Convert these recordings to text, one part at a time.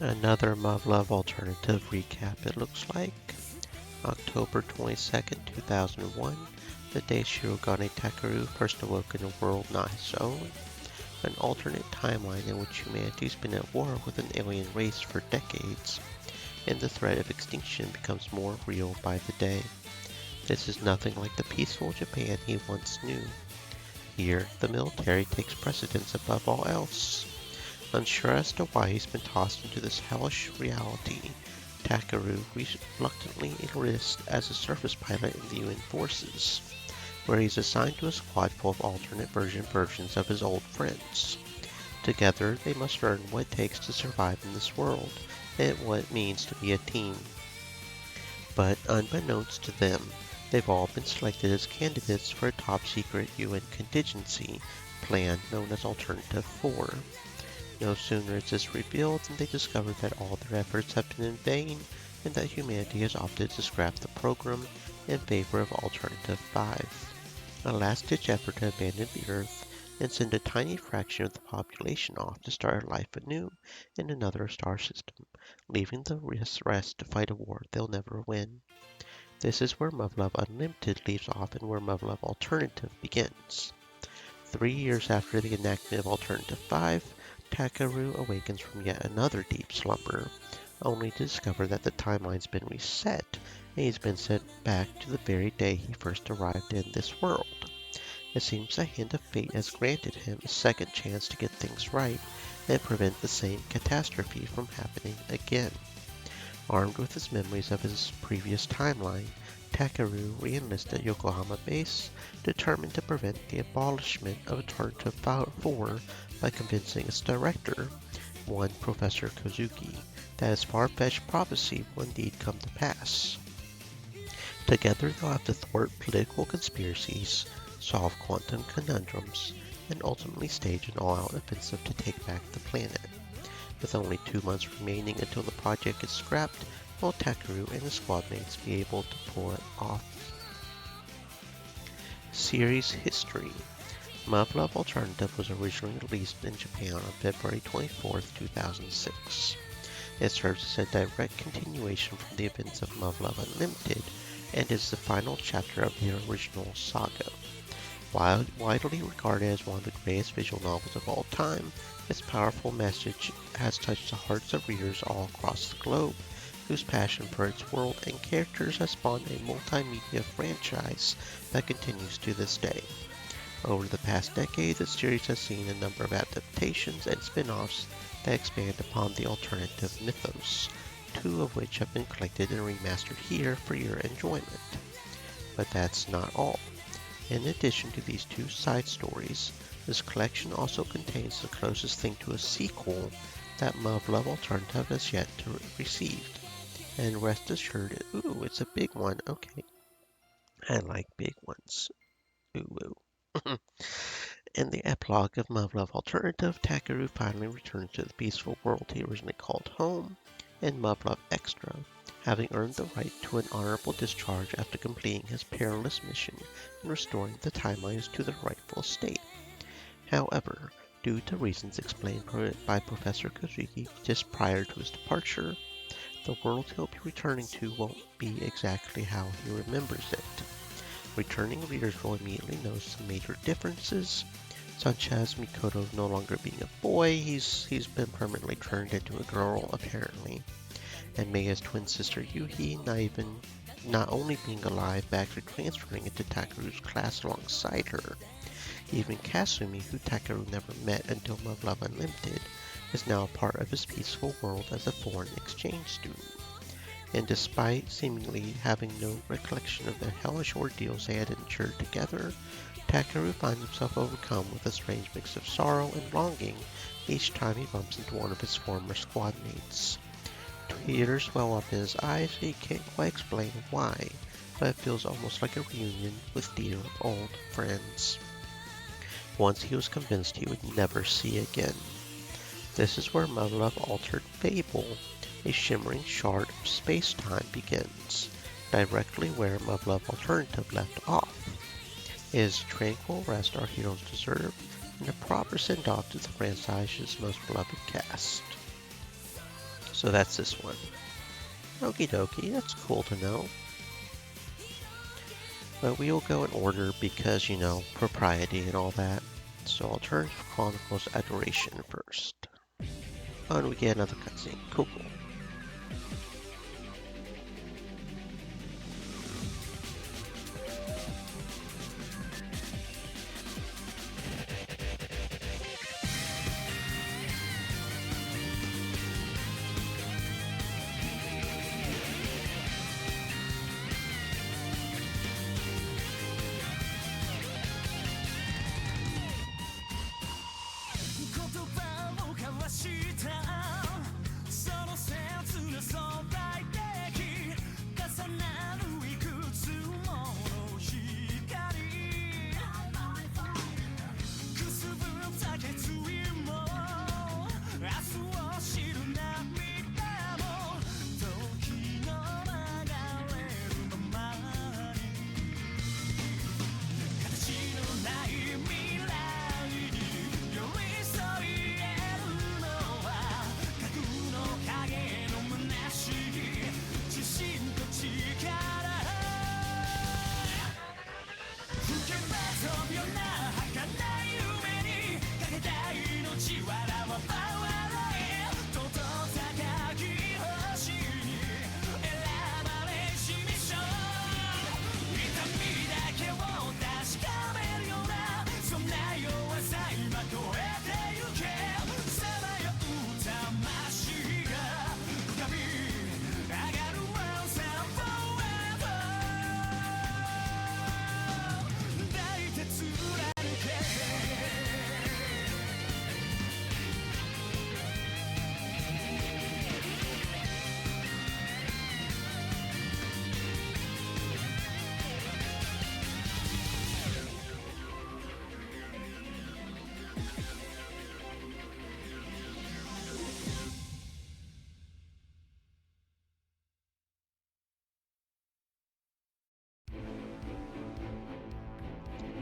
Another Love Alternative recap, it looks like. October 22nd, 2001, the day Shirogane Takeru first awoke in a world not his own. An alternate timeline in which humanity's been at war with an alien race for decades, and the threat of extinction becomes more real by the day. This is nothing like the peaceful Japan he once knew. Here, the military takes precedence above all else. Unsure as to why he's been tossed into this hellish reality, Takeru reluctantly enlists as a surface pilot in the UN forces, where he's assigned to a squad full of alternate versions of his old friends. Together, they must learn what it takes to survive in this world, and what it means to be a team. But unbeknownst to them, they've all been selected as candidates for a top-secret UN contingency plan known as Alternative 4. No sooner is this revealed than they discover that all their efforts have been in vain, and that humanity has opted to scrap the program in favor of Alternative 5. A last-ditch effort to abandon the Earth and send a tiny fraction of the population off to start a life anew in another star system, leaving the rest to fight a war they'll never win. This is where Muv-Luv Unlimited leaves off and where Muv-Luv Alternative begins. 3 years after the enactment of Alternative 5, Takeru awakens from yet another deep slumber, only to discover that the timeline's been reset and he's been sent back to the very day he first arrived in this world. It seems the hand of fate has granted him a second chance to get things right and prevent the same catastrophe from happening again. Armed with his memories of his previous timeline, Takeru re-enlists at Yokohama base, determined to prevent the abolishment of Alternative 4 by convincing its director, one Professor Kozuki, that his far-fetched prophecy will indeed come to pass. Together they'll have to thwart political conspiracies, solve quantum conundrums, and ultimately stage an all-out offensive to take back the planet. With only 2 months remaining until the project is scrapped, will Takeru and his squadmates be able to pull it off? Series History. Muv-Luv Alternative was originally released in Japan on February 24, 2006. It serves as a direct continuation from the events of Muv-Luv Unlimited and is the final chapter of the original saga. Widely regarded as one of the greatest visual novels of all time, its powerful message has touched the hearts of readers all across the globe, whose passion for its world and characters has spawned a multimedia franchise that continues to this day. Over the past decade, the series has seen a number of adaptations and spin-offs that expand upon the alternative mythos, 2 of which have been collected and remastered here for your enjoyment. But that's not all. In addition to these 2 side stories, this collection also contains the closest thing to a sequel that Muv-Luv Alternative has yet to receive. And rest assured, ooh, it's a big one, okay. I like big ones. Ooh. In the epilogue of Muv-Luv Alternative, Takeru finally returns to the peaceful world he originally called home, in Muv-Luv Extra, having earned the right to an honorable discharge after completing his perilous mission and restoring the timelines to their rightful state. However, due to reasons explained by Professor Kozuki just prior to his departure, the world he'll be returning to won't be exactly how he remembers it. Returning readers will immediately notice some major differences, such as Mikoto no longer being a boy, he's been permanently turned into a girl apparently, and Meia's twin sister Yuhi not only being alive but actually transferring into Takeru's class alongside her. Even Kasumi, who Takeru never met until Muv-Luv Unlimited, is now a part of his peaceful world as a foreign exchange student. And despite seemingly having no recollection of the hellish ordeals they had endured together, Takeru finds himself overcome with a strange mix of sorrow and longing each time he bumps into one of his former squadmates. Tears well up in his eyes, and he can't quite explain why, but it feels almost like a reunion with dear old friends. Once he was convinced he would never see again. This is where Muv-Luv Altered Fable, a shimmering shard of space-time, begins, directly where Muv-Luv Alternative left off. It is a tranquil rest our heroes deserve, and a proper send-off to the franchise's most beloved cast. So that's this one. Okie dokie, that's cool to know. But we will go in order because, you know, propriety and all that. So Alternative Chronicles Adoration first. Oh, and we get another cutscene. Cool, cool.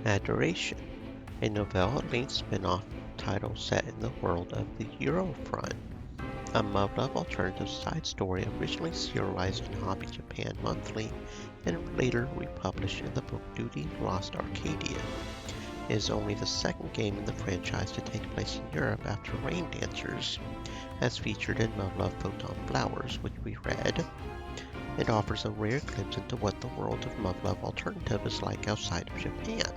Adoration, a novella-length spin-off title set in the world of the Eurofront, a mub-love alternative side story originally serialized in Hobby Japan Monthly and later republished in the book Duty Lost Arcadia. It is only the second game in the franchise to take place in Europe after Rain Dancers, as featured in Mub-Love Photon Flowers, which we read. It offers a rare glimpse into what the world of Mub-Love Alternative is like outside of Japan.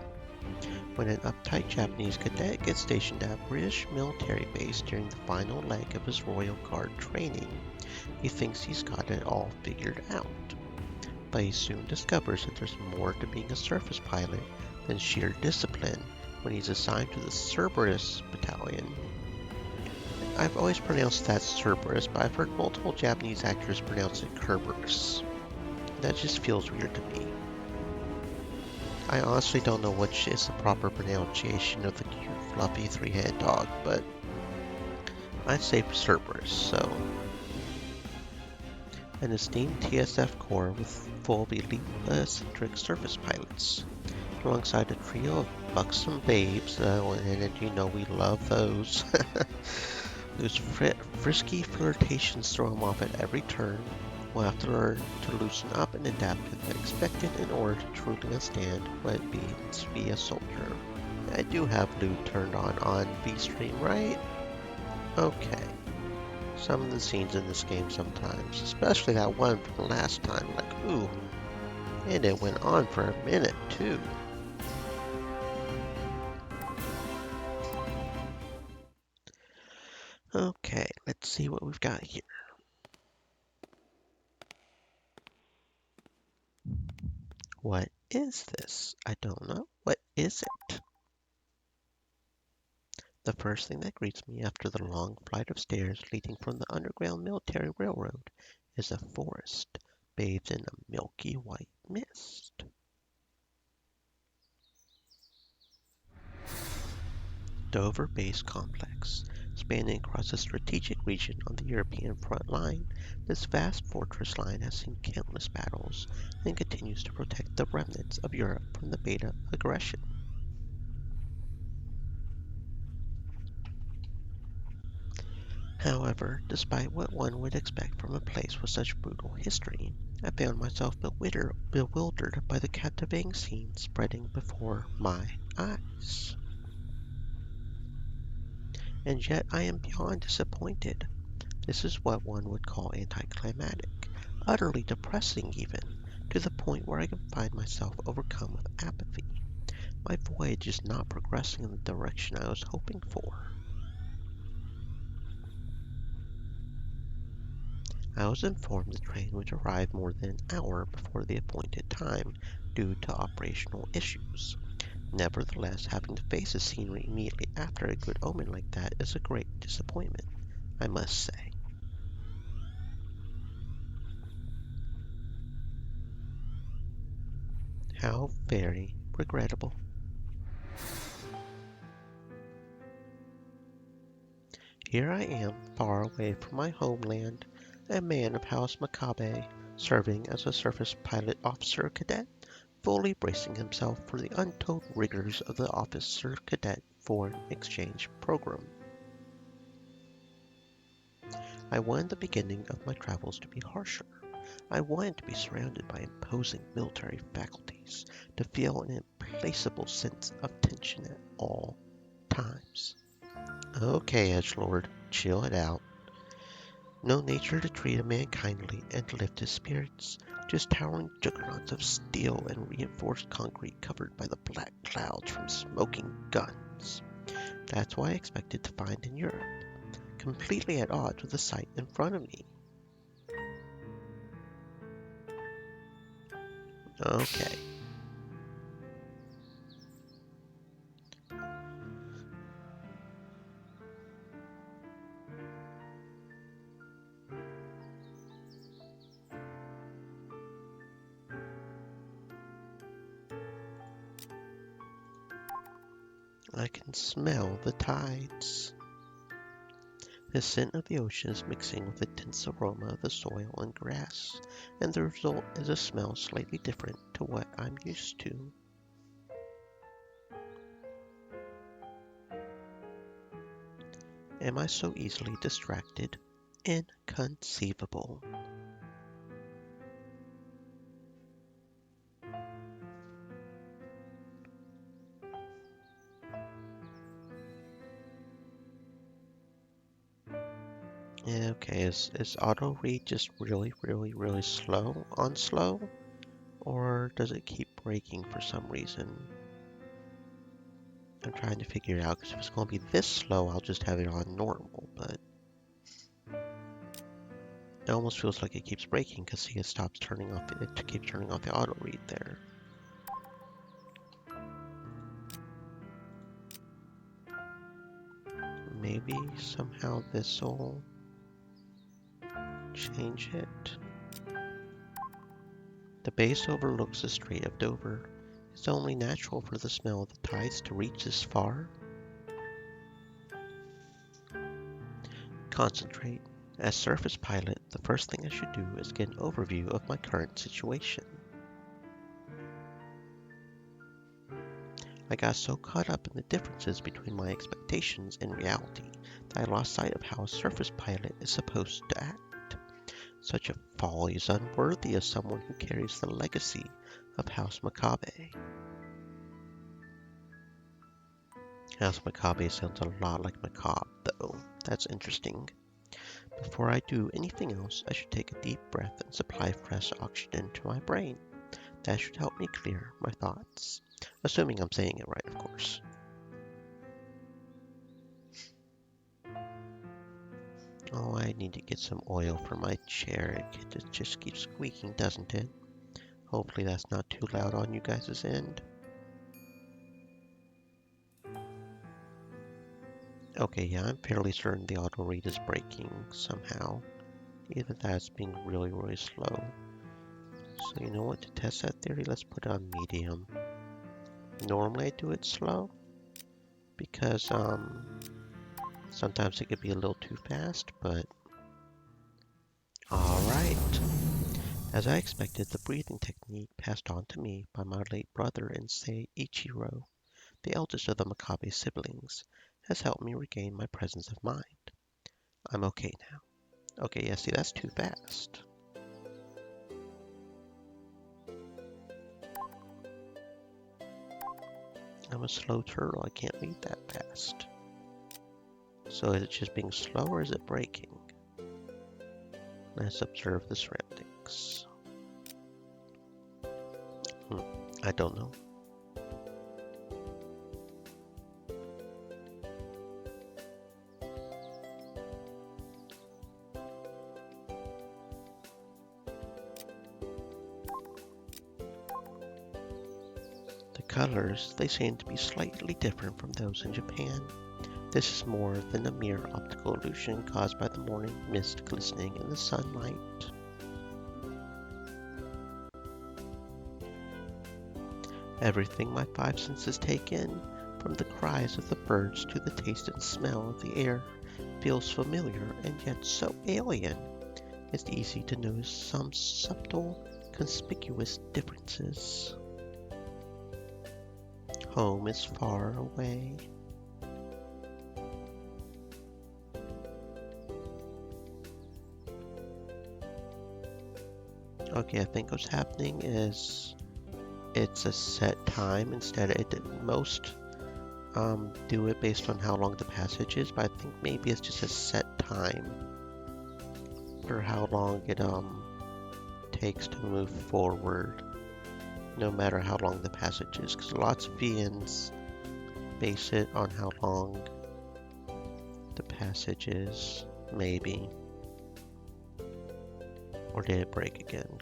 When an uptight Japanese cadet gets stationed at a British military base during the final leg of his Royal Guard training, he thinks he's got it all figured out. But he soon discovers that there's more to being a surface pilot than sheer discipline when he's assigned to the Cerberus Battalion. I've always pronounced that Cerberus, but I've heard multiple Japanese actors pronounce it Kerberos. That just feels weird to me. I honestly don't know which is the proper pronunciation of the cute, fluffy, three-headed dog, but I'd say Cerberus, so. An esteemed TSF corps with full of elite-centric surface pilots, alongside a trio of buxom babes, and you know we love those, whose frisky flirtations throw him off at every turn. We'll have to learn to loosen up and adapt to the unexpected in order to truly understand what it means to be a soldier. I do have Lewd turned on V-Stream, right? Okay. Some of the scenes in this game sometimes, especially that one from the last time, like, ooh. And it went on for a minute, too. Okay, let's see what we've got here. What is this? I don't know. What is it? The first thing that greets me after the long flight of stairs leading from the underground military railroad is a forest bathed in a milky white mist. Dover Base Complex. Spanning across a strategic region on the European front line, this vast fortress line has seen countless battles and continues to protect the remnants of Europe from the Beta aggression. However, despite what one would expect from a place with such brutal history, I found myself bewildered by the captivating scene spreading before my eyes. And yet I am beyond disappointed. This is what one would call anticlimactic, utterly depressing even, to the point where I can find myself overcome with apathy. My voyage is not progressing in the direction I was hoping for. I was informed the train would arrive more than an hour before the appointed time due to operational issues. Nevertheless, having to face the scenery immediately after a good omen like that is a great disappointment, I must say. How very regrettable. Here I am, far away from my homeland, a man of House Macabre, serving as a surface pilot officer cadet, fully bracing himself for the untold rigors of the officer cadet foreign exchange program. I wanted the beginning of my travels to be harsher. I wanted to be surrounded by imposing military faculties, to feel an implacable sense of tension at all times. Okay, Edgelord, chill it out. No nature to treat a man kindly and to lift his spirits, just towering juggernauts of steel and reinforced concrete covered by the black clouds from smoking guns. That's what I expected to find in Europe, completely at odds with the sight in front of me. Okay, I can smell the tides. The scent of the ocean is mixing with the dense aroma of the soil and grass, and the result is a smell slightly different to what I'm used to. Am I so easily distracted? Inconceivable. Yeah, okay, is auto read just really slow on slow? Or does it keep breaking for some reason? I'm trying to figure it out because if it's going to be this slow, I'll just have it on normal, but it almost feels like it keeps breaking because see, it keeps turning off the auto read there. Maybe somehow this'll change it. The base overlooks the Strait of Dover. It's only natural for the smell of the tides to reach this far. Concentrate. As surface pilot, the first thing I should do is get an overview of my current situation. I got so caught up in the differences between my expectations and reality that I lost sight of how a surface pilot is supposed to act. Such a folly is unworthy of someone who carries the legacy of House Macabre. House Macabre sounds a lot like macabre, though. That's interesting. Before I do anything else, I should take a deep breath and supply fresh oxygen to my brain. That should help me clear my thoughts. Assuming I'm saying it right, of course. Oh, I need to get some oil for my chair. It just keeps squeaking, doesn't it? Hopefully that's not too loud on you guys' end. Okay, yeah, I'm fairly certain the auto read is breaking somehow. Either that's being really slow. So you know what, to test that theory, let's put it on medium. Normally I do it slow because sometimes it could be a little too fast, but alright. As I expected, the breathing technique passed on to me by my late brother and Ichiro, the eldest of the Makabe siblings, has helped me regain my presence of mind. I'm okay now. Okay, yeah, see, that's too fast. I'm a slow turtle. I can't read that fast. So is it just being slow or is it braking? Let's observe the surroundings. I don't know. The colors, they seem to be slightly different from those in Japan. This is more than a mere optical illusion caused by the morning mist glistening in the sunlight. Everything my five senses take in, from the cries of the birds to the taste and smell of the air, feels familiar and yet so alien. It's easy to notice some subtle, conspicuous differences. Home is far away. Okay, I think what's happening is it's a set time instead. Most do it based on how long the passage is, but I think maybe it's just a set time for how long it takes to move forward, no matter how long the passage is. Because lots of VNs base it on how long the passage is, maybe. Or did it break again?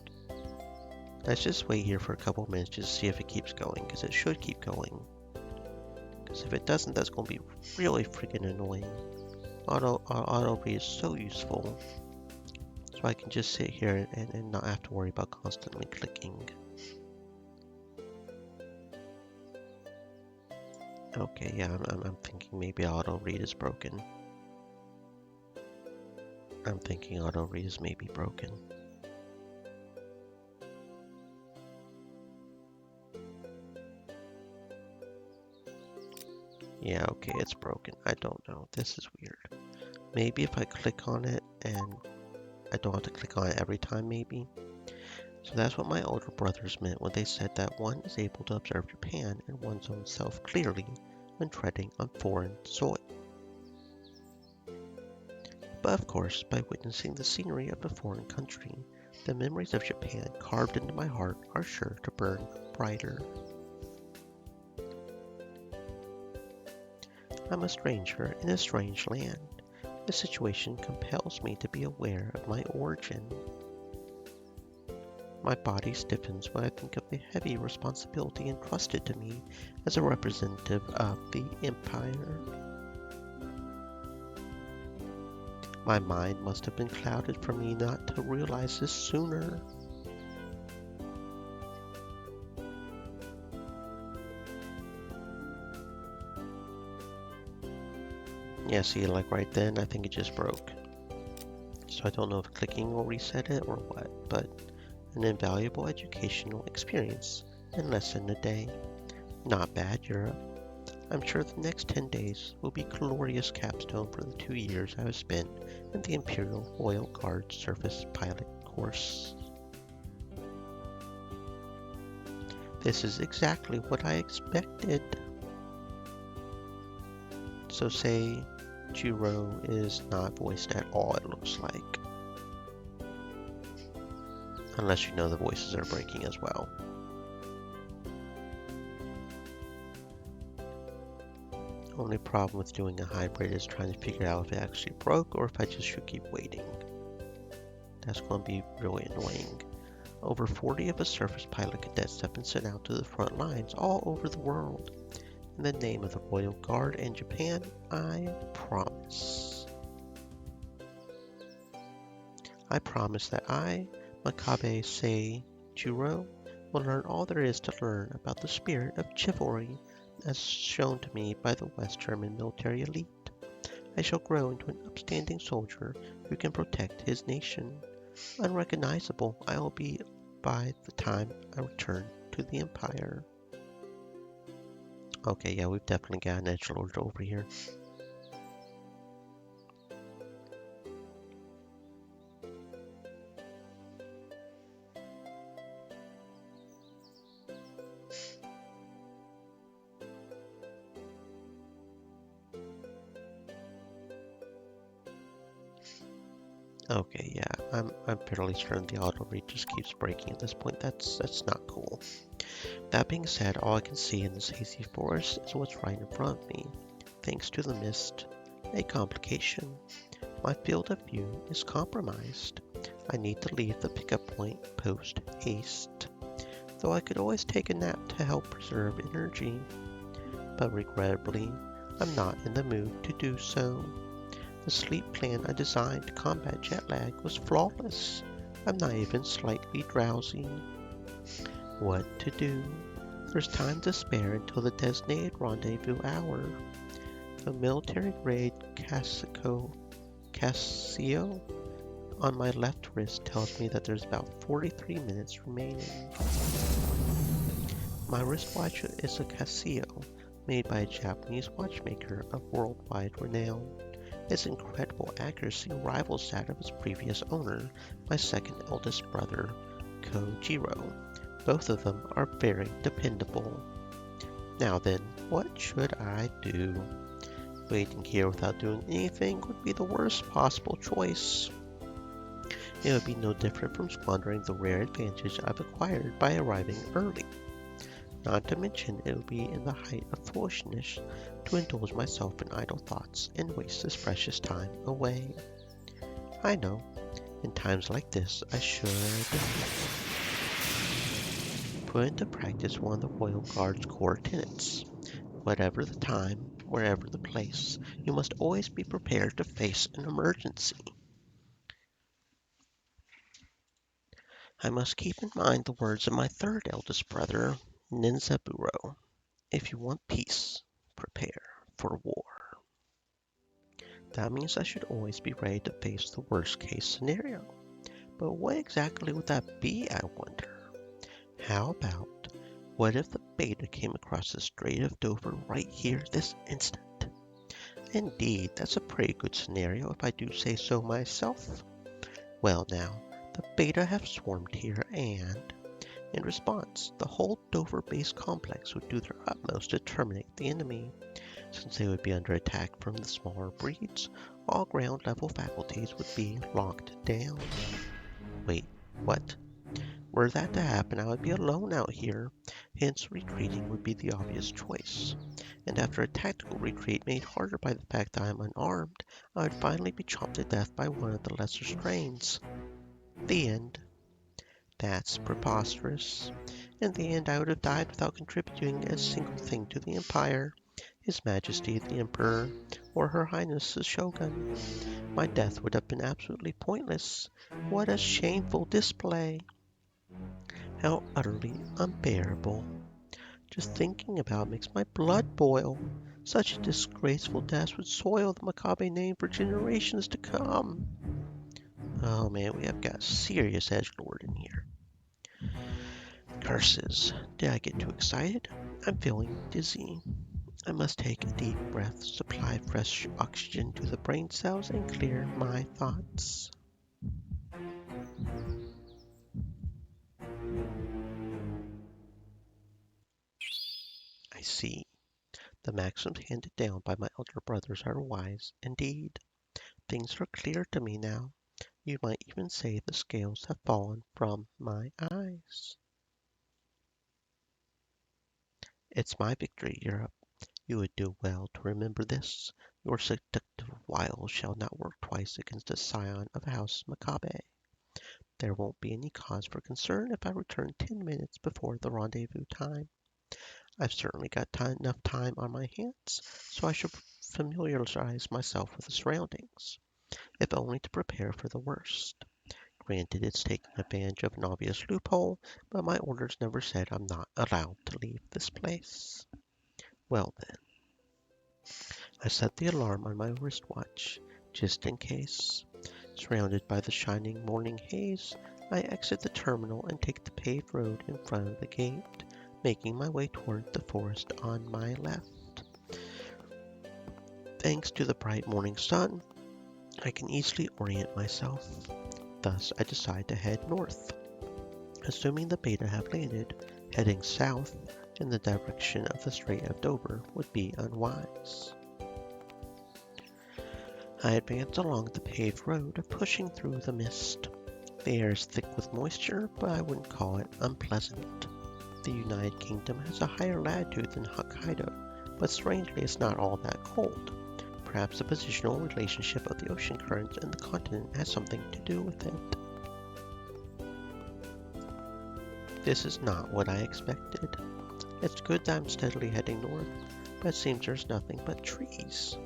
Let's just wait here for a couple minutes just to see if it keeps going, because it should keep going. Because if it doesn't, that's going to be really freaking annoying. Auto read is so useful. So I can just sit here and not have to worry about constantly clicking. Okay, yeah, I'm thinking maybe auto read is broken. I'm thinking auto read is maybe broken. Yeah, okay, it's broken. I don't know. This is weird. Maybe if I click on it and I don't have to click on it every time, maybe. So that's what my older brothers meant when they said that one is able to observe Japan and one's own self clearly when treading on foreign soil. But of course, by witnessing the scenery of a foreign country, the memories of Japan carved into my heart are sure to burn brighter. I'm a stranger in a strange land. The situation compels me to be aware of my origin. My body stiffens when I think of the heavy responsibility entrusted to me as a representative of the Empire. My mind must have been clouded for me not to realize this sooner. Yeah, see, like right then, I think it just broke. So I don't know if clicking will reset it or what, but an invaluable educational experience in less than a day. Not bad, Europe. I'm sure the next 10 days will be glorious capstone for the 2 years I have spent in the Imperial Royal Guard Surface Pilot course. This is exactly what I expected. So say Jiro is not voiced at all, it looks like. Unless you know the voices are breaking as well. Only problem with doing a hybrid is trying to figure out if it actually broke or if I just should keep waiting. That's going to be really annoying. Over 40 of us surface pilot cadets have been sent out to the front lines all over the world. In the name of the Royal Guard and Japan, I promise. I promise that I, Makabe Seijiro, will learn all there is to learn about the spirit of chivalry as shown to me by the West German military elite. I shall grow into an upstanding soldier who can protect his nation. Unrecognizable I will be by the time I return to the Empire. Okay, yeah, we've definitely got an edgelord over here. Okay, yeah, I'm fairly certain the auto read just keeps breaking at this point. That's not cool. That being said, all I can see in this hazy forest is what's right in front of me. Thanks to the mist, a complication. My field of view is compromised. I need to leave the pickup point post haste. Though I could always take a nap to help preserve energy. But regrettably, I'm not in the mood to do so. The sleep plan I designed to combat jet lag was flawless. I'm not even slightly drowsy. What to do? There's time to spare until the designated rendezvous hour. The military grade Casio on my left wrist tells me that there's about 43 minutes remaining. My wristwatch is a Casio made by a Japanese watchmaker of worldwide renown. Its incredible accuracy rivals that of its previous owner, my second eldest brother, Kojiro. Both of them are very dependable. Now then, what should I do? Waiting here without doing anything would be the worst possible choice. It would be no different from squandering the rare advantage I've acquired by arriving early. Not to mention it would be in the height of foolishness to indulge myself in idle thoughts and waste this precious time away. I know, in times like this I should put into practice one of the Royal Guard's core tenets. Whatever the time, wherever the place, you must always be prepared to face an emergency. I must keep in mind the words of my third eldest brother, Ninzaburo. If you want peace, prepare for war. That means I should always be ready to face the worst case scenario. But what exactly would that be, I wonder? How about, what if the beta came across the Strait of Dover right here this instant? Indeed, that's a pretty good scenario if I do say so myself. Well now, the beta have swarmed here and, in response, the whole Dover base complex would do their utmost to terminate the enemy. Since they would be under attack from the smaller breeds, all ground level faculties would be locked down. Wait, what? Were that to happen, I would be alone out here, hence retreating would be the obvious choice. And after a tactical retreat made harder by the fact that I am unarmed, I would finally be chopped to death by one of the lesser strains. The end. That's preposterous. In the end, I would have died without contributing a single thing to the Empire, His Majesty the Emperor, or Her Highness the Shogun. My death would have been absolutely pointless. What a shameful display! How utterly unbearable. Just thinking about it makes my blood boil. Such a disgraceful death would soil the Makabe name for generations to come. Oh man, we have got serious edgelord in here. Curses. Did I get too excited? I'm feeling dizzy. I must take a deep breath, supply fresh oxygen to the brain cells, and clear my thoughts. I see. The maxims handed down by my elder brothers are wise indeed. Things are clear to me now. You might even say the scales have fallen from my eyes. It's my victory, Europe. You would do well to remember this. Your seductive wiles shall not work twice against a scion of House Makabe. There won't be any cause for concern if I return 10 minutes before the rendezvous time. I've certainly got enough time on my hands, so I should familiarize myself with the surroundings, if only to prepare for the worst. Granted, it's taking advantage of an obvious loophole, but my orders never said I'm not allowed to leave this place. Well then, I set the alarm on my wristwatch, just in case. Surrounded by the shining morning haze, I exit the terminal and take the paved road in front of the gate, making my way toward the forest on my left. Thanks to the bright morning sun, I can easily orient myself. Thus, I decide to head north. Assuming the beta have landed, heading south in the direction of the Strait of Dover would be unwise. I advance along the paved road, pushing through the mist. The air is thick with moisture, but I wouldn't call it unpleasant. The United Kingdom has a higher latitude than Hokkaido, but strangely it's not all that cold. Perhaps the positional relationship of the ocean currents and the continent has something to do with it. This is not what I expected. It's good that I'm steadily heading north, but it seems there's nothing but trees.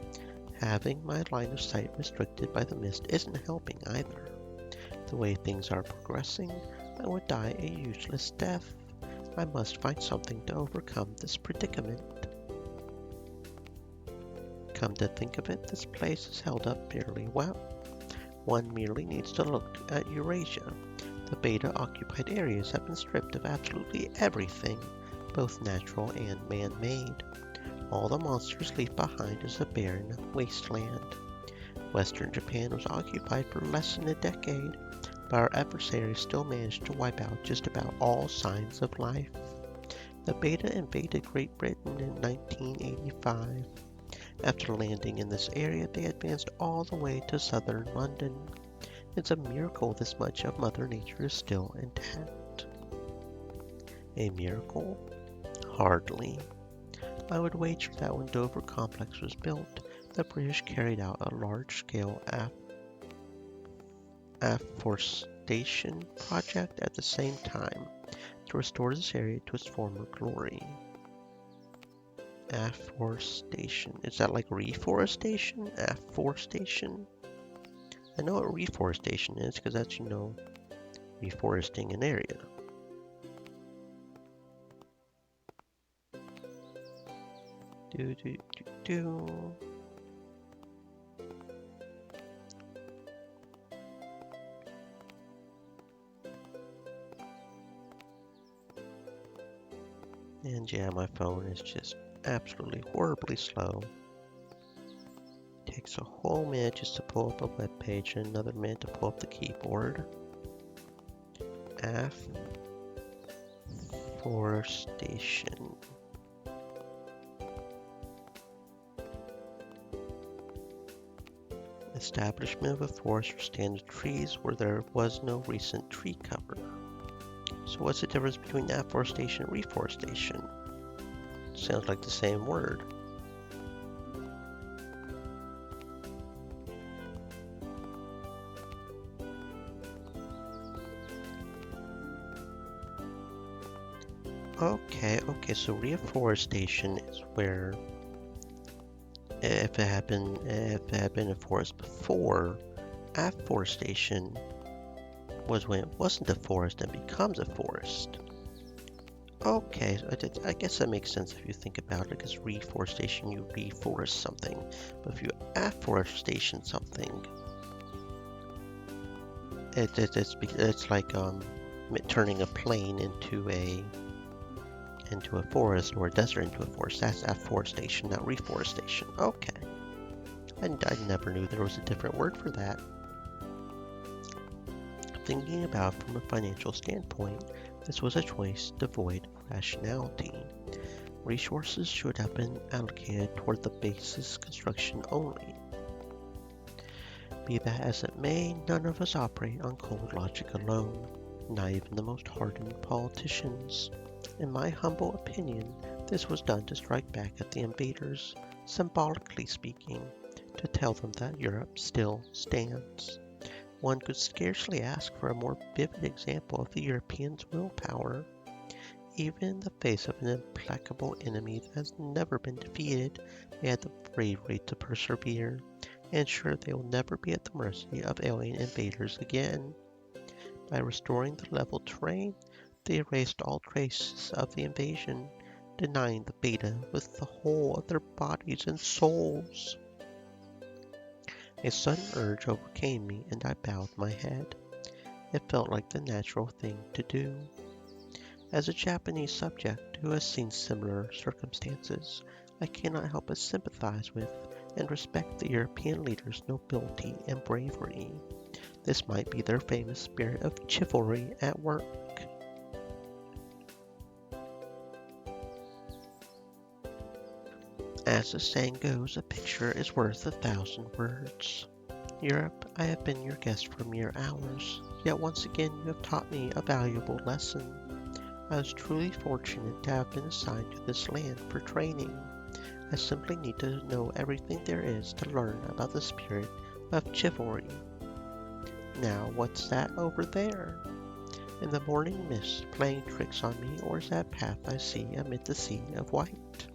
Having my line of sight restricted by the mist isn't helping either. The way things are progressing, I would die a useless death. I must find something to overcome this predicament. Come to think of it, this place is held up fairly well. One merely needs to look at Eurasia. The beta-occupied areas have been stripped of absolutely everything, both natural and man-made. All the monsters leave behind is a barren wasteland. Western Japan was occupied for less than a decade, but our adversaries still managed to wipe out just about all signs of life. The Beta invaded Great Britain in 1985. After landing in this area, they advanced all the way to southern London. It's a miracle this much of Mother Nature is still intact. A miracle? Hardly. I would wager that when Dover Complex was built, the British carried out a large-scale afforestation project at the same time to restore this area to its former glory. Afforestation. Is that like reforestation? Afforestation? I know what reforestation is because that's, reforesting an area. And yeah, my phone is just absolutely horribly slow. It takes a whole minute just to pull up a web page and another minute to pull up the keyboard. Afforestation. Establishment of a forest or stand of trees where there was no recent tree cover. So what's the difference between afforestation and reforestation? Sounds like the same word. Okay, so reforestation is where if it had been a forest before, afforestation was when it wasn't a forest and becomes a forest. Okay, I guess that makes sense if you think about it, because reforestation, you reforest something, but if you afforestation something, it's like turning a plain into a forest or a desert into a forest. That's afforestation, not reforestation. Okay. And I never knew there was a different word for that. Thinking about from a financial standpoint, this was a choice devoid of rationality. Resources should have been allocated toward the base's construction only. Be that as it may, none of us operate on cold logic alone, not even the most hardened politicians. In my humble opinion, this was done to strike back at the invaders, symbolically speaking, to tell them that Europe still stands. One could scarcely ask for a more vivid example of the Europeans' willpower. Even in the face of an implacable enemy that has never been defeated, they had the bravery to persevere, and ensure they will never be at the mercy of alien invaders again. By restoring the level terrain, they erased all traces of the invasion, denying the Beta with the whole of their bodies and souls. A sudden urge overcame me, and I bowed my head. It felt like the natural thing to do. As a Japanese subject who has seen similar circumstances, I cannot help but sympathize with and respect the European leaders' nobility and bravery. This might be their famous spirit of chivalry at work. As the saying goes, a picture is worth 1,000 words. Europe, I have been your guest for mere hours, yet once again you have taught me a valuable lesson. I was truly fortunate to have been assigned to this land for training. I simply need to know everything there is to learn about the spirit of chivalry. Now, what's that over there? In the morning mist playing tricks on me, or is that path I see amid the sea of white?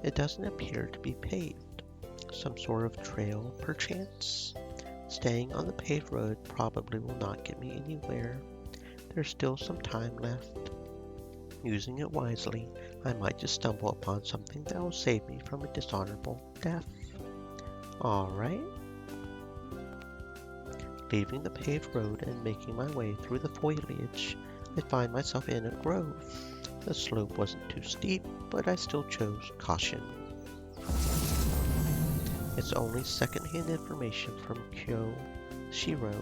It doesn't appear to be paved. Some sort of trail, perchance? Staying on the paved road probably will not get me anywhere. There's still some time left. Using it wisely, I might just stumble upon something that will save me from a dishonorable death. Alright. Leaving the paved road and making my way through the foliage, I find myself in a grove. The slope wasn't too steep, but I still chose caution. It's only second-hand information from Kyo Shiro,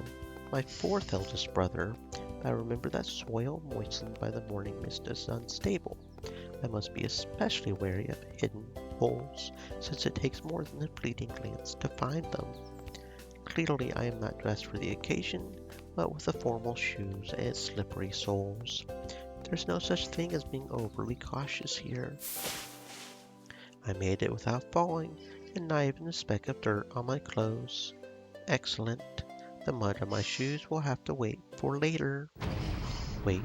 my fourth eldest brother, but I remember that soil moistened by the morning mist is unstable. I must be especially wary of hidden holes, since it takes more than a fleeting glance to find them. Clearly I am not dressed for the occasion, but with the formal shoes and slippery soles. There's no such thing as being overly cautious here. I made it without falling, and not even a speck of dirt on my clothes. Excellent. The mud on my shoes will have to wait for later. Wait,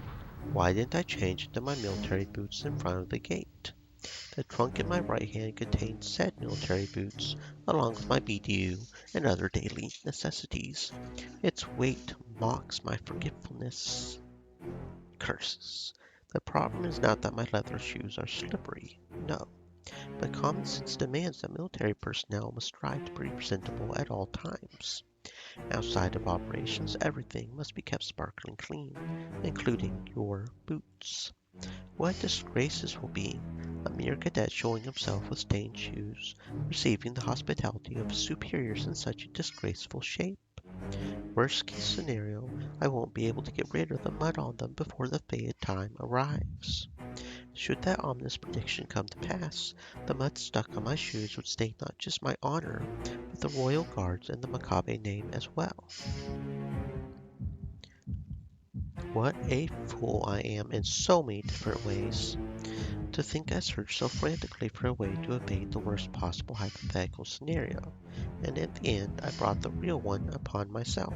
why didn't I change into my military boots in front of the gate? The trunk in my right hand contains said military boots, along with my BDU and other daily necessities. Its weight mocks my forgetfulness. Curses. The problem is not that my leather shoes are slippery, no, but common sense demands that military personnel must strive to be presentable at all times. Outside of operations, everything must be kept sparkling clean, including your boots. What a disgrace this will be, a mere cadet showing himself with stained shoes, receiving the hospitality of his superiors in such a disgraceful shape. Worst case scenario, I won't be able to get rid of the mud on them before the fated time arrives. Should that ominous prediction come to pass, the mud stuck on my shoes would stain not just my honor, but the royal guards and the Makabe name as well. What a fool I am in so many different ways. To think I searched so frantically for a way to evade the worst possible hypothetical scenario, and in the end I brought the real one upon myself.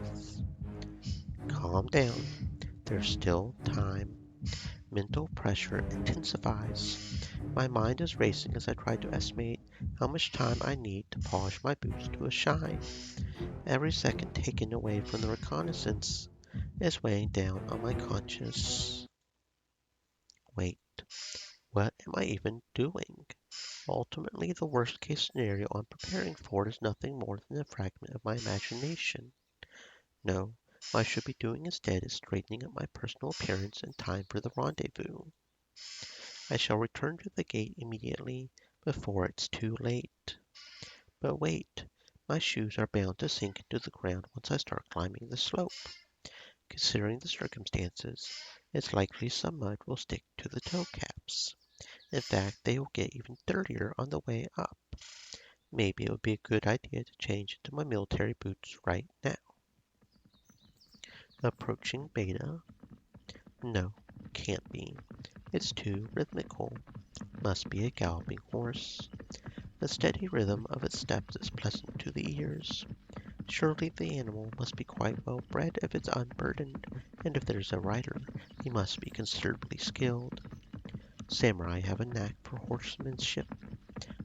Calm down. There's still time. Mental pressure intensifies. My mind is racing as I try to estimate how much time I need to polish my boots to a shine. Every second taken away from the reconnaissance is weighing down on my conscience. Wait, what am I even doing? Ultimately, the worst case scenario I'm preparing for is nothing more than a fragment of my imagination. No, what I should be doing instead is straightening up my personal appearance in time for the rendezvous. I shall return to the gate immediately, before it's too late. But wait, my shoes are bound to sink into the ground once I start climbing the slope. Considering the circumstances, it's likely some mud will stick to the toe caps. In fact, they will get even dirtier on the way up. Maybe it would be a good idea to change into my military boots right now. Approaching beta? No, can't be. It's too rhythmical. Must be a galloping horse. The steady rhythm of its steps is pleasant to the ears. Surely the animal must be quite well bred if it's unburdened, and if there's a rider, he must be considerably skilled. Samurai have a knack for horsemanship.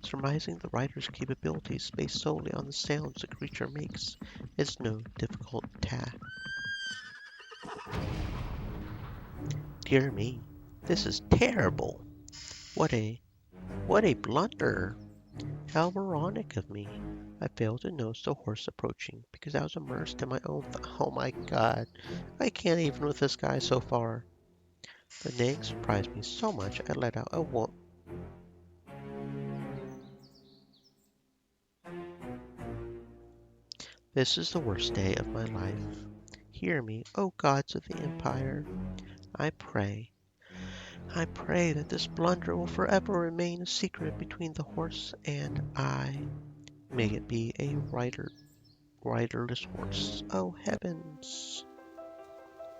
Surmising the rider's capabilities based solely on the sounds the creature makes is no difficult task. Dear me, this is terrible. What a blunder. How moronic of me. I failed to notice the horse approaching because I was immersed in my own oh my god. I can't even with this guy so far. The neighing surprised me so much I let out a whoop. This is the worst day of my life. Hear me, O gods of the Empire. I pray. I pray that this blunder will forever remain a secret between the horse and I. May it be a riderless horse. Oh heavens!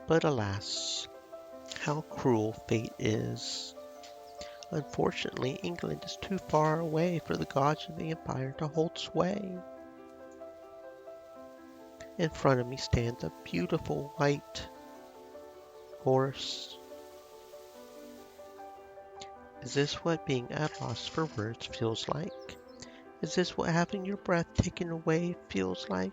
But alas, how cruel fate is. Unfortunately, England is too far away for the gods of the Empire to hold sway. In front of me stands a beautiful white horse. Is this what being at loss for words feels like? Is this what having your breath taken away feels like?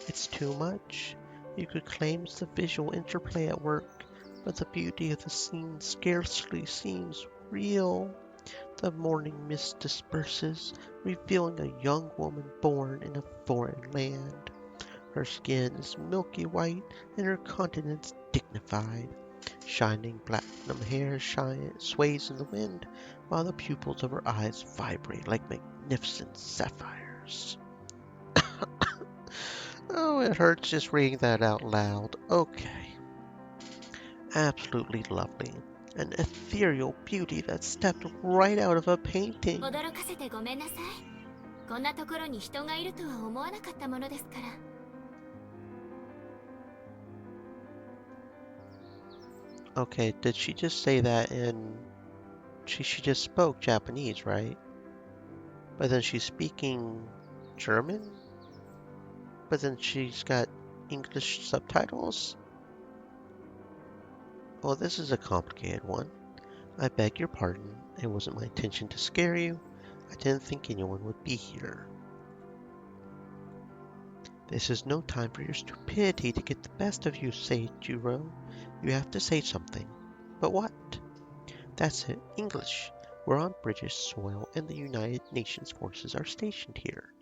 It's too much. You could claim it's the visual interplay at work, but the beauty of the scene scarcely seems real. The morning mist disperses, revealing a young woman born in a foreign land. Her skin is milky white and her countenance dignified. Shining platinum hair sways in the wind, while the pupils of her eyes vibrate like magnificent sapphires. Oh, it hurts just reading that out loud. Okay. Absolutely lovely. An ethereal beauty that stepped right out of a painting. 驚かせてごめんなさい。こんなところに人がいるとは思わなかったものですから。Okay, did she just say that in... She just spoke Japanese, right? But then she's speaking German? But then she's got English subtitles? Well, this is a complicated one. I beg your pardon. It wasn't my intention to scare you. I didn't think anyone would be here. This is no time for your stupidity to get the best of you, Seijiro. You have to say something. But what? That's it, English. We're on British soil and the United Nations forces are stationed here.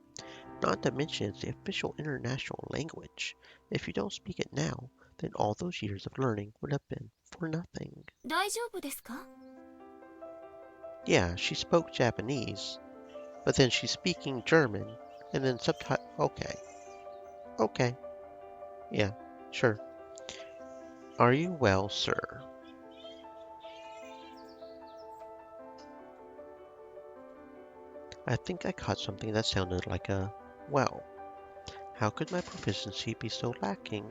Not to mention it's the official international language. If you don't speak it now, then all those years of learning would have been for nothing. 大丈夫ですか? Yeah, she spoke Japanese, but then she's speaking German, and then subtitle. Okay. Yeah, sure. Are you well, sir? I think I caught something that sounded like a well. How could my proficiency be so lacking?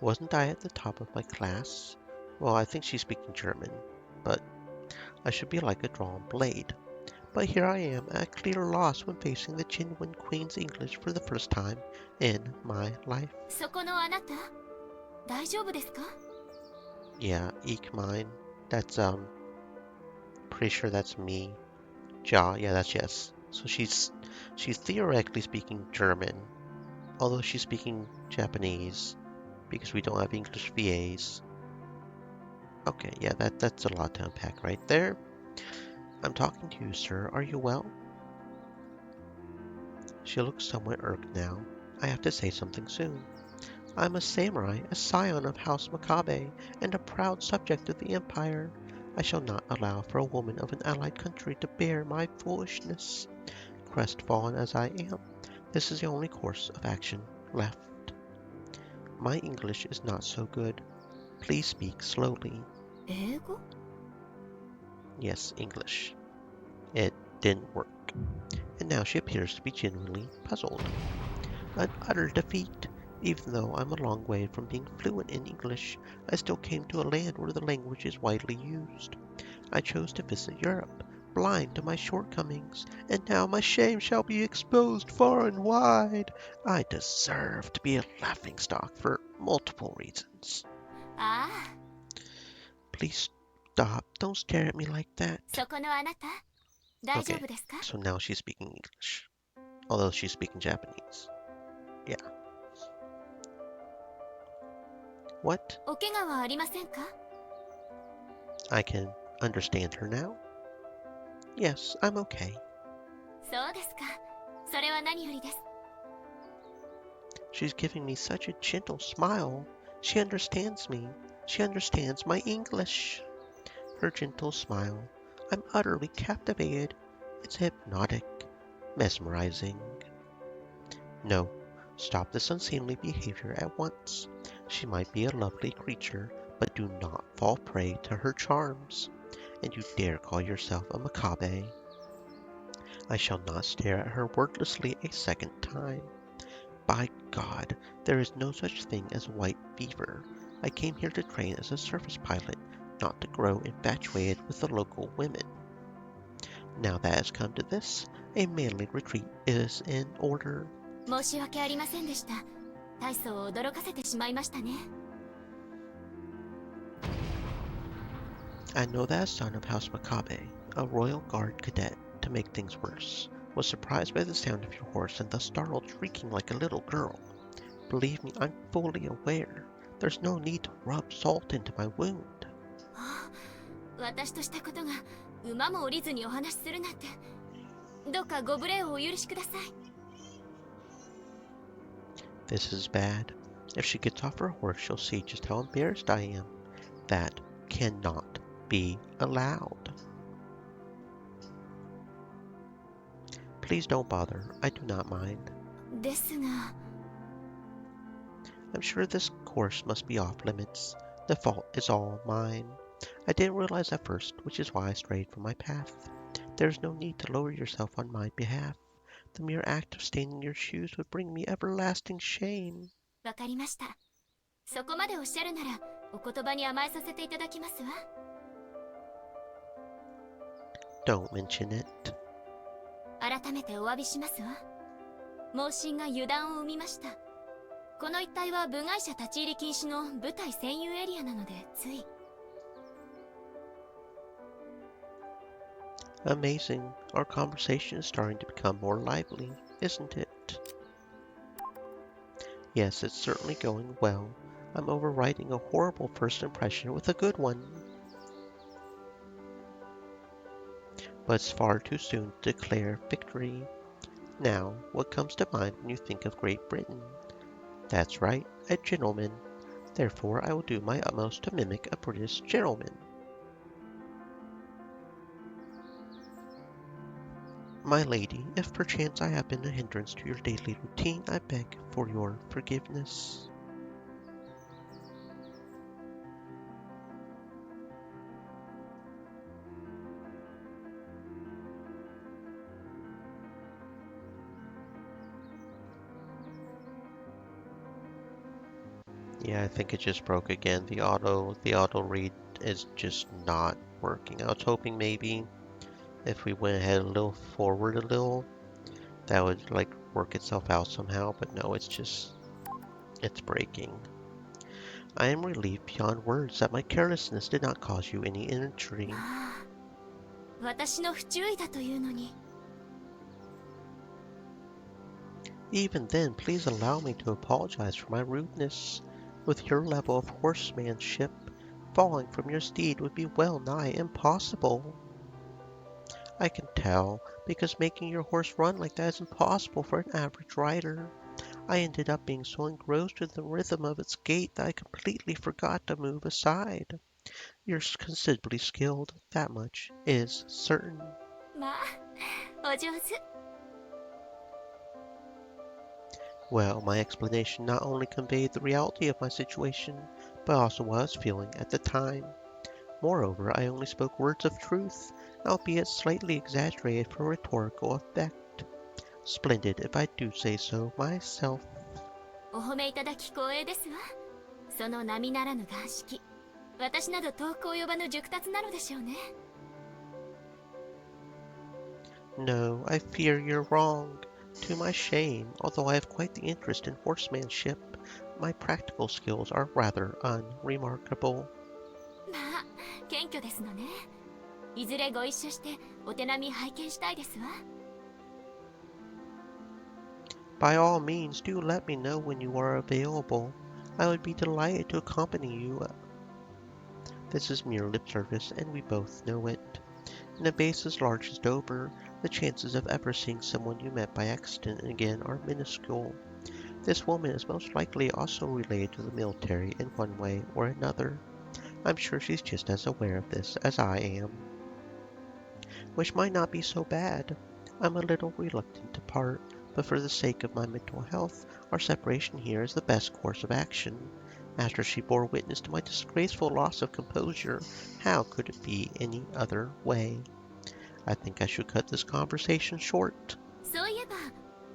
Wasn't I at the top of my class? Well, I think she's speaking German, but I should be like a drawn blade. But here I am at a clear loss when facing the genuine Queen's English for the first time in my life. そこのあなた、大丈夫ですか? Yeah, eek mine. That's, pretty sure that's me. Ja, yeah, that's yes. So she's theoretically speaking German, although she's speaking Japanese, because we don't have English VAs. Okay, yeah, that's a lot to unpack right there. I'm talking to you, sir. Are you well? She looks somewhat irked now. I have to say something soon. I'm a samurai, a scion of House Makabe, and a proud subject of the Empire. I shall not allow for a woman of an allied country to bear my foolishness. Crestfallen as I am, this is the only course of action left. My English is not so good. Please speak slowly. 英語? Yes, English. It didn't work. And now she appears to be genuinely puzzled. An utter defeat. Even though I'm a long way from being fluent in English, I still came to a land where the language is widely used. I chose to visit Europe, blind to my shortcomings, and now my shame shall be exposed far and wide. I deserve to be a laughingstock for multiple reasons. Ah. Please stop. Don't stare at me like that. そこのあなた、大丈夫ですか? So now she's speaking English, although she's speaking Japanese. Yeah. What? お怪我はありませんか? I can understand her now. Yes, I'm okay. そうですか。それは何よりです。She's giving me such a gentle smile. She understands me. She understands my English. Her gentle smile. I'm utterly captivated. It's hypnotic, mesmerizing. No, stop this unseemly behavior at once. She might be a lovely creature, but do not fall prey to her charms. and you dare call yourself a Makabe. I shall not stare at her wordlessly a second time. By God, there is no such thing as white fever. I came here to train as a surface pilot, not to grow infatuated with the local women. Now that has come to this, a manly retreat is in order. 申し訳ありませんでした。大層驚かせてしまいましたね。I know that a son of House Makabe, a royal guard cadet, to make things worse, was surprised by the sound of your horse and thus startled, shrieking like a little girl. Believe me, I'm fully aware. There's no need to rub salt into my wound. 私としたことが馬も降りずにお話しするなんて、どうかご無礼をお許しください。This is bad. If she gets off her horse, she'll see just how embarrassed I am. That cannot be allowed. Please don't bother. I do not mind. ですが、I'm sure this course must be off limits. The fault is all mine. I didn't realize at first, which is why I strayed from my path. There's no need to lower yourself on my behalf. The mere act of staining your shoes would bring me everlasting shame. わかりました。そこまでおっしゃるなら、お言葉に甘えさせていただきますわ。Don't mention it. 改めてお詫びしますわ。盲信が油断を生みました。この一帯は部外者立ち入り禁止の部隊占有エリアなのでつい。Amazing. Our conversation is starting to become more lively, isn't it? Yes, it's certainly going well. I'm overwriting a horrible first impression with a good one. But it's far too soon to declare victory. Now, what comes to mind when you think of Great Britain? That's right, a gentleman. Therefore, I will do my utmost to mimic a British gentleman. My lady, if perchance I have been a hindrance to your daily routine, I beg for your forgiveness. Yeah, I think it just broke again. The auto read is just not working. I was hoping maybe if we went ahead a little forward a little, that would like work itself out somehow, but no, it's breaking. I am relieved beyond words that my carelessness did not cause you any injury. まあ、私の不注意だというのに。Even then, please allow me to apologize for my rudeness. With your level of horsemanship, falling from your steed would be well nigh impossible. I can tell, because making your horse run like that is impossible for an average rider. I ended up being so engrossed in the rhythm of its gait that I completely forgot to move aside. You're considerably skilled, that much is certain. まあ、お上手。Well, my explanation not only conveyed the reality of my situation, but also what I was feeling at the time. Moreover, I only spoke words of truth, albeit slightly exaggerated for rhetorical effect. Splendid, if I do say so myself. お褒めいただき光栄ですわ。その並ならぬ眼識。私など遠く及ばぬ熟達なのでしょうね。No, I fear you're wrong. To my shame, although I have quite the interest in horsemanship, my practical skills are rather unremarkable. まあ、謙虚ですのね。いずれご一緒してお手並み拝見したいですわ。By all means, do let me know when you are available. I would be delighted to accompany you. This is mere lip service, and we both know it. In a base as large as Dover, the chances of ever seeing someone you met by accident again are minuscule. This woman is most likely also related to the military in one way or another. I'm sure she's just as aware of this as I am. Which might not be so bad. I'm a little reluctant to part, but for the sake of my mental health, our separation here is the best course of action. after she bore witness to my disgraceful loss of composure. How could it be any other way? I think I should cut this conversation short. そういえば、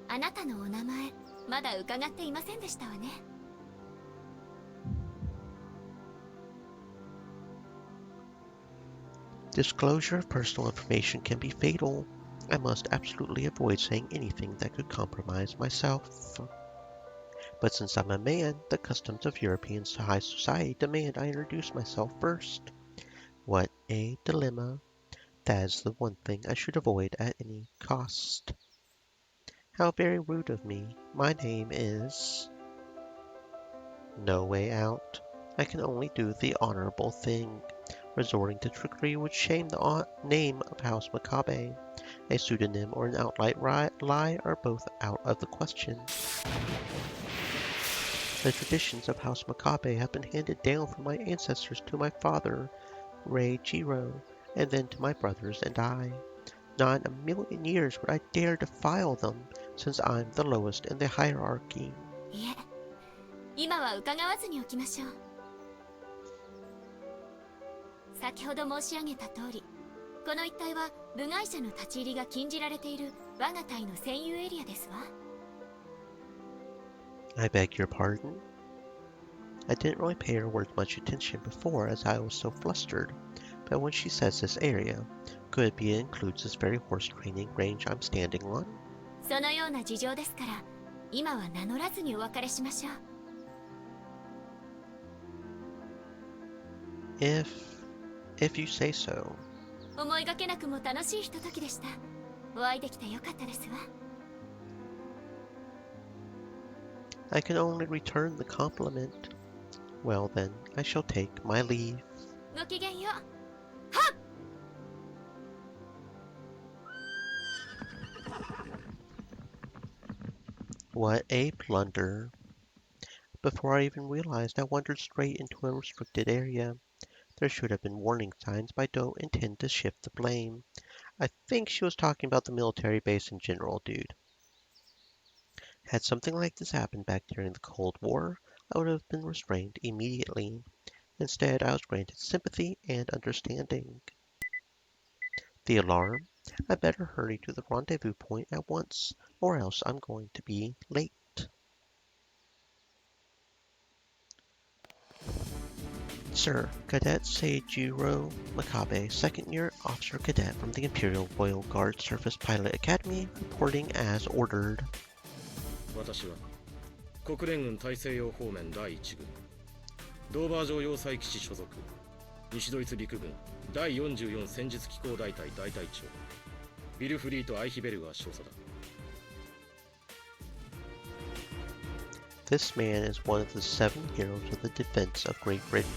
あなたのお名前、まだ伺っていませんでしたわね。Disclosure of personal information can be fatal. I must absolutely avoid saying anything that could compromise myself. But since I'm a man, the customs of European high society demand I introduce myself first. What a dilemma. That is the one thing I should avoid at any cost. How very rude of me. My name is... No way out. I can only do the honorable thing. Resorting to trickery would shame the name of House Makabe. A pseudonym or an outright lie are both out of the question. The traditions of House Makabe have been handed down from my ancestors to my father, Rei Jiro, and then to my brothers and I. Not in a million years would I dare defile them, since I'm the lowest in the hierarchy. いえ、今は伺わずにおきましょう。先ほど申し上げた通り、この一帯は部外者の立ち入りが禁じられている我が隊の占有エリアですわ。I beg your pardon? I didn't really pay her words much attention before as I was so flustered, but when she says this area, could it be it includes this very horse training range I'm standing on? そのような事情ですから、今は名乗らずにお別れしましょう。If you say so. 思いがけなくも楽しいひとときでした。お会いできてよかったですわ。I can only return the compliment. Well then, I shall take my leave. ごきげんよう。はっ！ What a blunder. Before I even realized, I wandered straight into a restricted area. There should have been warning signs, but I don't intend to shift the blame. I think she was talking about the military base in general, dude. Had something like this happened back during the Cold War, I would have been restrained immediately. Instead, I was granted sympathy and understanding. The alarm? I better hurry to the rendezvous point at once, or else I'm going to be late. Sir, Cadet Seijiro Makabe, second year officer cadet from the Imperial Royal Guard Surface Pilot Academy, reporting as ordered. 私は国連軍大西洋方面第一軍ドーバー城要塞基地所属西ドイツ陸軍第44戦術機構大隊大隊長ビルフリート・アイヒベルガー少佐だ。This man is one of the 7 heroes of the defense of Great Britain,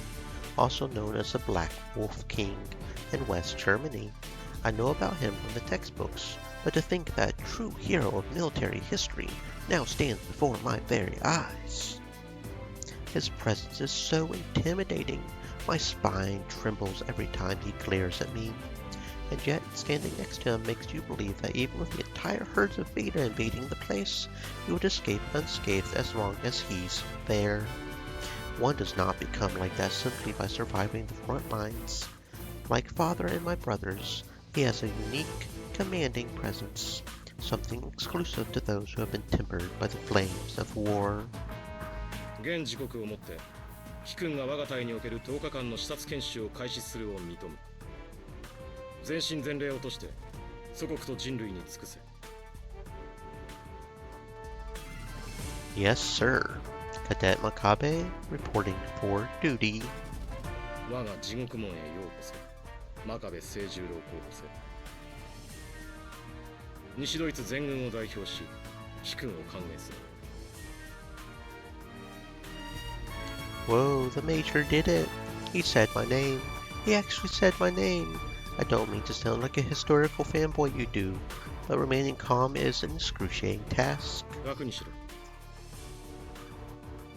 also known as the Black Wolf King in West Germany. I know about him from the textbooks, but to think that true hero of military history now stands before my very eyes. His presence is so intimidating, my spine trembles every time he glares at me. And yet, standing next to him makes you believe that even with the entire herds of Beta invading the place, you would escape unscathed as long as he's there. One does not become like that simply by surviving the front lines. Like father and my brothers, he has a unique, commanding presence, something exclusive to those who have been tempered by the flames of war. 現時刻をもって貴君が我が隊における10日間の視察研修を開始するを認む。全身全霊をとして祖国と人類に尽くせ。Yes, sir. Cadet Makabe, reporting for duty. 我が地獄門へようこそ。真壁清十郎候補生。西ドイツ全軍を代表し、貴君を歓迎する。Whoa, the Major did it. He said my name. He actually said my name. I don't mean to sound like a historical fanboy you do, but remaining calm is an excruciating task. 楽にしろ。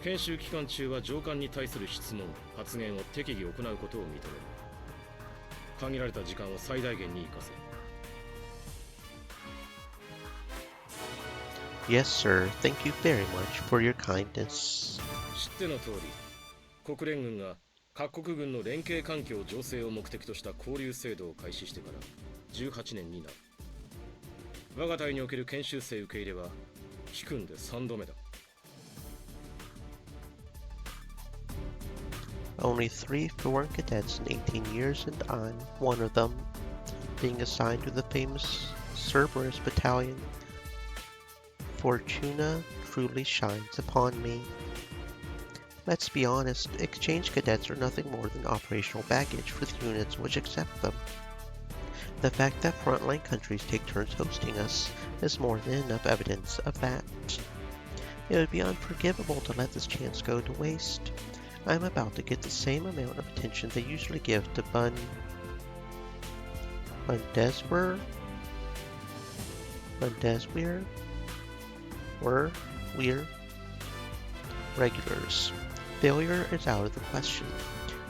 研修期間中は上官に対する質問、発言を適宜行うことを認める。限られた時間を最大限に活かせ。Yes, sir. Thank you very much for your kindness. 知っての通り、国連軍が各国軍の連携環境醸成を目的とした交流制度を開始してから18年になる。我が隊における研修生受け入れは貴君で3度目だ。Only 3 foreign cadets in 18 years, and I'm one of them, being assigned to the famous Cerberus battalion. Fortuna truly shines upon me. Let's be honest, exchange cadets are nothing more than operational baggage for the units which accept them. The fact that frontline countries take turns hosting us is more than enough evidence of that. It would be unforgivable to let this chance go to waste. I'm about to get the same amount of attention they usually give to Bundeswehr regulars. Failure is out of the question,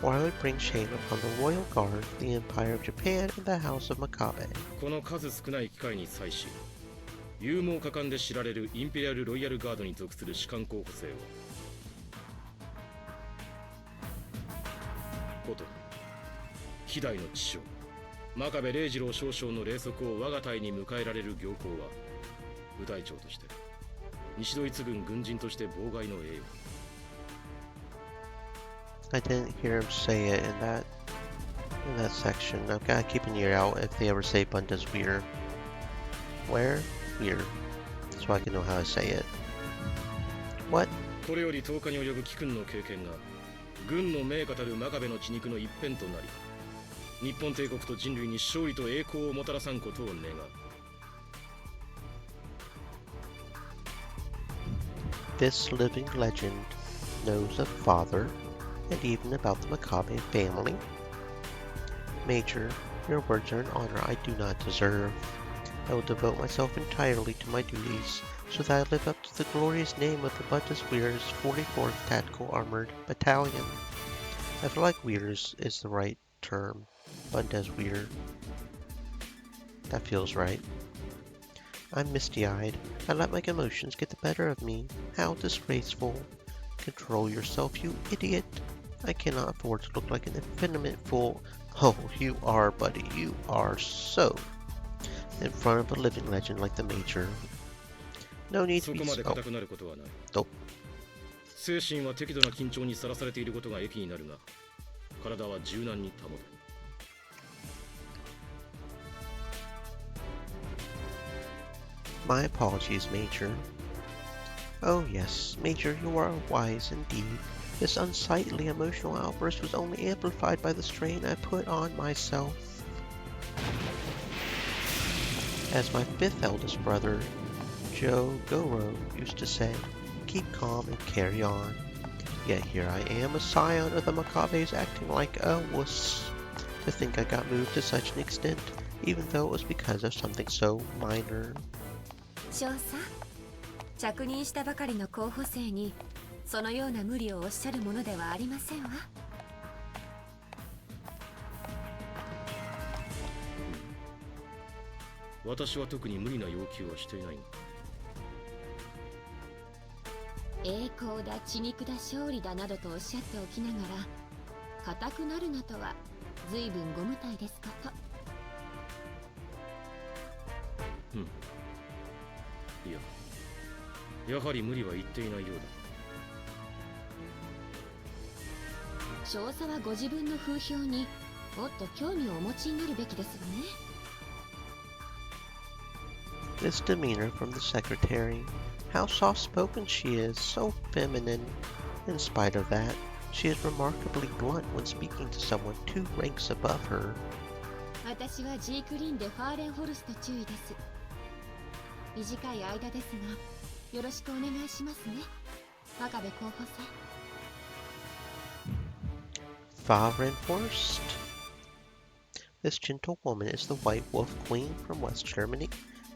or I would bring shame upon the Royal Guard, the Empire of Japan, and the House of Makabe. この数少ない機会に際し、勇猛果敢で知られるインペリアル・ロイヤル・ガードに属する士官候補生をこと希代の知将真壁礼二郎少将の霊息を我が隊に迎えられる行幸は部隊長として西ドイツ軍軍人として妨害の栄誉。 I didn't hear him say it in that section. I've got to keep an ear out if they ever say Bundeswehr. Where? Weir. So I can know how to say it. What? これより10日に及ぶ貴君の経験が軍の名家たる真壁の血肉の一辺となり、日本帝国と人類に勝利と栄光をもたらさんことを願う。This living legend knows of father and even about the Makabe family. Major, your words are an honor I do not deserve. I will devote myself entirely to my duties so that I live up to the glorious name of the Bundeswehr's 44th Tactical Armored Battalion. I feel like Weers is the right term. Bundeswehr. That feels right. I'm misty-eyed. I let my emotions get the better of me. How disgraceful. Control yourself, you idiot. I cannot afford to look like an effeminate fool. Oh, you are, buddy. You are so. In front of a living legend like the Major. No need to be so. Nope. 精神は適度な緊張にさらされていることが益になるが、体は柔軟に保て。My apologies, Major. Oh yes, Major, you are wise indeed. This unsightly emotional outburst was only amplified by the strain I put on myself. As my 5th eldest brother, Joe Goro, used to say, keep calm and carry on. Yet here I am, a scion of the Makabes, acting like a wuss. To think I got moved to such an extent, even though it was because of something so minor. 少佐、着任したばかりの候補生にそのような無理をおっしゃるものではありませんわ。私は特に無理な要求はしていない。栄光だ血肉だ勝利だなどとおっしゃっておきながら、固くなるなとは随分ご無体ですこと。いや、やはり無理は言っていないようだ。少佐はご自分の風評にもっと興味をお持ちになるべきですわね。This demeanor from the secretary. How soft-spoken she is, so feminine. In spite of that, she is remarkably blunt when speaking to someone 2 ranks above her. 私はジークリンでファーレンホルスト注意です。短い間ですが、よろしくお願いしますね、真壁候補生。Fahrenhorst. This gentlewoman is the White Wolf Queen from West Germany,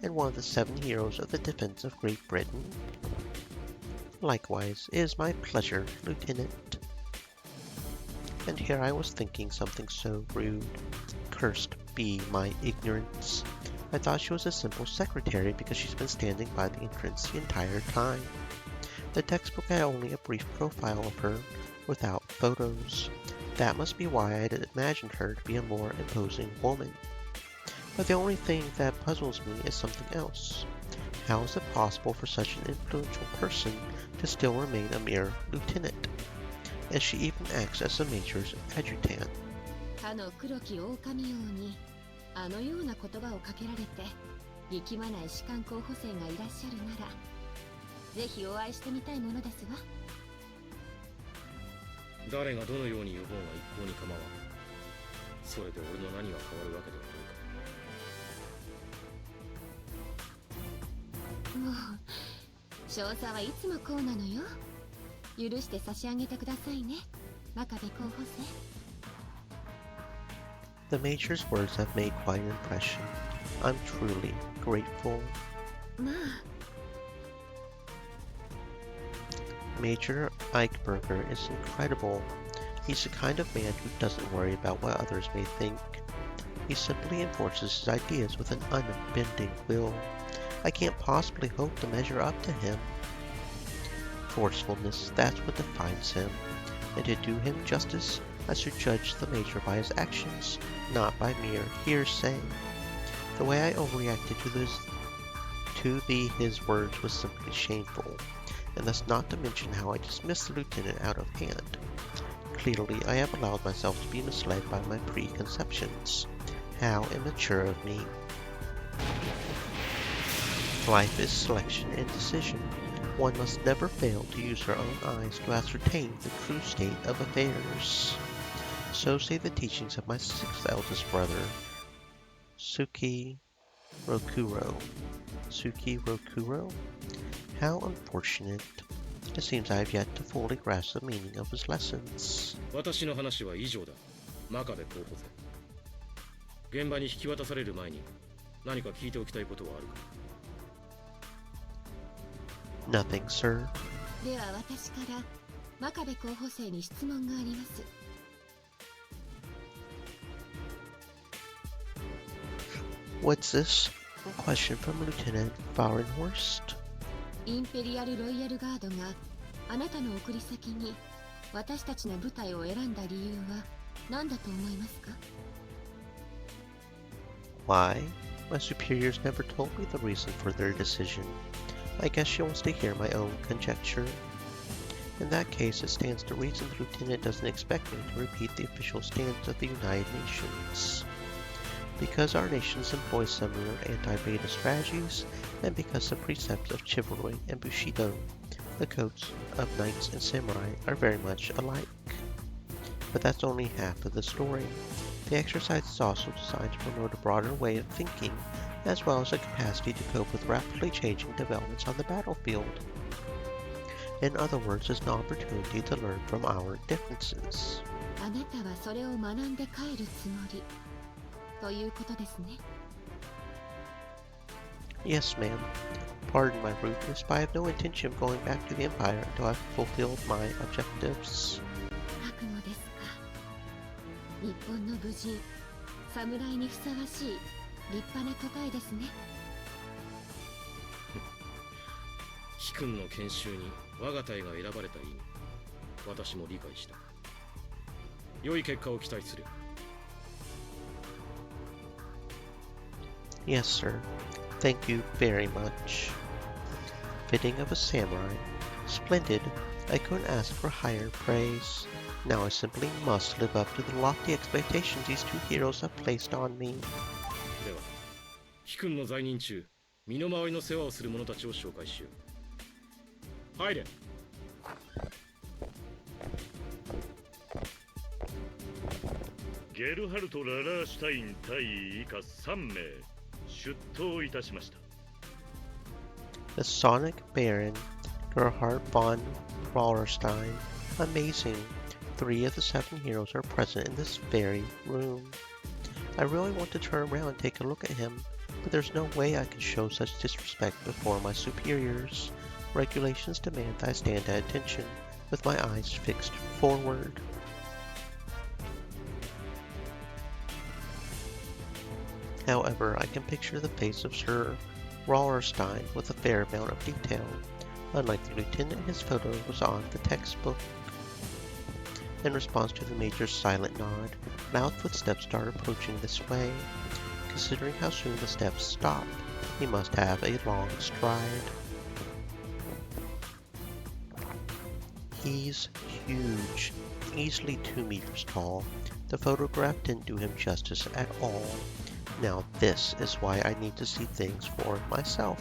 and one of the 7 heroes of the defense of Great Britain. Likewise, it is my pleasure, Lieutenant. And here I was thinking something so rude. Cursed be my ignorance. I thought she was a simple secretary because she's been standing by the entrance the entire time. The textbook had only a brief profile of her, without photos. That must be why I had imagined her to be a more imposing woman. But the only thing that puzzles me is something else. How is it possible for such an influential person to still remain a mere lieutenant? And she even acts as the major's adjutant. かの黒き狼王にあのような言葉をかけられて力まない士官候補生がいらっしゃるならぜひお会いしてみたいものですわ。誰がどのように呼ぼうが一向に構わん。それで俺の何が変わるわけではないか。もう少佐はいつもこうなのよ。許して差し上げてくださいね、真壁候補生。The Major's words have made quite an impression. I'm truly grateful. まあ Major Eichberger is incredible. He's the kind of man who doesn't worry about what others may think. He simply enforces his ideas with an unbending will. I can't possibly hope to measure up to him. Forcefulness, that's what defines him. And to do him justice, I should judge the Major by his actions, not by mere hearsay. The way I overreacted to his words was simply shameful, and that's not to mention how I dismissed the lieutenant out of hand. Clearly, I have allowed myself to be misled by my preconceptions. How immature of me. Life is selection and decision. One must never fail to use her own eyes to ascertain the true state of affairs. So say the teachings of my sixth eldest brother, Suki Rokuro. Suki Rokuro? How unfortunate. It seems I have yet to fully grasp the meaning of his lessons. 私の話は以上だ。真壁候補生。現場に引き渡される前に何か聞いておきたいことはあるか。Nothing, sir. では私から真壁候補生に質問があります。What's this? A question from Lieutenant Fahrenhorst. インペリアル・ロイヤルガードがあなたの送り先に私たちの部隊を選んだ理由は何だと思いますか？ Why? My superiors never told me the reason for their decision. I guess she wants to hear my own conjecture. In that case, it stands to reason the lieutenant doesn't expect me to repeat the official stance of the United Nations. Because our nations employ similar anti-beta strategies, and because the precepts of chivalry and bushido, the codes of knights and samurai, are very much alike. But that's only half of the story. The exercise is also designed to promote a broader way of thinking, as well as a capacity to cope with rapidly changing developments on the battlefield. In other words, it's an opportunity to learn from our differences. あなたはそれを学んで帰るつもりということですね。Yes, ma'am. Pardon my rudeness, but I have no intention of going back to the Empire until I've fulfilled my objectives. 覚悟ですか。日本の武人、侍にふさわしい立派な答えですね。貴君の研修に我が隊が選ばれた意味、私も理解した。良い結果を期待する。Yes, sir. Thank you very much. Fitting of a samurai. Splendid. I couldn't ask for higher praise. Now I simply must live up to the lofty expectations these two heroes have placed on me. では、貴君の在任中、身の回りの世話をする者たちを紹介しよう。入れ。ゲルハルト・ララーシュタイン対以下3名出頭いたしました。 The Sonic Baron, Gerhard von Wallerstein. Amazing. 3 of the 7 heroes are present in this very room. I really want to turn around and take a look at him, but there's no way I can show such disrespect before my superiors. Regulations demand that I stand at attention, with my eyes fixed forward. However, I can picture the face of Sir Wallerstein with a fair amount of detail. Unlike the lieutenant, his photo was on the textbook. In response to the Major's silent nod, loud footsteps start approaching this way. Considering how soon the steps stop, he must have a long stride. He's huge, easily 2 meters tall. The photograph didn't do him justice at all. Now this is why I need to see things for myself.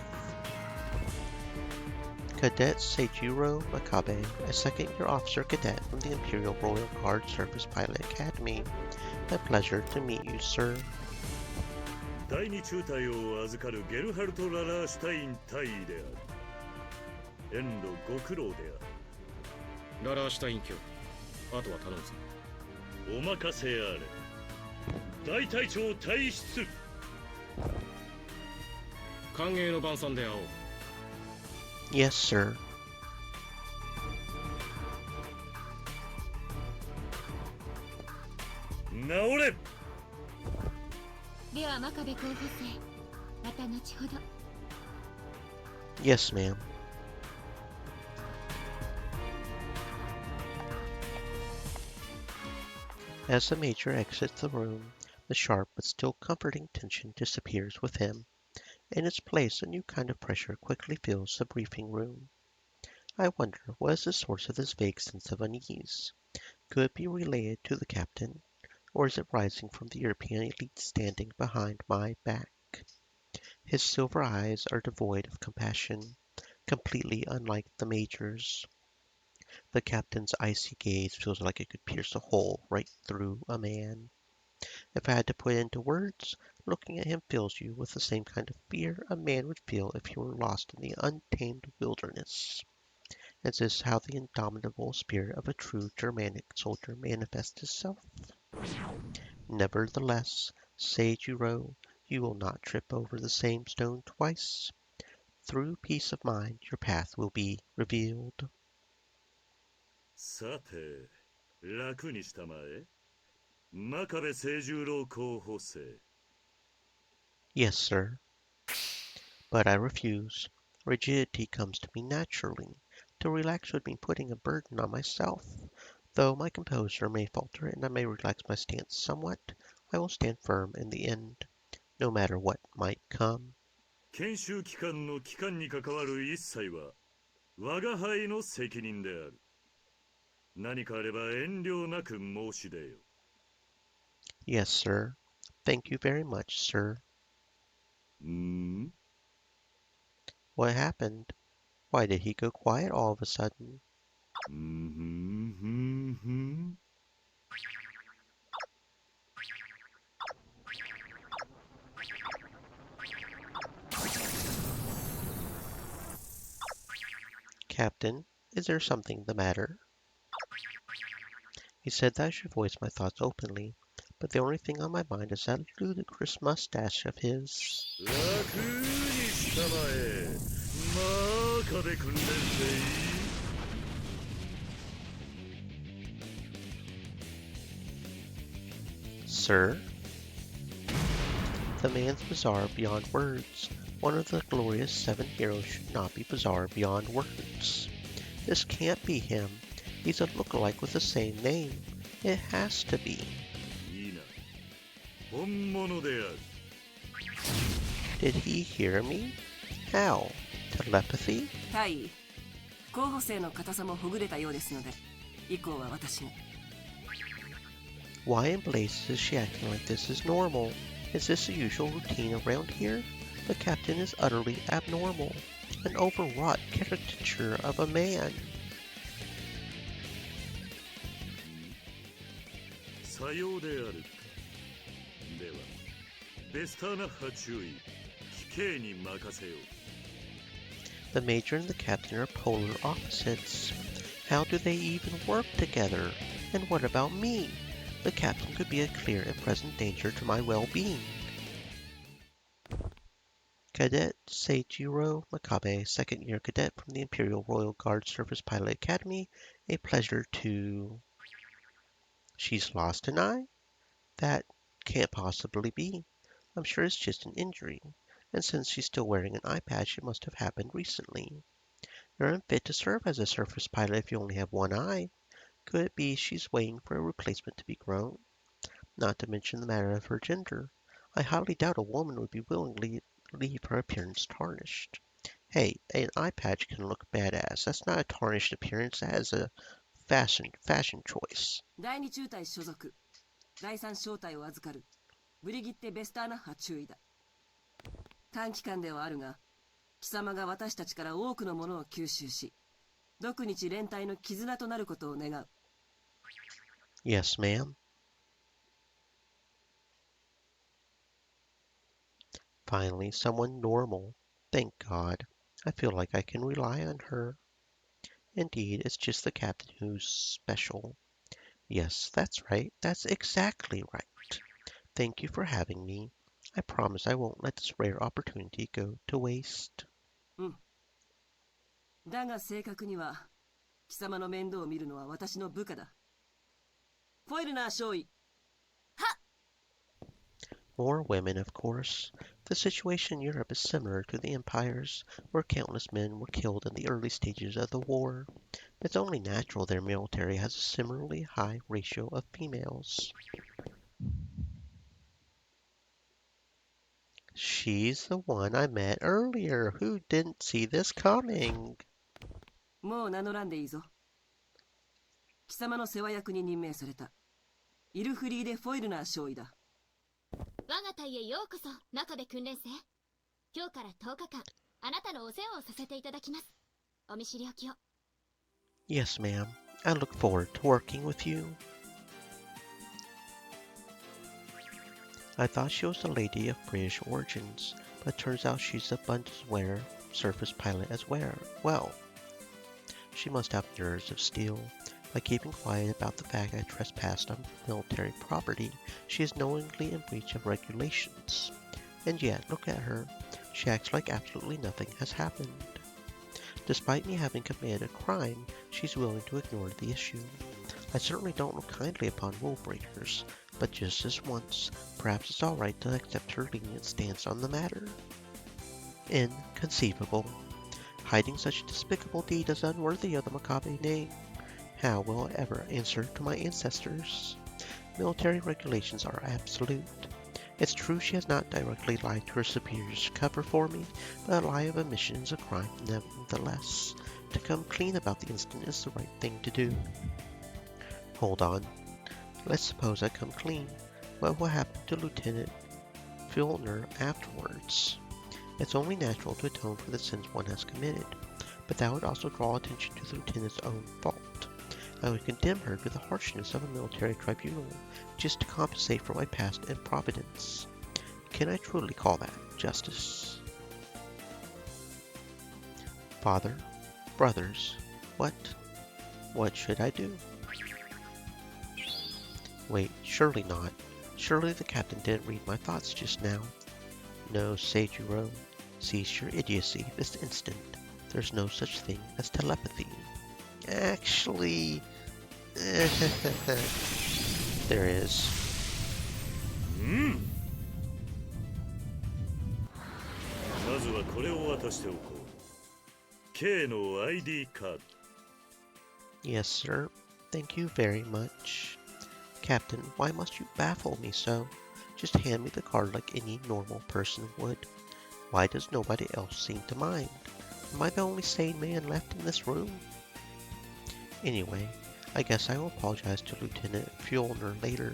Cadet Seijiro Makabe, a second-year officer cadet from the Imperial Royal Guard Surface Pilot Academy. A pleasure to meet you, sir. 第二中隊を預かるゲルハルト・ララーシュタイン大尉である。遠路ご苦労である。ララーシュタイン卿、あとは頼むぞ。お任せあれ。大隊長退出。歓迎の晩餐で会おう。Yes, sir. 直れ。では真壁候補生、また後ほど。 Yes, ma'am. As the Major exits the room, the sharp but still comforting tension disappears with him. In its place, a new kind of pressure quickly fills the briefing room. I wonder, what is the source of this vague sense of unease? Could it be related to the captain, or is it rising from the European elite standing behind my back? His silver eyes are devoid of compassion, completely unlike the Major's. The captain's icy gaze feels like it could pierce a hole right through a man. If I had to put it into words, looking at him fills you with the same kind of fear a man would feel if he were lost in the untamed wilderness. Is this how the indomitable spirit of a true Germanic soldier manifests itself? Nevertheless, Seijiro, you will not trip over the same stone twice. Through peace of mind, your path will be revealed. さて、楽にしたまえ。真壁清十郎候補生。Yes, sir. But I refuse. Rigidity comes to me naturally. To relax would mean putting a burden on myself. Though my composure may falter and I may relax my stance somewhat, I will stand firm in the end, no matter what might come. 研修機関の機関に関わる一切は我が輩の責任である。何かあれば遠慮なく申し出よ。Yes, sir. Thank you very much, sir. What happened? Why did he go quiet all of a sudden? Captain, is there something the matter? He said that I should voice my thoughts openly, but the only thing on my mind is that ludicrous mustache of his. 楽にしたまえ。真壁訓練生。Sir? The man's bizarre beyond words. One of the glorious 7 heroes should not be bizarre beyond words. This can't be him. He's a lookalike with the same name. It has to be. いいな。本物である。Did he hear me? How? Telepathy? 大尉、候補生の硬さもほぐれたようですので、以降は私が。Why in blazes is she acting like this is normal? Is this the usual routine around here? The captain is utterly abnormal. An overwrought caricature of a man. さようであるか。では、ベスターナッハ中尉、貴兄に任せよう。The Major and the Captain are polar opposites. How do they even work together? And what about me? The Captain could be a clear and present danger to my well-being. Cadet Seijiro Makabe, second-year cadet from the Imperial Royal Guard Surface Pilot Academy. A pleasure to... She's lost an eye? That can't possibly be. I'm sure it's just an injury. And since she's still wearing an eye patch, it must have happened recently. You're unfit to serve as a surface pilot if you only have one eye. Could it be she's waiting for a replacement to be grown? Not to mention the matter of her gender. I highly doubt a woman would be willing to leave her appearance tarnished. Hey, an eye patch can look badass. That's not a tarnished appearance. That is a fashion choice. 第二中隊所属第三小隊を預かるブリギッテ・ベスターナッハ中尉だ。短期間ではあるが貴様が私たちから多くのものを吸収し独日連隊の絆となることを願う。 Yes, ma'am. Finally, someone normal. Thank God. I feel like I can rely on her. Indeed, it's just the captain who's special. Yes, that's right. That's exactly right. Thank you for having me. I promise I won't let this rare opportunity go to waste. だが正確には貴様の面倒を見るのは私の部下だ。フォイルナー少尉。 More women, of course. The situation in Europe is similar to the empires, where countless men were killed in the early stages of the war. It's only natural their military has a similarly high ratio of females. She's the one I met earlier. Who didn't see this coming? もう名乗らんでいいぞ。貴様の世話役に任命されたイルフリーデ・フォイルナー少尉だ。我が隊へようこそ、真壁訓練生。今日から10日間、あなたのお世話をさせていただきます。お見知りおきを。Yes, ma'am. I look forward to working with you. I thought she was a lady of British origins, but turns out she's a Bundsware surface pilot as well. She must have nerves of steel. By keeping quiet about the fact I trespassed on military property, she is knowingly in breach of regulations. And yet, look at her. She acts like absolutely nothing has happened. Despite me having committed a crime, she's willing to ignore the issue. I certainly don't look kindly upon rule breakers, but just this once, perhaps it's alright to accept her lenient stance on the matter. Inconceivable. Hiding such a despicable deed is unworthy of the Makabe name. How will I ever answer to my ancestors? Military regulations are absolute. It's true she has not directly lied to her superiors to cover for me, but a lie of omission is a crime nevertheless. To come clean about the incident is the right thing to do. Hold on. Let's suppose I come clean. What will happen to Lieutenant Filner afterwards? It's only natural to atone for the sins one has committed, but that would also draw attention to the lieutenant's own fault. I would condemn her to the harshness of a military tribunal, just to compensate for my past improvidence. Can I truly call that justice? Father, brothers, what should I do? Wait, surely not. Surely the captain didn't read my thoughts just now. No, Seijiro, cease your idiocy this instant. There's no such thing as telepathy. Actually, there is. まずはこれを渡しておこう。K の ID カード。 Yes, sir. Thank you very much. Captain, why must you baffle me so? Just hand me the card like any normal person would. Why does nobody else seem to mind? Am I the only sane man left in this room? Anyway, I guess I will apologize to Lieutenant Fjolner later.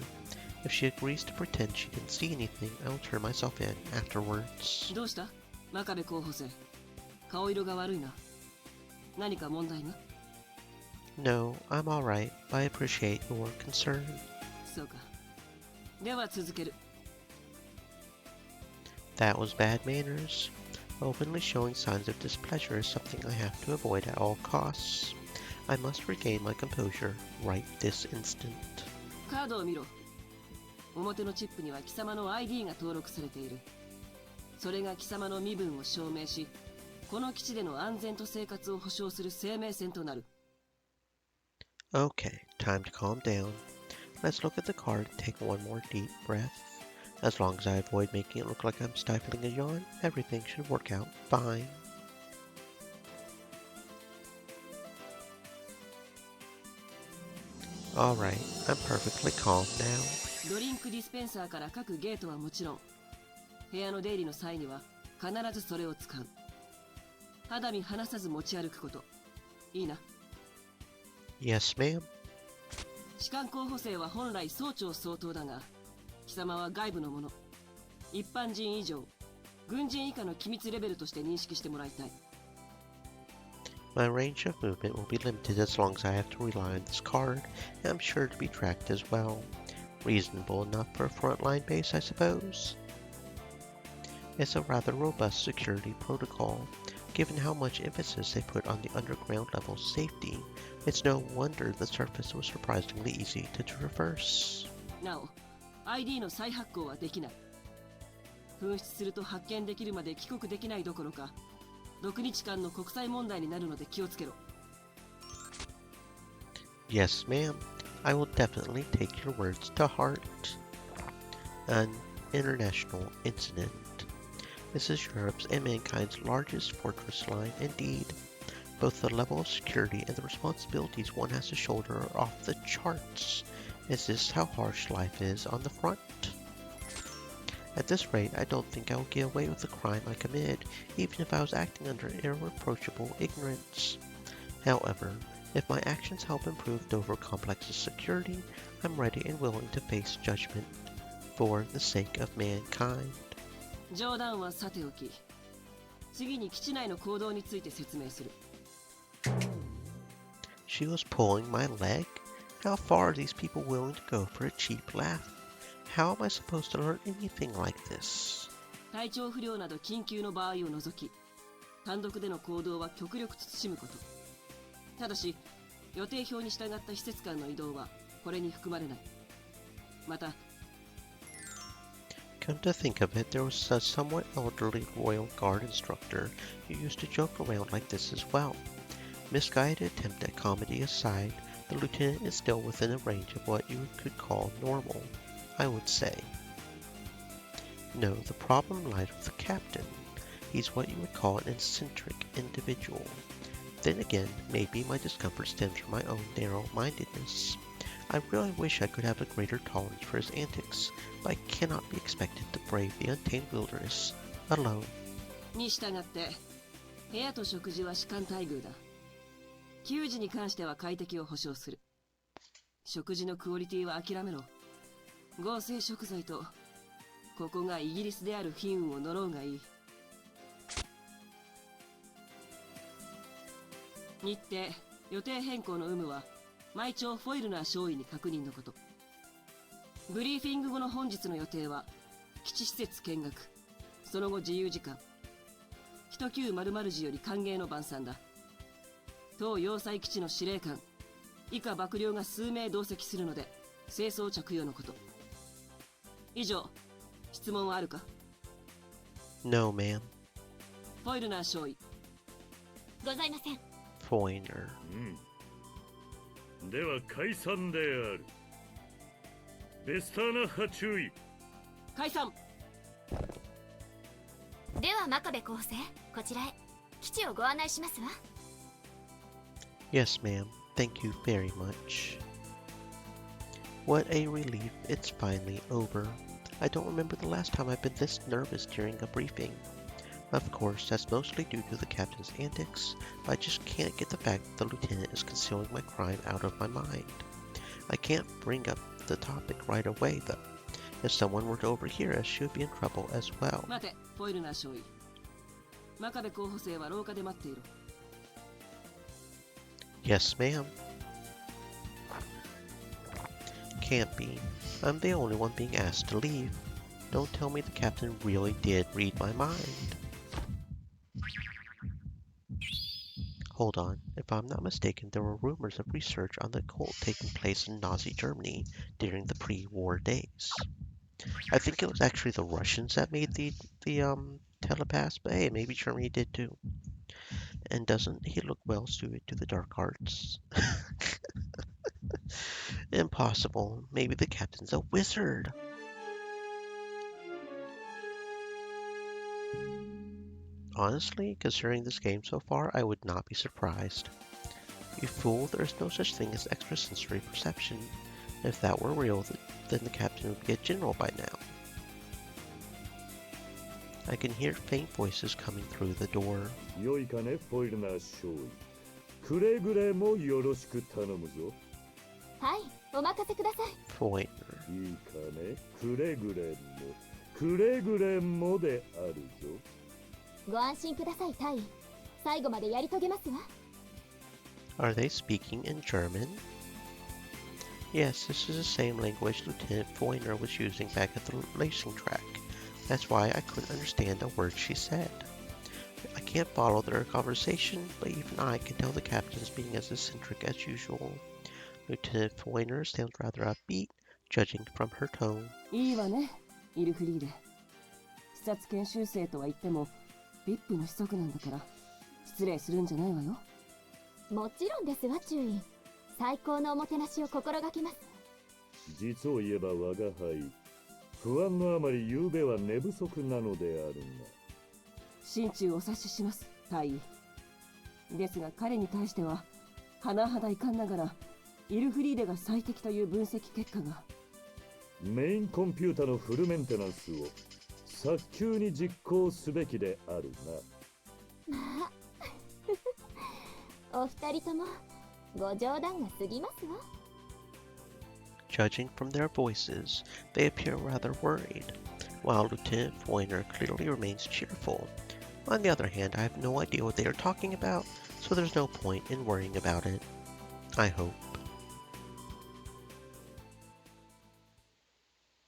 If she agrees to pretend she didn't see anything, I will turn myself in afterwards. どうした真壁候補生。顔色が悪いな。何か問題が？ No, I'm alright, but I appreciate your concern. そうか。では続ける。 That was bad manners. Openly showing signs of displeasure is something I have to avoid at all costs. I must regain my composure right this instant. カードを見ろ。表のチップには貴様の ID が登録されている。それが貴様の身分を証明し、この基地での安全と生活を保障する生命線となる。 Okay, time to calm down. Let's look at the card and take one more deep breath. As long as I avoid making it look like I'm stifling a yawn, everything should work out fine. Alright, I'm perfectly calm now. ドリンクディスペンサーから各ゲートはもちろん、部屋の出入りの際には必ずそれを使う。肌身離さず持ち歩くこと。いいな。Yes, ma'am. 士官候補生は本来総長相当だが、貴様は外部の者、一般人以上、軍人以下の機密レベルとして認識してもらいたい。My range of movement will be limited as long as I have to rely on this card, and I'm sure to be tracked as well. Reasonable enough for a frontline base, I suppose. It's a rather robust security protocol. Given how much emphasis they put on the underground level safety, it's no wonder the surface was surprisingly easy to traverse. なお、ID の再発行はできない。紛失すると発見できるまで帰国できないどころか、6日間の国際問題になるので気をつけろ。Yes, ma'am. I will definitely take your words to heart. An international incident. This is Europe's and mankind's largest fortress line indeed. Both the level of security and the responsibilities one has to shoulder are off the charts. Is this how harsh life is on the front? At this rate, I don't think I will get away with the crime I committed, even if I was acting under irreproachable ignorance. However, if my actions help improve Dover Complex's security, I'm ready and willing to face judgment for the sake of mankind. 冗談はさておき、次に基地内の行動について説明する。She was pulling my leg? How far are these people willing to go for a cheap laugh? How am I supposed to learn anything like this? 体調不良など緊急の場合を除き、単独での行動は極力慎むこと。ただし、予定表に従った施設間の移動はこれに含まれない。また、Come to think of it, there was a somewhat elderly Royal Guard instructor who used to joke around like this as well. Misguided attempt at comedy aside, the lieutenant is still within a range of what you could call normal, I would say. No, the problem lied with the captain. He's what you would call an eccentric individual. Then again, maybe my discomfort stems from my own narrow-mindedness. I really wish I could have a greater tolerance for his antics, but I cannot be expected to brave the untamed wilderness alone. に従って、部屋と食事は士官待遇だ。給仕に関しては快適を保証する。食事のクオリティは諦めろ。合成食材と、ここがイギリスであるフィンを乗ろうがいい。日程、予定変更の有無は、毎朝フォイルナー少尉に確認のこと。ブリーフィング後の本日の予定は、基地施設見学、その後自由時間。10900時より歓迎の晩餐だ。当要塞基地の司令官、以下幕僚が数名同席するので、清掃着用のこと。以上、質問はあるか？ No, ma'am. フォイルナー少尉。ございません。Foreigner. では解散である。ベスターナ派注意。解散。では真壁候補生、こちらへ。基地をご案内しますわ。Yes, ma'am. Thank you very much. What a relief. It's finally over. I don't remember the last time I've been this nervous during a briefing. Of course, that's mostly due to the captain's antics, but I just can't get the fact that the lieutenant is concealing my crime out of my mind. I can't bring up the topic right away, though. If someone were to overhear us, she would be in trouble as well. 待て、フォイルナー少尉。真壁候補生は廊下で待っている。Yes, ma'am. Can't be. I'm the only one being asked to leave. Don't tell me the captain really did read my mind. Hold on. If I'm not mistaken, there were rumors of research on the cult taking place in Nazi Germany during the pre-war days. I think it was actually the Russians that made the telepaths, but hey, maybe Germany did too. And doesn't he look well suited to the dark arts? Impossible. Maybe the captain's a wizard. Honestly, considering this game so far, I would not be surprised. You fool, there is no such thing as extrasensory perception. If that were real, then the captain would be a general by now. I can hear faint voices coming through the door. 良いかね、フォイルナー少尉。くれぐれもよろしく頼むぞ。はい、お任せください。Foiner. いいかね、くれぐれも、くれぐれもであるぞ。ご安心ください、大尉。最後までやり遂げますわ。Are they speaking in German? Yes, this is the same language Lieutenant Foiner was using back at the racing track. That's why I couldn't understand a word she said. I can't follow their conversation, but even I can tell the captain's being as eccentric as usual. Lieutenant Foiner sounds rather upbeat, judging from her tone. いいわね、イルフリーレ。視察研修生とは言っても、VIP の子息なんだから、失礼するんじゃないわよ。もちろんですわ、注意。最高のおもてなしを心がけます。実を言えば我が輩、不安のあまり昨べは寝不足なのであるが。心中お察しします、大尉。ですが彼に対しては、甚だ遺憾ながら、イルフリーレが最適という分析結果が。メインコンピュータのフルメンテナンスを早急に実行すべきであるな。まあ、お二人ともご冗談が過ぎますわ。Judging from their voices, they appear rather worried, while Lieutenant Foiner clearly remains cheerful. On the other hand, I have no idea what they are talking about, so there's no point in worrying about it. I hope.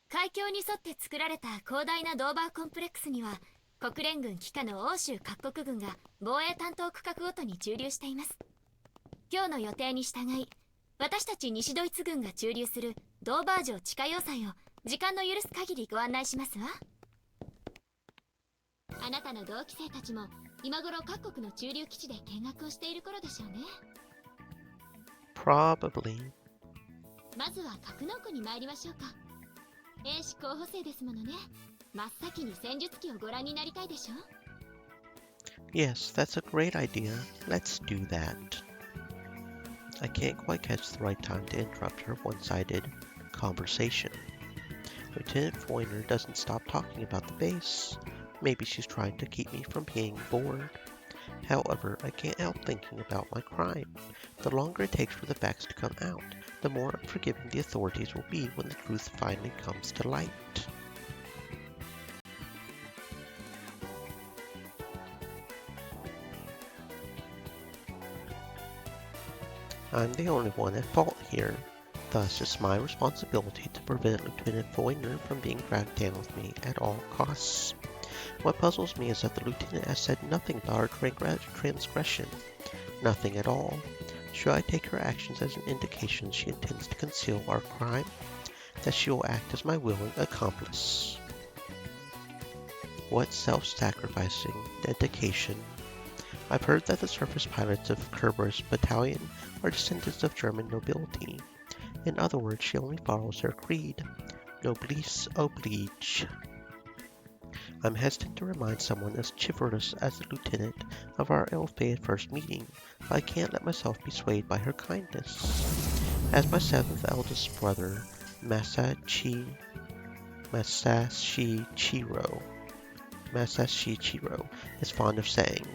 海峡に沿って作られた広大なドーバーコンプレックスには、国連軍旗下の欧州各国軍が防衛担当区画ごとに駐留しています。今日の予定に従い、私たち西ドイツ軍が駐留するドーバー城地下要塞を時間の許す限りご案内しますわ。あなたの同期生たちも今頃各国の駐留基地で見学をしている頃でしょうね。Probably. まずは格納庫に参りましょうか。兵士候補生ですものね。真っ先に戦術機をご覧になりたいでしょ。 Yes, that's a great idea. Let's do that. I can't quite catch the right time to interrupt her one-sided conversation. Lieutenant Foiner doesn't stop talking about the base. Maybe she's trying to keep me from being bored. However, I can't help thinking about my crime. The longer it takes for the facts to come out, the more unforgiving the authorities will be when the truth finally comes to light. I'm the only one at fault here. Thus, it's my responsibility to prevent Lieutenant Foiner from being dragged down with me at all costs. What puzzles me is that the lieutenant has said nothing about her transgression. Nothing at all. Should I take her actions as an indication she intends to conceal our crime? That she will act as my willing accomplice? What self-sacrificing dedication. I've heard that the surface pilots of Kerber's battalion are descendants of German nobility. In other words, she only follows their creed. Noblesse oblige. I'm hesitant to remind someone as chivalrous as the lieutenant of our ill-fated first meeting, but I can't let myself be swayed by her kindness. As my seventh eldest brother, Masashi Chiro is fond of saying,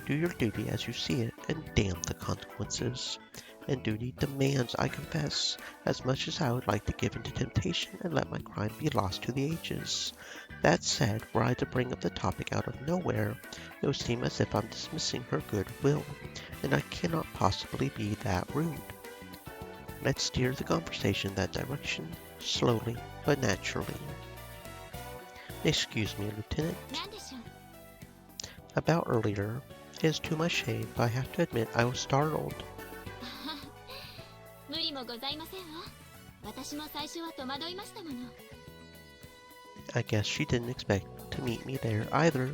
do your duty as you see it, and damn the consequences. And duty demands, I confess, as much as I would like to give in to temptation and let my crime be lost to the ages. That said, were I to bring up the topic out of nowhere, it would seem as if I'm dismissing her good will, and I cannot possibly be that rude. Let's steer the conversation in that direction, slowly but naturally. Excuse me, Lieutenant. 何でしょう。 About earlier, it is to my shame, but I have to admit I was startled. 無理もございませんわ。私も最初は戸惑いましたもの。 I guess she didn't expect to meet me there either.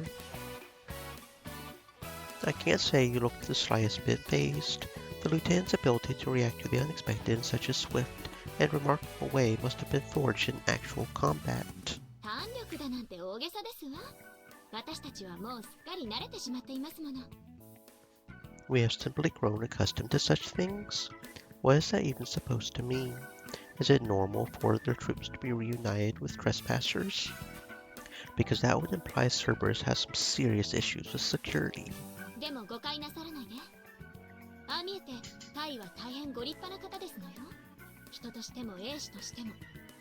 I can't say you looked the slightest bit fazed. The lieutenant's ability to react to the unexpected in such a swift and remarkable way must have been forged in actual combat. 胆力だなんて大げさですわ。私たちはもうすっかり慣れてしまっていますもの。We have simply grown accustomed to such things. What is that even supposed to mean? Is it normal for their troops to be reunited with trespassers? Because that would imply Cerberus has some serious issues with security. でも誤解なさらないで。ああ見えてタイは大変ご立派な方ですのよ。人としても英士としても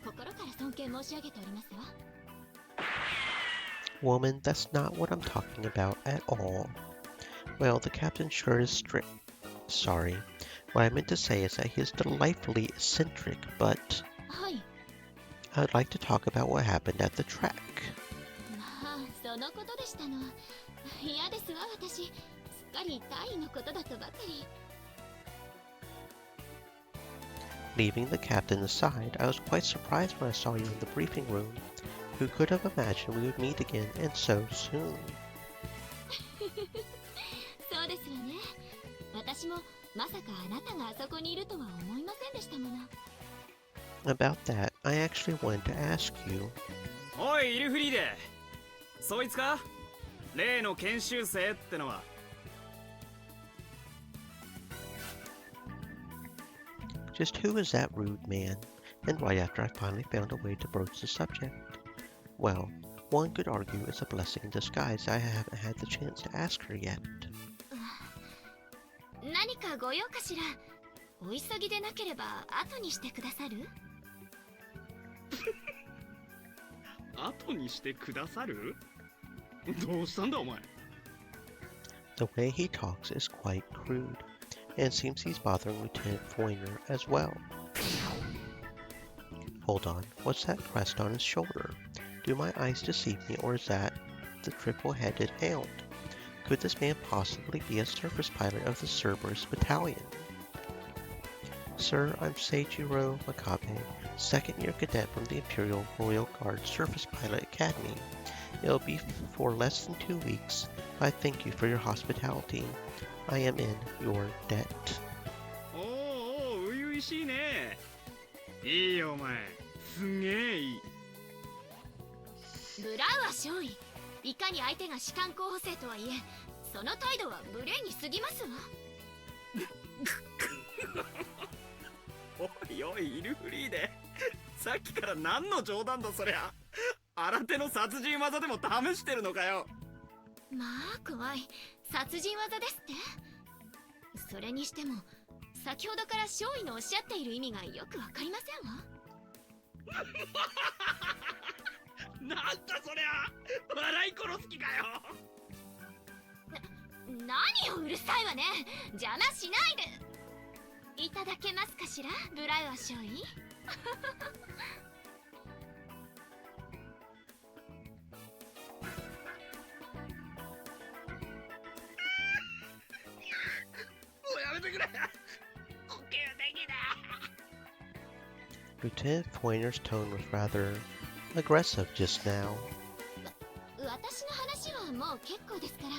心から尊敬申し上げておりますわ。Woman, that's not what I'm talking about at all. Well, the captain sure is strict. Sorry. What I meant to say is that he is delightfully eccentric, but はい。 I'd like to talk about what happened at the track. まあそのことでしたの。嫌ですわ私。すっかりタイのことだとばかり。Leaving the captain aside, I was quite surprised when I saw you in the briefing room. Who could have imagined we would meet again, and so soon? そうですわね。私もまさかあなたがあそこにいるとは思いませんでしたもの。About that, I actually wanted to ask you. おいイルフリーデ、そいつか？例の研修生ってのは。Just who is that rude man? And right after I finally found a way to broach the subject. Well, one could argue it's a blessing in disguise I haven't had the chance to ask her yet. 何かご用かしら。お急ぎでなければ後にしてくださる？後にしてくださる？どうしたんだお前。The way he talks is quite crude, and it seems he's bothering Lieutenant Foyner as well. Hold on, what's that crest on his shoulder? Do my eyes deceive me, or is that the triple-headed hound? Could this man possibly be a surface pilot of the Cerberus Battalion? Sir, I'm Seijiro Makabe, second-year cadet from the Imperial Royal Guard Surface Pilot Academy. It'll be for less than 2 weeks, but I thank you for your hospitality. I am in your debt. おお、初々しいね。いいよお前、すげえいい。ブラウア少尉、いかに相手が士官候補生とはいえ、その態度は無礼に過ぎますわ。おいおいイルフリーデ、さっきから何の冗談だそりゃ。新手の殺人技でも試してるのかよ。まあ怖い、殺人技ですって。それにしても先ほどから少尉のおっしゃっている意味がよくわかりませんわ。なんだそりゃ、笑い殺す気かよ。何をうるさいわね。邪魔しないでいただけますかしら、ブラウア少尉。もうやめてくれ。呼吸できない。Lieutenant Foyner's tone was rather aggressive just now. 私の話はもう結構ですから、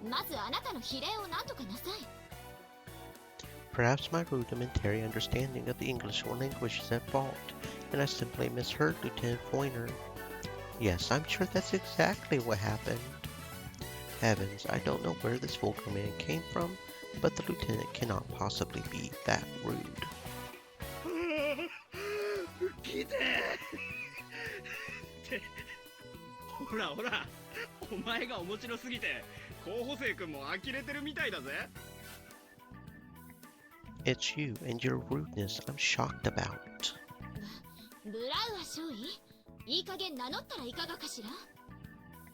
まずあなたの比例を何とかなさい。Perhaps my rudimentary understanding of the English language is at fault, and I simply misheard Lieutenant Foyner. Yes, I'm sure that's exactly what happened. Heavens, I don't know where this vulgar man came from, but the lieutenant cannot possibly be that rude. 聞いてってほらほら、お前が面白すぎて候補生君も呆れてるみたいだぜ。It's you and your rudeness I'm shocked about. ブラウア少尉、いい加減名乗ったらいかがかしら。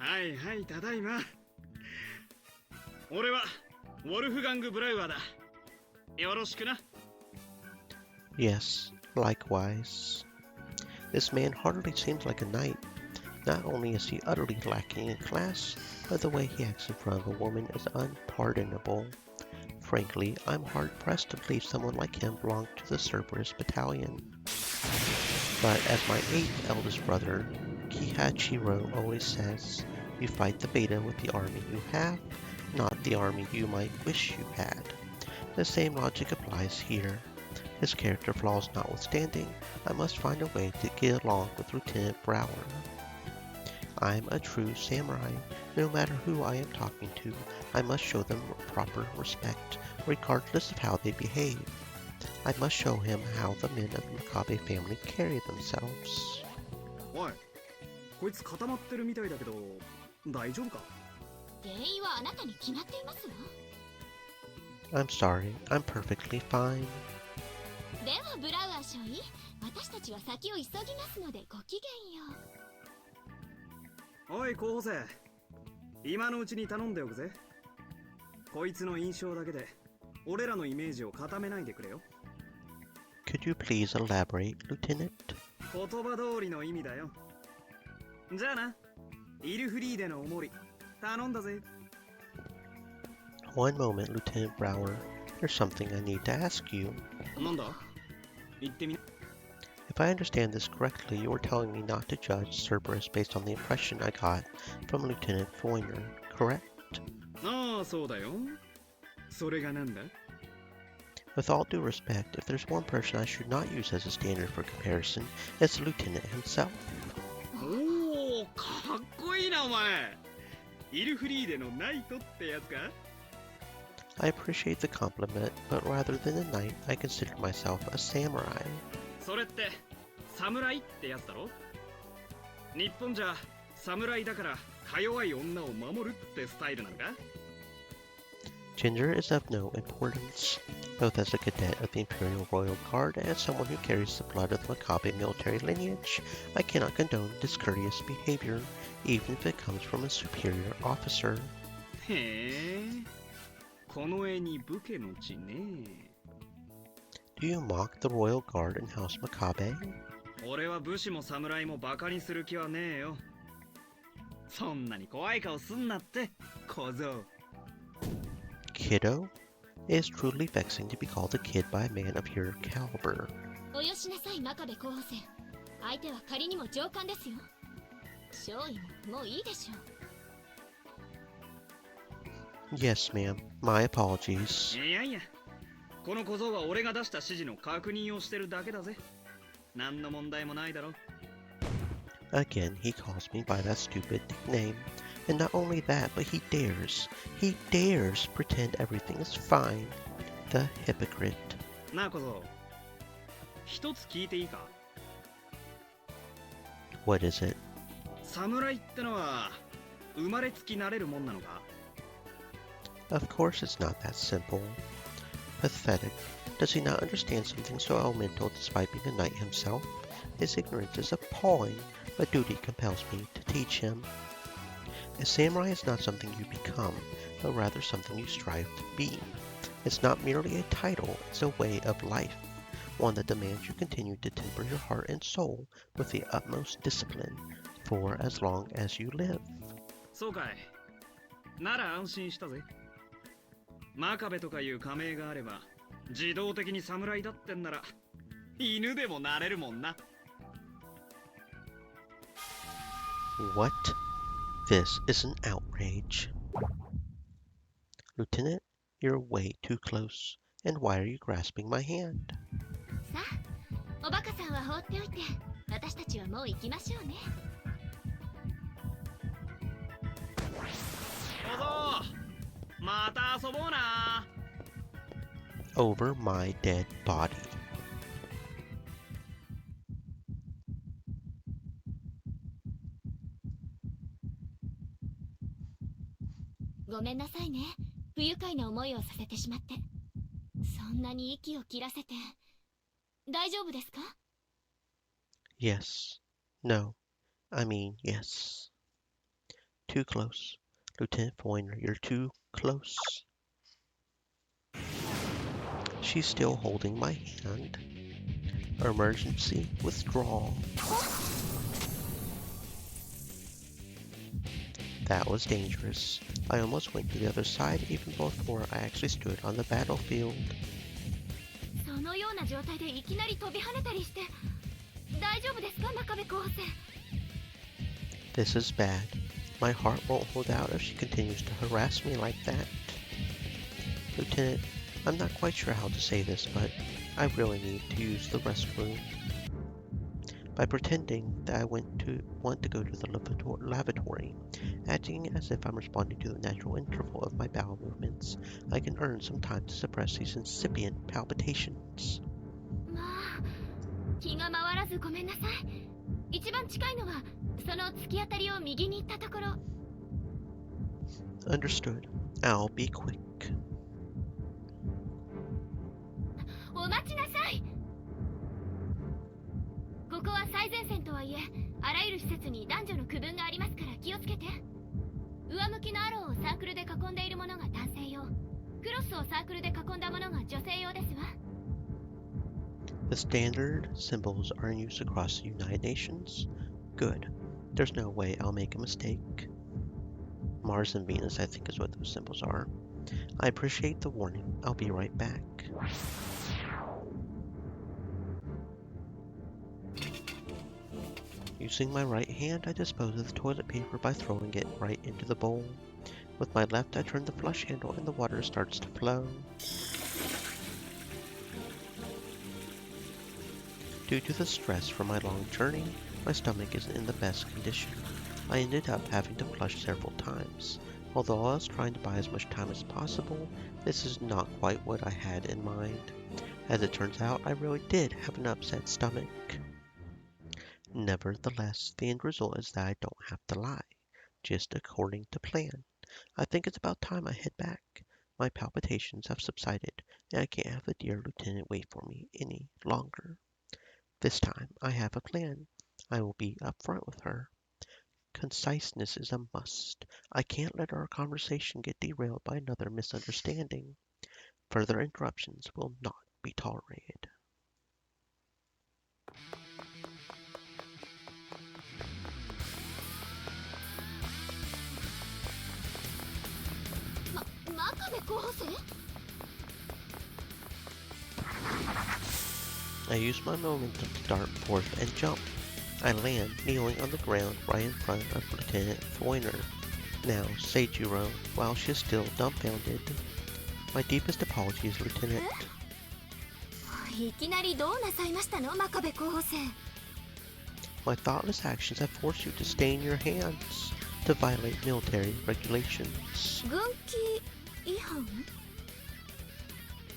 はいはい、ただいま。俺はウォルフガング・ブラウアーだ。よろしくな。Yes, likewise. This man hardly seems like a knight. Not only is he utterly lacking in class, but the way he acts in front of a woman is unpardonable. Frankly, I'm hard-pressed to believe someone like him belonged to the Cerberus Battalion. But as my 8th eldest brother, Kihachiro, always says, you fight the beta with the army you have, not the army you might wish you had. The same logic applies here. His character flaws notwithstanding, I must find a way to get along with Lieutenant Brower. I'm a true samurai, No matter who I am talking to, I must show them proper respect, regardless of how they behave. I must show him how the men of the Makabe family carry themselves. おい、こいつ固まってるみたいだけど、大丈夫か？原因はあなたに決まっていますわ。 I'm sorry, I'm perfectly fine. ではブラウアー少尉、私たちは先を急ぎますのでごきげんよう。おい候補生、今のうちに頼んでおくぜ。こいつの印象だけで俺らのイメージを固めないでくれよ。 Could you please elaborate, Lieutenant? 言葉通りの意味だよ。じゃあな、イルフリーデのお守り頼んだぜ。 One moment, Lieutenant Brower. There's something I need to ask you. なんだ？言ってみな。 If I understand this correctly, you are telling me not to judge Cerberus based on the impression I got from Lieutenant Foyner, correct? ああ、そうだよ。それがなんだ？ With all due respect, if there's one person I should not use as a standard for comparison, it's the Lieutenant himself. おお、かっこいいなお前。イルフリーデのナイトってやつか？ I appreciate the compliment, but rather than a knight, I consider myself a samurai. それって侍ってやつだろ？日本じゃ侍だからか弱い女を守るってスタイルなのか？ Gender is of no importance. Both as a cadet of the Imperial Royal Guard and as someone who carries the blood of the Makabe military lineage, I cannot condone discourteous behavior, even if it comes from a superior officer. へえ、この絵に武家の血ね。 Do you mock the Royal Guard in House Makabe? 俺は武士も侍もバカにする気はねえよ。そんなに怖い顔すんなって、小僧。 Kiddo? It is truly vexing to be called a kid by a man of your caliber. およしなさい真壁候補生。相手は仮にも上官ですよ。少尉ももういいでしょう。 Yes, ma'am. My apologies. いやいや、この小僧は俺が出した指示の確認をしてるだけだぜ。何の問題もないだろ。 Again, he calls me by that stupid nickname. And not only that, but he dares pretend everything is fine. The hypocrite. なあ小僧、一つ聞いていいか？ What is it? 侍ってのは生まれつきなれるもんなのか？ Of course it's not that simple. Pathetic. Does he not understand something so elemental despite being a knight himself? His ignorance is appalling, but duty compels me to teach him. A samurai is not something you become, but rather something you strive to be. It's not merely a title, it's a way of life, one that demands you continue to temper your heart and soul with the utmost discipline for as long as you live. そうかい。なら安心したぜ。真壁とかいう仮名があれば、自動的に侍だってんなら、犬でもなれるもんな。What? This is an outrage. Lieutenant, you're way too close. And why are you grasping my hand? さあ、おバカさんは放っておいて、私たちはもう行きましょうね。小僧、また遊ぼうな。 Over my dead body. ごめんなさいね。不愉快な思いをさせてしまって。そんなに息を切らせて。大丈夫ですか？ Yes. No. I mean, yes. Too close. Lieutenant Foyner, you're too close. She's still holding my hand. Emergency withdrawal. That was dangerous. I almost went to the other side even before I actually stood on the battlefield. そのような状態でいきなり飛び跳ねたりして、大丈夫ですか、真壁候補生？ This is bad. My heart won't hold out if she continues to harass me like that. Lieutenant, I'm not quite sure how to say this, but I really need to use the restroom. by pretending that I want to go to the lavatory, acting as if I'm responding to the natural interval of my bowel movements. I can earn some time to suppress these incipient palpitations. まあ気が回らずごめんなさい。一番近いのはその突き当たりを右に行ったところ。 Understood. I'll be quick. お待ちなさい。ここは最前線とはいえ、あらゆる施設に男女の区分がありますから気をつけて。上向きのアローをサークルで囲んでいるものが男性用、クロスをサークルで囲んだものが女性用ですわ。 The standard symbols are in use across the United Nations. Good. There's no way I'll make a mistake. Mars and Venus, I think, is what those symbols are. I appreciate the warning. I'll be right back. Using my right hand, I dispose of the toilet paper by throwing it right into the bowl. With my left, I turn the flush handle and the water starts to flow. Due to the stress from my long journey, my stomach isn't in the best condition. I ended up having to flush several times. Although I was trying to buy as much time as possible, this is not quite what I had in mind. As it turns out, I really did have an upset stomach. Nevertheless, the end result is that I don't have to lie, just according to plan. I think it's about time I head back. My palpitations have subsided, and I can't have the dear lieutenant wait for me any longer. This time, I have a plan. I will be upfront with her. Conciseness is a must. I can't let our conversation get derailed by another misunderstanding. Further interruptions will not be tolerated. 真壁候補生？ I use my momentum to dart forth and jump. I land, kneeling on the ground right in front of Lieutenant Foyner. Now, Seijiro, while she is still dumbfounded. My deepest apologies, Lieutenant. いきなりどうなさいましたの、真壁候補生。 My thoughtless actions have forced you to stain your hands, to violate military regulations. 軍機違反？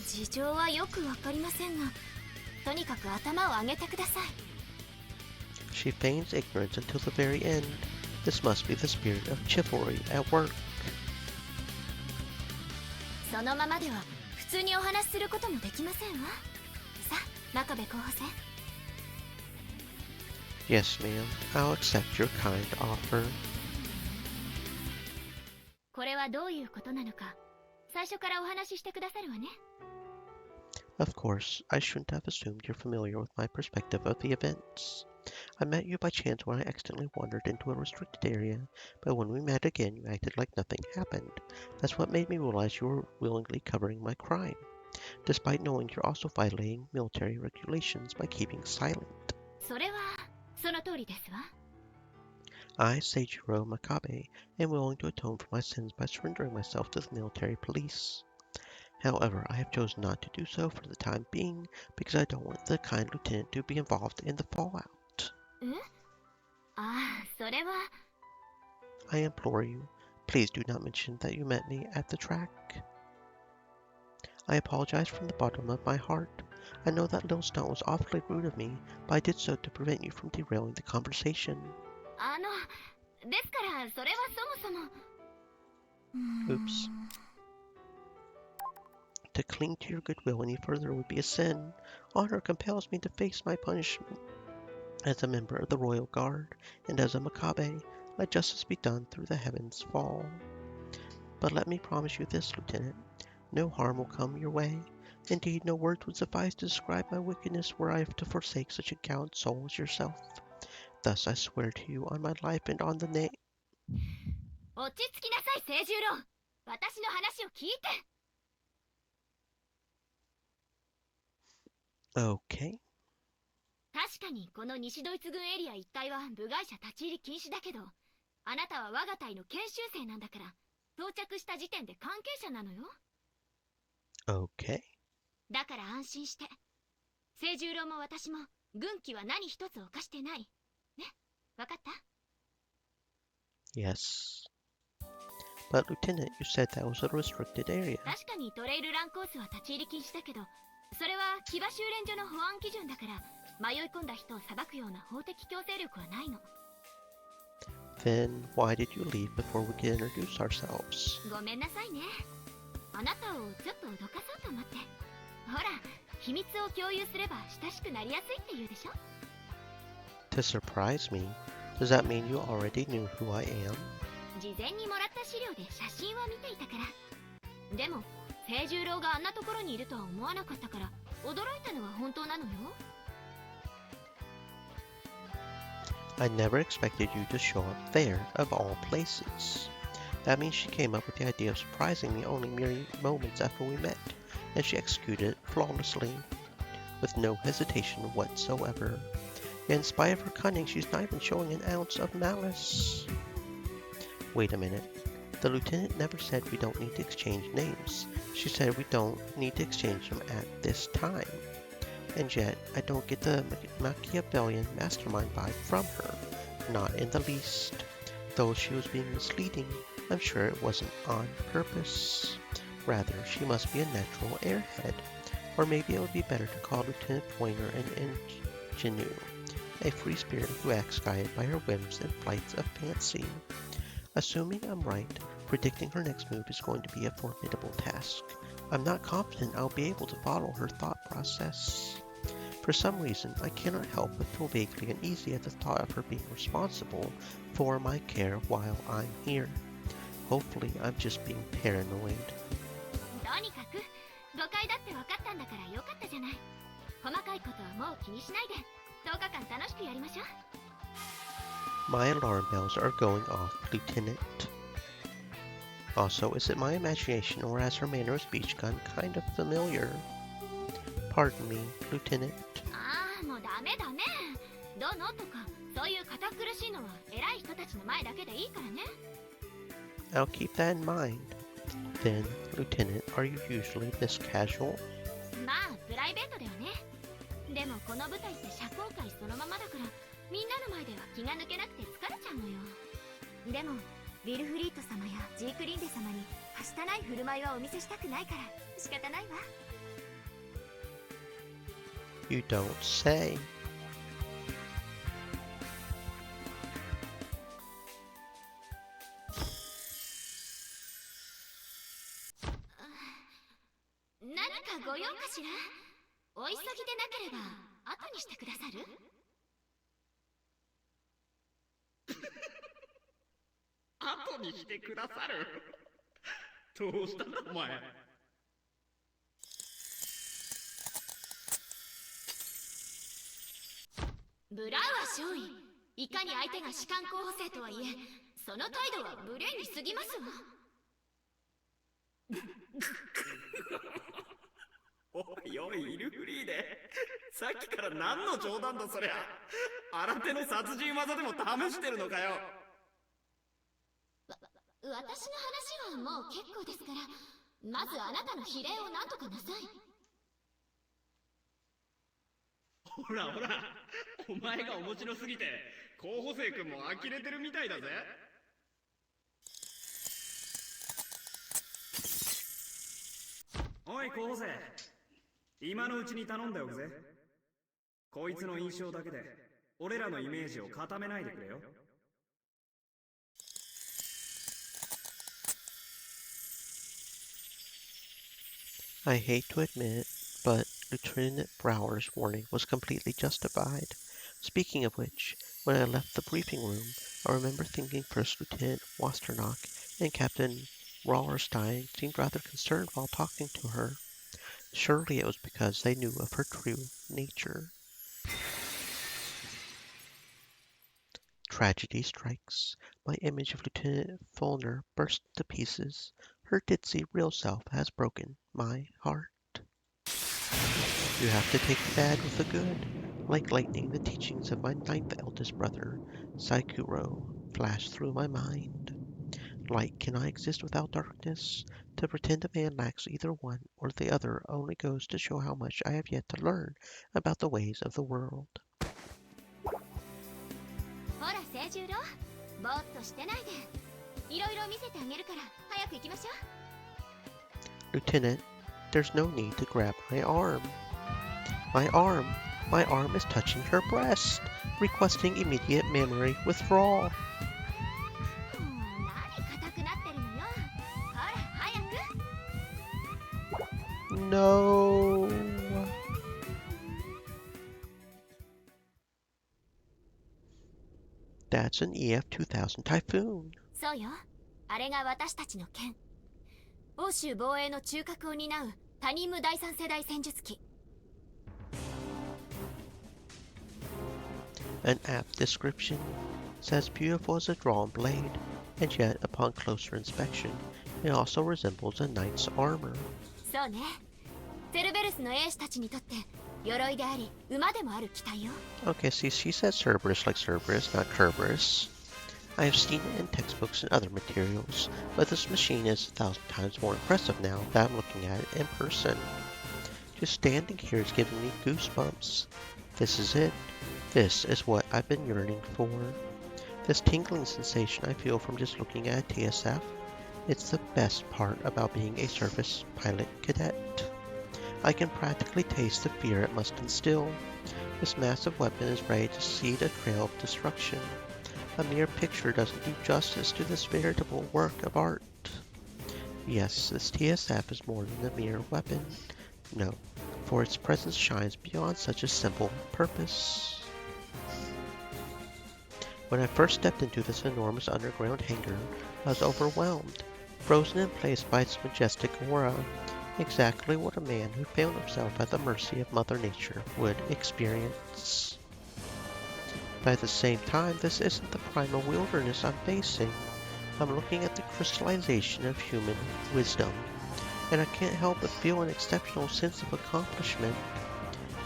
事情はよくわかりませんが、とにかく頭を上げてください。 She feigns ignorance until the very end. This must be the spirit of chivalry at work. そのままでは普通にお話しすることもできませんわ。さあ、真壁候補生。 Yes, ma'am. I'll accept your kind offer. これはどういうことなのか、最初からお話ししてくださるわね。 Of course, I shouldn't have assumed you're familiar with my perspective of the events. I met you by chance when I accidentally wandered into a restricted area, but when we met again, you acted like nothing happened. That's what made me realize you were willingly covering my crime, despite knowing you're also violating military regulations by keeping silent. それはその通りですわ。 I, Seijiro Makabe, am willing to atone for my sins by surrendering myself to the military police. However, I have chosen not to do so for the time being because I don't want the kind lieutenant to be involved in the fallout. え？ああ、それは。 I implore you, please do not mention that you met me at the track. I apologize from the bottom of my heart. I know that little stunt was awfully rude of me, but I did so to prevent you from derailing the conversation. ですからそれはそもそも。Oops. To cling to your goodwill any further would be a sin. Honor compels me to face my punishment. As a member of the Royal Guard, and as a Makabe, let justice be done through the heavens fall. But let me promise you this, Lieutenant. No harm will come your way. Indeed, no words would suffice to describe my wickedness were I to forsake such a gallant soul as yourself. Thus I swear to you on my life and on the name... 落ち着きなさい、清十郎。私の話を聞いて。 Okay. 確かにこの西ドイツ軍エリア一帯は部外者立ち入り禁止だけど、あなたは我が隊の研修生なんだから、到着した時点で関係者なのよ。 Okay. だから安心して。清十郎も私も軍旗は何一つ犯してない。ね、わかった？ Yes. But Lieutenant, you said that was a restricted area. 確かにトレイルランコースは立ち入り禁止だけど、それは騎馬修練所の保安基準だから、迷い込んだ人を裁くような法的強制力はないの。Then why did you leave before we could introduce ourselves? ごめんなさいね。あなたをちょっと脅かそうと思って。ほら、秘密を共有すれば親しくなりやすいって言うでしょ。 To surprise me? Does that mean you already knew who I am? 事前にもらった資料で写真を見ていたから。でも清十郎があんなところにいるとは思わなかったから、驚いたのは本当なのよ。 I never expected you to show up there, of all places. That means she came up with the idea of surprising me only mere moments after we met, and she executed it flawlessly, with no hesitation whatsoever. Yet in spite of her cunning, she's not even showing an ounce of malice. Wait a minute. The lieutenant never said we don't need to exchange names. She said we don't need to exchange them at this time. And yet, I don't get the Machiavellian mastermind vibe from her. Not in the least. Though she was being misleading, I'm sure it wasn't on purpose. Rather, she must be a natural airhead. Or maybe it would be better to call Lieutenant Pointer an ingenue, a free spirit who acts guided by her whims and flights of fancy. Assuming I'm right, predicting her next move is going to be a formidable task. I'm not confident I'll be able to follow her thought process. For some reason, I cannot help but feel vaguely uneasy at the thought of her being responsible for my care while I'm here. Hopefully, I'm just being paranoid. とにかく誤解だって分かったんだからよかったじゃない。細かいことはもう気にしないで、10日間楽しくやりましょう。 My alarm bells are going off, Lieutenant. Also, is it my imagination or has her manner of speech gone kind of familiar? Pardon me, Lieutenant. ああ、もうダメダメ。どのとかそういう堅苦しいのは偉い人たちの前だけでいいからね。 I'll keep that in mind. Then, Lieutenant, are you usually this casual? まあプライベートではね。でもこの舞台って社交界そのままだから、みんなの前では気が抜けなくて疲れちゃうのよ。でもウィルフリート様やジークリンデ様にはしたない振る舞いはお見せしたくないから仕方ないわ。 You don't say.「何かご用かしら？お急ぎでなければ後にしてくださる？」後にしてくださる。どうしたんだお前。ブラウア少尉、いかに相手が士官候補生とはいえ、その態度は無礼に過ぎますわ。おいおい、イルフリーでさっきから何の冗談だそりゃ。新手の殺人技でも試してるのかよ。私の話はもう結構ですから、まずあなたの比例を何とかなさい。ほらほら、お前が面白すぎて候補生君も呆れてるみたいだぜ。おい候補生、今のうちに頼んでおくぜ。こいつの印象だけで俺らのイメージを固めないでくれよ。I hate to admit it, but Lieutenant Brower's warning was completely justified. Speaking of which, when I left the briefing room, I remember thinking First Lieutenant Wasternock and Captain Wallerstein seemed rather concerned while talking to her. Surely it was because they knew of her true nature. Tragedy strikes. My image of Lieutenant Fulner burst to pieces. Her ditzy real self has broken my heart. You have to take the bad with the good. Like lightning, the teachings of my ninth eldest brother, Saikuro, flashed through my mind. Light cannot exist without darkness. To pretend a man lacks either one or the other only goes to show how much I have yet to learn about the ways of the world. ほら清十郎、ぼーっとしてないで。いろいろ見せてあげるから早く行きましょう。 Lieutenant, there's no need to grab my arm. My arm! My arm is touching her breast, requesting immediate memory withdrawal. 何硬くなってるのよ。ほら早く。 No! That's an EF-2000 Typhoon. そうよ、あれが私たちの剣。欧州防衛の中核を担うタニム第三世代戦術機。 An apt description says beautiful as a drawn blade, and yet upon closer inspection, it also resembles a knight's armor. そうね、セルベルスの兵士たちにとって鎧であり馬でもある機体よ。 Okay, see, she said Cerberus like Cerberus, not Kerberos. I have seen it in textbooks and other materials, but this machine is 1,000 times more impressive now that I'm looking at it in person. Just standing here is giving me goosebumps. This is it. This is what I've been yearning for. This tingling sensation I feel from just looking at a TSF, it's the best part about being a surface pilot cadet. I can practically taste the fear it must instill. This massive weapon is ready to seed a trail of destruction. A mere picture doesn't do justice to this veritable work of art. Yes, this TSF is more than a mere weapon. No, for its presence shines beyond such a simple purpose. When I first stepped into this enormous underground hangar, I was overwhelmed, frozen in place by its majestic aura, exactly what a man who found himself at the mercy of Mother Nature would experience. But at the same time, this isn't the primal wilderness I'm facing. I'm looking at the crystallization of human wisdom, and I can't help but feel an exceptional sense of accomplishment.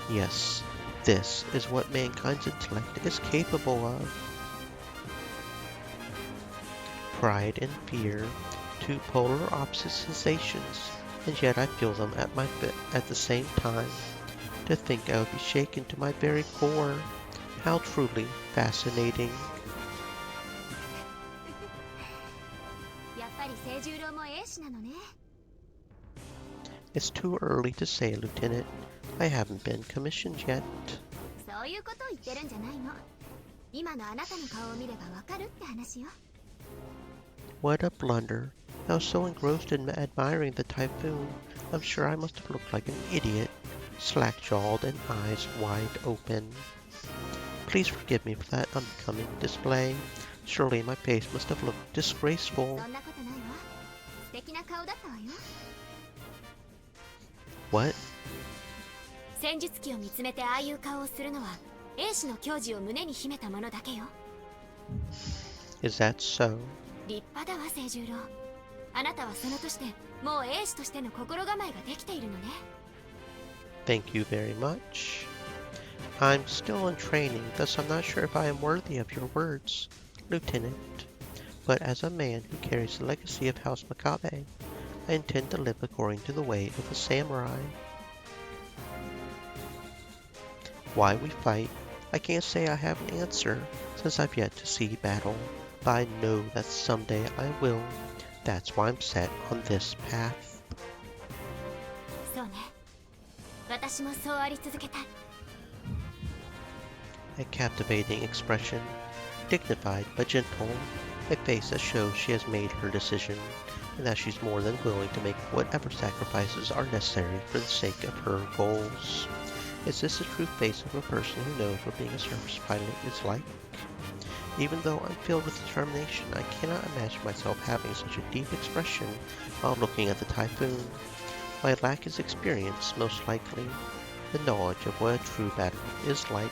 Yes, this is what mankind's intellect is capable of. Pride and fear, two polar opposite sensations, and yet I feel them at the same time. To think I would be shaken to my very core. How truly fascinating. やっぱり清十郎も兵士なのね。 It's too early to say, Lieutenant. I haven't been commissioned yet. そういうことを言ってるんじゃないの。今のあなたの顔を見ればわかるって話よ。 What a blunder. I was so engrossed in admiring the Typhoon, I'm sure I must have looked like an idiot, slack-jawed and eyes wide open. Please forgive me for that unbecoming display. Surely my face must have looked disgraceful. そんなことないわ。素敵な顔だったわよ。 What? 戦術機を見つめてああいう顔をするのは兵士の矜持を胸に秘めたものだけよ。 Is that so? 立派だわ清十郎。あなたはその年でもう兵士としての心構えができているのね。 Thank you very much. I'm still in training, thus I'm not sure if I am worthy of your words, Lieutenant. But as a man who carries the legacy of House Makabe, I intend to live according to the way of a samurai. Why we fight, I can't say I have an answer, since I've yet to see battle, but I know that someday I will. That's why I'm set on this path. そうね。私もそうあり続けたい。 A captivating expression, dignified but gentle, a face that shows she has made her decision, and that she's more than willing to make whatever sacrifices are necessary for the sake of her goals. Is this the true face of a person who knows what being a surface pilot is like? Even though I'm filled with determination, I cannot imagine myself having such a deep expression while looking at the Typhoon. My lack is experience, most likely, the knowledge of what a true battle is like.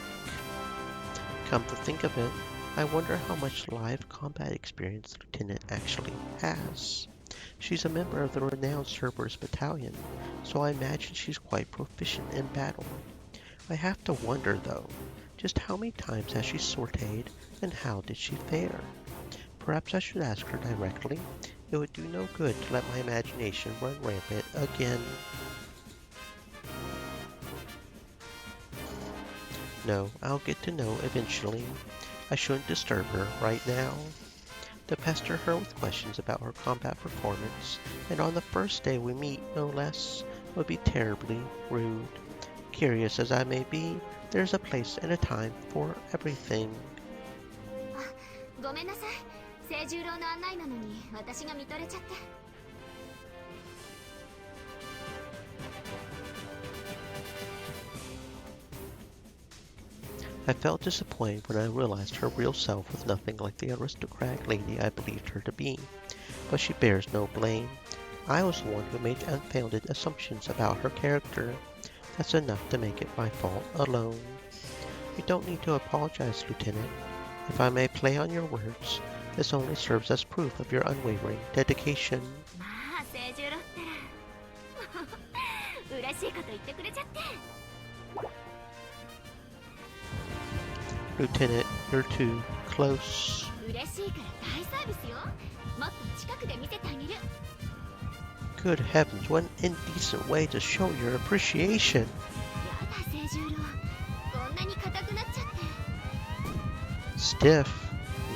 Come to think of it, I wonder how much live combat experience the Lieutenant actually has. She's a member of the renowned Cerberus Battalion, so I imagine she's quite proficient in battle. I have to wonder, though, just how many times has she sortied, and how did she fare? Perhaps I should ask her directly. It would do no good to let my imagination run rampant again. No, I'll get to know eventually. I shouldn't disturb her right now. To pester her with questions about her combat performance, and on the first day we meet, no less, would be terribly rude. Curious as I may be, there's a place and a time for everything. ごめんなさい。清十郎の案内なのに私が見とれちゃって。I felt disappointed when I realized her real self was nothing like the aristocratic lady I believed her to be, but she bears no blame. I was the one who made unfounded assumptions about her character. That's enough to make it my fault alone. You don't need to apologize, Lieutenant. If I may play on your words, this only serves as proof of your unwavering dedication. まあ清十郎ったら嬉しいこと言ってくれちゃって。Lieutenant, you're too close. 嬉しいから大サービスよ。もっと近くで見せてあげる。Good heavens, what an indecent way to show your appreciation. やだ清十郎、こんなに硬くなっちゃって。Stiff?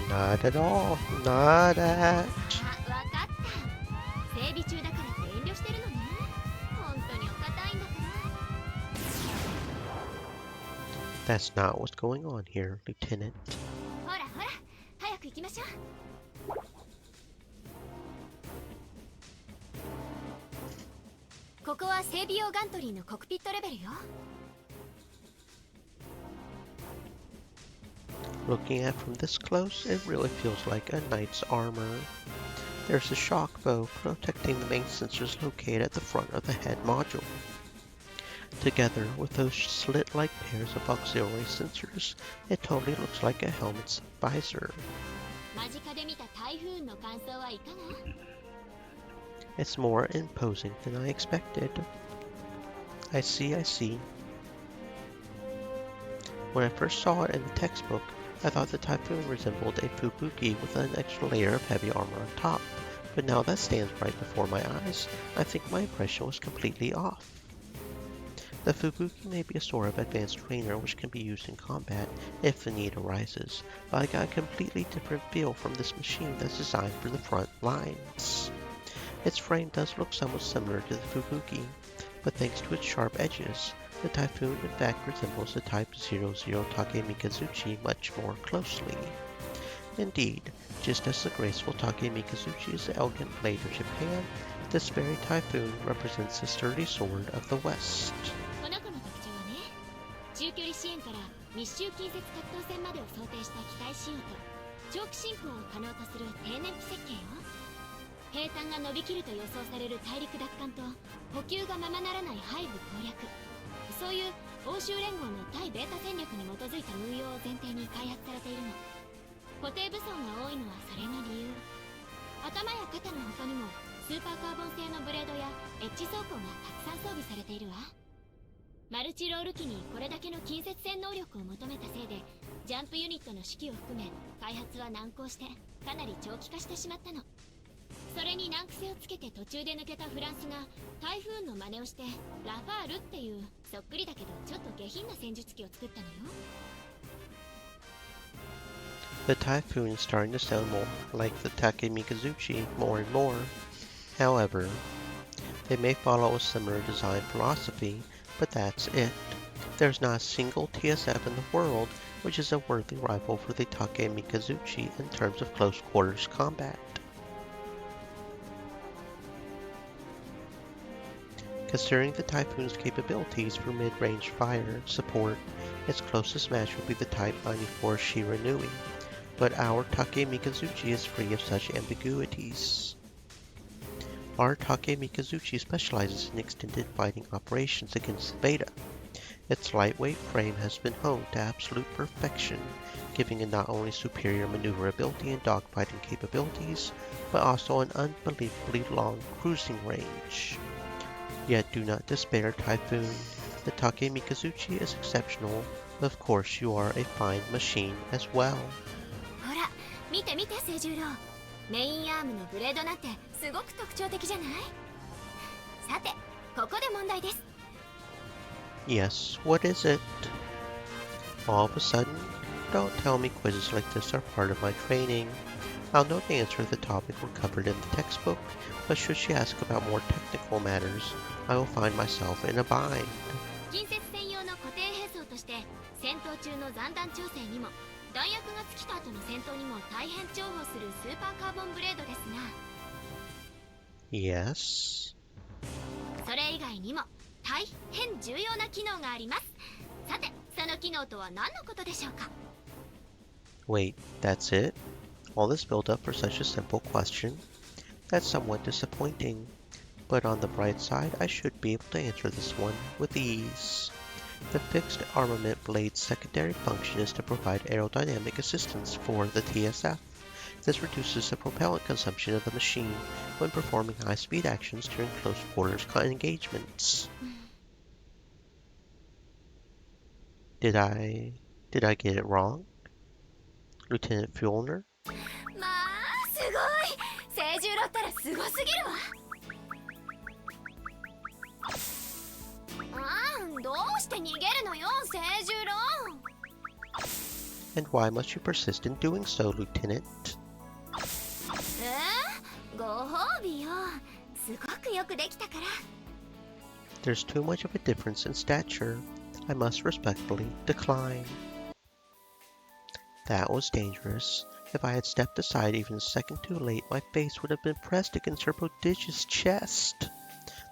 Not at all. Not at. あ、わかった。整備中だからって遠慮してるのね。本当にお堅いんだから。That's not what's going on here, Lieutenant. ほらほら、早く行きましょう。ここは整備用ガントリーのコックピットレベルよ。Looking at from this close, it really feels like a knight's armor. There's a shock bow protecting the main sensors located at the front of the head module. Together with those slit-like pairs of auxiliary sensors, it totally looks like a helmet's visor. 間近で見た台風の感想はいかが？ It's more imposing than I expected. I see. When I first saw it in the textbook, I thought the Typhoon resembled a Fubuki with an extra layer of heavy armor on top, but now that stands right before my eyes, I think my impression was completely off. The Fubuki may be a sort of advanced trainer which can be used in combat if the need arises, but I got a completely different feel from this machine that's designed for the front lines. Its frame does look somewhat similar to the Fubuki, but thanks to its sharp edges, the Typhoon in fact resembles the Type 00 Takemikazuchi much more closely. Indeed, just as the graceful Takemikazuchi is the elegant blade of Japan, this very Typhoon represents the sturdy sword of the West. この子の特徴はね、中距離支援から密集近接滑頭線までを想定した機体仕様と長期進行を可能とする低燃費設計よ。兵站が伸びきると予想される大陸奪還と補給がままならない背部攻略、そういう欧州連合の対ベータ戦略に基づいた運用を前提に開発されているの。固定武装が多いのはそれが理由。頭や肩の他にもスーパーカーボン製のブレードやエッジ装甲がたくさん装備されているわ。マルチロール機にこれだけの近接戦能力を求めたせいで、ジャンプユニットの指揮を含め開発は難航してかなり長期化してしまったの。それに難癖をつけて途中で抜けたフランスが台風の真似をしてラファールっていうそっくりだけどちょっと下品な戦術機を作ったのよ。 The Typhoon is starting to sound more like the Takemikazuchi more and more. However, they may follow a similar design philosophy, but that's it. There's not a single TSF in the world which is a worthy rival for the Takemikazuchi in terms of close quarters combat. Considering the Typhoon's capabilities for mid-range fire support, its closest match would be the Type 94 Shiranui, but our Takemikazuchi is free of such ambiguities. Our Takemikazuchi specializes in extended fighting operations against the Beta. Its lightweight frame has been honed to absolute perfection, giving it not only superior maneuverability and dogfighting capabilities, but also an unbelievably long cruising range. Yet do not despair, Typhoon. The Takemikazuchi is exceptional, but of course you are a fine machine as well. ほら見て見て清十郎、メインアームのブレードなんてすごく特徴的じゃない？さてここで問題です。 Yes, what is it? All of a sudden, Don't tell me quizzes like this are part of my training. I'll know the answer if the topic were covered in the textbook, but should she ask about more technical matters, I will find myself in a bind. 近接専用の固定兵装として戦闘中の残弾調整にも弾薬が尽きた後の戦闘にも大変重宝するスーパーカーボンブレードですが、 Yes? それ以外にも大変重要な機能があります。さて、その機能とは何のことでしょうか？ Wait, that's it? All this build-up for such a simple question? That's somewhat disappointing. But on the bright side, I should be able to answer this one with ease. The fixed armament blade's secondary function is to provide aerodynamic assistance for the TSF. This reduces the propellant consumption of the machine when performing high-speed actions during close quarters engagements. Did I get it wrong? Lieutenant Fjolner? まあすごい、聖十郎ったらすごすぎるわ。どうして逃げるのよ、聖十郎。 And why must you persist in doing so, Lieutenant? ご褒美よ。すごくよくできたから。 There's too much of a difference in stature. I must respectfully decline. That was dangerous. If I had stepped aside even a second too late, my face would have been pressed against her prodigious chest.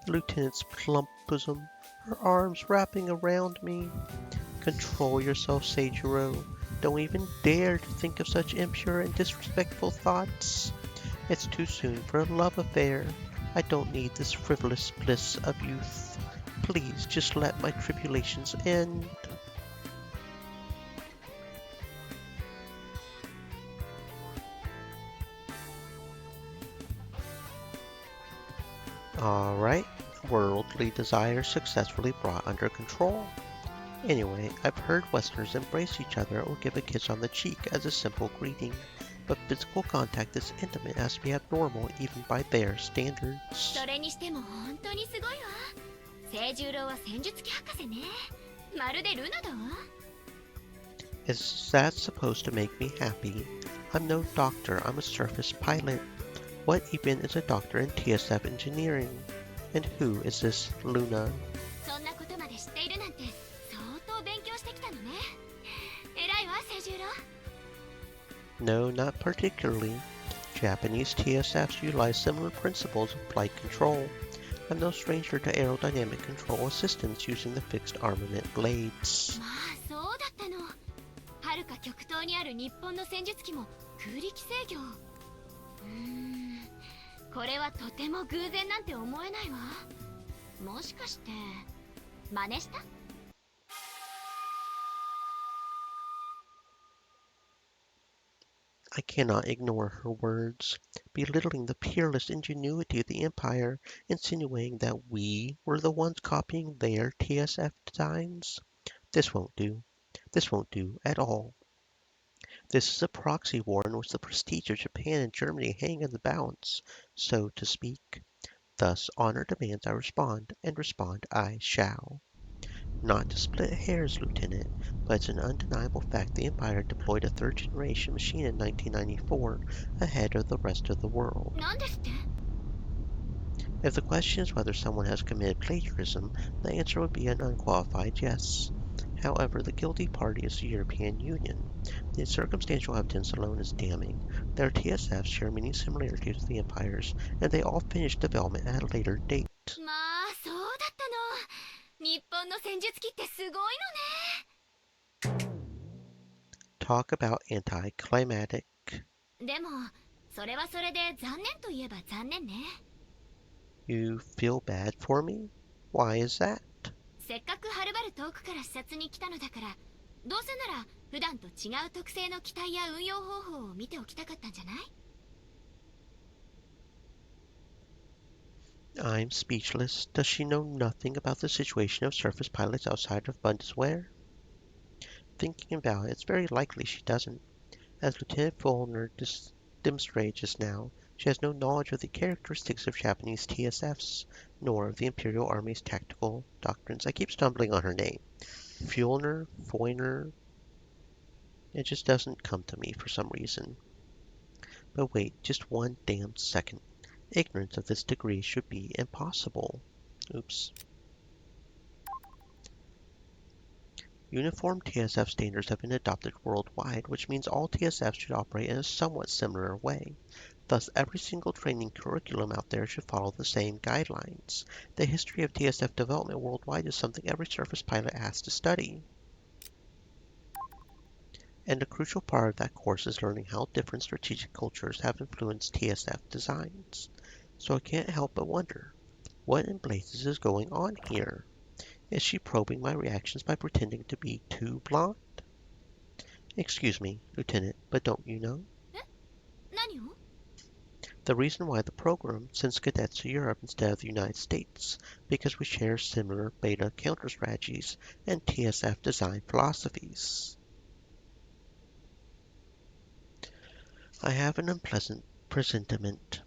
The lieutenant's plump bosom, her arms wrapping around me. Control yourself, Seijiro. Don't even dare to think of such impure and disrespectful thoughts. It's too soon for a love affair. I don't need this frivolous bliss of youth. Please just let my tribulations end. Alright, worldly desire successfully brought under control. Anyway, I've heard Westerners embrace each other or give a kiss on the cheek as a simple greeting, but physical contact this intimate has to be abnormal even by their standards. それにしても本当にすごいわ。聖十郎は戦術機博士ね。まるでルナだわ。 Is that supposed to make me happy? I'm no doctor, I'm a surface pilot. What even is a doctor in TSF engineering? And who is this Luna? そんなことまで知っているなんて相当勉強してきたのね。偉いわ、聖十郎。 No, not particularly. Japanese TSFs utilize similar principles of flight control. I'm no stranger to aerodynamic control assistance using the fixed armament blades. まあそうだったの。はるか極東にある日本の戦術機も空力制御。これはとても偶然なんて思えないわ。もしかして真似した？ I cannot ignore her words, belittling the peerless ingenuity of the Empire, insinuating that we were the ones copying their TSF designs. This won't do. This won't do at all. This is a proxy war in which the prestige of Japan and Germany hang in the balance, so to speak. Thus, honor demands I respond, and respond I shall. Not to split hairs, Lieutenant, but it's an undeniable fact the Empire deployed a third-generation machine in 1994 ahead of the rest of the world. なんですって？ If the question is whether someone has committed plagiarism, the answer would be an unqualified yes. However, the guilty party is the European Union. The circumstantial evidence alone is damning. Their TSFs share many similarities with the Empire's, and they all finished development at a later date. まあそうだったの。日本の戦術機ってすごいのね。 Talk about anticlimactic. でもそれはそれで残念といえば残念ね。 You feel bad for me? Why is that? せっかくはるばる遠くから視察に来たのだから、どうせなら普段と違う特性の機体や運用方法を見ておきたかったんじゃない？ I'm speechless. Does she know nothing about the situation of surface pilots outside of Bundeswehr? Thinking about it, it's very likely she doesn't. As Lieutenant Fulner demonstrated just now, she has no knowledge of the characteristics of Japanese TSFs, nor of the Imperial Army's tactical doctrines. I keep stumbling on her name. Fulner? Foyner? It just doesn't come to me for some reason. But wait, just one damn second. Ignorance of this degree should be impossible. Oops. Uniform TSF standards have been adopted worldwide, which means all TSFs should operate in a somewhat similar way. Thus, every single training curriculum out there should follow the same guidelines. The history of TSF development worldwide is something every surface pilot has to study. And a crucial part of that course is learning how different strategic cultures have influenced TSF designs. So I can't help but wonder, what in blazes is going on here? Is she probing my reactions by pretending to be too blonde? Excuse me, Lieutenant, but don't you know? 何を？ The reason why the program sends cadets to Europe instead of the United States, because we share similar beta counter strategies and TSF design philosophies. I have an unpleasant presentiment.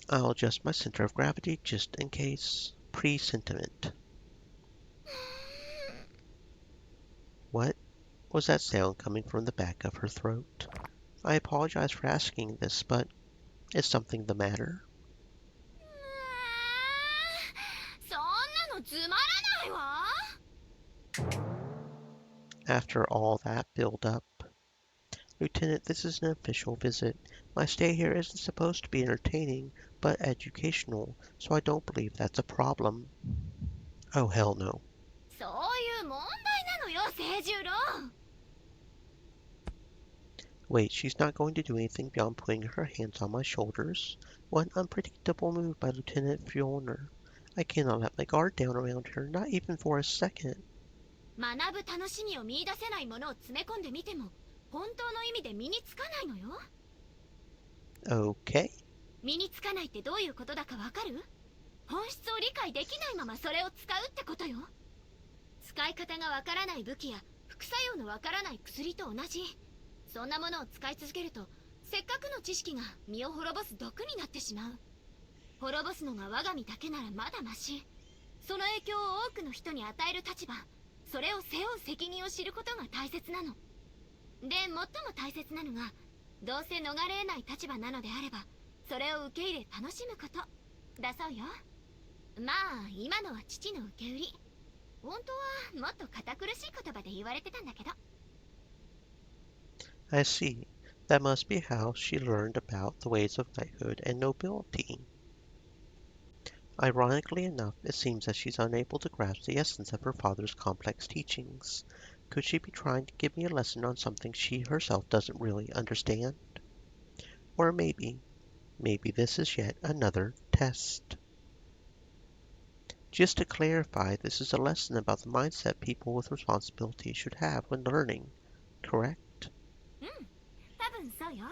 I'll adjust my center of gravity just in case. Presentiment. What was that sound coming from the back of her throat? I apologize for asking this, but is something the matter? そんなのつまらないわ。 After all that build-up. Lieutenant, this is an official visit. My stay here isn't supposed to be entertaining, but educational, so I don't believe that's a problem. Oh, hell no. そういう問題なのよ、清十郎。 Wait, she's not going to do anything beyond putting her hands on my shoulders? What an unpredictable move by Lieutenant Fjolner. I cannot let my guard down around her, not even for a second. 学ぶ楽しみを見出せないものを詰め込んでみても本当の意味で身につかないのよ。 Okay. 身につかないってどういうことだかわかる？本質を理解できないままそれを使うってことよ。使い方がわからない武器や副作用のわからない薬と同じ。そんなものを使い続けるとせっかくの知識が身を滅ぼす毒になってしまう。滅ぼすのが我が身だけならまだマシ。その影響を多くの人に与える立場、それを背負う責任を知ることが大切なの。で、最も大切なのが、どうせ逃れ得ない立場なのであれば、それを受け入れ楽しむことだそうよ。まあ、今のは父の受け売り。本当はもっと堅苦しい言葉で言われてたんだけど。 I see. That must be how she learned about the ways of knighthood and nobility. Ironically enough, it seems that she's unable to grasp the essence of her father's complex teachings. Could she be trying to give me a lesson on something she herself doesn't really understand? Or maybe this is yet another test. Just to clarify, this is a lesson about the mindset people with responsibility should have when learning, correct? うん、多分そうよ。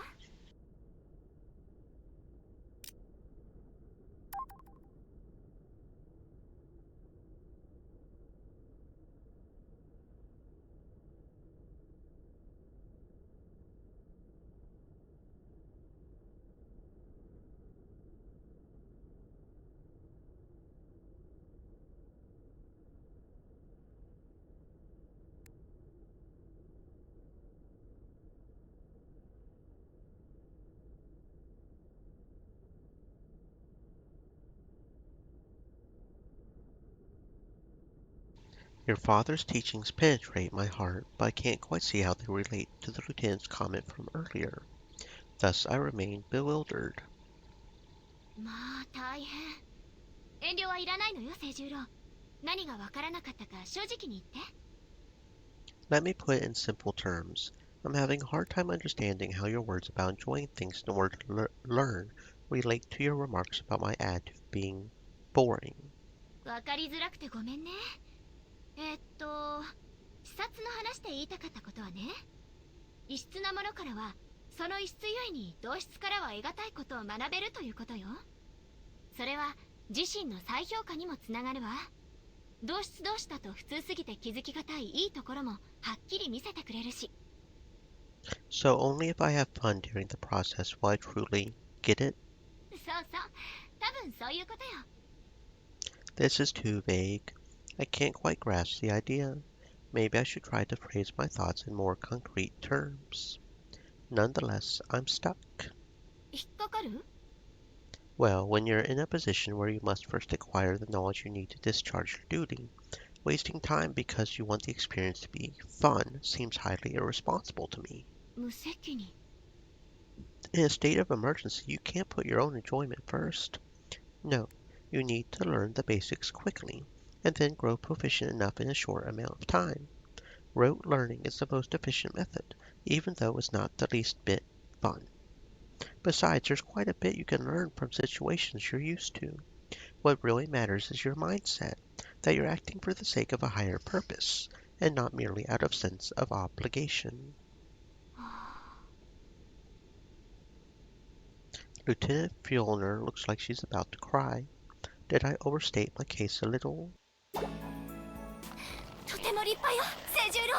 Your father's teachings penetrate my heart, but I can't quite see how they relate to the lieutenant's comment from earlier. Thus I remain bewildered. まあ大変。遠慮はいらないのよ、清十郎。何がわからなかったか正直に言って。 Let me put it in simple terms. I'm having a hard time understanding how your words about enjoying things in order to learn relate to your remarks about my attitude being boring. わかりづらくてごめんね。視察の話で言いたかったことはね、異質なものからはその異質ゆえに同質からは得難いことを学べるということよ。それは自身の再評価にもつながるわ。同質同士だと普通すぎて気づきがたいいいところもはっきり見せてくれるし。 So only if I have fun during the process will I truly get it? そうそう、多分そういうことよ。 This is too vague. I can't quite grasp the idea. Maybe I should try to phrase my thoughts in more concrete terms. Nonetheless, I'm stuck. 引っかかる？ Well, when you're in a position where you must first acquire the knowledge you need to discharge your duty, wasting time because you want the experience to be fun seems highly irresponsible to me. 無責任。 In a state of emergency, you can't put your own enjoyment first. No, you need to learn the basics quickly, and then grow proficient enough in a short amount of time. Rote learning is the most efficient method, even though it's not the least bit fun. Besides, there's quite a bit you can learn from situations you're used to. What really matters is your mindset, that you're acting for the sake of a higher purpose, and not merely out of sense of obligation. Lieutenant Fjolner looks like she's about to cry. Did I overstate my case a little? とても立派よ、清十郎。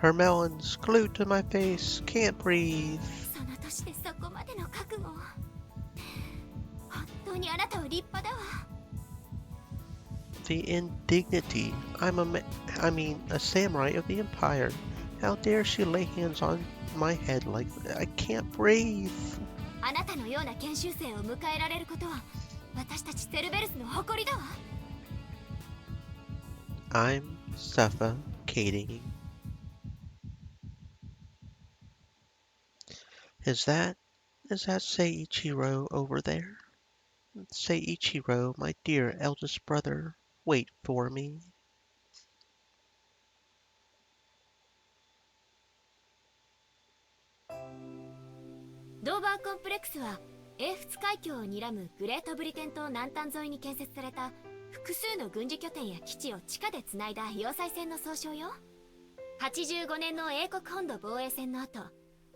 Her melons glued to my face, can't breathe. その年でそこまでの覚悟を。本当にあなたは立派だわ。 The indignity. A samurai of the Empire. How dare she lay hands on my head like that? I can't breathe. あなたのような研修生を迎えられることは私たちセルベルスの誇りだわ。 I'm suffocating. Is that Seiichiro over there? Seiichiro, my dear eldest brother, wait for me. ドーバーコンプレックスは英仏海峡を睨むグレートブリテン島南端沿いに建設された複数の軍事拠点や基地を地下でつないだ要塞線の総称よ。85年の英国本土防衛戦の後、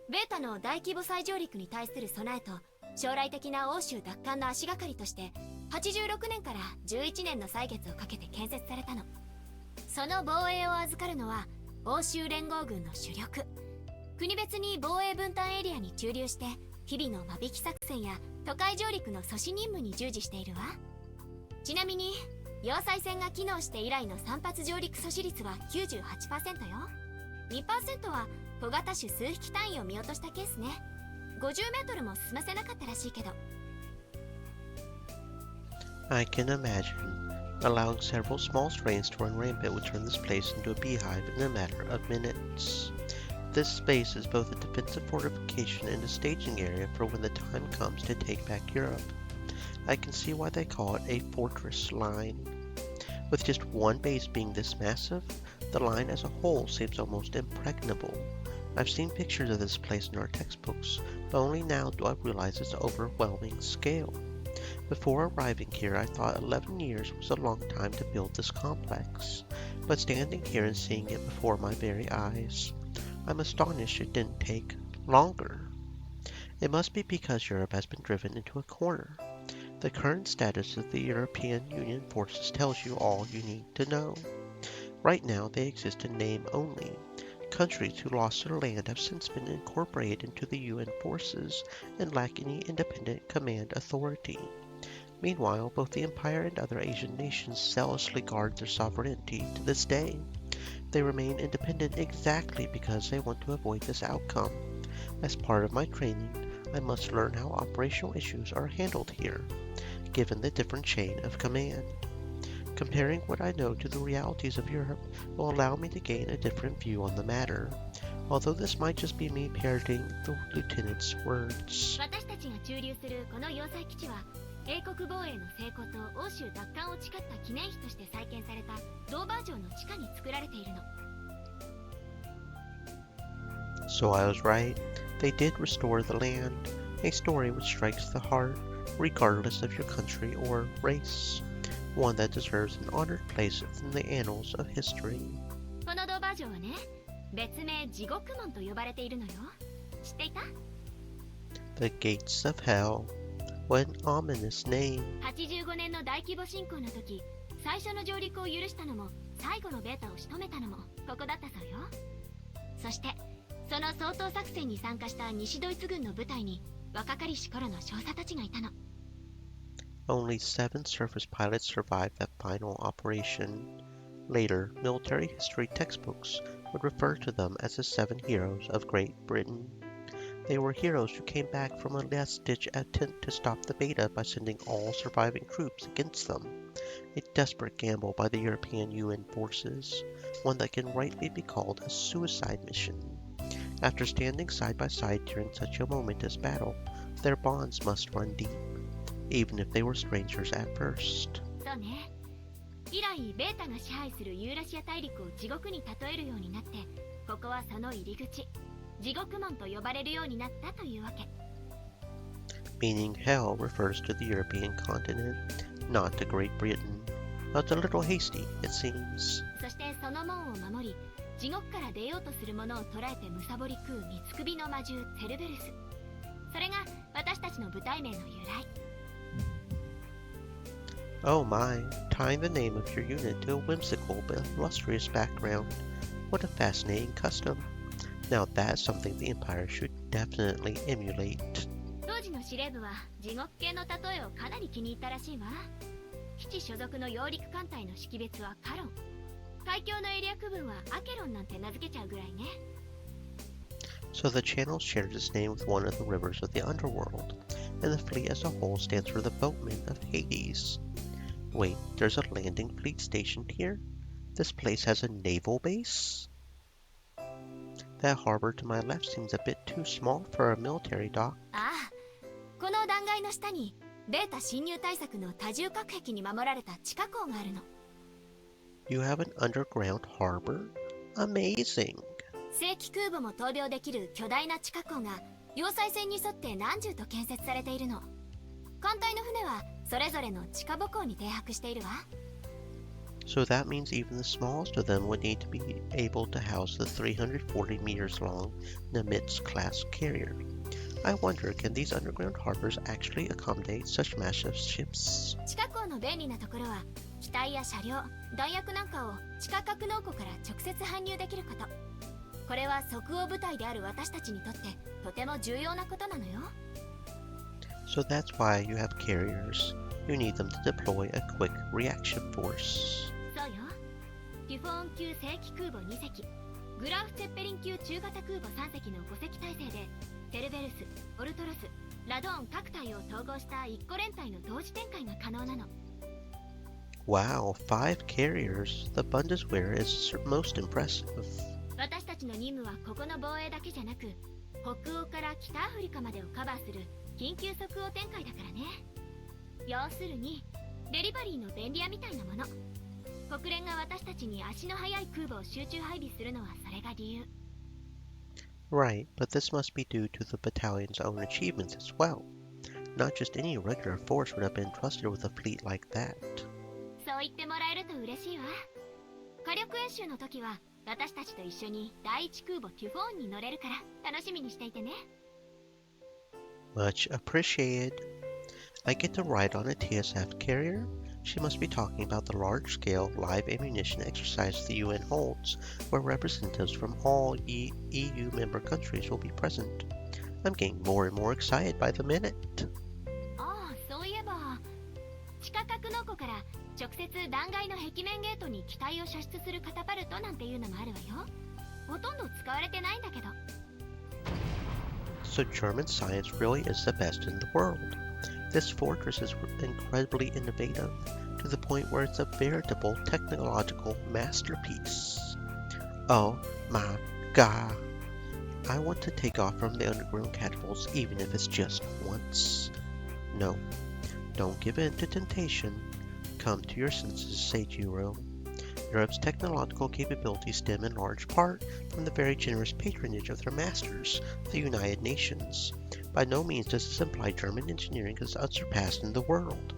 ベータの大規模再上陸に対する備えと将来的な欧州奪還の足がかりとして86年から11年の歳月をかけて建設されたの。その防衛を預かるのは欧州連合軍の主力。国別に防衛分担エリアに駐留して日々の間引き作戦や都会上陸の阻止任務に従事しているわ。ちなみに要塞線が機能して以来の散発上陸阻止率は 98% よ。 2% は小型種数匹単位を見落としたケースね。50メートルも進ませなかったらしいけど。 I can imagine. Allowing several small strains to run rampant would turn this place into a beehive in a matter of minutes. This space is both a defensive fortification and a staging area for when the time comes to take back Europe. I can see why they call it a fortress line. With just one base being this massive, the line as a whole seems almost impregnable. I've seen pictures of this place in our textbooks, but only now do I realize its overwhelming scale. Before arriving here, I thought 11 years was a long time to build this complex, but standing here and seeing it before my very eyes, I'm astonished it didn't take longer. It must be because Europe has been driven into a corner. The current status of the European Union forces tells you all you need to know. Right now, they exist in name only. Countries who lost their land have since been incorporated into the UN forces and lack any independent command authority. Meanwhile, both the Empire and other Asian nations zealously guard their sovereignty to this day. They remain independent exactly because they want to avoid this outcome. As part of my training, I must learn how operational issues are handled here, given the different chain of command. Comparing what I know to the realities of Europe will allow me to gain a different view on the matter, although this might just be me parroting the lieutenant's words. 私たちが駐留するこの要塞基地は英国防衛の成功と欧州奪還を誓った記念碑として再建されたドーバー城の地下に作られているの。 So I was right. They did restore the land, a story which strikes the heart, regardless of your country or race. One that deserves an honored place in the annals of history. このドーバー城はね、別名地獄門と呼ばれているのよ。知っていた？ The Gates of Hell. What an ominous name. 85年の大規模侵攻の時、最初の上陸を許したのも最後のベータを仕留めたのもここだったそうよ。そしてその掃討作戦に参加した西ドイツ軍の部隊に若かりし頃の少佐たちがいたの。 Only 7 surface pilots survived that final operation. Later, military history textbooks would refer to them as the 7 heroes of Great Britain. They were heroes who came back from a last-ditch attempt to stop the Beta by sending all surviving troops against them. A desperate gamble by the European UN forces, one that can rightly be called a suicide mission. After standing side by side during such a momentous battle, their bonds must run deep, even if they were strangers at first. そうね。以来ベータが支配するユーラシア大陸を地獄に例えるようになって、ここはその入り口、地獄門と呼ばれるようになったというわけ。Meaning hell refers to the European continent, not to Great Britain. That's a little hasty, it seems. そしてその門を守り、地獄から出ようとする者を捕らえて貪り食う三つ首の魔獣セルベルス。それが私たちの部隊名の由来。Oh my, tying the name of your unit to a whimsical but illustrious background. What a fascinating custom. Now that's something the Empire should definitely emulate. 当時の司令部は地獄系の例えをかなり気に入ったらしいわ。基地所属の揚陸艦隊の識別はカロン。海峡のエリア区分はアケロンなんて名付けちゃうぐらいね。So the channel shares its name with one of the rivers of the underworld, and the fleet as a whole stands for the boatmen of Hades. Wait, there's a landing fleet stationed here? This place has a naval base? That harbor to my left seems a bit too small for a military dock. ああ、この断崖の下にベータ侵入対策の多重隔壁に守られた地下港があるの。You have an underground harbor? Amazing! 正規空母も闘病できる巨大な地下港が要塞線に沿って何重と建設されているの。艦隊の船はそれぞれの地下母港に停泊しているわ。So that means even the smallest of them would need to be able to house the 340 meters long Nimitz-class carrier. I wonder, can these underground harbors actually accommodate such massive ships? 地下港の便利なところは機体や車両、弾薬なんかを地下格納庫から直接搬入できること。これは即応部隊である私たちにとってとても重要なことなのよ。So that's why you have carriers. You need them to deploy a quick reaction force. そうよ。ティフォーン級正規空母2隻、グラウフ・ツェッペリン級中型空母3隻の5隻体制で、セルベルス、オルトロス、ラドーン各隊を統合した1個連隊の同時展開が可能なの。Wow, 5 carriers. The Bundeswehr is most impressive. 私たちの任務はここの防衛だけじゃなく、北欧から北アフリカまでをカバーする緊急即応展開だからね。要するにデリバリーの便利屋みたいなもの。国連が私たちに足の速い空母を集中配備するのはそれが理由。Right, but this must be due to the battalion's own achievements as well. Not just any regular force would have been trusted with a fleet like that. そう言ってもらえると嬉しいわ。火力演習の時は私たちと一緒に第一空母テュフォーンに乗れるから楽しみにしていてね。Much appreciated. I get to ride on a TSF carrier? She must be talking about the large-scale live ammunition exercise the UN holds, where representatives from all EU member countries will be present. I'm getting more and more excited by the minute. ああ、そういえば地下格納庫から直接断崖の壁面ゲートに機体を射出するカタパルトなんていうのもあるわよ。ほとんど使われてないんだけど。So German science really is the best in the world. This fortress is incredibly innovative, to the point where it's a veritable technological masterpiece. Oh my god. I want to take off from the underground catapults even if it's just once. No, don't give in to temptation. Come to your senses, Seijiro. Europe's technological capabilities stem in large part from the very generous patronage of their masters, the United Nations. By no means does this imply German engineering is unsurpassed in the world.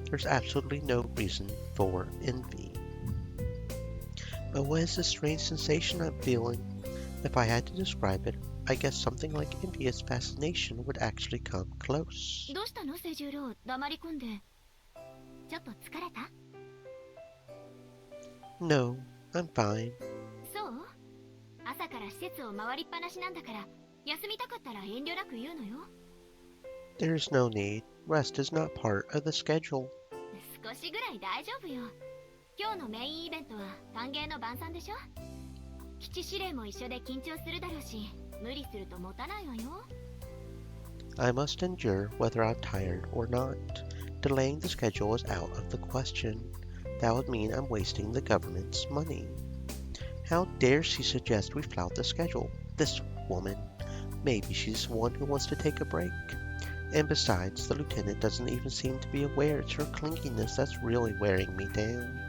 There's absolutely no reason for envy. But what is this strange sensation I'm feeling? If I had to describe it, I guess something like envious fascination would actually come close. どうしたの、セジューロー、黙り込んで。ちょっと疲れた？ No, I'm fine. そう？朝から施設を回りっぱなしなんだから、休みたかったら遠慮なく言うのよ。There's no need. Rest is not part of the schedule. 少しぐらい大丈夫よ。今日のメインイベントは歓迎の晩餐でしょ。基地司令も一緒で緊張するだろうし、無理すると持たないわよ。I must endure whether I'm tired or not. Delaying the schedule is out of the question. That would mean I'm wasting the government's money. How dare she suggest we flout the schedule? This woman. Maybe she's the one who wants to take a break. And besides, the lieutenant doesn't even seem to be aware it's her clinginess that's really wearing me down.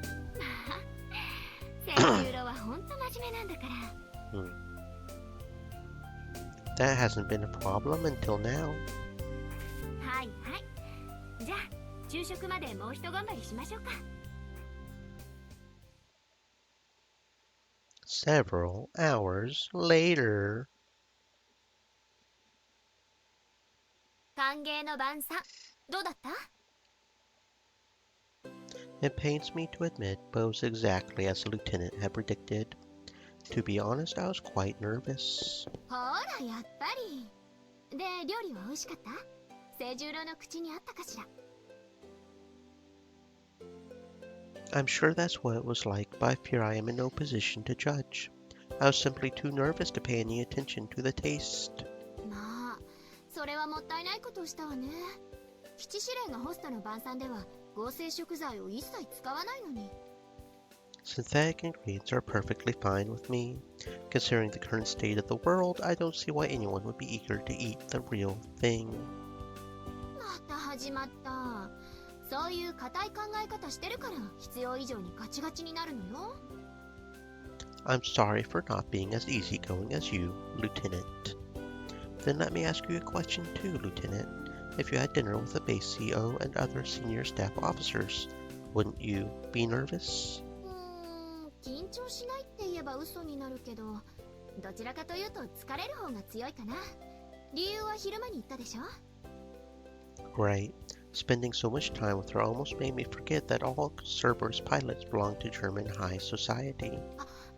清十郎はほんと真面目なんだから。That hasn't been a problem until now. はいはい。じゃあ昼食までもう一頑張りしましょうか。Several hours later. 歓迎の晩餐どうだった？ It pains me to admit, but it was exactly as the lieutenant had predicted. To be honest, I was quite nervous. ほらやっぱり。で料理は美味しかった？清十郎の口にあったかしら。I'm sure that's what it was like, but I fear I am in no position to judge. I was simply too nervous to pay any attention to the taste. まあそれはもったいないことをしたわね。基地司令がホストの晩餐では合成食材を一切使わないのに。Synthetic ingredients are perfectly fine with me. Considering the current state of the world, I don't see why anyone would be eager to eat the real thing. また始まった。そういう固い考え方してるから必要以上にガチガチになるのよ。I'm sorry for not being as easygoing as you, Lieutenant. Then let me ask you a question too, Lieutenant. If you had dinner with the base CO and other senior staff officers, wouldn't you be nervous? 緊張しないって言えば嘘になるけど、どちらかというと疲れる方が強いかな。理由は昼間に言ったでしょ。Right. Spending so much time with her almost made me forget that all Cerberus pilots belong to German high society.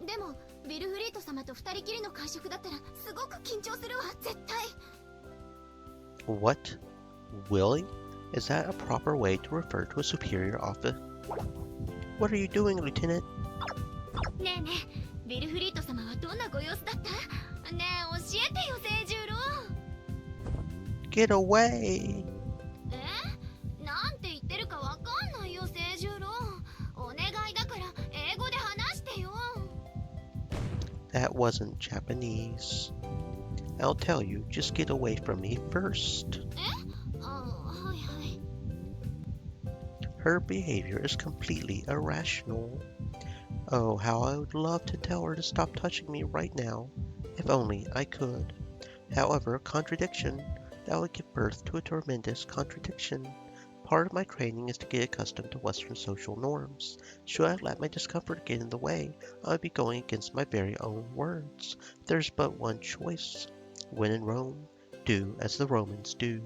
でもビルフリート様と二人きりの会食だったらすごく緊張するわ、絶対。What? Willie? Is that a proper way to refer to a superior officer? What are you doing, Lieutenant? ねえねえ、ビルフリート様はどんなご様子だった？ねえ教えてよ、清十郎。 Get away! なんて言ってるかわかんないよ、清十郎。お願いだから英語で話してよ。That wasn't Japanese. I'll tell you, just get away from me first. はいはい。 Her behavior is completely irrational. Oh, how I would love to tell her to stop touching me right now, if only I could. However, contradiction, that would give birth to a tremendous contradiction. Part of my training is to get accustomed to Western social norms. Should I let my discomfort get in the way, I would be going against my very own words. There's but one choice. When in Rome, do as the Romans do.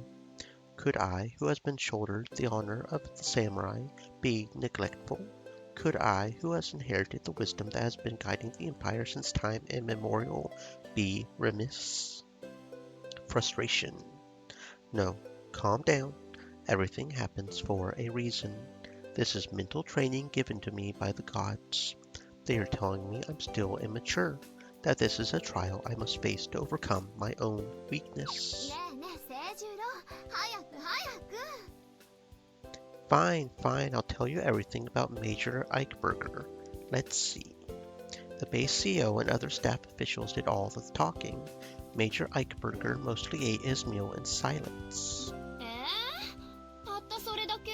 Could I, who has been shouldered the honor of the samurai, be neglectful? Could I, who has inherited the wisdom that has been guiding the empire since time immemorial, be remiss? Frustration. No, calm down. Everything happens for a reason. This is mental training given to me by the gods. They are telling me I'm still immature, that this is a trial I must face to overcome my own weakness. ねえねえ、清十郎、早く早く。 Fine, fine, I'll tell you everything about Major Eichberger. Let's see. The base CO and other staff officials did all the talking. Major Eichberger mostly ate his meal in silence. たったそれだけ？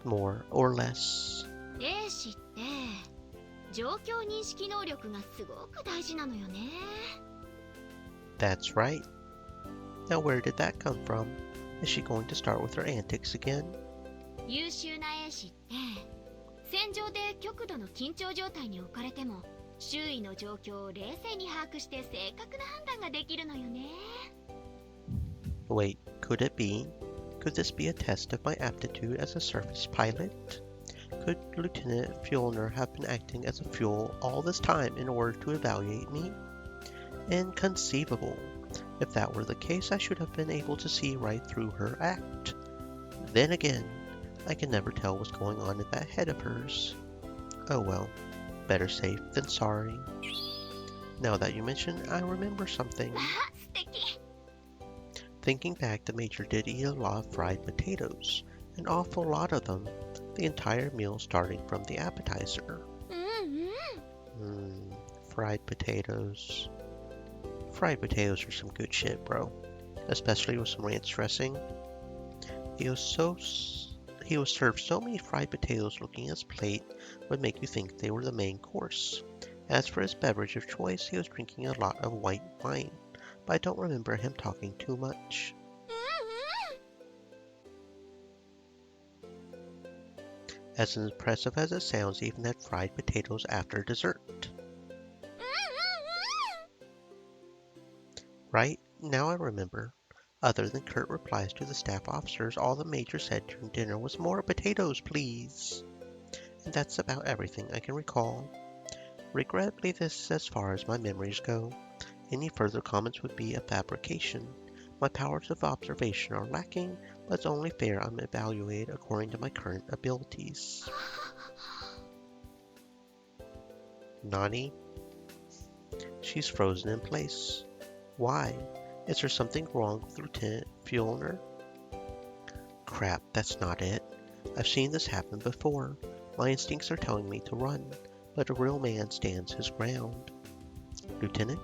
More or less. 兵士って状況認識能力がすごく大事なのよね。 That's right. Now where did that come from? Is she going to start with her antics again? 優秀な兵士って戦場で極度の緊張状態に置かれても周囲の状況を冷静に把握して正確な判断ができるのよね。 Wait, could it be? Could this be a test of my aptitude as a surface pilot? Could Lieutenant Fjellner have been acting as a fuel all this time in order to evaluate me? Inconceivable. If that were the case, I should have been able to see right through her act. Then again, I can never tell what's going on in that head of hers. Oh well, better safe than sorry. Now that you mention, I remember something. 素敵 Thinking back, the Major did eat a lot of fried potatoes. An awful lot of them. The entire meal starting from the appetizer. うんうん Fried potatoes. Fried potatoes are some good shit, bro. Especially with some ranch dressing. He was served so many fried potatoes looking at his plate would make you think they were the main course. As for his beverage of choice, he was drinking a lot of white wine, but I don't remember him talking too much. As impressive as it sounds, he even had fried potatoes after dessert. Right? Now I remember. Other than curt replies to the staff officers, all the Major said during dinner was, "More potatoes, please." And that's about everything I can recall. Regrettably, this is as far as my memories go. Any further comments would be a fabrication. My powers of observation are lacking, but it's only fair I'm evaluated according to my current abilities. Nani? She's frozen in place. Why? Is there something wrong with Lieutenant Fjellner? Crap, that's not it. I've seen this happen before. My instincts are telling me to run, but a real man stands his ground. Lieutenant?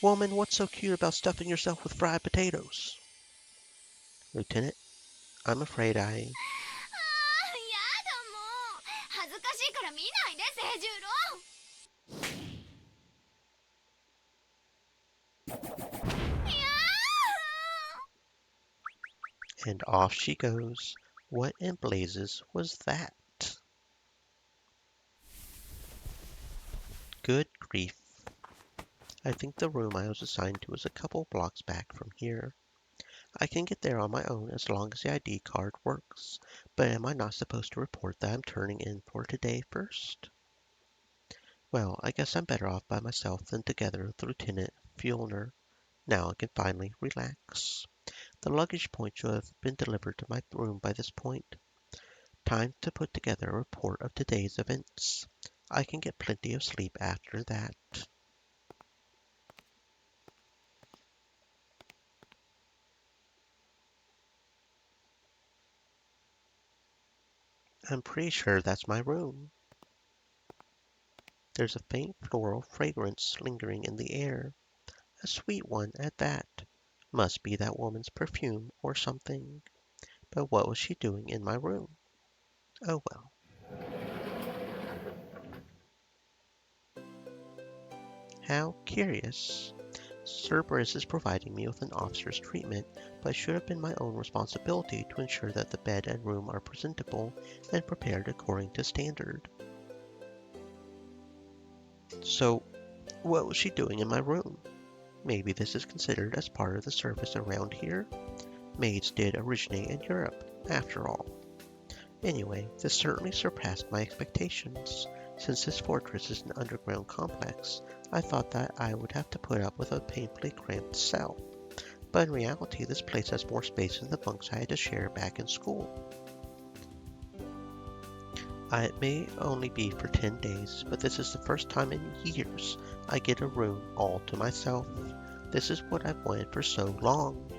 Woman, what's so cute about stuffing yourself with fried potatoes? Lieutenant, I'm afraid I... あーやだもう恥ずかしいから見ないで清十郎いや And off she goes. What in blazes was that? Good grief. I think the room I was assigned to is a couple blocks back from here. I can get there on my own as long as the ID card works, but am I not supposed to report that I'm turning in for today first? Well, I guess I'm better off by myself than together with Lieutenant Fjellner. Now I can finally relax. The luggage point should have been delivered to my room by this point. Time to put together a report of today's events. I can get plenty of sleep after that. I'm pretty sure that's my room. There's a faint floral fragrance lingering in the air. A sweet one at that. Must be that woman's perfume or something. But what was she doing in my room? Oh well. How curious. Sir Briz is providing me with an officer's treatment, but it should have been my own responsibility to ensure that the bed and room are presentable and prepared according to standard. So, what was she doing in my room? Maybe this is considered as part of the service around here? Maids did originate in Europe, after all. Anyway, this certainly surpassed my expectations. Since this fortress is an underground complex, I thought that I would have to put up with a painfully cramped cell. But in reality, this place has more space than the bunks I had to share back in school. It may only be for 10 days, but this is the first time in years I get a room all to myself. This is what I've wanted for so long.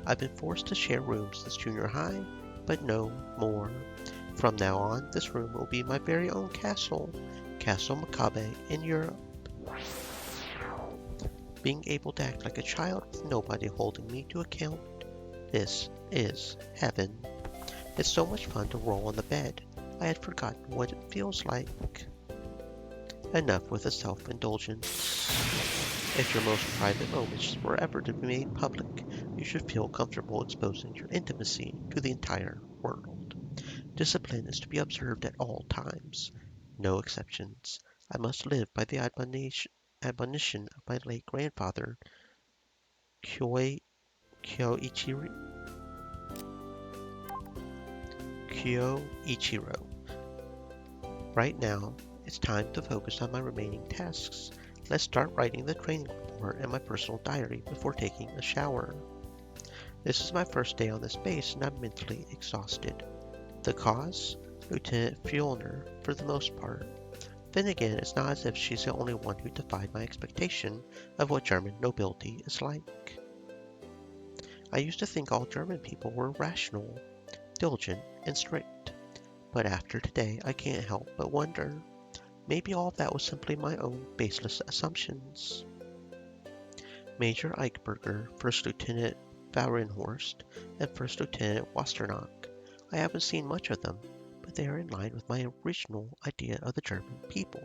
I've been forced to share rooms since junior high, but no more. From now on, this room will be my very own castle, Castle Makabe in Europe. Being able to act like a child with nobody holding me to account. This is heaven. It's so much fun to roll on the bed. I had forgotten what it feels like. Enough with the self-indulgence. If your most private moments were ever to be made public, you should feel comfortable exposing your intimacy to the entire world. Discipline is to be observed at all times. No exceptions. I must live by the admonition of my late grandfather, Kyoichiro. Right now, it's time to focus on my remaining tasks. Let's start writing the training report drawer and my personal diary before taking a shower. This is my first day on this base and I'm mentally exhausted. The cause? Lieutenant Fjellner, for the most part. Then again, it's not as if she's the only one who defied my expectation of what German nobility is like. I used to think all German people were rational, diligent, and strict. But after today, I can't help but wonder. Maybe all of that was simply my own baseless assumptions. Major Eichberger, First Lieutenant Bauernhorst, and First Lieutenant Wasternock. I haven't seen much of them, but they are in line with my original idea of the German people.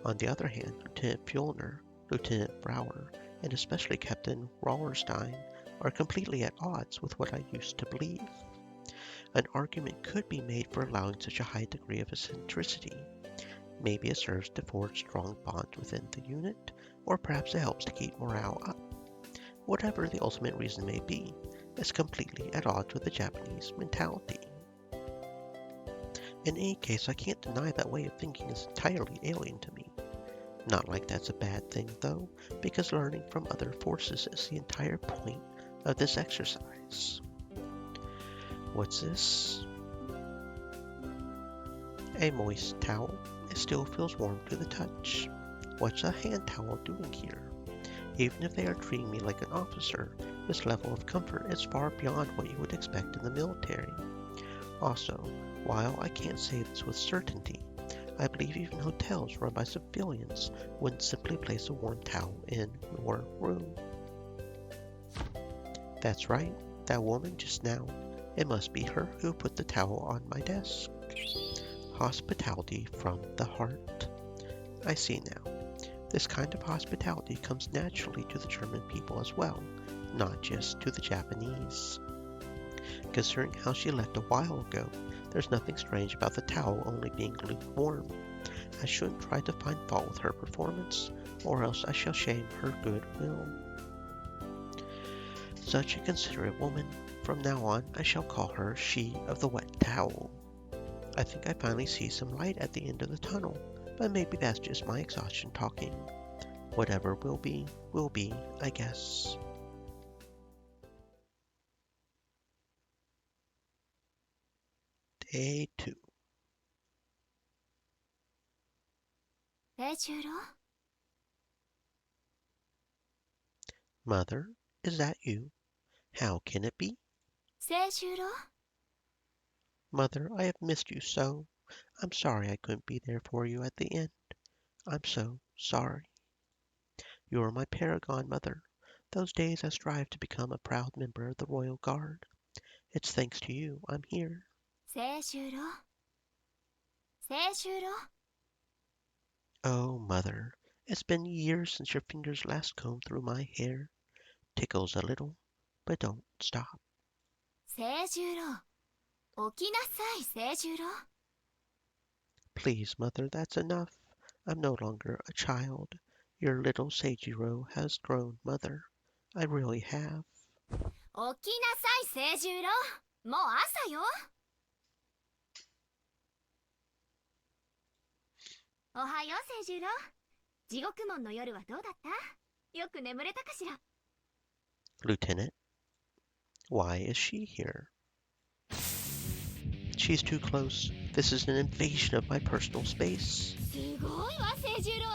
On the other hand, Lieutenant Fjellner, Lieutenant Brauer, and especially Captain Rauerstein are completely at odds with what I used to believe. An argument could be made for allowing such a high degree of eccentricity. Maybe it serves to forge strong bonds within the unit, or perhaps it helps to keep morale up. Whatever the ultimate reason may be, it's completely at odds with the Japanese mentality. In any case, I can't deny that way of thinking is entirely alien to me. Not like that's a bad thing, though, because learning from other forces is the entire point of this exercise. What's this? A moist towel. It still feels warm to the touch. What's a hand towel doing here? Even if they are treating me like an officer, this level of comfort is far beyond what you would expect in the military. Also, while I can't say this with certainty, I believe even hotels run by civilians wouldn't simply place a warm towel in your room. That's right, that woman just now. It must be her who put the towel on my desk. Hospitality from the heart. I see now. This kind of hospitality comes naturally to the German people as well, not just to the Japanese. Considering how she left a while ago, there's nothing strange about the towel only being lukewarm. I shouldn't try to find fault with her performance, or else I shall shame her goodwill. Such a considerate woman. From now on, I shall call her she of the wet towel. I think I finally see some light at the end of the tunnel, but maybe that's just my exhaustion talking. Whatever will be, I guess. Day 2. 清十郎 Mother, is that you? How can it be? 清十郎 Mother, I have missed you so. I'm sorry I couldn't be there for you at the end. I'm so sorry. You are my paragon, Mother. Those days I strive to become a proud member of the Royal Guard. It's thanks to you I'm here. 清十郎清十郎 Oh, Mother, it's been years since your fingers last combed through my hair. Tickles a little, but don't stop. 清十郎起きなさい清十郎 Please, Mother, that's enough. I'm no longer a child. Your little Seijiro has grown, Mother. I really have. 起きなさい清十郎もう朝よおはよう清十郎地獄門の夜はどうだったよく眠れたかしら Lieutenant, why is she here? She's too close. This is an invasion of my personal space. すごいわ清十郎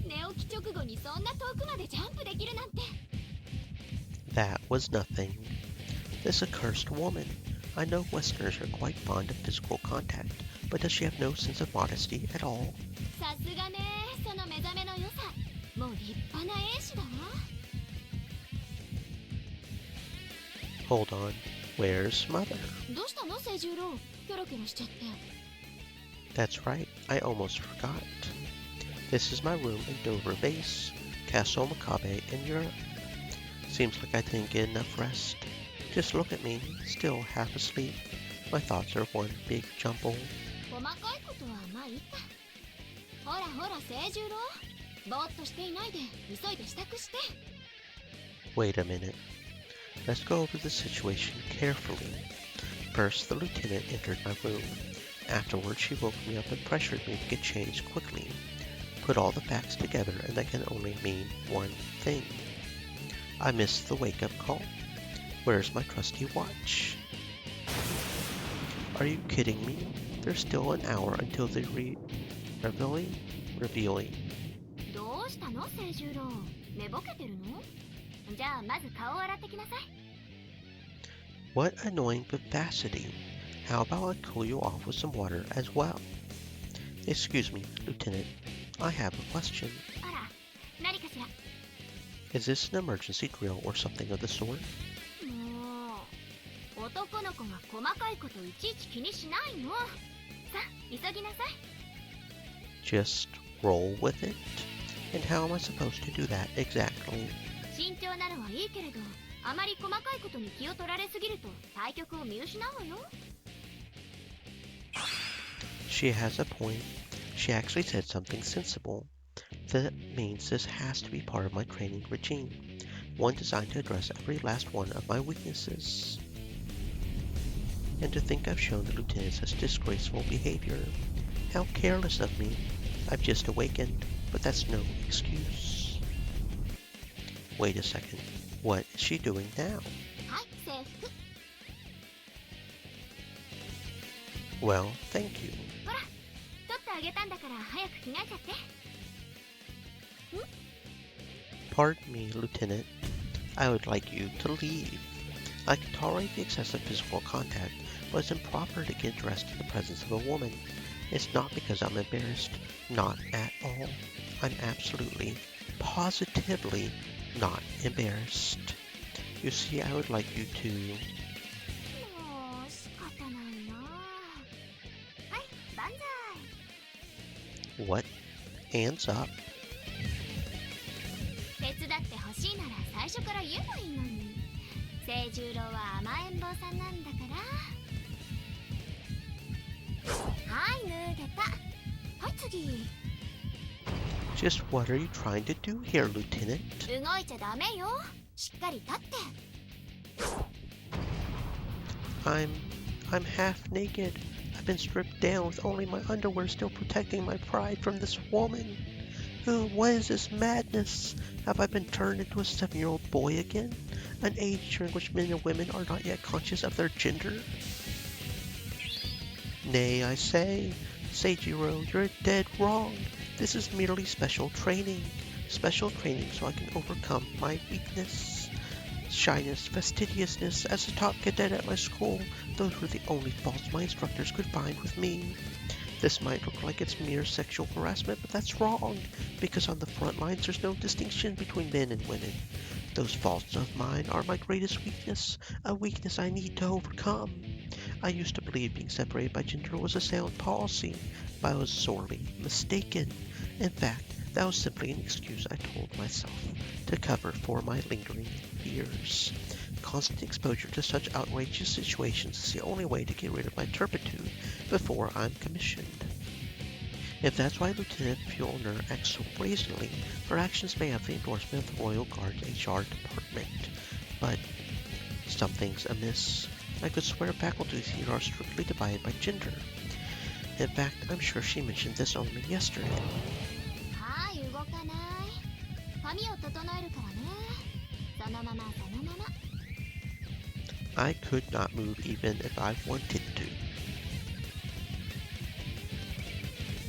寝起き直後にそんな遠くまでジャンプできるなんて That was nothing. This accursed woman. I know Westerners are quite fond of physical contact, but does she have no sense of modesty at all? さすがねその目覚めの良さもう立派な英士だわ Hold on. Where's Mother? どうしたの清十郎キョロキョロしちゃって That's right. I almost forgot. This is my room in Dover Base, Castle Makabe in Europe. Seems like I didn't get enough rest. Just look at me, still half asleep. My thoughts are one big jumble. 細かいことはまあいいかほらほら清十郎ぼーっとしていないで急いで支度して Wait a minute. Let's go over the situation carefully. First, the lieutenant entered my room. Afterwards, she woke me up and pressured me to get changed quickly. Put all the facts together and that can only mean one thing. I missed the wake-up call. Where's my trusty watch? Are you kidding me? There's still an hour until the revealing? どうしたの清十郎、寝ぼけてるの？じゃあまず顔を洗ってきなさい。 What annoying vivacity. How about I cool you off with some water as well? Excuse me, Lieutenant. I have a question. あら、何かしら。 Is this an emergency drill or something of the sort? もう、男の子が細かいこといちいち気にしないの。さあ、急ぎなさい。 Just roll with it? And how am I supposed to do that exactly? 慎重なのはいいけれど、あまり細かいことに気を取られすぎると対局を見失うわよ。 She has a point. She actually said something sensible. That means this has to be part of my training regime. One designed to address every last one of my weaknesses. And to think I've shown the lieutenant such disgraceful behavior. How careless of me. I've just awakened, but that's no excuse. Wait a second. What is she doing now? はい、制服。 Well, thank you. ほら、取ってあげたんだから早く着替えちゃって。 Pardon me, Lieutenant. I would like you to leave. I can tolerate the excessive physical contact, but it's improper to get dressed in the presence of a woman. It's not because I'm embarrassed. Not at all. I'm absolutely, positively not embarrassed. You see, I would like you to... もう仕方ないな。はい、万歳。 What? Hands up. 手伝ってほしいなら最初から言えばいいのに。清十郎は甘えん坊さんなんだから。はい、脱げた。はい、次。 Just what are you trying to do here, Lieutenant? 動いちゃダメよ。しっかり立って。 I'm half naked. I've been stripped down with only my underwear still protecting my pride from this woman. What is this madness? Have I been turned into a 7-year-old boy again? An age during which men and women are not yet conscious of their gender? Nay, I say, Seijiro, you're dead wrong. This is merely special training. Special training so I can overcome my weakness. Shyness, fastidiousness. As a top cadet at my school, those were the only faults my instructors could find with me. This might look like it's mere sexual harassment, but that's wrong, because on the front lines there's no distinction between men and women. Those faults of mine are my greatest weakness, a weakness I need to overcome. I used to believe being separated by gender was a sound policy, but I was sorely mistaken. In fact, that was simply an excuse I told myself to cover for my lingering fears. Constant exposure to such outrageous situations is the only way to get rid of my turpitude before I'm commissioned. If that's why Lieutenant Fjellner acts so brazenly, her actions may have the endorsement of the Royal Guard's HR department. But something's amiss. I could swear faculties here are strictly divided by gender. In fact, I'm sure she mentioned this only yesterday. はい、動かない。髪を整えるからね。そのままそのまま。 I could not move even if I wanted to.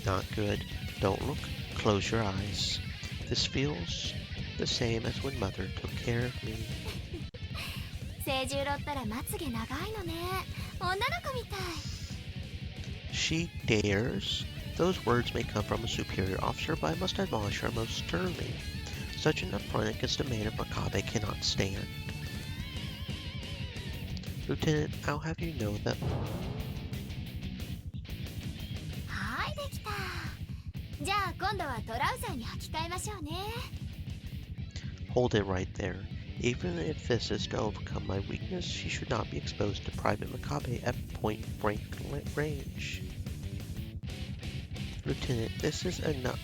Not good. Don't look. Close your eyes. This feels the same as when Mother took care of me. 清十郎ったらまつげ長いのね。女の子みたい。 She dares? Those words may come from a superior officer, but I must admonish her most sternly. Such an affront against a man of Makabe cannot stand. Lieutenant, I'll have you know that... はい、できた。じゃあ今度はトラウザーに履き替えましょうね。 Hold it right there. Even if this is to overcome my weakness, she should not be exposed to Private Makabe at point-blank range. Lieutenant, this is enough.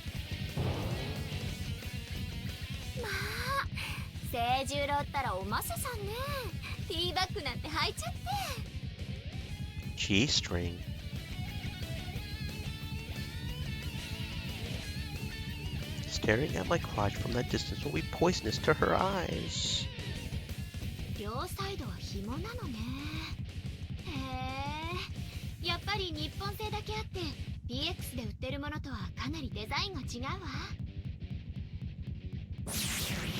まあ、清十郎ったらおマサさんね。ティーバッグなんて履いちゃって。 G-string. Staring at my crotch from that distance will be poisonous to her eyes. 両サイドは紐なのね。へえ、やっぱり日本製だけあって PX で売ってるものとはかなりデザインが違うわ。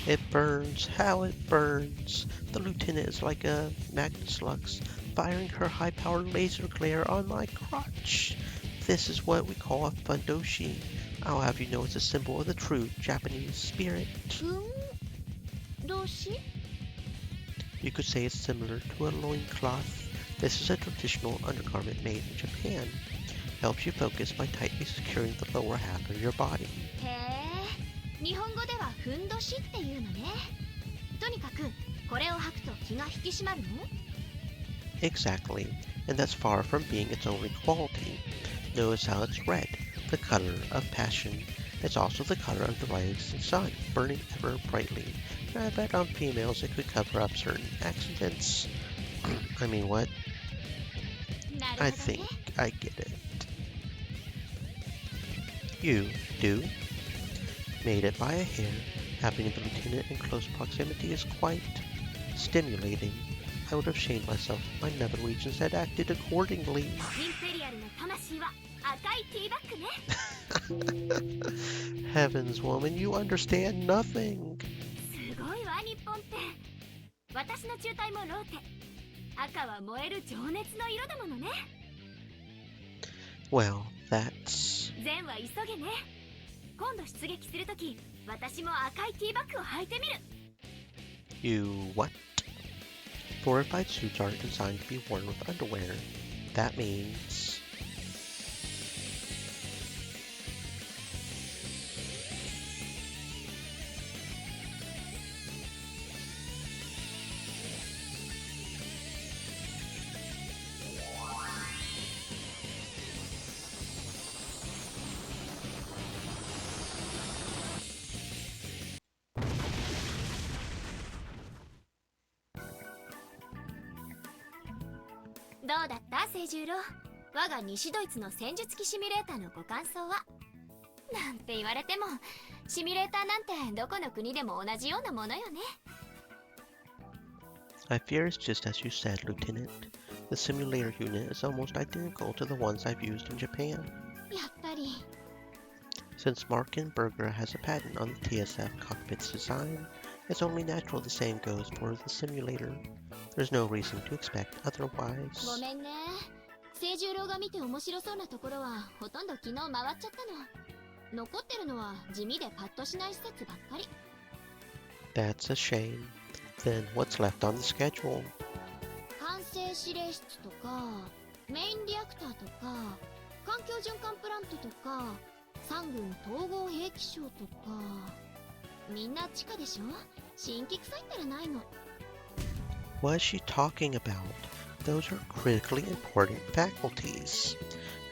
It burns, how it burns. The lieutenant is like a Magnus Lux, firing her high-powered laser glare on my crotch. This is what we call a fundoshi. I'll have you know it's a symbol of the true Japanese spirit. 動詞 You could say it's similar to a loincloth. This is a traditional undergarment made in Japan. Helps you focus by tightly securing the lower half of your body. へえ、日本語ではふんどしっていうのね。とにかくこれを履くと気が引き締まるの？ Exactly, and that's far from being its only quality. Notice how it's red, the color of passion. It's also the color of the rising sun, burning ever brightly. And I bet on females it could cover up certain accidents. I mean, what? なるほど I ね。 think I get it. You do? Made it by a hair. Having the lieutenant in close proximity is quite stimulating. I would have shamed myself if my nether regions had acted accordingly. インペリアルの魂は赤いティーバッグね。 Heavens, woman, you understand nothing. すごいわ日本って。私の中隊もローテ。赤は燃える情熱の色だものね。 Well, that's... 善は急げね。今度出撃するとき、私も赤いティーバッグを履いてみる。 You what? Fortified suits aren't designed to be worn with underwear. That means...どうだった清十郎。我が西ドイツの戦術機シミュレーターのご感想は？なんて言われても、シミュレーターなんてどこの国でも同じようなものよね。 I fear it's just as you said, Lieutenant. The simulator unit is almost identical to the ones I've used in Japan. やっぱり。 Since Markenberger has a patent on the TSF cockpit's design, it's only natural the same goes for the simulator. There's no reason to expect ご otherwise. めんね。清十郎が見て面白そうなところはほとんど昨日回っちゃったの。残ってるのは地味でパッとしない施設ばっかり。 That's a shame. Then what's left on the schedule? 管制指令室とか、メインリアクターとか、環境循環プラントとか、三軍統合兵器省とか。みんな地下でしょ？新規臭いったらないの。 What is she talking about? Those are critically important faculties.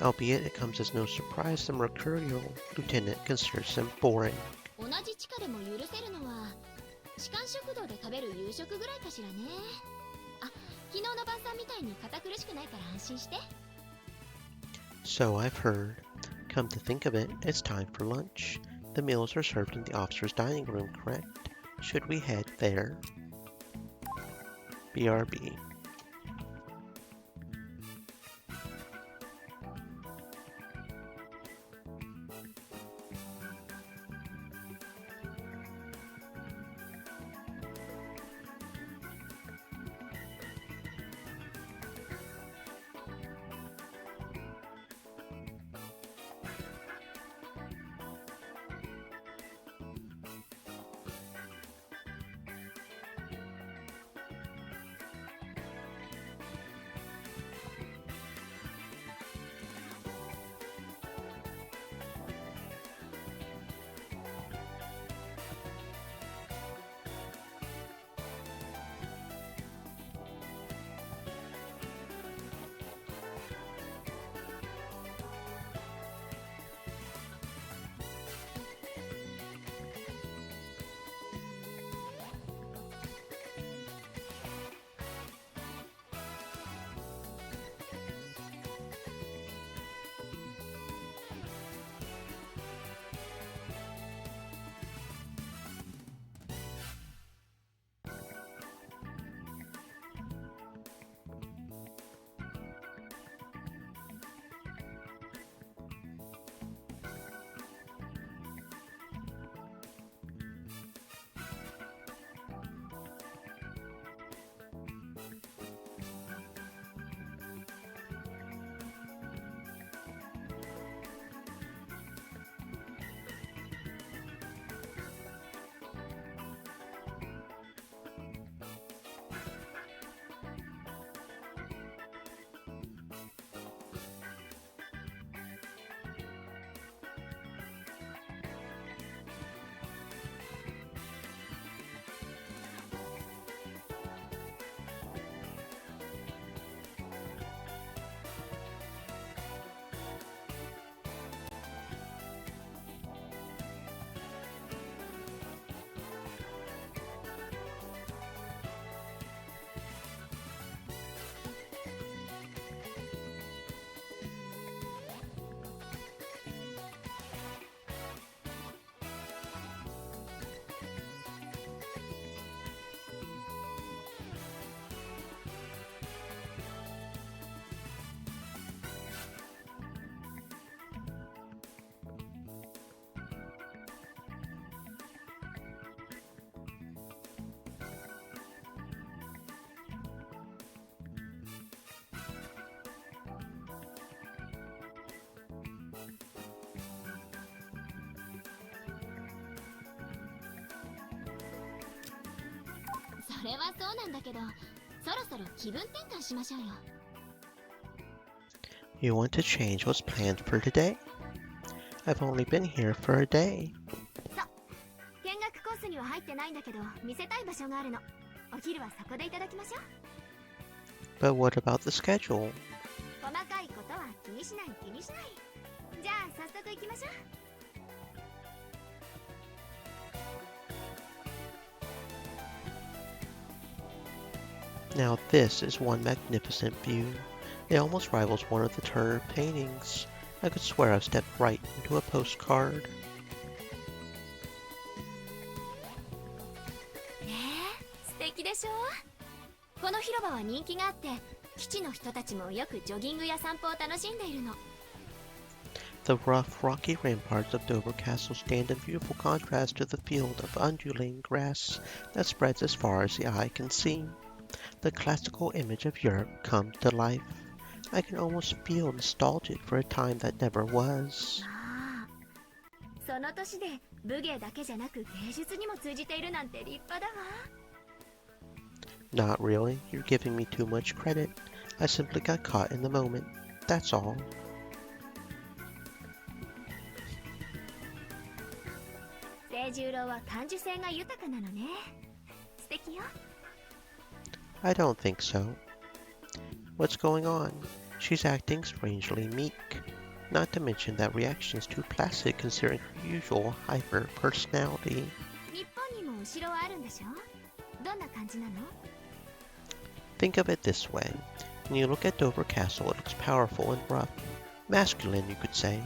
Albeit it comes as no surprise the Mercurial Lieutenant considers them boring. 同じ地下でも許せるのは士官食堂で食べる夕食ぐらいかしらね。あ、昨日の晩餐みたいに堅苦しくないから安心して。 So I've heard. Come to think of it, it's time for lunch. The meals are served in the officer's dining room, correct? Should we head there? BRB. れはそうなんだけど、そろそろ気分転換しましょうよ。You want to change what's planned for today? I've only been here for a day. そう、見学コースには入ってないんだけど、見せたい場所があるの。お昼はそこでいただきましょう。 But what about the schedule? 細かいことは気にしない。じゃあ早速行きましょう。Now this is one magnificent view. It almost rivals one of the Turner paintings. I could swear I've stepped right into a postcard. ねえ、素敵でしょ。この広場は人気があって、基地の人たちもよくジョギングや散歩を楽しんでいるの。The rough, rocky ramparts of Dover Castle stand in beautiful contrast to the field of undulating grass that spreads as far as the eye can see. The classical image of Europe comes to life. I can almost feel nostalgic for a time that never was. ああ、その年で武芸だけじゃなく芸術にも通じているなんて立派だわ。 Not really. You're giving me too much credit. I simply got caught in the moment. That's all. 清十郎は感受性が豊かなのね。素敵よ。 I don't think so. What's going on? She's acting strangely meek. Not to mention that reaction is too placid considering her usual hyper personality. 日本にも後ろはあるんでしょ。どんな感じなの？ Think of it this way. When you look at Dover Castle, it looks powerful and rough. Masculine, you could say.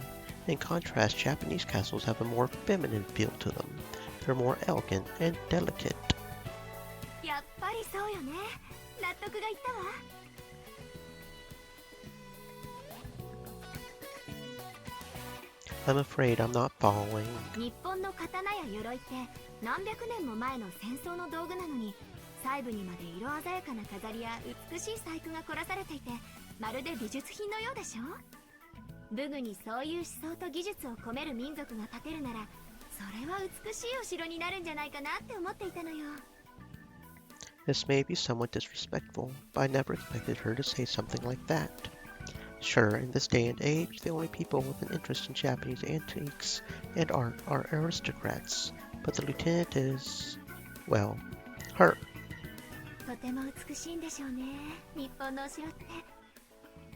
In contrast, Japanese castles have a more feminine feel to them. They're more elegant and delicate. やっぱりそうよね。納得がいったわ。 I'm afraid I'm not following. 日本の刀や鎧って何百年も前の戦争の道具なのに、細部にまで色鮮やかな飾りや美しい細工が凝らされていて、まるで美術品のようでしょ。武具にそういう思想と技術を込める民族が建てるなら、それは美しいお城になるんじゃないかなって思っていたのよ。 This may be somewhat disrespectful, but I never expected her to say something like that. Sure, in this day and age, the only people with an interest in Japanese antiques and art are aristocrats, but the lieutenant is, well, her. とても美しいんでしょうね、日本のお城って。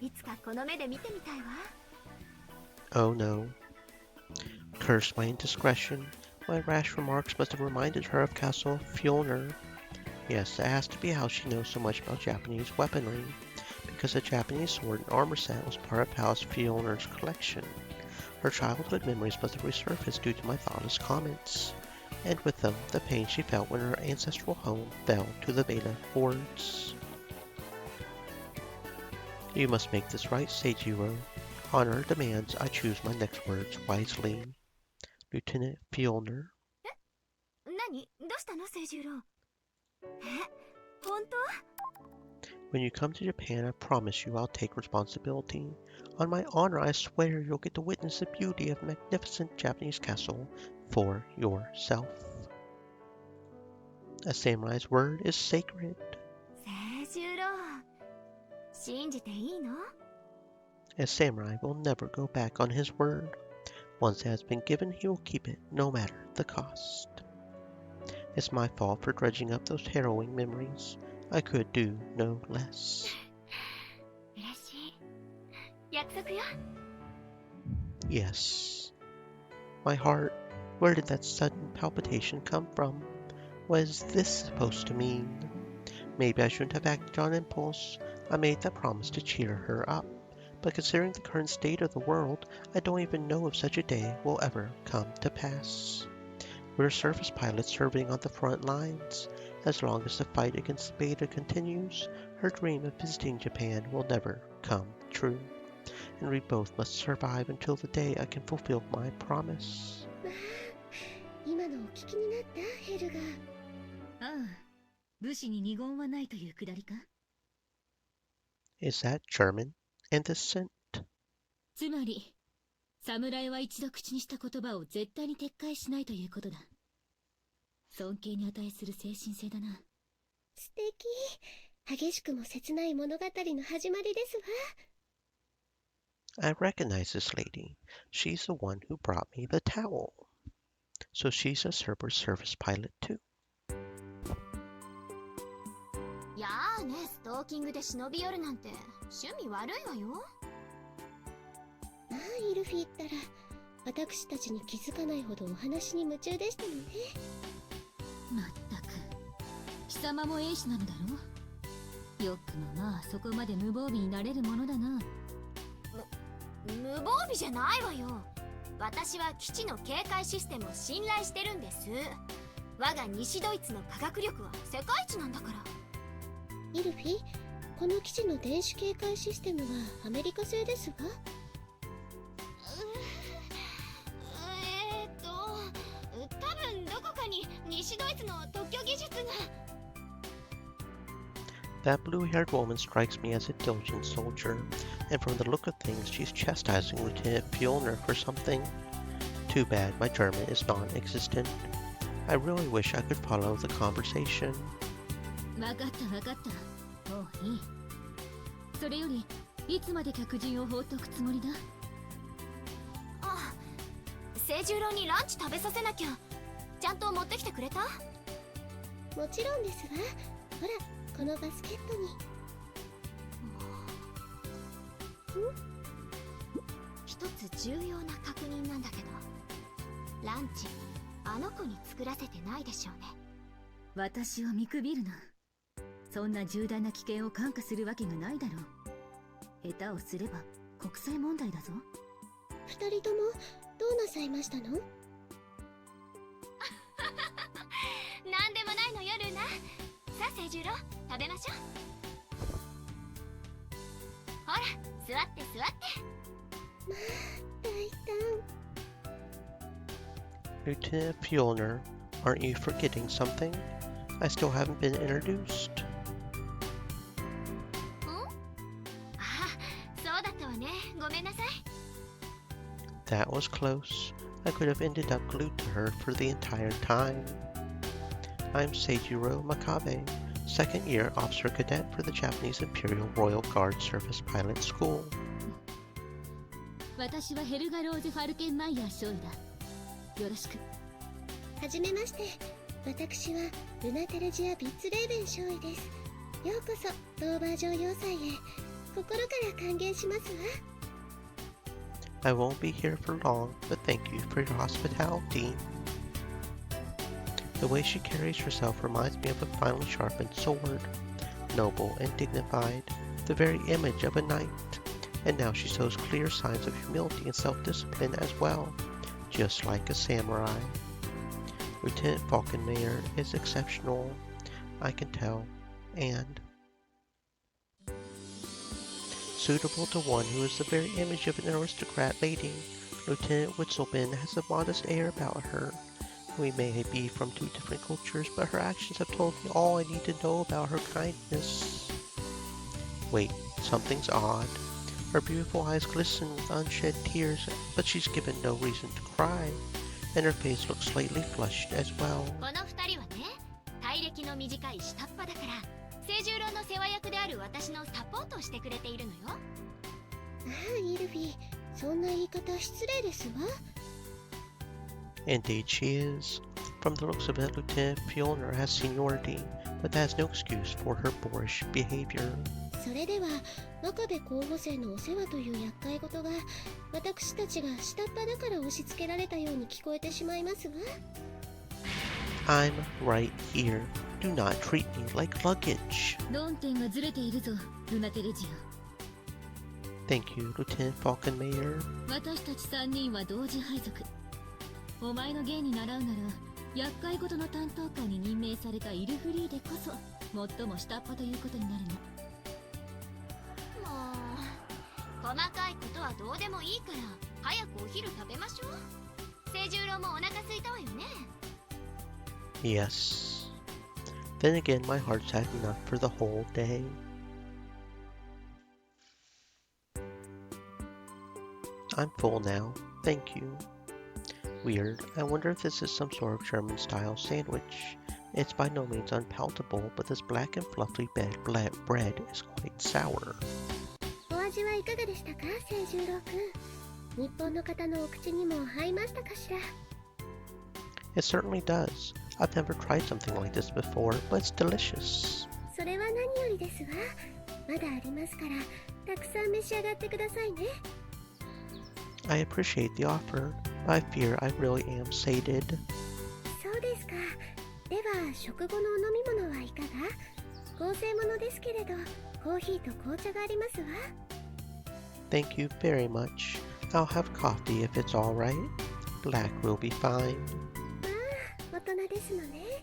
いつかこの目で見てみたいわ。 Oh no. Curse my indiscretion. My rash remarks must have reminded her of Castle Fjolnir. Yes, that has to be how she knows so much about Japanese weaponry, because a Japanese sword and armor set was part of Palace Fjolnir's collection. Her childhood memories must have resurfaced due to my thoughtless comments, and with them, the pain she felt when her ancestral home fell to the Beta hordes. You must make this right, Seijiro. Honor demands I choose my next words wisely. Lieutenant Fjolnir. 何？どうしたの、清十郎？本当？ When you come to Japan, I promise you I'll take responsibility. On my honor, I swear you'll get to witness the beauty of a magnificent Japanese castle for yourself. A samurai's word is sacred. 清十郎、信じていいの？ A samurai will never go back on his word. Once it has been given, he will keep it, no matter the cost. It's my fault for dredging up those harrowing memories. I could do no less. 嬉しい。約束よ。 Yes. My heart, where did that sudden palpitation come from? What is this supposed to mean? Maybe I shouldn't have acted on impulse. I made that promise to cheer her up. But considering the current state of the world, I don't even know if such a day will ever come to pass. We're surface pilots serving on the front lines. As long as the fight against Beta continues, her dream of visiting Japan will never come true. And we both must survive until the day I can fulfill my promise. 今のお聞きになったヘルガー。ああ、武士に二言はないというくだりか。 Is that German and dissent? つまり、侍は一度口にした言葉を絶対に撤回しないということだ。尊敬に値する精神性だな。素敵。激しくも切ない物語の始まりですわ。 I recognize this lady. She's the one who brought me the towel. So she's a Cerberus service pilot too. やーね、ストーキングで忍び寄るなんて趣味悪いわよ。まあイルフィったら私たちに気づかないほどお話に夢中でしたのね。まったく貴様も英士なのだろ。よくもまあそこまで無防備になれるものだな。無防備じゃないわよ。私は基地の警戒システムを信頼してるんです。我が西ドイツの科学力は世界一なんだから。イルフィ、この基地の電子警戒システムはアメリカ製ですわ。多分どこかに西ドイツの特許技術が。That blue-haired woman strikes me as a diligent soldier, and from the look of things, she's chastising Lieutenant Fjellner for something. Too bad my German is non-existent. I really wish I could follow the conversation. わかったわかった。もういい。それよりいつまで客人を放っておくつもりだ。あ、清十郎にランチ食べさせなきゃ。ちゃんと持ってきてくれた？もちろんですわ。ほら、このバスケットに。一つ重要な確認なんだけど、ランチあの子に作らせてないでしょうね。私を見くびるな。そんな重大な危険を看過するわけがないだろう。下手をすれば国際問題だぞ。二人ともどうなさいましたの？なんでもないのよルナ。さあ清十郎、食べましょう。ほら座って座って。まあ大胆。 Lieutenant Fjellner, aren't you forgetting something? I still haven't been introduced. あ、そうだったわね。ごめんなさい。That was close. I could have ended up glued to her for the entire time. I'm Seijiro Makabe, second year officer cadet for the Japanese Imperial Royal Guard Service Pilot School. 私はヘルガ・ローゼ・ファルケンマイヤー少尉だ。よろしく。はじめまして。私はルナテレジア・ビッツレーベン少尉です。ようこそドーバー城要塞へ。心から歓迎しますわ。I won't be here for long, but thank you for your hospitality. The way she carries herself reminds me of a finely sharpened sword, noble and dignified, the very image of a knight. And now she shows clear signs of humility and self-discipline as well, just like a samurai. Lieutenant Falkenmayer is exceptional, I can tell, and suitable to one who is the very image of an aristocrat lady. Lieutenant Witzelbin has a modest air about her. We may be from two different cultures, but her actions have told me all I need to know about her kindness. Wait, something's odd. Her beautiful eyes glisten with unshed tears, but she's given no reason to cry, and her face looks slightly flushed as well. この二人はね、体歴の短い下っ端だから、清十郎の世話役である私のサポートをしてくれているのよ。ああ、イルフィ、そんな言い方失礼ですわ。Indeed she is. From the looks of it, Lieutenant Fjellner has seniority, but that has no excuse for her boorish behavior. それでは真壁候補生のお世話という厄介事が私たちが下っ端だから押し付けられたように聞こえてしまいますわ。I'm right here. Do not treat me like luggage. 論点がずれているぞ、ルナテレジ Thank you, Lieutenant Falkenmayer. ア。私たち3人は同時配属。お前の芸に習うなら厄介事の担当官に任命されたイルフリーでこそ最も下っ端ということになるの。もう細かいことはどうでもいいから早くお昼食べましょう。清十郎もお腹空いたわよね。Yes. Then again, my heart's had enough for the whole day. I'm full now. Thank you. Weird. I wonder if this is some sort of German-style sandwich. It's by no means unpalatable, but this black and fluffy bread is quite sour. お味はいかがでしたか、清十郎くん。日本の方のお口にも合いましたかしら。It certainly does. I've never tried something like this before, but it's delicious. それは何よりですわ。まだありますから、たくさん召し上がってくださいね。I appreciate the offer, but I fear I really am sated. そうですか。では、食後のお飲み物はいかが？合成物ですけれど、コーヒーと紅茶がありますわ。Thank you very much. I'll have coffee if it's all right. Black will be fine. 大人ですのね。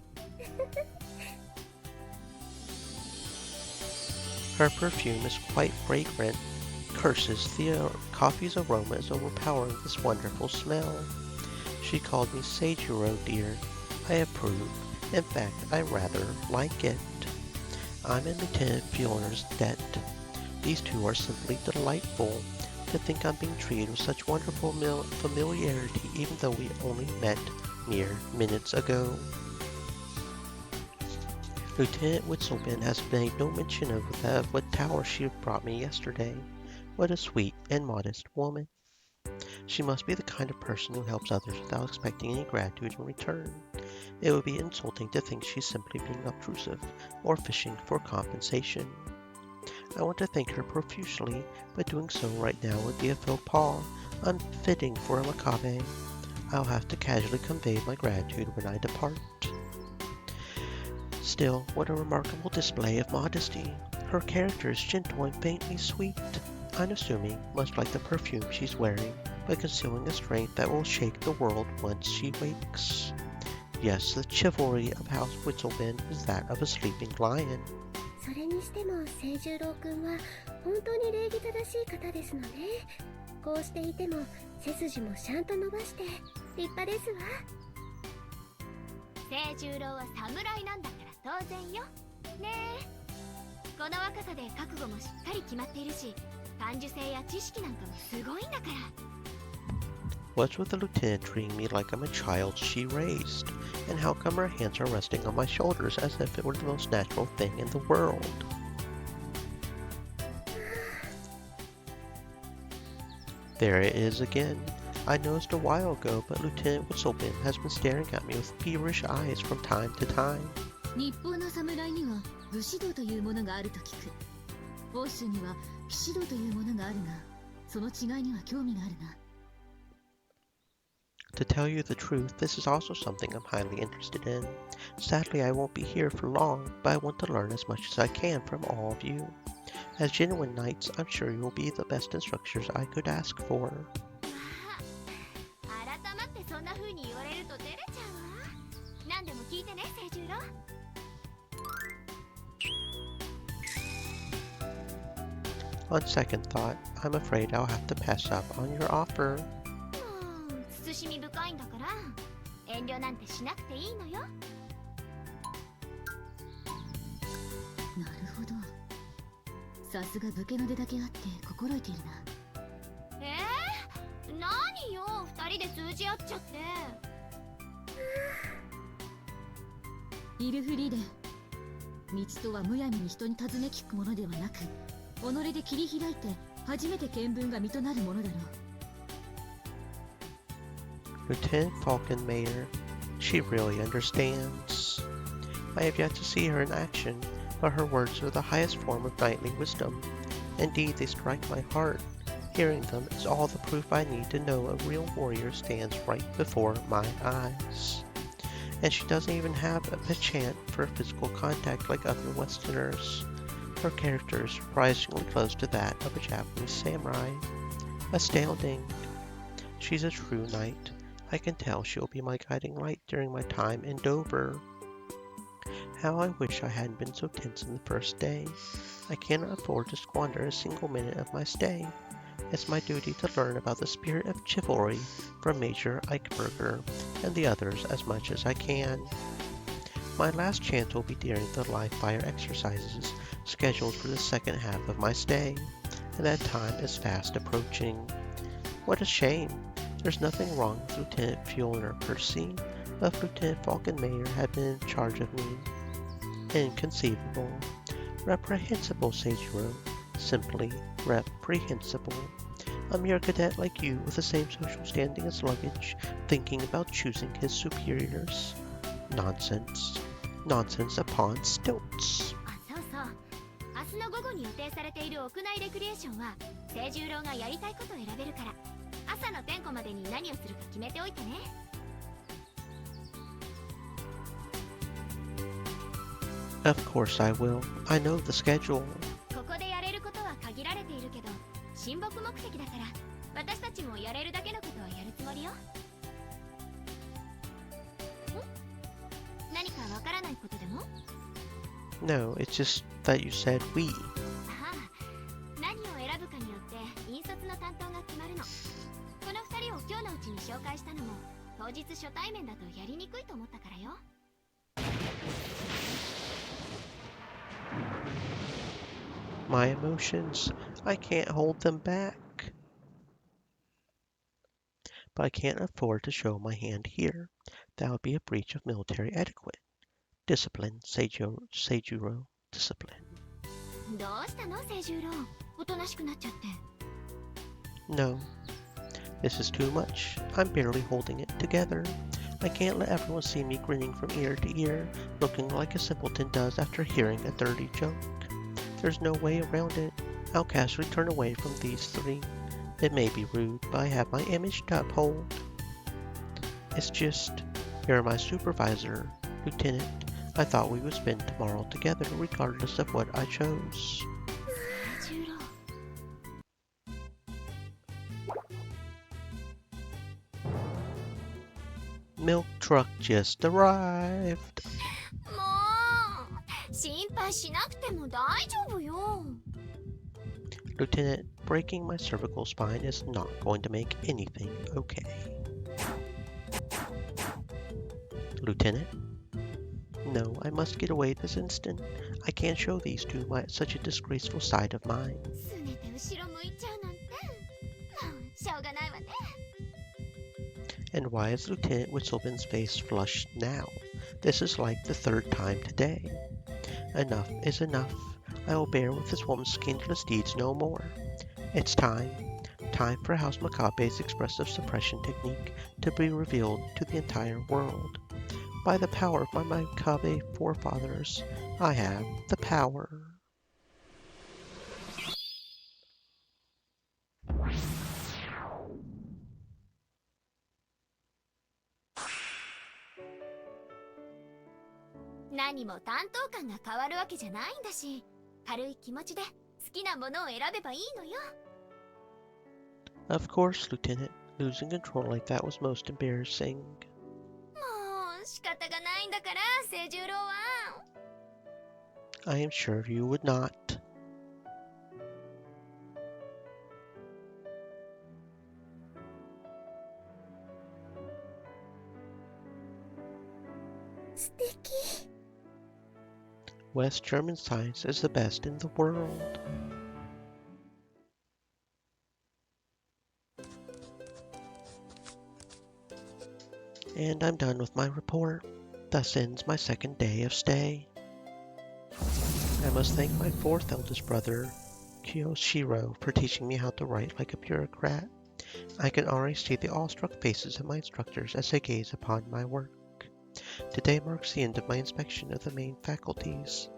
Her perfume is quite fragrant. Curses, the coffee's aroma is overpowering this wonderful smell. She called me Seijuro, dear. I approve. In fact, I rather like it. I'm in Lieutenant Fielner's debt. These two are simply delightful. To think I'm being treated with such wonderful familiarity even though we only met mere minutes ago. Lieutenant Witzleben has made no mention of what tower she brought me yesterday. What a sweet and modest woman. She must be the kind of person who helps others without expecting any gratitude in return. It would be insulting to think she's simply being obtrusive or fishing for compensation. I want to thank her profusely, but doing so right now would be a faux pas, unfitting for a macabre. I'll have to casually convey my gratitude when I depart. Still, what a remarkable display of modesty. Her character is gentle and faintly sweet, unassuming, much like the perfume she's wearing, but concealing a strength that will shake the world once she wakes. Yes, the chivalry of House Witzleben is that of a sleeping lion. それにしても清十郎くんは本当に礼儀正しい方ですのね。こうしていても背筋もしゃんと伸ばして立派ですわ。清十郎は侍なんだから当然よ。ねえ。この若さで覚悟もしっかり決まっているし、感受性や知識なんかもすごいんだから。What's with the lieutenant treating me like I'm a child she raised? And how come her hands are resting on my shoulders as if it were the most natural thing in the world? There it is again. I noticed a while ago, but Lieutenant Witzleben has been staring at me with feverish eyes from time to time. 日本の侍には武士道というものがあると聞く。欧州には騎士道というものがあるが、その違いには興味があるな。To tell you the truth, this is also something I'm highly interested in. Sadly, I won't be here for long, but I want to learn as much as I can from all of you. As genuine knights, I'm sure you will be the best instructors I could ask for. 改まってそんな風に言われると照れちゃうわ。何でも聞いてね、清十郎。On second thought, I'm afraid I'll have to pass up on your offer. 慎み深いんだから遠慮なんてしなくていいのよ。なるほど。さすが武家の出だけあって心得ているな。何よ、二人で通じ合っちゃって。イルフリーデン、道とはむやみに人に尋ね聞くものではなく、己で切り開いて初めて見聞が実となるものだろう。Lieutenant Falkenmayer, she really understands. I have yet to see her in action, but her words are the highest form of knightly wisdom. Indeed, they strike my heart. Hearing them is all the proof I need to know a real warrior stands right before my eyes. And she doesn't even have a penchant for physical contact like other Westerners. Her character is surprisingly close to that of a Japanese samurai. Astounding. She's a true knight. I can tell she'll be my guiding light during my time in Dover. How I wish I hadn't been so tense in the first day. I cannot afford to squander a single minute of my stay. It's my duty to learn about the spirit of chivalry from Major Eichberger and the others as much as I can. My last chance will be during the live fire exercises scheduled for the second half of my stay, and that time is fast approaching. What a shame! There's nothing wrong with Lieutenant Fielner per se, if Lieutenant Falkenmayer had been in charge of me. Inconceivable. Reprehensible, Seijiro. Simply reprehensible. A mere cadet like you with the same social standing as luggage, thinking about choosing his superiors. Nonsense. Nonsense upon stilts. あ、そうそう。明日の午後に予定されている屋内レクリエーションは清十郎がやりたいことを選べるから、朝の点呼までに何をするか決めておいてね。Of course I will. I know the schedule. ここでやれることは限られているけど、親睦目的だから私たちもやれるだけのことはやるつもりよ。ん？何かわからないことでも？ No, it's just that you said we. ああ、何を選ぶかによって引率の担当が決まるの。この二人を今日のうちに紹介したのも当日初対面だとやりにくいと思ったからよ。My emotions, I can't hold them back. But I can't afford to show my hand here. That would be a breach of military etiquette. Discipline, Seijiro, discipline. どうしたの、清十郎。おとなしくなっちゃって。No, this is too much. I'm barely holding it together. I can't let everyone see me grinning from ear to ear, looking like a simpleton does after hearing a dirty joke. There's no way around it. I'll casually turn away from these three. It may be rude, but I have my image to uphold. It's just, you're my supervisor, Lieutenant. I thought we would spend tomorrow together regardless of what I chose. 清十郎。Milk truck just arrived. もう心配しなくても大丈夫よ。 Lieutenant, breaking my cervical spine is not going to make anything okay. Lieutenant? No, I must get away this instant. I can't show these two such a disgraceful side of mine. すねて後ろ向いちゃうなんて。しょうがないわね。 And why is Lieutenant Whistleman's face flushed now? This is like the third time today. Enough is enough. I will bear with this woman's scandalous deeds no more. It's time. Time for House Makabe's expressive suppression technique to be revealed to the entire world. By the power of my Makabe forefathers, I have the power.何も担当官が変わるわけじゃないんだし、軽い気持ちで好きなものを選べばいいのよ。 Of course, Lieutenant. Losing control like that was most embarrassing. もう仕方がないんだから、清十郎は。 I am sure you would not. 素敵。 West German science is the best in the world. And I'm done with my report. Thus ends my second day of stay. I must thank my fourth eldest brother, Kiyoshiro, for teaching me how to write like a bureaucrat. I can already see the awestruck faces of my instructors as they gaze upon my work. Today marks the end of my inspection of the main faculties.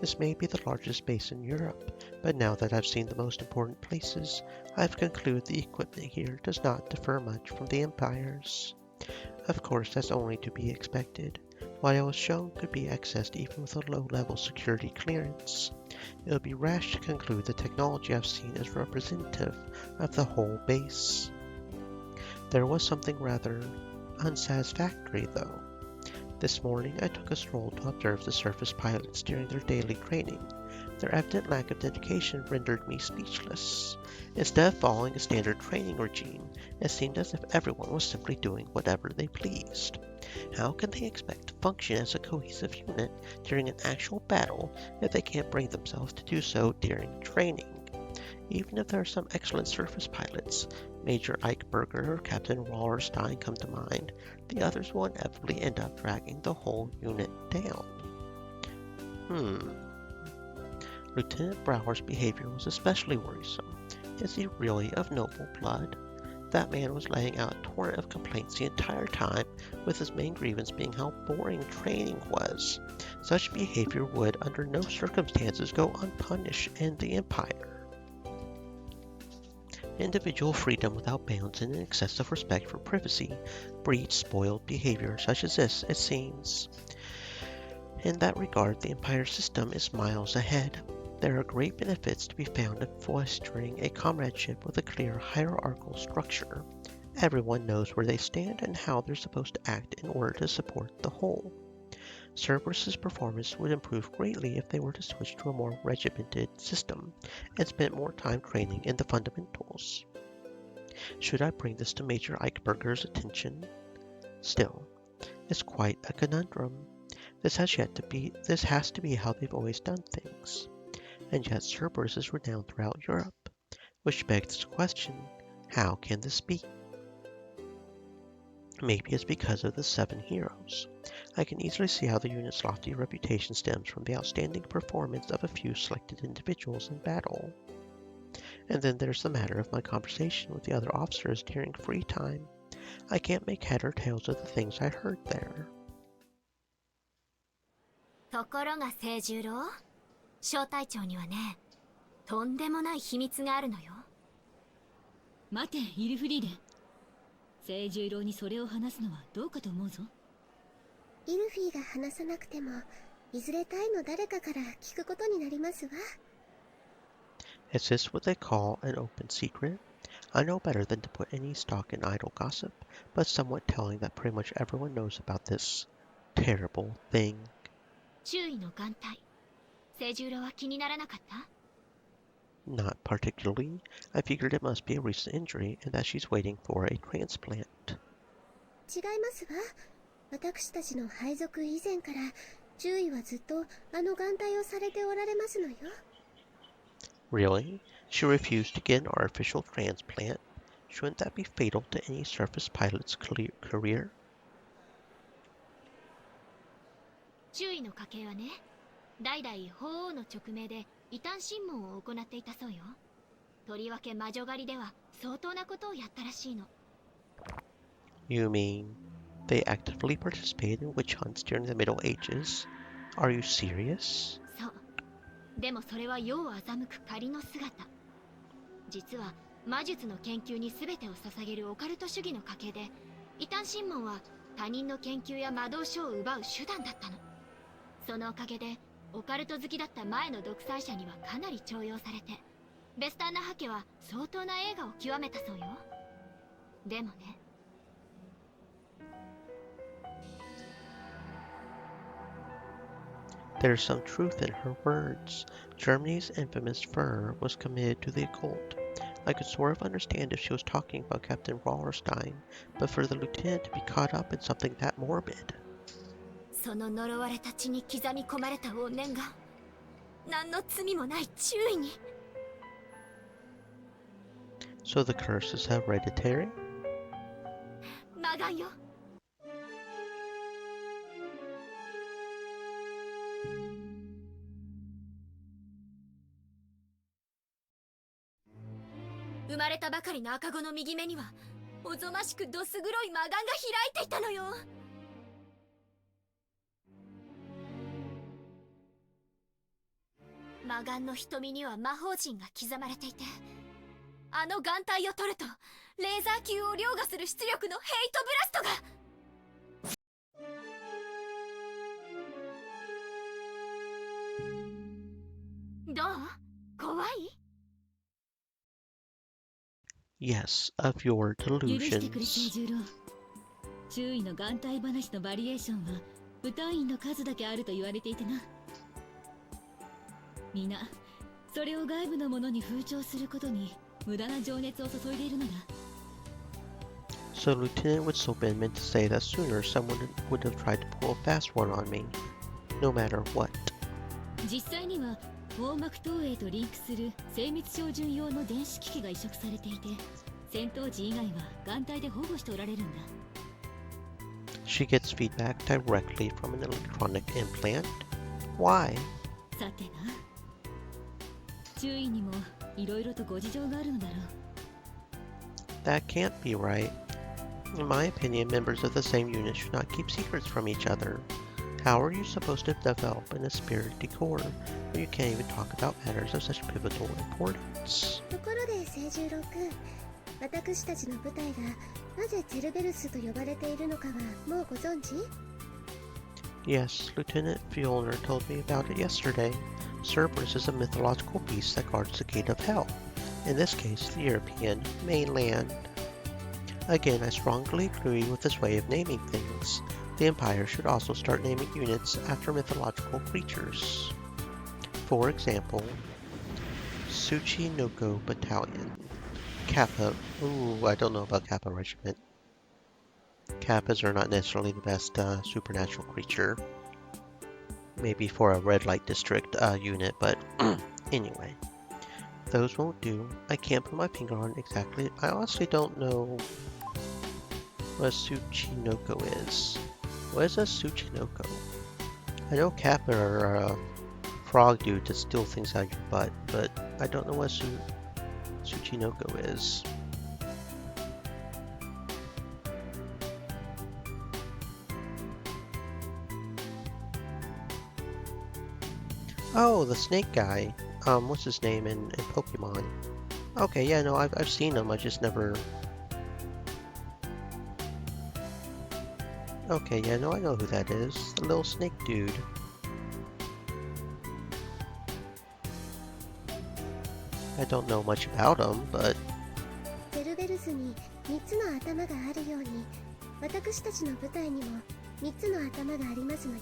This may be the largest base in Europe, but now that I've seen the most important places, I've concluded the equipment here does not differ much from the Empire's. Of course, that's only to be expected. What I was shown could be accessed even with a low-level security clearance. It would be rash to conclude the technology I've seen is representative of the whole base. There was something rather unsatisfactory, though. This morning, I took a stroll to observe the surface pilots during their daily training. Their evident lack of dedication rendered me speechless. Instead of following a standard training regime, it seemed as if everyone was simply doing whatever they pleased. How can they expect to function as a cohesive unit during an actual battle if they can't bring themselves to do so during training? Even if there are some excellent surface pilots, Major Ike Berger or Captain Wallerstein come to mind, the others will inevitably end up dragging the whole unit down. Lieutenant Brower's behavior was especially worrisome. Is he really of noble blood? That man was laying out a torrent of complaints the entire time, with his main grievance being how boring training was. Such behavior would, under no circumstances, go unpunished in the Empire. Individual freedom without bounds and an excessive respect for privacy breeds spoiled behavior such as this, it seems. In that regard, the Empire system is miles ahead. There are great benefits to be found in fostering a comradeship with a clear hierarchical structure. Everyone knows where they stand and how they're supposed to act in order to support the whole. Cerberus's performance would improve greatly if they were to switch to a more regimented system and spent more time training in the fundamentals. Should I bring this to Major Eichberger's attention? Still, it's quite a conundrum. This has to be how they've always done things. And yet Cerberus is renowned throughout Europe, which begs the question, how can this be? Maybe it's because of the 7 heroes. I can easily see how the unit's lofty reputation stems from the outstanding performance of a few selected individuals in battle. And then there's the matter of my conversation with the other officers during free time. I can't make head or tails of the things I heard there. ところが清十郎、小隊長にはね、とんでもない秘密があるのよ。待て、イルフリーレン。清十郎にそれを話すのはどうかと思うぞ。イルフィーが話さなくても、いずれ隊の誰かから聞くことになりますわ。Is this what they call an open secret? I know better than to put any stock in idle gossip, but somewhat telling that pretty much everyone knows about this terrible thing. 周囲の眼帯、清十郎は気にならなかった？ Not particularly. I figured it must be a recent injury and that she's waiting for a transplant. 違いますわ。私たちの配属以前から注意はずっとあの眼帯をされておられますのよ。Really? She refused to get an artificial transplant? Shouldn't that be fatal to any surface pilot's career? 周囲の家系はね、代々法王の勅命で異端審問を行っていたそうよ。とりわけ魔女狩りでは相当なことをやったらしいの。You mean they actively participated in witch hunts during the Middle Ages? Are you serious? そう。でもそれは世を欺く仮の姿。実は魔術の研究に全てを捧げるオカルト主義の家系で、異端審問は他人の研究や魔導書を奪う手段だったの。そのおかげでオカルト好きだった前の独裁者にはかなり重用されて、ベスターナハ家は相当な栄華を極めたそうよ。でもね、There's some truth in her words. Germany's infamous Führer was committed to the occult. I could sort of understand if she was talking about Captain Wallerstein, but for the lieutenant to be caught up in something that morbid. その呪われた血に刻み込まれた怨念が何の罪もない注意に。So the curse is hereditary? 魔眼よ。生まれたばかりの赤子の右目にはおぞましくどす黒い魔眼が開いていたのよ。魔眼の瞳には魔法陣が刻まれていて、あの眼帯を取るとレーザー球を凌駕する出力のヘイトブラストが。どう？怖い？ Yes, of your 許してくれ清 delusions. 十郎。周囲の眼帯話のバリエーションは部隊員の数だけあると言われていてな。皆それを外部のものに風潮することに無駄な情熱を注いでいるのだ。 So Lieutenant would still been meant to say that sooner someone would have tried to pull a fast one on me, no matter what. 実際には網膜投影とリンクする精密照準用の電子機器が移植されていて、戦闘時以外は眼帯で保護しておられるんだ。 She gets feedback directly from an electronic implant? Why? さてな、周囲にもいろいろとご事情があるのだろう。 That can't be right. In my opinion, members of the same unit should not keep secrets from each other. How are you supposed to develop an esprit de corps when you can't even talk about matters of such pivotal importance? ところで清十郎君、私たちの部隊がなぜツェルベルスと呼ばれているのかはもうご存知？ Yes, Lieutenant Fjolner told me about it yesterday. Cerberus is a mythological beast that guards the gate of hell. In this case, the European mainland. Again, I strongly agree with this way of naming things. The Empire should also start naming units after mythological creatures. For example, Tsuchinoko Battalion. Kappa. Ooh, I don't know about Kappa Regiment. Kappas are not necessarily the best supernatural creature. Maybe for a red light district unit, but anyway. Those won't do. I can't put my finger on exactly. I honestly don't know what a Tsuchinoko is. What is a Tsuchinoko? I know Kappa are frog dude to steal things out of your butt, but I don't know what Tsuchinoko is. Oh, the snake guy. What's his name in Pokemon? Okay, yeah, no, I've seen him, I just never... Okay, yeah, no, I know who that is. The little snake dude. I don't know much about him, but... ツェルベルスに3つの頭があるように、私たちの部隊にも3つの頭がありますのよ。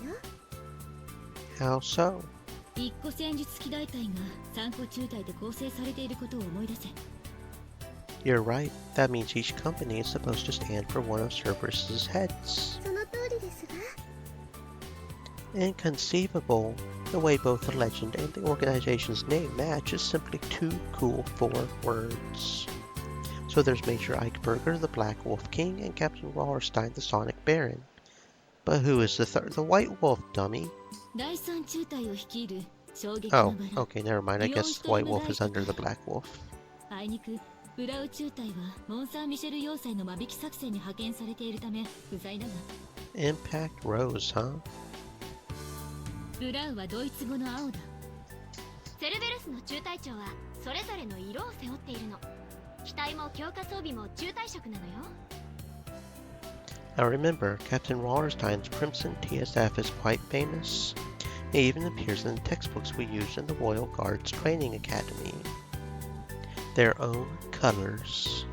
How so? 一個戦術機大隊が3個中隊で構成されていることを思い出せ。 You're right. That means each company is supposed to stand for one of Cerberus's heads. その通りですが、 Inconceivable. The way both the legend and the organization's name match is simply too cool for words. So there's Major Eichberger, the Black Wolf King, and Captain Wallerstein, the Sonic Baron. But who is the third? The White Wolf, dummy. 第3中隊を率いる衝撃 Oh, のバラ。 okay, never mind. I guess the White Wolf is under the Black Wolf. あいにくブラウ中隊はモン・サン・ミシェル要塞の間引き作戦に派遣されているため不在だが、 Impact Rose, huh? ブラウはドイツ語の青だ。セルベルスの中隊長はそれぞれの色を背負っているの。機体も強化装備も中隊色なのよ。 I remember Captain Wallerstein's Crimson TSF is quite famous. It even appears in the textbooks we use in the Royal Guards Training Academy. Their own colors.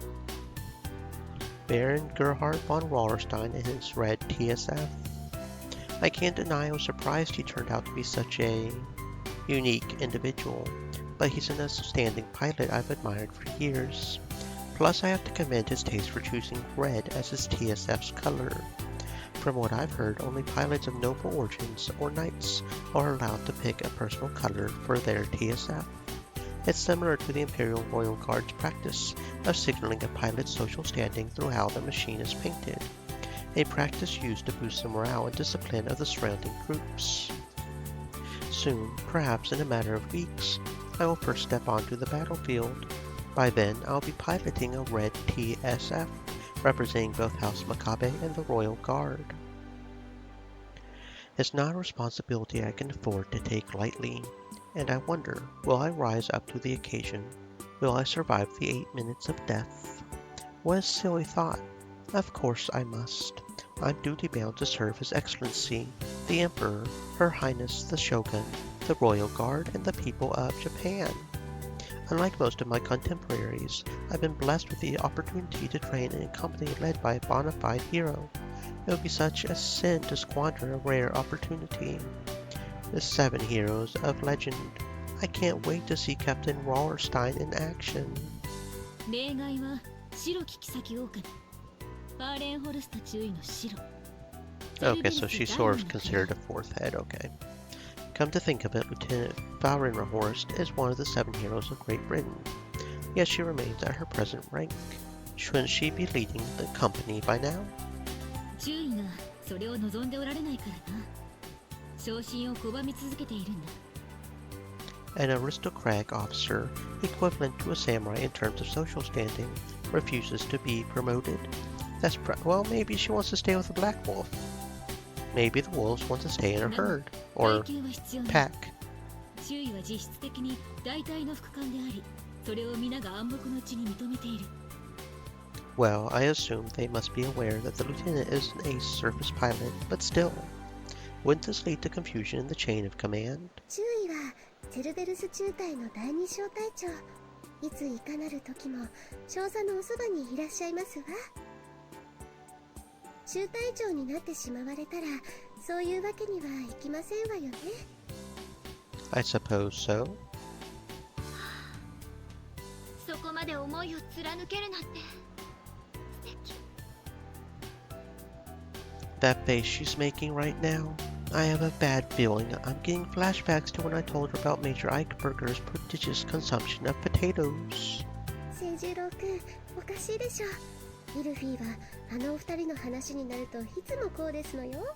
Baron Gerhard von Wallerstein and his red TSF. I can't deny I was surprised he turned out to be such a unique individual, but he's an outstanding pilot I've admired for years. Plus, I have to commend his taste for choosing red as his TSF's color. From what I've heard, only pilots of noble origins or knights are allowed to pick a personal color for their TSF. It's similar to the Imperial Royal Guard's practice of signaling a pilot's social standing through how the machine is painted, a practice used to boost the morale and discipline of the surrounding troops. Soon, perhaps in a matter of weeks, I will first step onto the battlefield. By then, I'll be piloting a red TSF, representing both House Makabe and the Royal Guard. It's not a responsibility I can afford to take lightly, and I wonder, will I rise up to the occasion? Will I survive the 8 minutes of death? What a silly thought. Of course I must. I'm duty-bound to serve His Excellency, the Emperor, Her Highness the Shogun, the Royal Guard, and the people of Japan. Unlike most of my contemporaries, I've been blessed with the opportunity to train in a company led by a bona fide hero. It would be such a sin to squander a rare opportunity. The 7 heroes of legend. I can't wait to see Captain Wallerstein in action. 例外は白き妃狼バーレンホルスタ中尉の白。 Okay, so she's sort of considered a 4th head, okay. Come to think of it, Lieutenant Valrenhorst is one of the 7 heroes of Great Britain, yet she remains at her present rank. Shouldn't she be leading the company by now? 注意がそれを望んでおられないからな。昇進を拒み続けているんだ。An aristocratic officer, equivalent to a samurai in terms of social standing, refuses to be promoted. Well, maybe she wants to stay with the Black Wolf. Maybe the wolves want to stay in a herd, or 体験は必要ない。 pack. 注意は実質的に大体の副官であり、それを皆が暗黙のうちに認めている。Well, I assume they must be aware that the lieutenant is an ace surface pilot, but still. Wouldn't this lead to confusion in the chain of command? 注意はセルベルス中隊の第二小隊長。いついかなる時も少佐のおそばにいらっしゃいますわ。中隊長になってしまわれたら、そういうわけにはいきませんわよね。I suppose so. そこまで思いを貫けるなんて素敵。 That face she's making right now. I have a bad feeling I'm getting flashbacks to when I told her about Major Eichberger's prodigious consumption of potatoes. 清十郎くん、おかしいでしょ。ミルフィーはあのお二人の話になるといつもこうですのよ。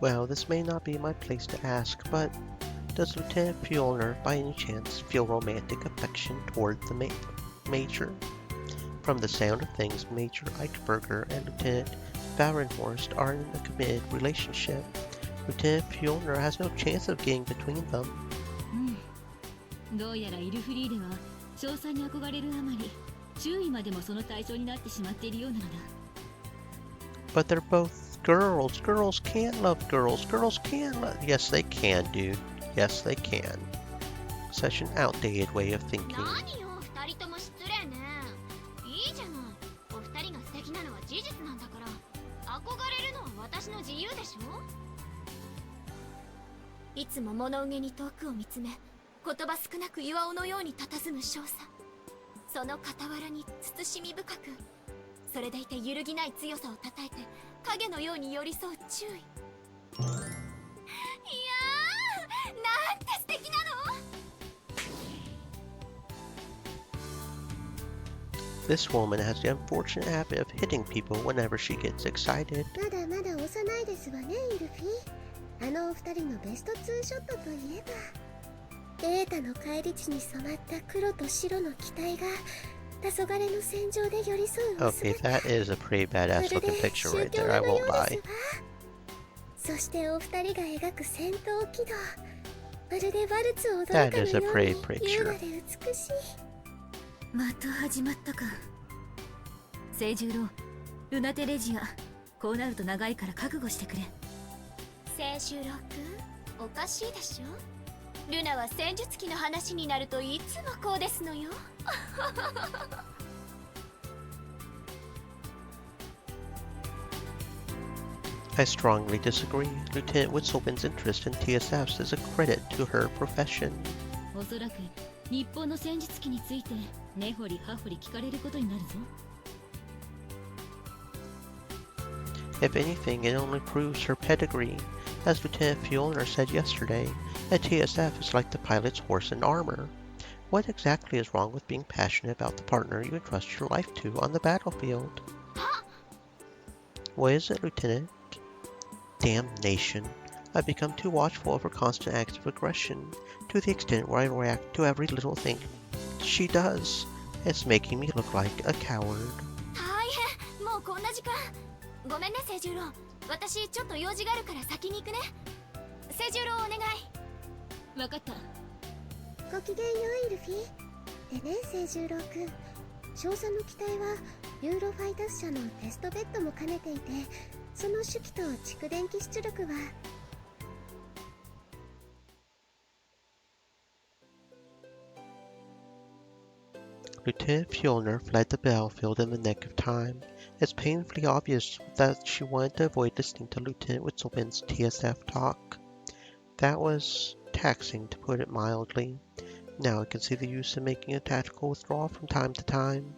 Well, this may not be my place to ask, but does Lieutenant Fjolner by any chance feel romantic affection toward the Major? From the sound of things, Major Eichberger and Lieutenant Valrenhorst are in a committed relationship. Lieutenant Fjolner has no chance of getting between them. どうやらイルフリーでは少佐に憧れるあまり、注意までもその対象になってしまっているようなのだ。But they're both girls. Girls can't love girls. Girls can love. Yes, they can, dude. Yes, they can. Such an outdated way of thinking. 何よ二人とも失礼ね。いいじゃない。お二人が素敵なのは事実なんだから、憧れるのは私の自由でしょ。いつも物憂げに遠くを見つめ、言葉少なく岩尾のように佇む少佐。その傍らに慎み深く、それでいて揺るぎない強さをたたえて影のように寄り添う注意。いやー、なんて素敵なの。 This woman has the unfortunate habit of hitting people whenever she gets excited. まだまだ幼いですわね、イルフィ。あのお二人のベストツーショットといえば、データの返り血に染まった黒と白の機体が黄昏の戦場で寄り添うお Okay, 姿。 that is a pretty badass looking picture right there, I won't lie. そしてお二人が描く戦闘軌道、まるでワルツを踊るか That の is a よう pretty に picture. 優雅で美しい。また始まったか。清十郎、ルナテレジア、こうなると長いから覚悟してくれ。清十郎くん、おかしいでしょ。ルナは戦術機の話になるといつもこうですのよ。I strongly disagree. Lieutenant Witzelman's interest in TSFs is a credit to her profession. おそらく日本の戦術機について根掘り葉掘り聞かれることになるぞ。If anything, it only proves her pedigree. As Lieutenant Fjolner said yesterday, a TSF is like the pilot's horse in armor. What exactly is wrong with being passionate about the partner you entrust your life to on the battlefield? What is it, Lieutenant? Damnation. I've become too watchful of her constant acts of aggression, to the extent where I react to every little thing she does. It's making me look like a coward. 大変、もうこんな時間。ごめんね清十郎、私ちょっと用事があるから先に行くね。清十郎お願い。わかった。ごきげんよう、イルフィ。でね、清十郎くん、少佐の機体はユーロファイタス社のテストベッドも兼ねていて、その手記と蓄電気出力はLieutenant Fjolner fled the battlefield in the nick of time. It's painfully obvious that she wanted to avoid listening to Lieutenant Witzelman's TSF talk. That was taxing, to put it mildly. Now I can see the use of making a tactical withdrawal from time to time.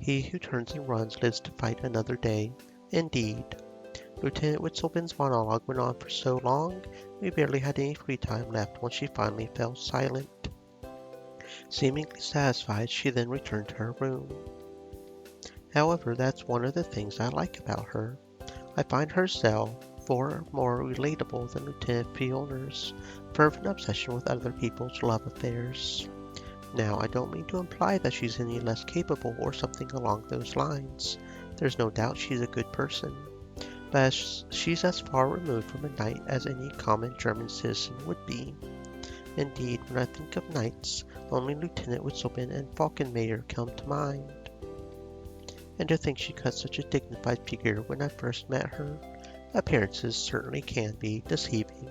He who turns and runs lives to fight another day. Indeed. Lieutenant Whitselbin's monologue went on for so long, we barely had any free time left once she finally fell silent. Seemingly satisfied, she then returned to her room. However, that's one of the things I like about her. I find her cell far more relatable than Lieutenant Fiona's fervent obsession with other people's love affairs. Now, I don't mean to imply that she's any less capable or something along those lines. There's no doubt she's a good person. But she's as far removed from a knight as any common German citizen would be. Indeed, when I think of knights, only Lieutenant Whitselbin and Falkenmayer come to mind. And to think she cut such a dignified figure when I first met her. Appearances certainly can be deceiving.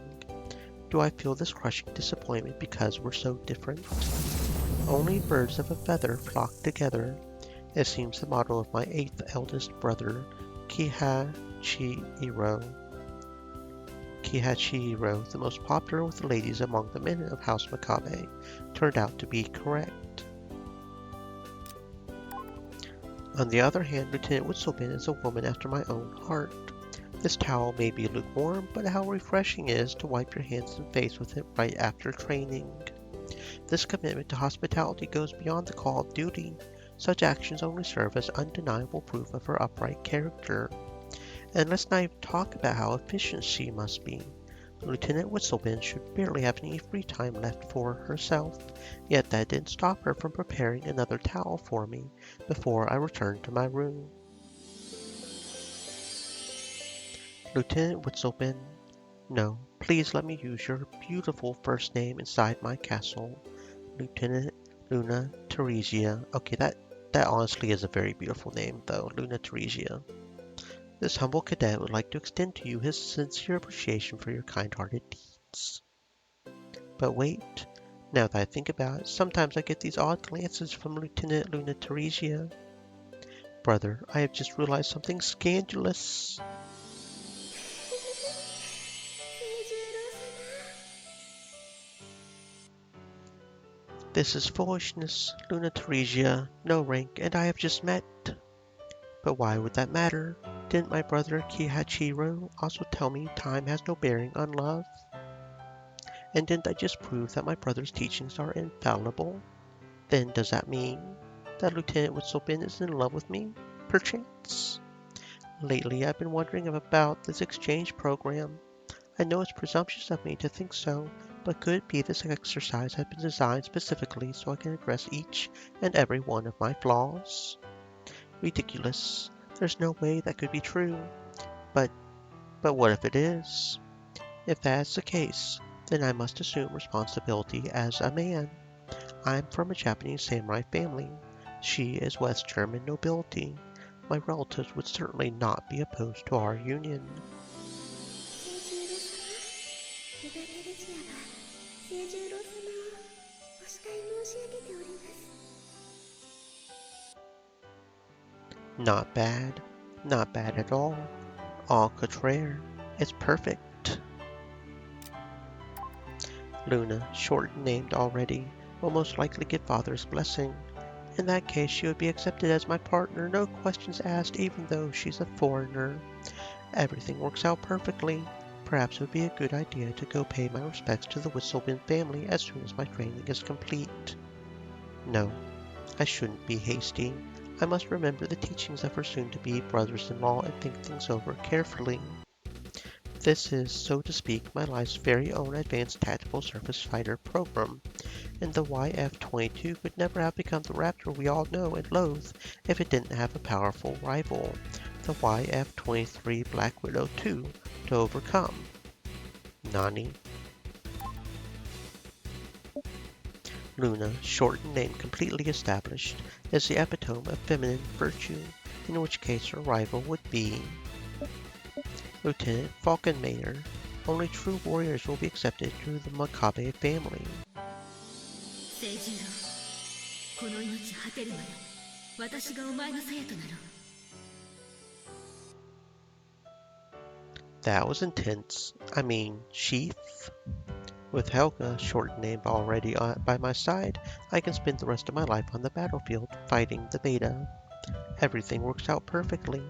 Do I feel this crushing disappointment because we're so different? Only birds of a feather flock together. It seems the motto of my 8th eldest brother, Kihachiro, the most popular with the ladies among the men of House Makabe, turned out to be correct. On the other hand, Lieutenant Whitselbin is a woman after my own heart. This towel may be lukewarm, but how refreshing it is to wipe your hands and face with it right after training. This commitment to hospitality goes beyond the call of duty. Such actions only serve as undeniable proof of her upright character. And let's not even talk about how efficient she must be. Lieutenant Whitselbin should barely have any free time left for herself, yet that didn't stop her from preparing another towel for me before I returned to my room. Lieutenant Whitselbin, no, please let me use your beautiful first name inside my castle. Lieutenant Luna Teresia. Okay, that honestly is a very beautiful name, though. Luna Teresia. This humble cadet would like to extend to you his sincere appreciation for your kind-hearted deeds. But wait, now that I think about it, sometimes I get these odd glances from Lieutenant Luna Teresia. Brother, I have just realized something scandalous. This is foolishness, Luna Teresia, no rank, and I have just met. But why would that matter? Didn't my brother Kihachiro also tell me time has no bearing on love? And didn't I just prove that my brother's teachings are infallible? Then does that mean that Lieutenant Whitselbin is in love with me, perchance? Lately I've been wondering about this exchange program. I know it's presumptuous of me to think so, but could it be this exercise has been designed specifically so I can address each and every one of my flaws? Ridiculous. There's no way that could be true. But what if it is? If that's the case, then I must assume responsibility as a man. I'm from a Japanese samurai family. She is West German nobility. My relatives would certainly not be opposed to our union. Not bad. Not bad at all. Au contraire. It's perfect. Luna, short named already, will most likely get father's blessing. In that case, she would be accepted as my partner, no questions asked, even though she's a foreigner. Everything works out perfectly. Perhaps it would be a good idea to go pay my respects to the Whitselbin family as soon as my training is complete. No, I shouldn't be hasty. I must remember the teachings of her soon-to-be brothers-in-law and think things over carefully. This is, so to speak, my life's very own advanced tactical surface fighter program, and the YF-22 would never have become the Raptor we all know and loathe if it didn't have a powerful rival, the YF-23 Black Widow 2, to overcome. Nani? Luna, shortened name completely established, is the epitome of feminine virtue, in which case her rival would be Lieutenant Falkenmayer. Only true warriors will be accepted through the Makabe family. That was intense. I mean, sheath. With Helga, short named already by my side, I can spend the rest of my life on the battlefield fighting the beta. Everything works out perfectly.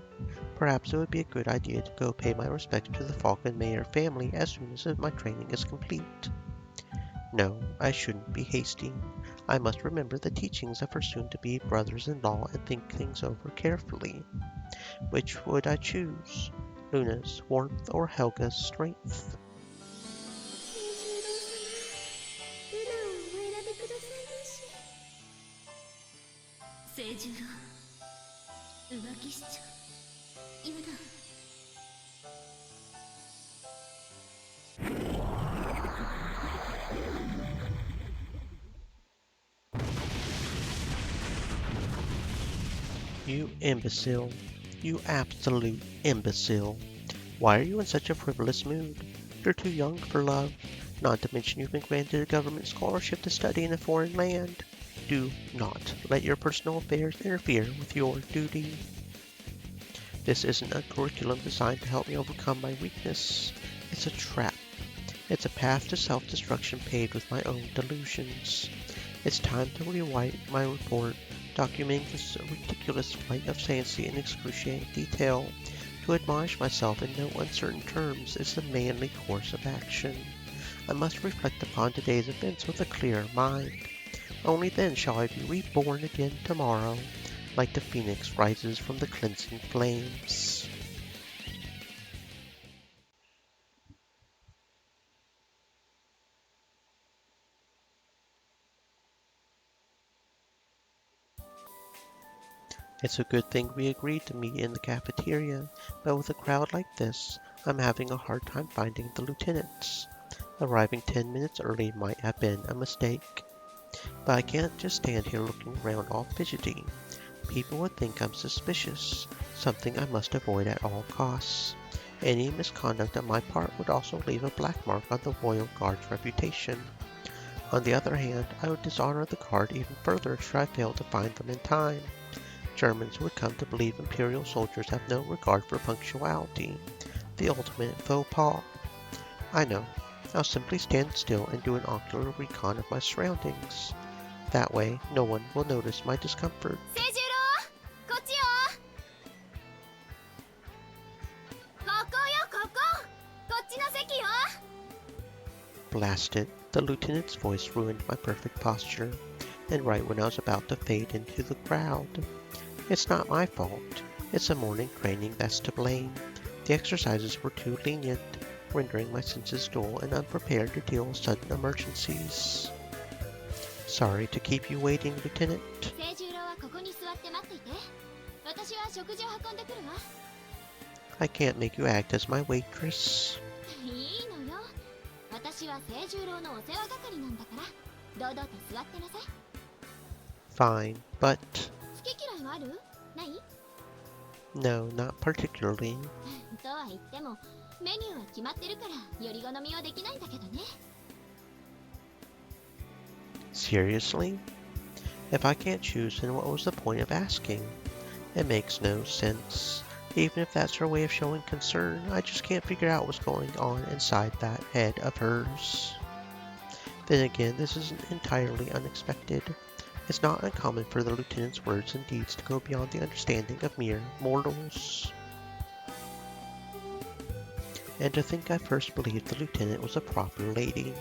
Perhaps it would be a good idea to go pay my respects to the Falcon Mayer family as soon as my training is complete. No, I shouldn't be hasty. I must remember the teachings of her soon-to-be brothers-in-law and think things over carefully. Which would I choose? Luna's warmth or Helga's strength? ルナをお選びくださいまし。清十郎、浮気しちゃユナ。You imbecile. You absolute imbecile. Why are you in such a frivolous mood? You're too young for love, not to mention you've been granted a government scholarship to study in a foreign land. Do not let your personal affairs interfere with your duty. This isn't a curriculum designed to help me overcome my weakness. It's a trap. It's a path to self-destruction paved with my own delusions. It's time to rewrite my report, documenting this ridiculous flight of fancy in excruciating detail. To admonish myself in no uncertain terms is the manly course of action. I must reflect upon today's events with a clear mind. Only then shall I be reborn again tomorrow, like the phoenix rises from the cleansing flames. It's a good thing we agreed to meet in the cafeteria, but with a crowd like this, I'm having a hard time finding the lieutenants. Arriving 10 minutes early might have been a mistake. But I can't just stand here looking around all fidgety. People would think I'm suspicious, something I must avoid at all costs. Any misconduct on my part would also leave a black mark on the Royal Guard's reputation. On the other hand, I would dishonor the Guard even further should I fail to find them in time. Germans would come to believe Imperial soldiers have no regard for punctuality, the ultimate faux pas. I know. I'll simply stand still and do an ocular recon of my surroundings. That way, no one will notice my discomfort. 清十郎、こっちよ。ここよ、ここ。こっちの席よ。 Blast it. The lieutenant's voice ruined my perfect posture, and right when I was about to fade into the crowd. It's not my fault. It's the morning training that's to blame. The exercises were too lenient, rendering my senses dull and unprepared to deal with sudden emergencies. Sorry to keep you waiting, Lieutenant. 清十郎はここに座って待っていて。私は食事を運んでくるわ。I can't make you act as my waitress. いいのよ。私は清十郎のお世話係なんだから、堂々と座ってなさい。Fine, but... 好き嫌いはある？ない？ No, not particularly. とは言っても、メニューは決まってるから、より好みはできないんだけどね。Seriously? If I can't choose, then what was the point of asking? It makes no sense. Even if that's her way of showing concern, I just can't figure out what's going on inside that head of hers. Then again, this isn't entirely unexpected. It's not uncommon for the lieutenant's words and deeds to go beyond the understanding of mere mortals. And to think I first believed the lieutenant was a proper lady,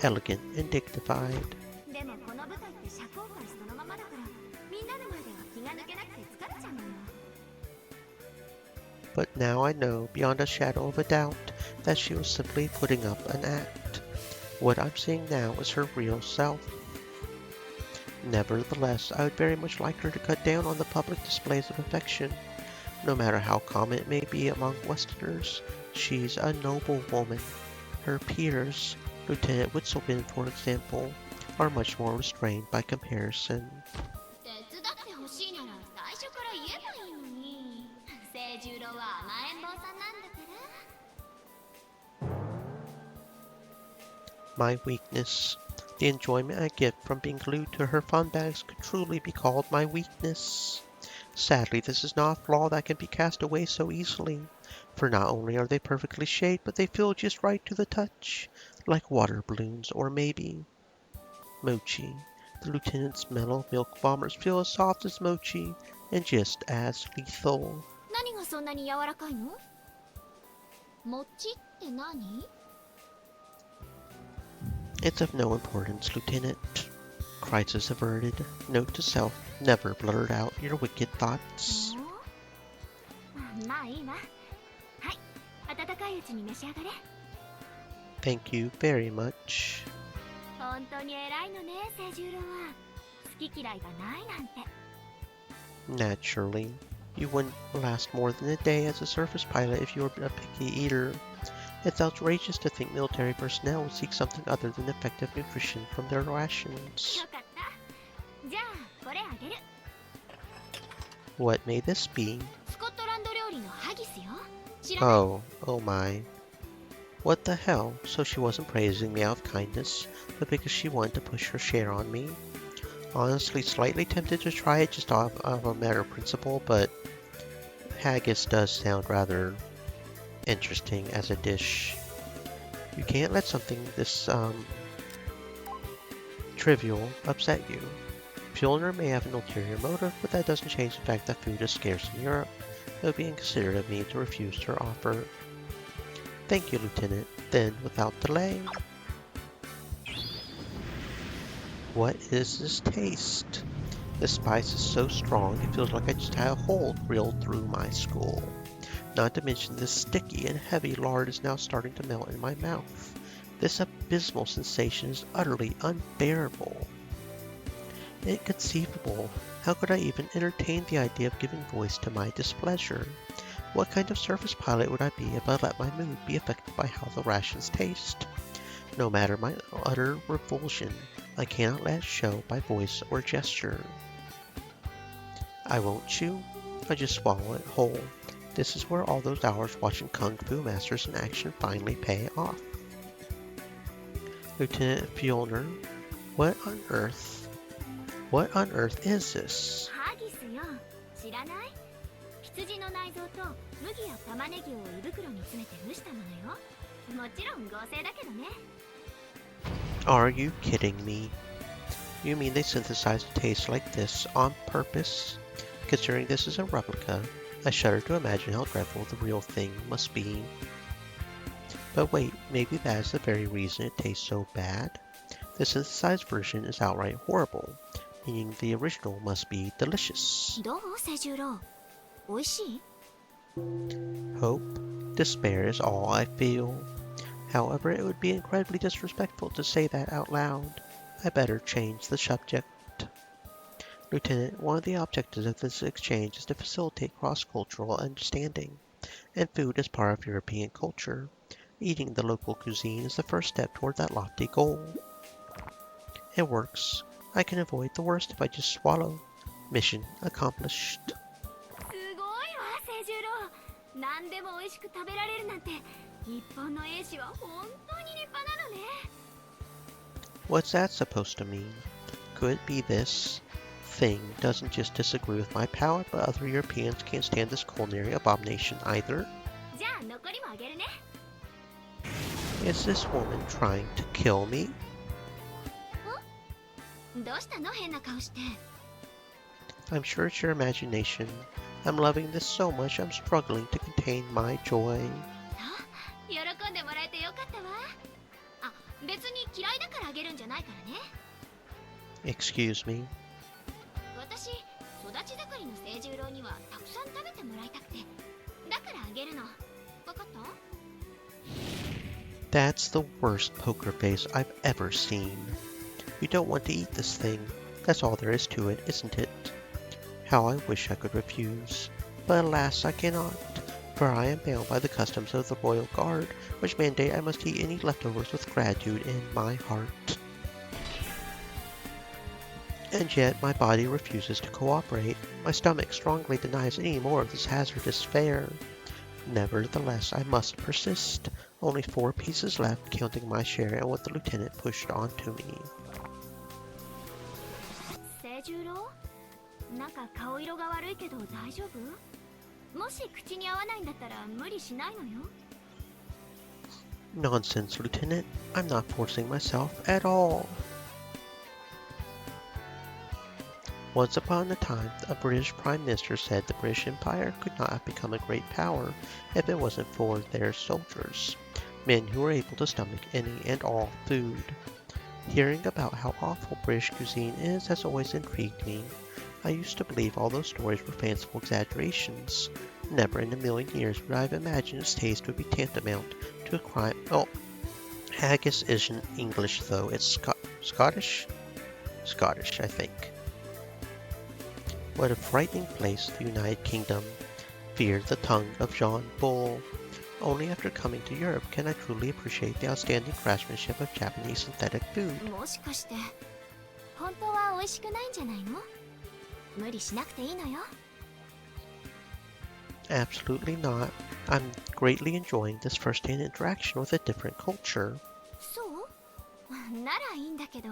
elegant and dignified. でもこの舞台って社交界そのままだから、みんなの前では気が抜けなくて疲れちゃうのよ。But now I know beyond a shadow of a doubt that she was simply putting up an act. What I'm seeing now is her real self. Nevertheless, I would very much like her to cut down on the public displays of affection. No matter how common it may be among Westerners, she's a noble woman. Her peers, Lieutenant Whitselbin for example, are much more restrained by comparison. 手伝ってほしいなら最初から言えばいいのに。清十郎は甘えん坊さんなんだから。My weakness. The enjoyment I get from being glued to her fun bags could truly be called my weakness. Sadly, this is not a flaw that can be cast away so easily, for not only are they perfectly shaped, but they feel just right to the touch, like water balloons or maybe mochi. The lieutenant's mellow milk bombers feel as soft as mochi and just as lethal. 何ががそんなに柔らかいの？餅って何？ It's of no importance, Lieutenant. Crisis averted. Note to self, never blurt out your wicked thoughts. まあいいわ。はい、温かいうちに召し上がれ。Thank you very much. 本当に偉いのね、清十郎は。好き嫌いがないなんて。Naturally, you wouldn't last more than a day as a surface pilot if you were a picky eater. It's outrageous to think military personnel would seek something other than effective nutrition from their rations. よかった。じゃあ、これあげる。What may this be? スコットランド料理のハギスよ。知らない？ Oh my. What the hell? So she wasn't praising me out of kindness, but because she wanted to push her share on me? Honestly, slightly tempted to try it just off of a matter of principle, but haggis does sound rather interesting as a dish. You can't let something this trivial upset you. Fjolnir may have an ulterior motive, but that doesn't change the fact that food is scarce in Europe. It would be inconsiderate of me to refuse her offer. Thank you, Lieutenant. Then, without delay... What is this taste? The spice is so strong, it feels like I just had a hole drilled through my skull. Not to mention this sticky and heavy lard is now starting to melt in my mouth. This abysmal sensation is utterly unbearable. Inconceivable. How could I even entertain the idea of giving voice to my displeasure? What kind of surface pilot would I be if I let my mood be affected by how the rations taste? No matter my utter revulsion, I cannot let it show by voice or gesture. I won't chew. I just swallow it whole. This is where all those hours watching Kung Fu masters in action finally pay off. Lieutenant Fjolnir, what on earth is this? ハギスよ。知らない？羊の内臓と麦や玉ねぎを胃袋に詰めて蒸したものよ。もちろん合成だけどね。Are you kidding me? You mean they synthesized a taste like this on purpose? Considering this is a replica, I shudder to imagine how dreadful the real thing must be. But wait, maybe that is the very reason it tastes so bad? The synthesized version is outright horrible, meaning the original must be delicious. どう、清十郎？美味しい？ Hope, despair is all I feel. However, it would be incredibly disrespectful to say that out loud. I better change the subject. Lieutenant, one of the objectives of this exchange is to facilitate cross-cultural understanding, and food is part of European culture. Eating the local cuisine is the first step toward that lofty goal. It works. I can avoid the worst if I just swallow. Mission accomplished. すごいわ、清十郎。何でも美味しく食べられるなんて、日本の英士は本当に立派なのね。What's that supposed to mean? Could it be this thing doesn't just disagree with my palate, but other Europeans can't stand this culinary abomination either? じゃあ残りもあげるね。Is this woman trying to kill me? どうしたの、変な顔して。I'm sure it's your imagination. I'm loving this so much I'm struggling to contain my joy. 喜んでもらえてよかったわ。あ、別に嫌いだからあげるんじゃないからね。Excuse me. 私、育ち盛りの清十郎にはたくさん食べてもらいたくて、だからあげるの。わかった？ That's the worst poker face I've ever seen. You don't want to eat this thing. That's all there is to it, isn't it? How I wish I could refuse. But alas, I cannot, for I am bound by the customs of the Royal Guard, which mandate I must eat any leftovers with gratitude in my heart. And yet my body refuses to cooperate. My stomach strongly denies any more of this hazardous fare. Nevertheless, I must persist. Only 4 pieces left, counting my share and what the lieutenant pushed onto me. 清十郎？なんか顔色が悪いけど大丈夫？もし口に合わないんだったら無理しないのよ。Nonsense, Lieutenant. I'm not forcing myself at all. Once upon a time, a British Prime Minister said the British Empire could not have become a great power if it wasn't for their soldiers, men who were able to stomach any and all food. Hearing about how awful British cuisine is has always intrigued me. I used to believe all those stories were fanciful exaggerations. Never in a million years would I have imagined its taste would be tantamount to a crime. Oh, haggis isn't English though, it's Scottish? Scottish, I think. What a frightening place, the United Kingdom. Feared the tongue of John Bull. Only after coming to Europe can I truly appreciate the outstanding craftsmanship of Japanese synthetic food. もしかして本当は美味しくないんじゃないの？無理しなくていいのよ。 Absolutely not. I'm greatly enjoying this first-hand interaction with a different culture. そう？ならいいんだけど。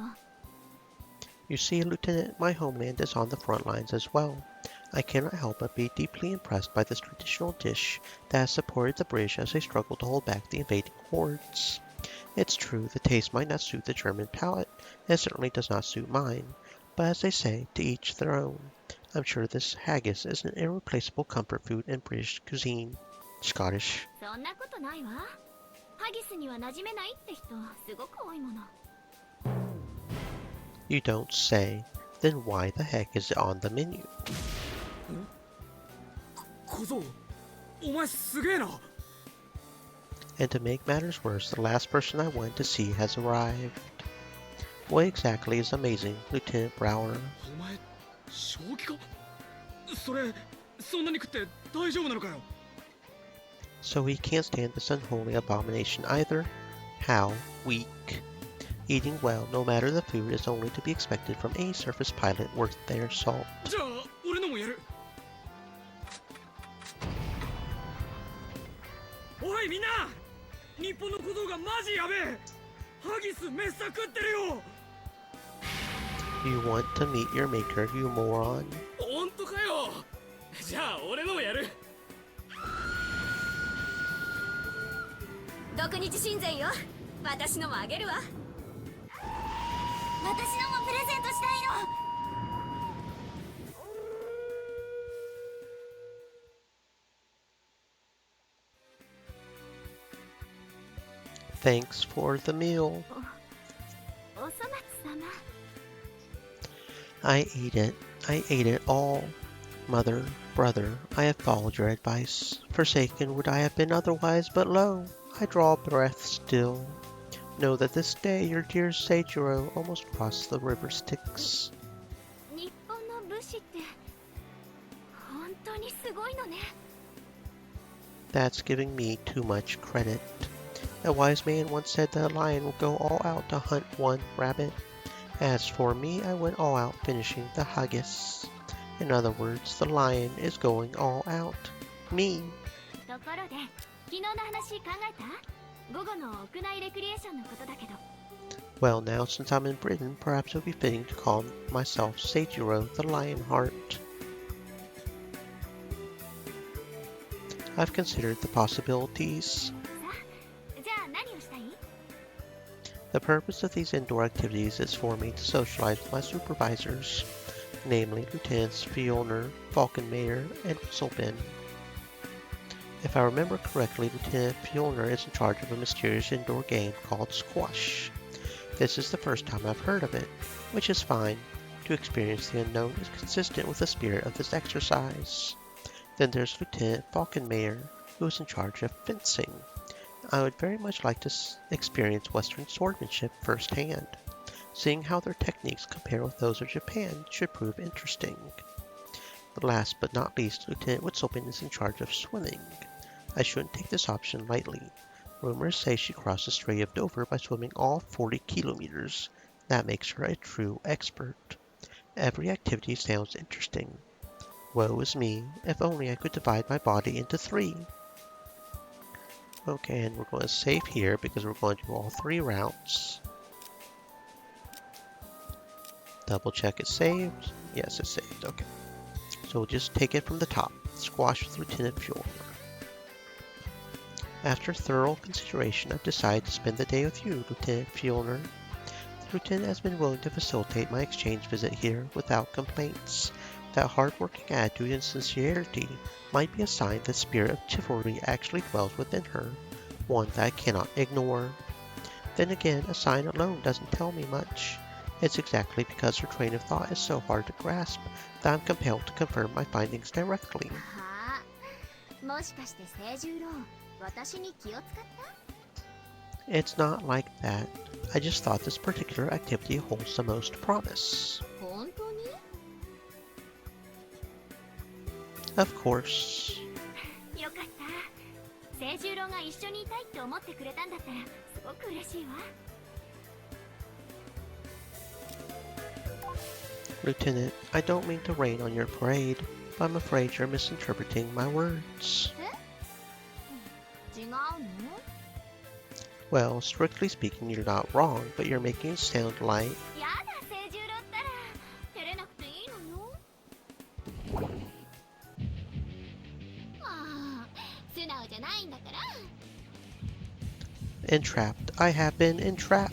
You see, Lieutenant, my homeland is on the front lines as well. I cannot help but be deeply impressed by this traditional dish that has supported the British as they struggle to hold back the invading hordes. It's true, the taste might not suit the German palate, and it certainly does not suit mine, but as they say, to each their own. I'm sure this haggis is an irreplaceable comfort food in British cuisine. Scottish. そんなことないわ。ハギスには馴染めないって人すごく多いもの。 You don't say. Then why the heck is it on the menu? 小僧、お前すげえな。 And to make matters worse, the last person I wanted to see has arrived. What exactly is amazing, Lieutenant Brower? お前、正気か？それ、そんなに食って大丈夫なのかよ。 So he can't stand this unholy abomination either? How weak. Eating well, no matter the food, is only to be expected from any surface pilot worth their salt. じゃあ、俺のもやる。おいみんな、日本の小僧がマジやべえ。ハギスめっさ食ってるよ。 You want to meet your maker, you moron? 本当かよ。じゃあ俺のもやる。毒日親善よ。私のもあげるわ。私のもプレゼントしたいの。 Thanks for the meal. お粗末様。 I ate it. I ate it all. Mother, brother, I have followed your advice. Forsaken would I have been otherwise, but lo, I draw breath still. Know that this day your dear Seijiro almost crossed the river Styx. 日本の武士って本当にすごいのね。 That's giving me too much credit. A wise man once said that a lion will go all out to hunt one rabbit. As for me, I went all out finishing the haggis. In other words, the lion is going all out. Me. ところで、昨日の話考えた？午後の屋内レクリエーションのことだけど。 Well, now since I'm in Britain, perhaps it would be fitting to call myself Seijiro the Lionheart. I've considered the possibilities. さあ、じゃあ何をしたい？ The purpose of these indoor activities is for me to socialize with my supervisors, namely Lieutenants Fjolner, Falkenmayer, and Whistlebin. If I remember correctly, Lieutenant Fjolner is in charge of a mysterious indoor game called squash. This is the first time I've heard of it, which is fine. To experience the unknown is consistent with the spirit of this exercise. Then there's Lieutenant Falkenmayer, who is in charge of fencing. I would very much like to experience Western swordsmanship firsthand. Seeing how their techniques compare with those of Japan should prove interesting. Last but not least, Lieutenant Whistlebin is in charge of swimming. I shouldn't take this option lightly. Rumors say she crossed the Strait of Dover by swimming all 40 kilometers. That makes her a true expert. Every activity sounds interesting. Woe is me, if only I could divide my body into 3. Okay, and we're going to save here because we're going to do all 3 routes. Double check it's saved. Yes, it's saved. Okay. So we'll just take it from the top. Squash with Lieutenant Fjolner. After thorough consideration, I've decided to spend the day with you, Lieutenant Fjolner. Lieutenant has been willing to facilitate my exchange visit here without complaints. That hard-working attitude and sincerity might be a sign that the spirit of chivalry actually dwells within her, one that I cannot ignore. Then again, a sign alone doesn't tell me much. It's exactly because her train of thought is so hard to grasp that I'm compelled to confirm my findings directly. ああ、もしかして清十郎、私に気を使った？ It's not like that. I just thought this particular activity holds the most promise. 本当に？ Of course. よかった。清十郎が一緒にいたいって思ってくれたんだったらすごく嬉しいわ。Lieutenant, I don't mean to rain on your parade, but I'm afraid you're misinterpreting my words. 違うの？ Well, strictly speaking, you're not wrong, but you're making it sound like... やだ、清十郎ったら照れなくていいのよ。ああ、素直じゃないんだから。 Entrapped. I have been entrapped.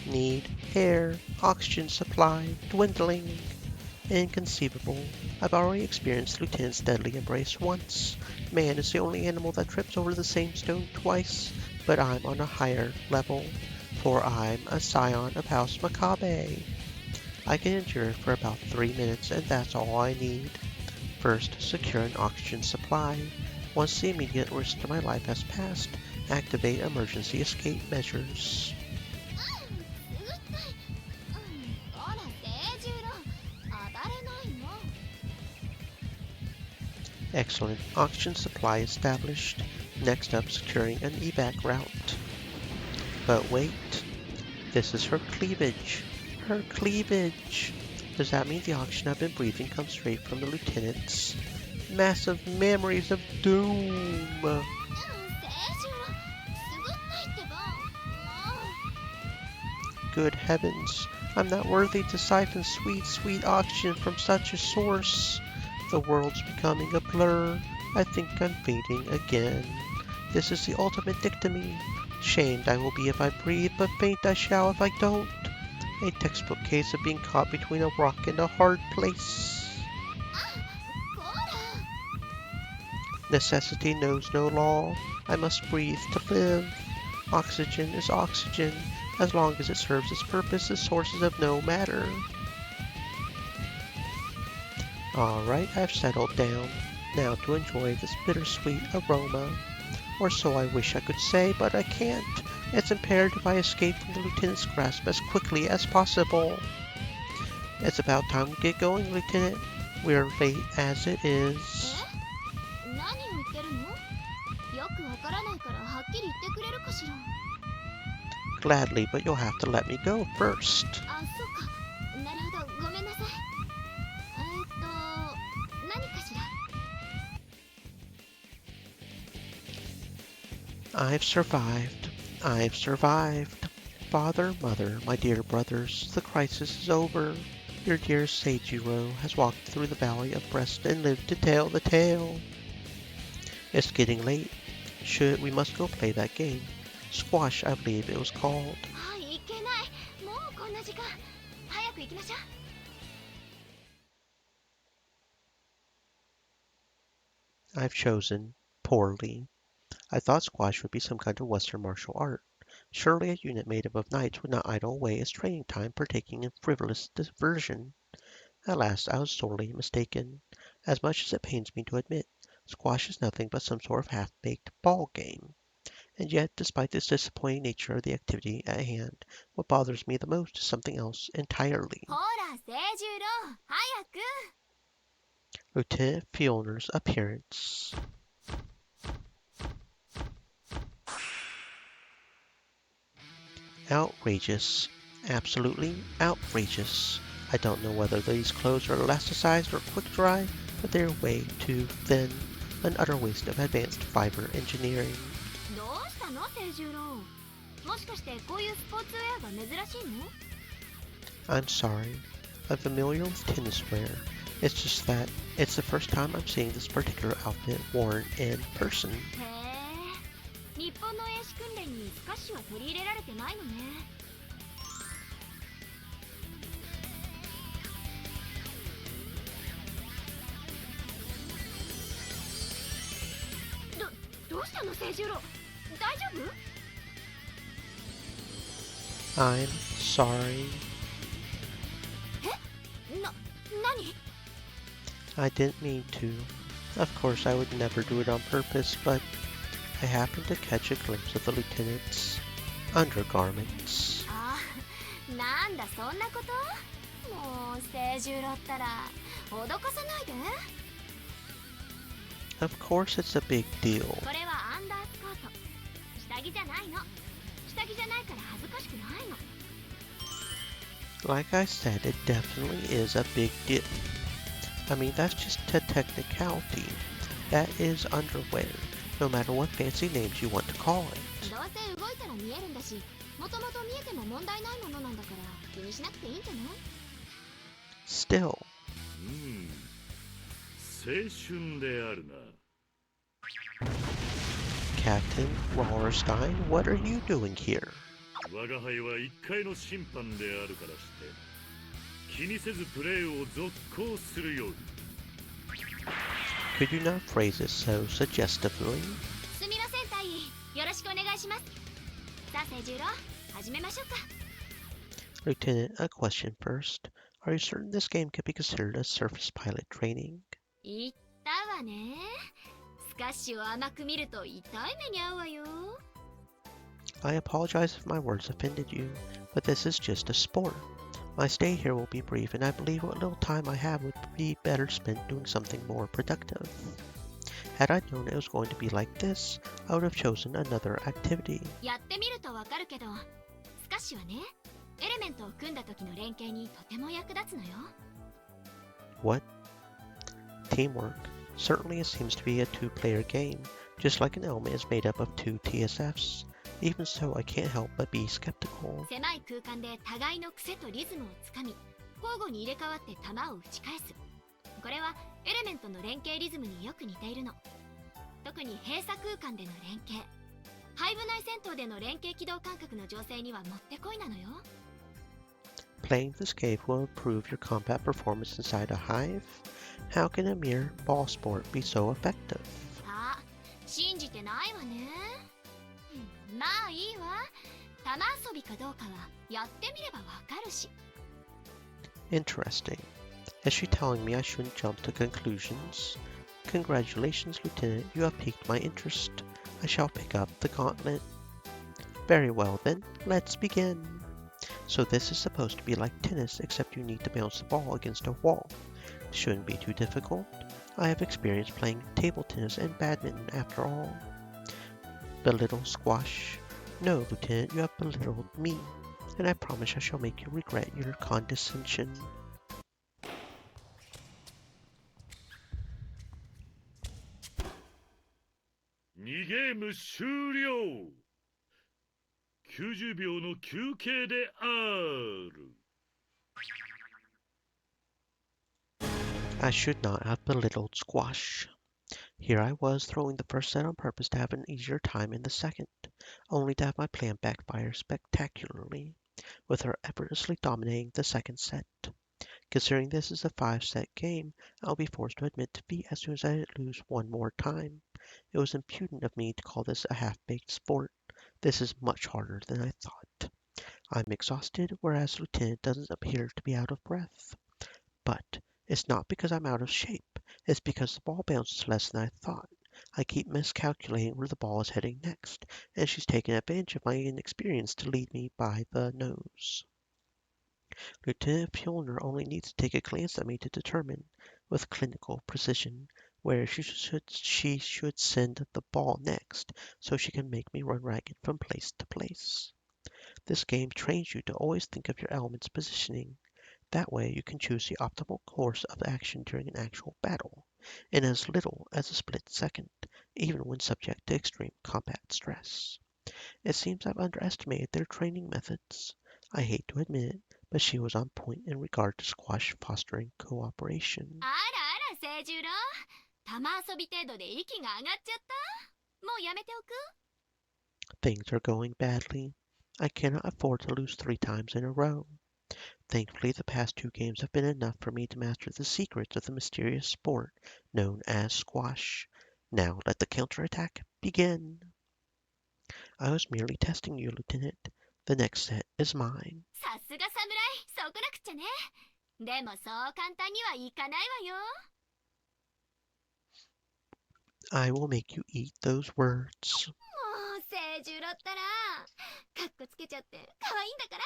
Need air, oxygen supply, dwindling. Inconceivable. I've already experienced Lieutenant's deadly embrace once. Man is the only animal that trips over the same stone twice, but I'm on a higher level, for I'm a scion of House Makabe. I can endure for about 3 minutes, and that's all I need. First, secure an oxygen supply. Once the immediate risk to my life has passed, activate emergency escape measures. ほら、清十郎、当たれないの。 Excellent. Oxygen supply established. Next up, securing an evac route. But wait. This is her cleavage. Her cleavage! Does that mean the oxygen I've been breathing comes straight from the Lieutenant's massive memories of doom? 清十郎、すぐったいってば。 Good heavens. I'm not worthy to siphon sweet, sweet oxygen from such a source. The world's becoming a blur. I think I'm fading again. This is the ultimate dictomy. Shamed I will be if I breathe, but faint I shall if I don't. A textbook case of being caught between a rock and a hard place. こら。 Necessity knows no law. I must breathe to live. Oxygen is oxygen. As long as it serves its purpose, the source is of no matter. Alright, I've settled down. Now to enjoy this bittersweet aroma. Or so I wish I could say, but I can't. It's imperative I escape from the Lieutenant's grasp as quickly as possible. It's about time we get going, Lieutenant. We're late as it is. え？何を言ってるの？よくわからないからはっきり言ってくれるかしら。 Gladly, but you'll have to let me go first. あ、そうか。なるほど、ごめんなさい。何かしら。 I've survived. I've survived. Father, mother, my dear brothers, the crisis is over. Your dear Seijiro has walked through the valley of breast and lived to tell the tale. It's getting late. We must go play that game. Squash, I believe it was called. はい、いけない。もうこんな時間。早く行きましょう。 I've chosen poorly. I thought squash would be some kind of Western martial art. Surely a unit made up of knights would not idle away its training time partaking in frivolous diversion. Alas, I was sorely mistaken. As much as it pains me to admit, squash is nothing but some sort of half-baked ball game. And yet, despite this disappointing nature of the activity at hand, what bothers me the most is something else entirely. ほら、清十郎、早く。 Lieutenant Fioner's appearance. Outrageous. Absolutely outrageous. I don't know whether these clothes are elasticized or quick dry, but they're way too thin. An utter waste of advanced fiber engineering. どうしたの、清十郎。もしかしてこういうスポーツウェアが珍しいの？ I'm sorry. I'm familiar with tennis wear. It's just that it's the first time I'm seeing this particular outfit worn in person. へえ。日本の演習訓練にスカッシュは取り入れられてないのね。どうしたの清十郎、大丈夫？ I'm sorry. 何？ I didn't mean to. Of course, I would never do it on purpose, but I happened to catch a glimpse of the lieutenant's undergarments. ああ、なんだそんなこと？もう清十郎ったら脅かさないで。Of course, it's a big deal. これはアンダースカート、下着じゃないの。下着じゃないから恥ずかしくないの。Like I said, it definitely is a big deal. I mean, that's just a technicality. That is underwear, no matter what fancy names you want to call it. どうせ動いたら見えるんだし、もともと見えても問題ないものなんだから気にしなくていいんじゃない？ Still, 青春であるな。 Captain Wallerstein, what are you doing here? 我が輩は一回の審判であるからして、気にせずプレーを続行するように。 Could you not phrase it so suggestively? すみません、大尉。よろしくお願いします。さあ、清十郎、始めましょうか。 Lieutenant, a question first. Are you certain this game could be considered a surface pilot training? 言ったわね。スカッシュを甘く見ると痛い目に遭うわよ。 I apologize if my words offended you, but this is just a sport. My stay here will be brief, and I believe what little time I have would be better spent doing something more productive. Had I known it was going to be like this, I would have chosen another activity. やってみるとわかるけど、スカッシュはね、エレメントを組んだ時の連携にとても役立つのよ。 What? Teamwork. Certainly it seems to be a two-player game, just like an element is made up of two TSFs. Even so, I can't help but be skeptical. 狭い空間で互いの癖とリズムをつかみ、交互に入れ替わって弾を打ち返す。これはエレメントの連携リズムによく似ているの。特に閉鎖空間での連携、背部内戦闘での連携起動感覚の醸成にはもってこいなのよ。 Playing this game will improve your combat performance inside a hive? How can a mere ball sport be so effective? さあ、信じてないわね。まあいいわ。玉遊びかどうかはやってみればわかるし。 Interesting. Is she telling me I shouldn't jump to conclusions? Congratulations, Lieutenant, you have piqued my interest. I shall pick up the gauntlet. Very well then, let's begin. So this is supposed to be like tennis, except you need to bounce the ball against a wall. Shouldn't be too difficult. I have experience playing table tennis and badminton after all. Belittle squash. No, Lieutenant, you have belittled me, and I promise I shall make you regret your condescension. 2ゲーム終了。90秒の休憩である。 I should not have belittled squash. Here I was throwing the first set on purpose to have an easier time in the second, only to have my plan backfire spectacularly, with her effortlessly dominating the second set. Considering this is a 5-set game, I'll be forced to admit defeat as soon as I lose one more time. It was impudent of me to call this a half-baked sport. This is much harder than I thought. I'm exhausted, whereas Lieutenant doesn't appear to be out of breath. But it's not because I'm out of shape. It's because the ball bounces less than I thought. I keep miscalculating where the ball is heading next, and she's taken advantage of my inexperience to lead me by the nose. Lieutenant Fjellner only needs to take a glance at me to determine, with clinical precision, where she should send the ball next, so she can make me run ragged from place to place. This game trains you to always think of your element's positioning. That way you can choose the optimal course of action during an actual battle, in as little as a split second, even when subject to extreme combat stress. It seems I've underestimated their training methods. I hate to admit it, but she was on point in regard to squash fostering cooperation. あらあら、清十郎。玉遊び程度で息が上がっちゃった。もうやめておく？ Things are going badly. I cannot afford to lose 3 times in a row. Thankfully, the past 2 games have been enough for me to master the secrets of the mysterious sport known as squash. Now let the counterattack begin. I was merely testing you, Lieutenant. The next set is mine. さすが侍、そうこなくっちゃね。でもそう簡単にはいかないわよ。I will make you eat those words. もう清十郎ったらかっこつけちゃって可愛いんだから。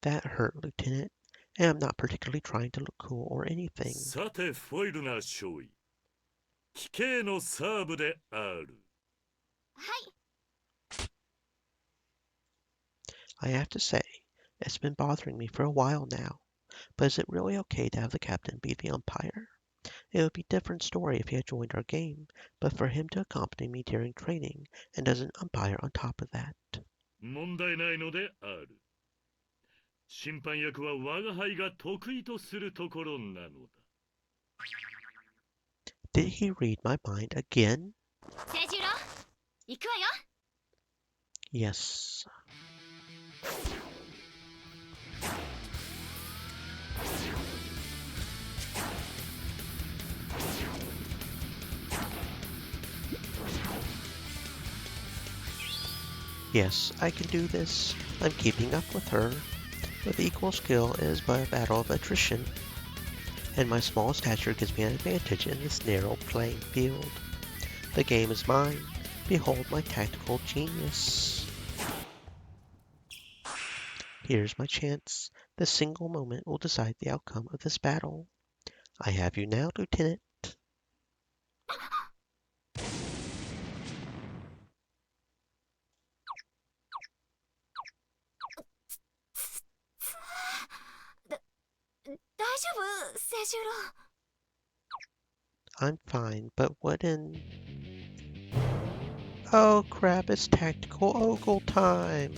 That hurt, Lieutenant, and I'm not particularly trying to look cool or anything. さてフォイルな少尉、奇形のサーブである。はい。 I have to say, it's been bothering me for a while now. But is it really okay to have the captain be the umpire? It would be a different story if he had joined our game, but for him to accompany me during training and as an umpire on top of that. 問題ないのである。審判役は我が輩が得意とするところなのだ。Did he read my mind again? 清十郎、行くわよ。 Yes. Yes, I can do this. I'm keeping up with her. With equal skill, it is but a battle of attrition. And my small stature gives me an advantage in this narrow playing field. The game is mine. Behold my tactical genius. Here's my chance. This single moment will decide the outcome of this battle. I have you now, Lieutenant. I'm fine, but what in... Oh crap, it's tactical ogle time!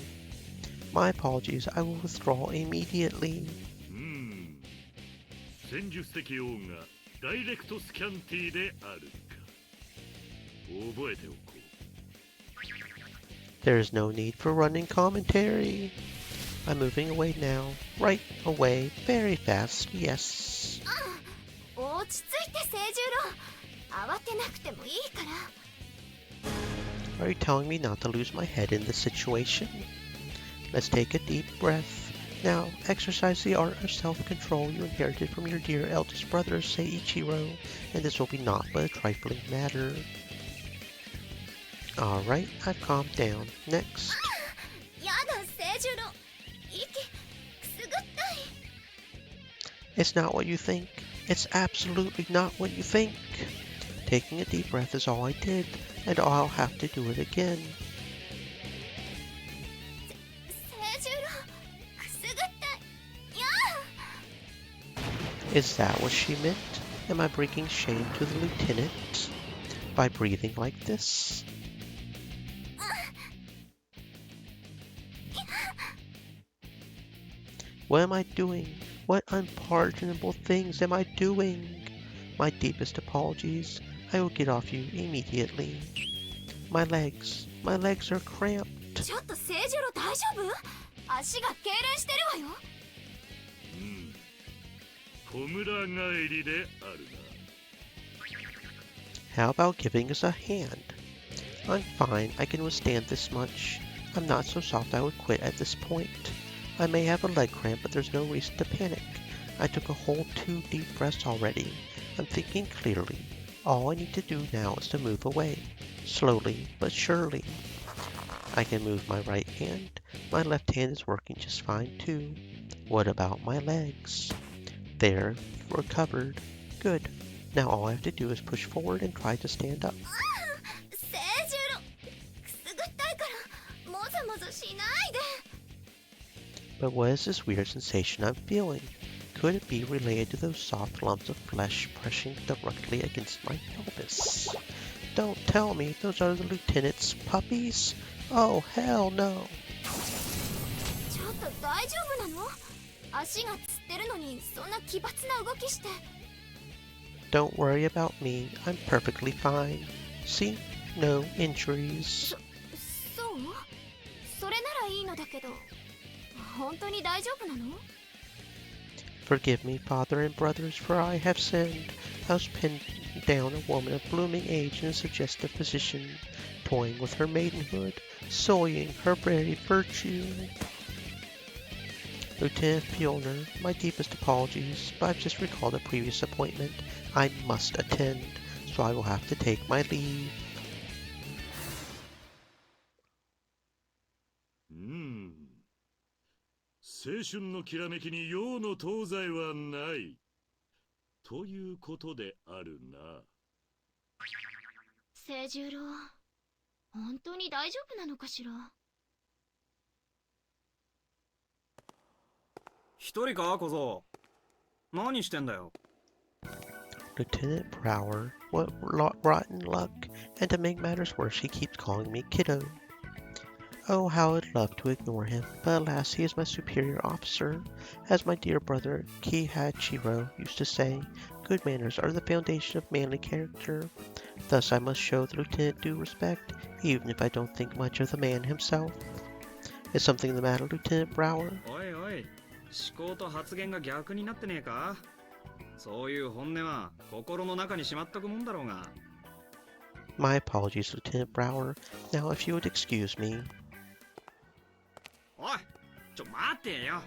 My apologies, I will withdraw immediately. 戦術的王がダイレクトスキャンティであるか。覚えておこう。There is no need for running commentary. I'm moving away now. Right away, very fast, yes. 落ち着いて清十郎、慌てなくてもいいから。 Are you telling me not to lose my head in this situation? Let's take a deep breath. Now, exercise the art of self-control you inherited from your dear eldest brother, Seiichiro, and this will be naught but a trifling matter. Alright, I've calmed down. Next. やだ清十郎、息くすぐったい。 It's not what you think. It's absolutely not what you think. Taking a deep breath is all I did, and I'll have to do it again. 清十郎、くすぐったい。やあ。 Is that what she meant? Am I bringing shame to the lieutenant? By breathing like this? What am I doing? What unpardonable things am I doing? My deepest apologies. I will get off you immediately. My legs are cramped. ちょっと清十郎大丈夫？足が痙攣してるわよ。小村帰りであるな。 How about giving us a hand? I'm fine, I can withstand this much. I'm not so soft I would quit at this point. I may have a leg cramp, but there's no reason to panic. I took a whole 2 deep breaths already. I'm thinking clearly. All I need to do now is to move away. Slowly, but surely. I can move my right hand. My left hand is working just fine too. What about my legs? There, recovered. Good. Now all I have to do is push forward and try to stand up. 清十郎、くすぐったいからもぞもぞしないで。 But what is this weird sensation I'm feeling? Could it be related to those soft lumps of flesh pressing directly against my pelvis? Don't tell me those are the lieutenant's puppies? Oh, hell no. ちょっと大丈夫なの？足がつってるのにそんな奇抜な動きして。 Don't worry about me. I'm perfectly fine. See? No injuries. だけど、本当に大丈夫なの？ Forgive me, father and brothers, for I have sinned. I was pinned down a woman of blooming age in a suggestive position, toying with her maidenhood, sullying her very virtue. Lieutenant Fjolner, my deepest apologies, but I've just recalled a previous appointment I must attend, so I will have to take my leave. 青春のきらめきに陽の東西はない。ということであるな。清十郎、本当に大丈夫なのかしら？一人か小僧。何してんだよ。Lieutenant Brower, what rotten luck, and to make matters worse, he keeps calling me kiddo. Oh, how I'd love to ignore him, but alas, he is my superior officer. As my dear brother Kihachiro used to say, good manners are the foundation of manly character. Thus I must show the lieutenant due respect, even if I don't think much of the man himself. Is something the matter, Lieutenant Brower? おいおい、思考と発言が逆になってねえか？そういう本音は心の中にしまっとくもんだろうが。My apologies, Lieutenant Brower. Now, if you would excuse me. おい、待てよ。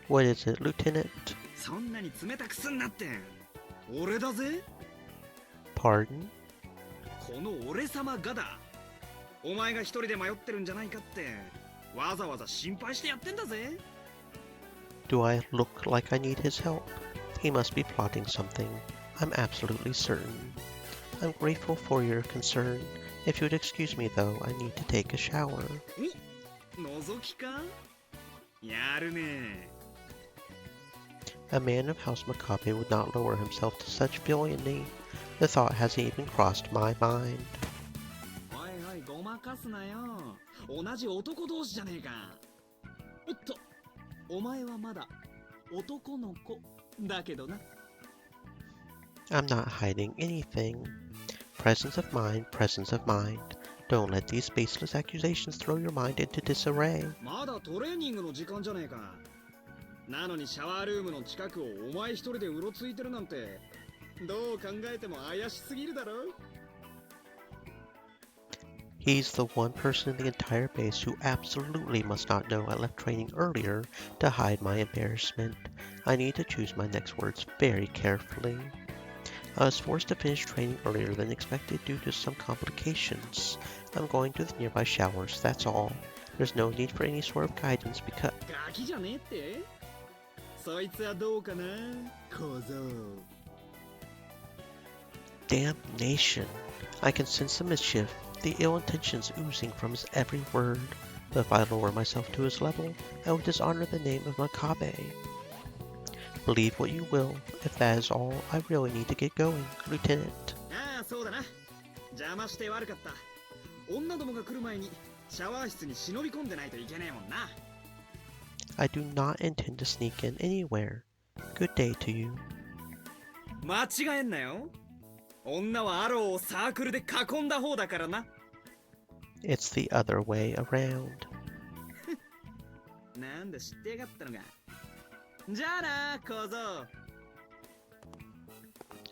What is it, Lieutenant? そんなに冷たくすんなって。俺だぜ。Pardon? この俺様がだ。お前が一人で迷ってるんじゃないかって、わざわざ心配してやってんだぜ。Do I look like I need his help? He must be plotting something. I'm absolutely certain. I'm grateful for your concern. If you would excuse me, though, I need to take a shower. 覗きか？やるね。A man of House Makabe would not lower himself to such villainy. The thought hasn't even crossed my mind. おいおい、ごまかすなよ。同じ男同士じゃねえか。おっと、お前はまだ男の子だけどな。I'm not hiding anything. Presence of mind, presence of mind. Don't let these baseless accusations throw your mind into disarray. まだトレーニングの時間じゃねえか。なのにシャワールームの近くをお前一人でうろついてるなんて、どう考えても怪しすぎるだろ。He's the one person in the entire base who absolutely must not know I left training earlier to hide my embarrassment. I need to choose my next words very carefully. I was forced to finish training earlier than expected due to some complications. I'm going to the nearby showers, that's all. There's no need for any sort of guidance because... ガキじゃねえって？そいつはどうかな、小僧。Damnation! I can sense the mischief, the ill intentions oozing from his every word. But if I lower myself to his level, I would dishonor the name of Makabe. Believe what you will. If that is all, I really need to get going, Lieutenant. ああ、そうだな。邪魔して悪かった。女どもが来る前にシャワー室に忍び込んでないといけねえもんな。I do not intend to sneak in anywhere. Good day to you. 間違えんなよ。女はアローをサークルで囲んだ方だからな。It's the other way around. なんだ知ってやがったのか。じゃあな、小僧。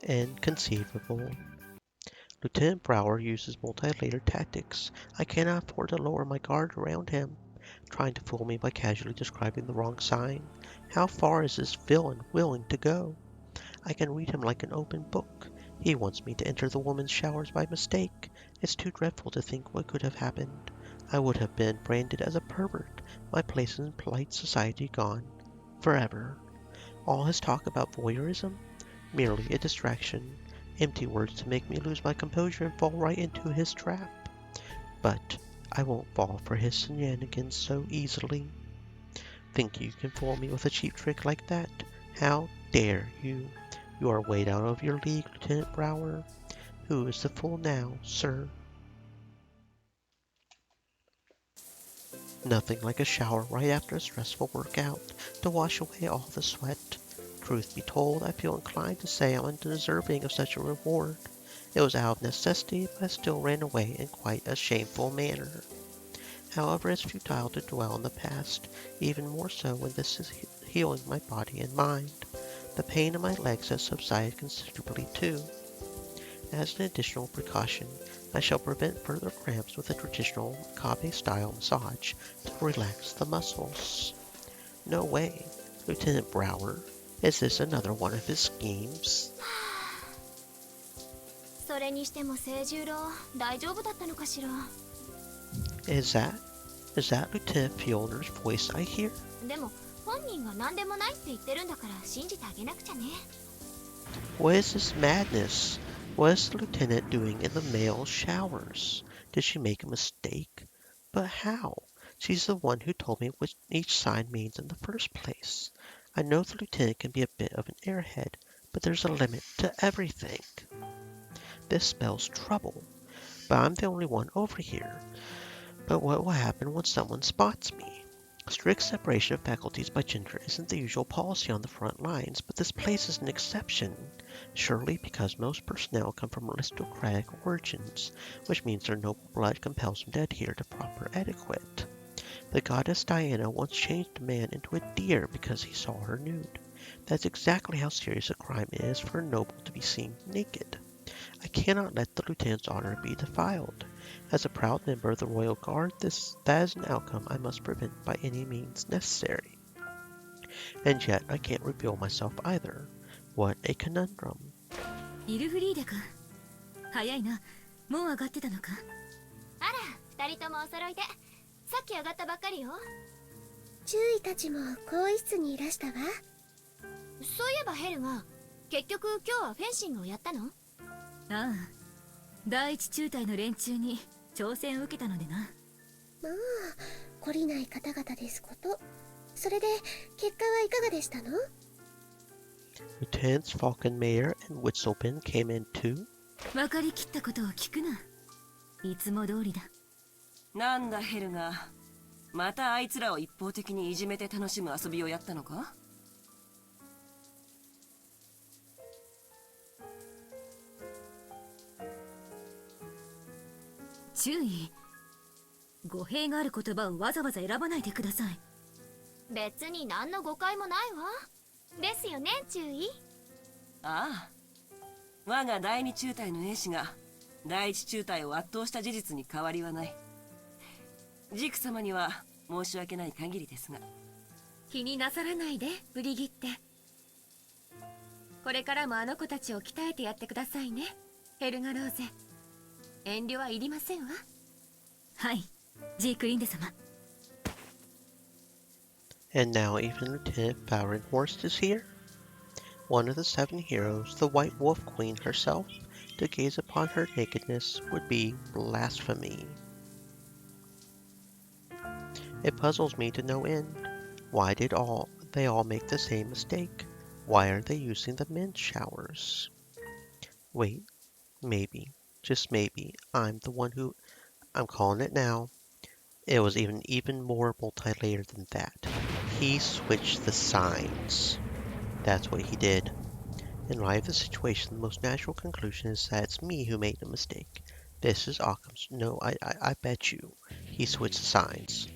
Inconceivable. Lieutenant Brower uses multi-layered tactics. I cannot afford to lower my guard around him. Trying to fool me by casually describing the wrong sign. How far is this villain willing to go? I can read him like an open book. He wants me to enter the woman's showers by mistake. It's too dreadful to think what could have happened. I would have been branded as a pervert, my place in polite society gone. Forever. All his talk about voyeurism? Merely a distraction. Empty words to make me lose my composure and fall right into his trap. But I won't fall for his shenanigans so easily. Think you can fool me with a cheap trick like that? How dare you? You are way out of your league, Lieutenant Brower. Who is the fool now, sir? Nothing like a shower right after a stressful workout to wash away all the sweat. Truth be told, I feel inclined to say I'm undeserving of such a reward. It was out of necessity, but I still ran away in quite a shameful manner. However, it's futile to dwell on the past, even more so when this is healing my body and mind. The pain in my legs has subsided considerably too. As an additional precaution, I shall prevent further cramps with a traditional Makabe-style massage to relax the muscles. No way, Lieutenant Brower. Is this another one of his schemes? それにしても清十郎大丈夫だったのかしら。 Is that Lieutenant Fielder's voice I hear? でも本人が何でもないって言ってるんだから信じてあげなくちゃね。 What is this madness? What is the lieutenant doing in the male showers? Did she make a mistake? But how? She's the one who told me what each sign means in the first place. I know the lieutenant can be a bit of an airhead, but there's a limit to everything. This spells trouble, but I'm the only one over here. But what will happen when someone spots me? Strict separation of faculties by gender isn't the usual policy on the front lines, but this place is an exception. Surely because most personnel come from aristocratic origins, which means their noble blood compels them to adhere to proper etiquette. The goddess Diana once changed a man into a deer because he saw her nude. That's exactly how serious a crime is for a noble to be seen naked. I cannot let the lieutenant's honor be defiled. As a proud member of the Royal Guard, that is an outcome I must prevent by any means necessary. And yet I can't reveal myself either. What a conundrum. イルフリーデ君、早いな。もう上がってたのか。あら、二人ともお揃いで。さっき上がったばっかりよ。注意たちも更衣室にいらしたわ。そういえばヘルが、結局今日はフェンシングをやったの？ああ、第一中隊の連中に挑戦を受けたのでな。まあ、懲りない方々ですこと。それで結果はいかがでしたの？ Lieutenants Falkenmayer and Witzelben came in too. 分かりきったことを聞くな。いつも通りだ。なんだヘルが、またあいつらを一方的にいじめて楽しむ遊びをやったのか？注意。語弊がある言葉をわざわざ選ばないでください。別に何の誤解もないわ。ですよね、注意。ああ、我が第二中隊の兵士が第一中隊を圧倒した事実に変わりはない。ジーク様には申し訳ない限りですが。気になさらないで、ブリギッテ。これからもあの子たちを鍛えてやってくださいね、ヘルガローゼ。遠慮はいりませんわ。はい、ジークリンデ様。And now even Lieutenant Fahrenhorst is here? One of the 7 heroes, the White Wolf Queen herself, to gaze upon her nakedness would be blasphemy. It puzzles me to no end. Why did they all make the same mistake? Why are they using the men's showers? Wait, maybe, just maybe, I'm calling it now. It was even more multi-layered than that. He switched the signs. That's what he did. In light of the situation, the most natural conclusion is that it's me who made the mistake. This is Occam's. No, I bet you. He switched the signs.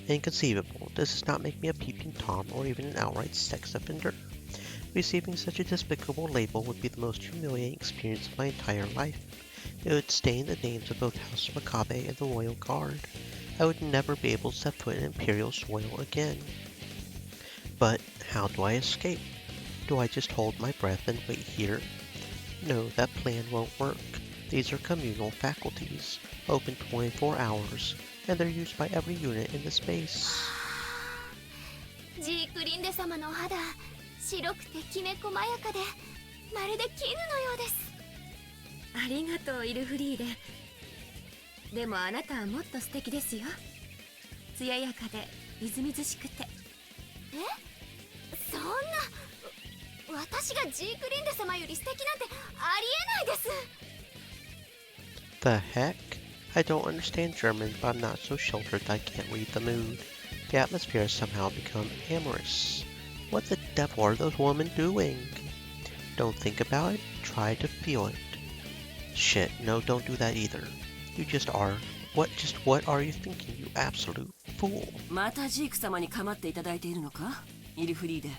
Inconceivable. This does not make me a peeping Tom or even an outright sex offender. Receiving such a despicable label would be the most humiliating experience of my entire life. It would stain the names of both House Makabe and the Royal Guard. I would never be able to set foot in Imperial soil again. But how do I escape? Do I just hold my breath and wait here? No, that plan won't work. These are communal faculties, open 24 hours, and they're used by every unit in the space. ジークリンデ様のお肌、白くてきめ細やかで、まるで絹のようです。ありがとう、イルフリーデ。でもあなたはもっと素敵ですよ。艶やかでみずみずしくて。そんな、私がジークリンデ様より素敵なんてありえないです。 The heck? I don't understand German, but I'm not so sheltered that I can't read the mood. The atmosphere has somehow become amorous. What the devil are those women doing? Don't think about it, try to feel it. Shit, no, don't do that either. You just are What are you thinking, you absolute fool? またジーク様に構っていただいているのか、イルフリーデ。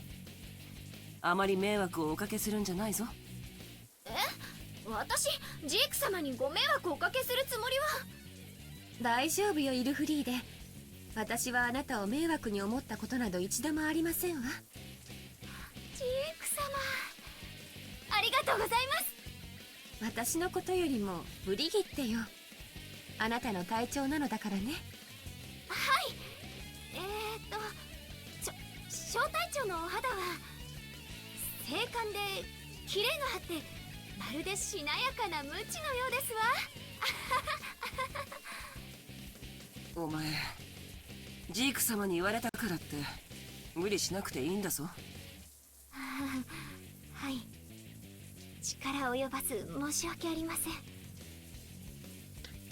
あまり迷惑をおかけするんじゃないぞ。私ジーク様にご迷惑をおかけするつもりは。大丈夫よイルフリーデ。私はあなたを迷惑に思ったことなど一度もありませんわ。ジーク様、ありがとうございます。私のことよりもブリギッテよ。あなたの隊長なのだからね。はい。小隊長のお肌は精悍でキレがあってまるでしなやかなムチのようですわ。お前ジーク様に言われたからって無理しなくていいんだぞ。はい、力及ばず申し訳ありません。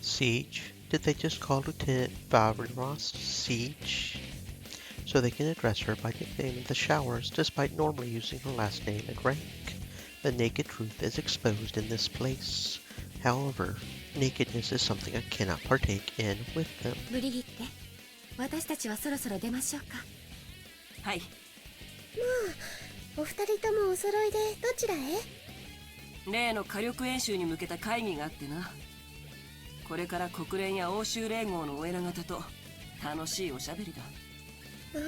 Siege? Did they just call Lieutenant Valros Siege? So they can address her by nickname in the showers, despite normally using her last name and rank. The naked truth is exposed in this place. However, nakedness is something I cannot partake in with them. ブリギッテ、私たちはそろそろ出ましょうか。はい。もうお二人ともお揃いでどちらへ？例の火力演習に向けた会議があってな。これから国連や欧州連合のお偉方と楽しいおしゃべりだ。ああ、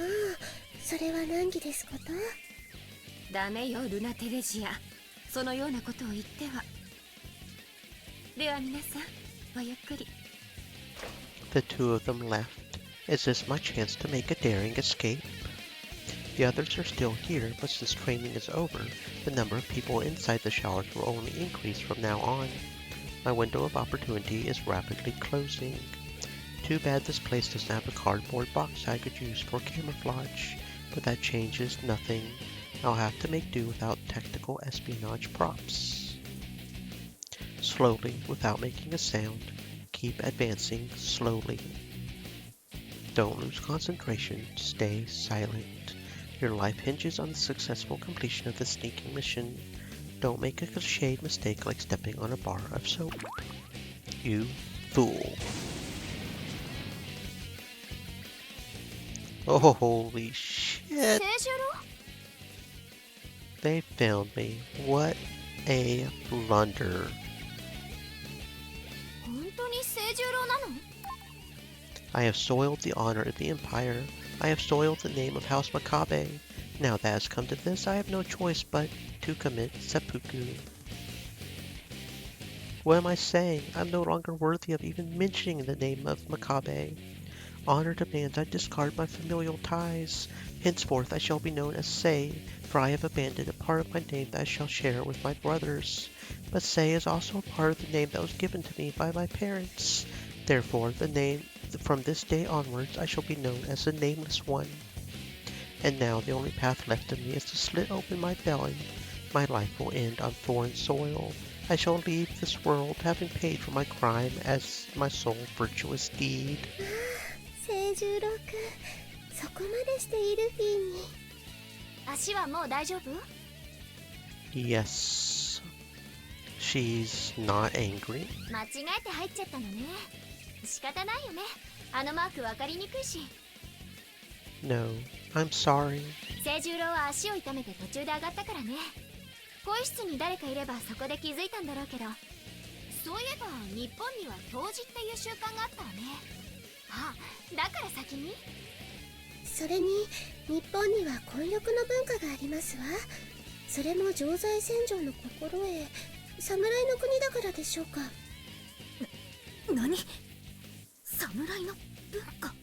それは難儀ですこと。ダメよルナ・テレジア、そのようなことを言っては。では皆さんごゆっくり。 The two of them left. Is this my chance to make a daring escape? The others are still here, but since training is over, the number of people inside the showers will only increase from now on. My window of opportunity is rapidly closing. Too bad this place doesn't have a cardboard box I could use for camouflage, but that changes nothing. I'll have to make do without technical espionage props. Slowly, without making a sound, keep advancing slowly. Don't lose concentration, stay silent. Your life hinges on the successful completion of this sneaking mission. Don't make a cliched mistake like stepping on a bar of soap. You fool. Oh, holy shit. They found me. What a blunder. 本当に聖十郎なの？ I have soiled the honor of the Empire. I have soiled the name of House Makabe. Now that has come to this, I have no choice but to commit seppuku. What am I saying? I'm no longer worthy of even mentioning the name of Makabe. Honor demands I discard my familial ties. Henceforth I shall be known as Sei, for I have abandoned a part of my name that I shall share with my brothers. But Sei is also a part of the name that was given to me by my parents. Therefore, from this day onwards, I shall be known as the Nameless One. And now the only path left of me is to slit open my belly. My life will end on foreign soil. I shall leave this world, having paid for my crime as my sole virtuous deed. 聖十郎くん、そこまでしてイルフィーに。足はもう大丈夫？ Yes. She's not angry. 間違えて入っちゃったのね。仕方ないよね。あのマーク分かりにくいし。No, I'm sorry. 聖十郎は足を痛めて途中で上がったからね。更衣室に誰かいればそこで気づいたんだろうけど。そういえば日本には冬至っていう習慣があったわね。あ、だから先に？それに日本には混浴の文化がありますわ。それも常在戦場の心得、侍の国だからでしょうか。何？侍の文化？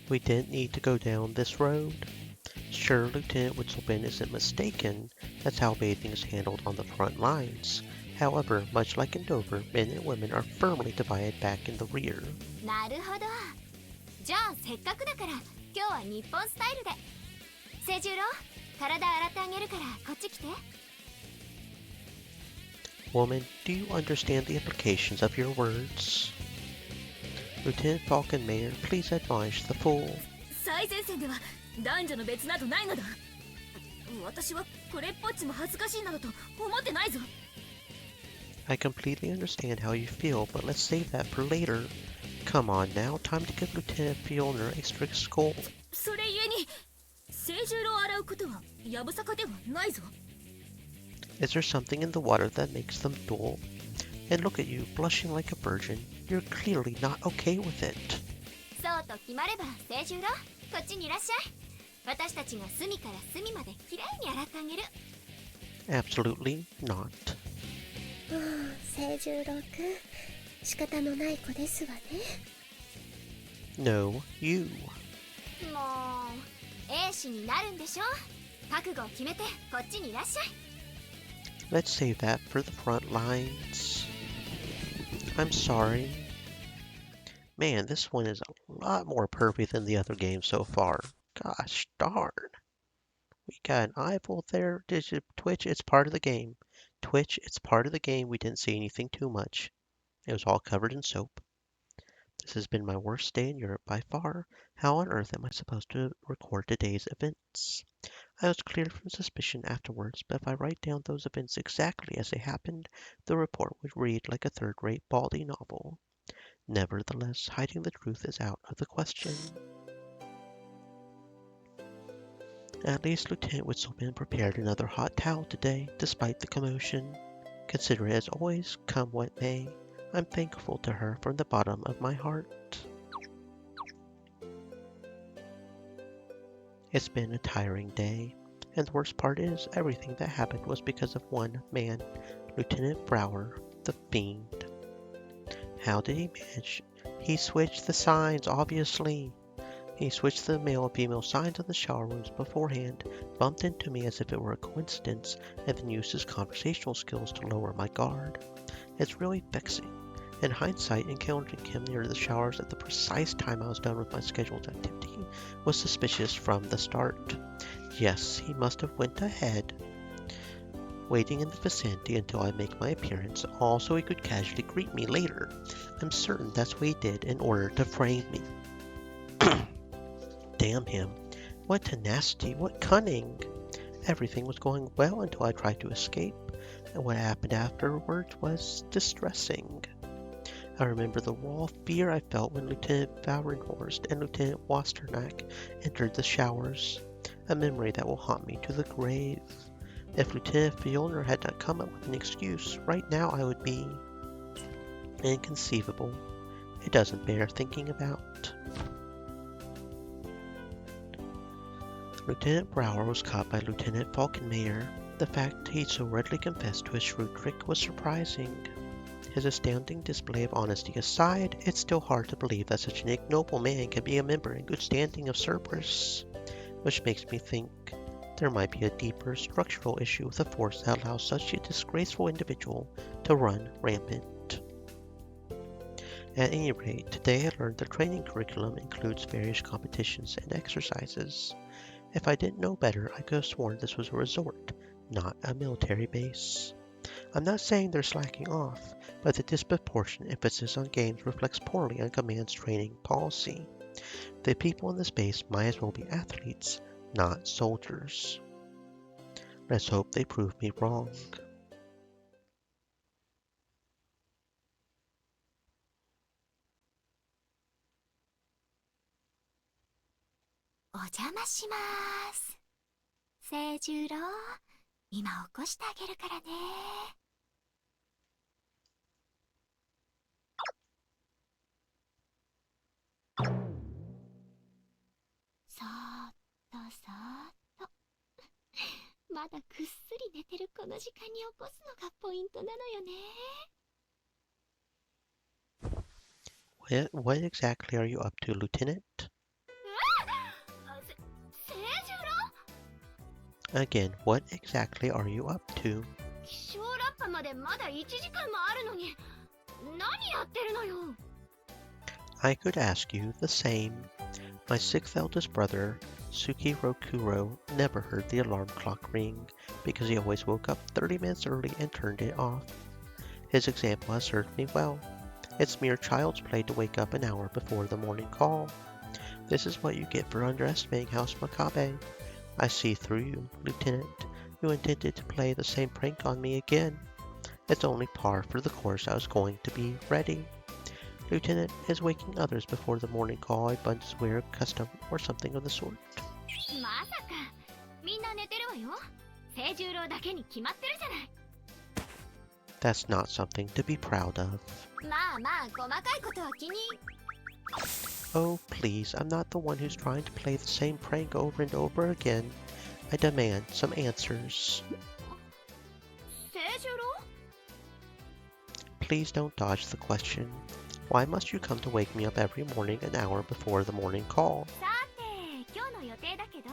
We didn't need to go down this road. Sure, Lieutenant Witzelben isn't mistaken. That's how bathing is handled on the front lines. However, much like in Dover, men and women are firmly divided back in the rear. なるほど。じゃあせっかくだから今日は日本スタイルで。聖十郎、体洗ってあげるからこっち来て。Woman, do you understand the implications of your words? Lieutenant Falconmayor, please admonish the fool. 最前線では男女の別などないのだ。私はこれっぽっちも恥ずかしいなどと思ってないぞ。I completely understand how you feel, but let's save that for later. Come on now, time to give Lieutenant Fielner a strict scold. それゆえに清十郎を洗うことはやぶさかではないぞ。 Is there something in the water that makes them dull? And look at you, blushing like a virgin. You're clearly not okay with it. そうと決まれば清十郎、こっちにいらっしゃい。私たちが隅から隅まできれいに洗ってあげる。 Absolutely not. 清十郎くん、仕方のない子ですわね。 No, you. もう英士になるんでしょ。覚悟を決めてこっちにいらっしゃい。 Let's save that for the front lines. I'm sorry. Man, this one is a lot more pervy than the other games so far. Gosh darn. We got an eyeball there. Twitch, it's part of the game. Twitch, it's part of the game. We didn't see anything too much. It was all covered in soap. This has been my worst day in Europe by far. How on earth am I supposed to record today's events? I was cleared from suspicion afterwards, but if I write down those events exactly as they happened, the report would read like a third-rate Baldy novel. Nevertheless, hiding the truth is out of the question. At least Lieutenant Whistleman prepared another hot towel today, despite the commotion. Considerate as always, come what may, I'm thankful to her from the bottom of my heart. It's been a tiring day, and the worst part is everything that happened was because of one man, Lieutenant Brower, the fiend. How did he manage? He switched the signs, obviously. He switched the male and female signs in the shower rooms beforehand, bumped into me as if it were a coincidence, and then used his conversational skills to lower my guard. It's really vexing. In hindsight, encountering him near the showers at the precise time I was done with my scheduled activity was suspicious from the start. Yes, he must have went ahead, waiting in the vicinity until I make my appearance, all so he could casually greet me later. I'm certain that's what he did in order to frame me. Damn him. What tenacity, what cunning! Everything was going well until I tried to escape, and what happened afterwards was distressing. I remember the raw fear I felt when Lieutenant Vaurenhorst and Lieutenant Wasternack entered the showers, a memory that will haunt me to the grave. If Lieutenant Fielner had not come up with an excuse, right now I would be inconceivable. It doesn't bear thinking about. Lieutenant Brower was caught by Lieutenant Falkenmayer. The fact he so readily confessed to his shrewd trick was surprising. His astounding display of honesty aside, it's still hard to believe that such an ignoble man can be a member in good standing of Cerberus, which makes me think there might be a deeper structural issue with a force that allows such a disgraceful individual to run rampant. At any rate, today I learned the training curriculum includes various competitions and exercises. If I didn't know better, I could have sworn this was a resort, not a military base. I'm not saying they're slacking off, but the disproportionate emphasis on games reflects poorly on Command's training policy. The people in this base might as well be athletes, not soldiers. Let's hope they prove me wrong. お邪魔します。清十郎、今起こしてあげるからね。そーっとそーっと。まだぐっすり寝てるこの時間に起こすのがポイントなのよね。What exactly are you up to, Lieutenant? Again, what exactly are you up to? 気象ラッパまでまだ1時間もあるのに、何やってるのよ。I could ask you the same. My sixth eldest brother, Tsukirokuro, never heard the alarm clock ring because he always woke up 30 minutes early and turned it off. His example has served me well. It's mere child's play to wake up an hour before the morning call. This is what you get for underestimating House Makabe. I see through you, Lieutenant. You intended to play the same prank on me again. It's only par for the course I was going to be ready. Lieutenant is waking others before the morning call, a bunch weird custom or something of the sort. まさかみんな寝てるわよ。清十郎だけに決まってるじゃない。 That's not something to be proud of. まあまあ細かいことは気に。 Oh, please, I'm not the one who's trying to play the same prank over and over again. I demand some answers. 清十郎？ Please don't dodge the question. Why must you come to wake me up every morning an hour before the morning call? さて今日の予定だけど。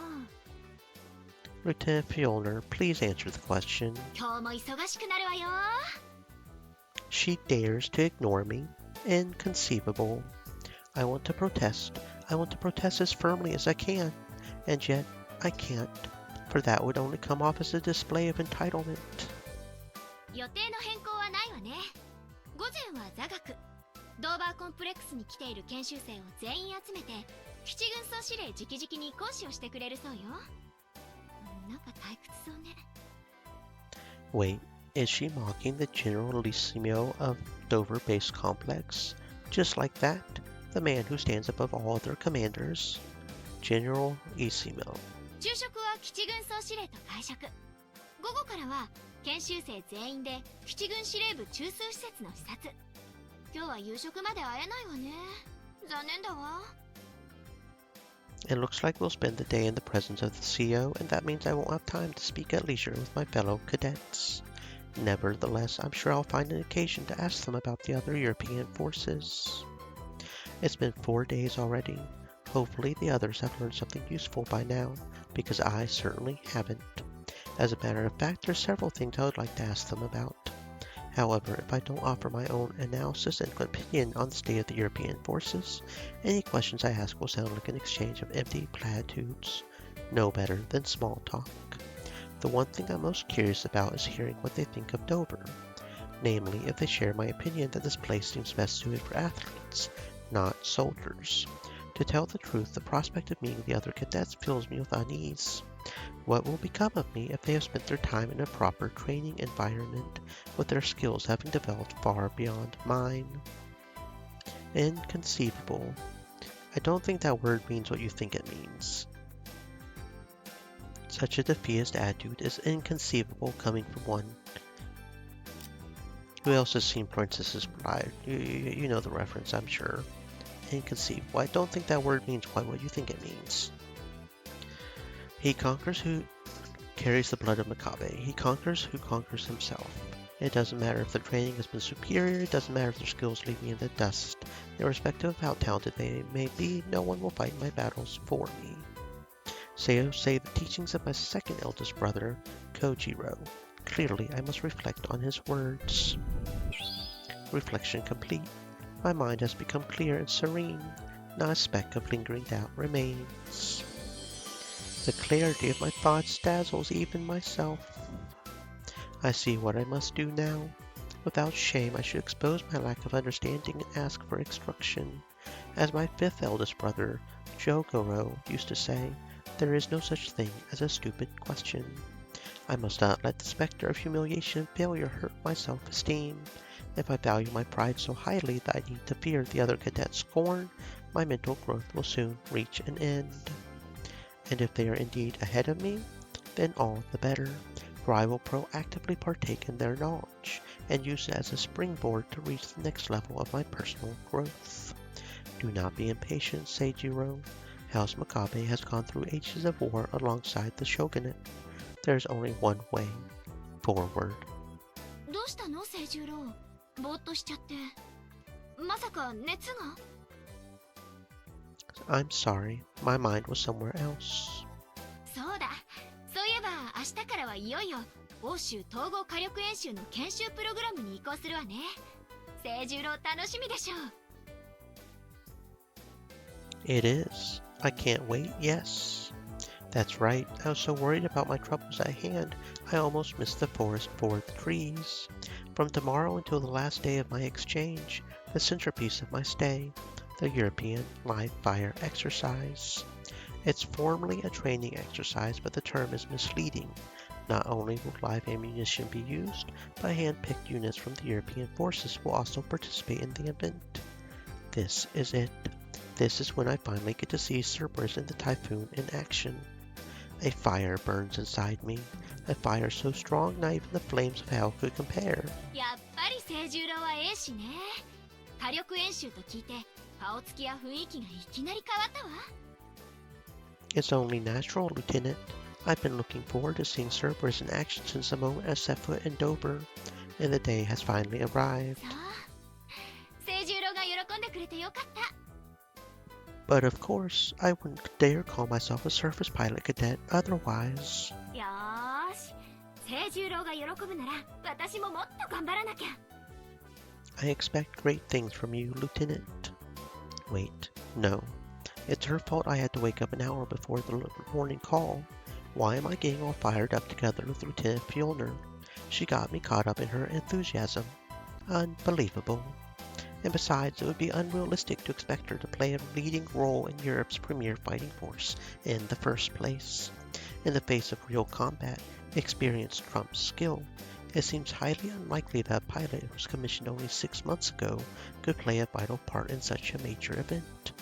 Lieutenant Fjolner, please answer the question. 今日も忙しくなるわよ。 She dares to ignore me. Inconceivable. I want to protest. I want to protest as firmly as I can. And yet, I can't. For that would only come off as a display of entitlement. 予定の変更はないわね。午前は座学。ドーバーコンプレックスに来ている研修生を全員集めて、基地軍曹司令直々に講師をしてくれるそうよ。なんか退屈そうね。 Wait, is she mocking the Generalissimo of Dover Base Complex? Just like that? The man who stands above all other commanders? Generalissimo. 昼食は基地軍曹司令と会食。午後からは研修生全員で基地軍司令部中枢施設の視察。今日は夕食まで会えないわね。残念だわ。 It looks like we'll spend the day in the presence of the CO, and that means I won't have time to speak at leisure with my fellow cadets. Nevertheless, I'm sure I'll find an occasion to ask them about the other European forces. It's been 4 days already. Hopefully the others have learned something useful by now, because I certainly haven't. As a matter of fact, there are several things I would like to ask them about. However, if I don't offer my own analysis and opinion on the state of the European forces, any questions I ask will sound like an exchange of empty platitudes, no better than small talk. The one thing I'm most curious about is hearing what they think of Dover, namely if they share my opinion that this place seems best suited for athletes, not soldiers. To tell the truth, the prospect of meeting the other cadets fills me with unease. What will become of me if they have spent their time in a proper training environment, with their skills having developed far beyond mine? Inconceivable. I don't think that word means what you think it means. Such a defeatist attitude is inconceivable coming from one who else has seen Princess's Bride. You know the reference, I'm sure. Inconceivable. I don't think that word means quite what you think it means. He conquers who carries the blood of Makabe. He conquers who conquers himself. It doesn't matter if the training has been superior, it doesn't matter if their skills leave me in the dust. Irrespective of how talented they may be, no one will fight my battles for me. So say the teachings of my second eldest brother, Kojiro. Clearly, I must reflect on his words. Reflection complete. My mind has become clear and serene. Not a speck of lingering doubt remains. The clarity of my thoughts dazzles even myself. I see what I must do now. Without shame, I should expose my lack of understanding and ask for instruction. As my fifth eldest brother, Jogoro, used to say, there is no such thing as a stupid question. I must not let the specter of humiliation and failure hurt my self-esteem. If I value my pride so highly that I need to fear the other cadets' scorn, my mental growth will soon reach an end. And if they are indeed ahead of me, then all the better, for I will proactively partake in their knowledge and use it as a springboard to reach the next level of my personal growth. Do not be impatient, Seijiro. House Makabe has gone through ages of war alongside the shogunate. There is only one way forward. どうしたの清十郎。ぼーっとしちゃって。まさか熱が？ I'm sorry, my mind was somewhere else. そうだ。そういえば明日からはいよいよ欧州統合火力演習の研修プログラムに移行するわね。清十郎楽しみでしょう。 It is. I can't wait, yes. That's right, I was so worried about my troubles at hand, I almost missed the forest for the trees. From tomorrow until the last day of my exchange, the centerpiece of my stay, the European live fire exercise. It's formally a training exercise, but the term is misleading. Not only will live ammunition be used, but hand-picked units from the European forces will also participate in the event. This is it. This is when I finally get to see Cerberus and the Typhoon in action. A fire burns inside me. A fire so strong not even the flames of hell could compare. やっぱり清十郎はええしね。火力演習と聞いて顔つきや雰囲気がいきなり変わったわ。 It's only natural, Lieutenant. I've been looking forward to seeing Cerberus in action since the moment I set foot in Dover, and the day has finally arrived. そう清十郎が喜んでくれてよかった。 But of course, I wouldn't dare call myself a surface pilot cadet otherwise. よーし清十郎が喜ぶなら私ももっと頑張らなきゃ。 I expect great things from you, Lieutenant. Wait, no. It's her fault I had to wake up an hour before the morning call. Why am I getting all fired up together with Lieutenant Fjellner? She got me caught up in her enthusiasm. Unbelievable. And besides, it would be unrealistic to expect her to play a leading role in Europe's premier fighting force in the first place. In the face of real combat, experience trumps skill. It seems highly unlikely that a pilot who was commissioned only 6 months ago could play a vital part in such a major event.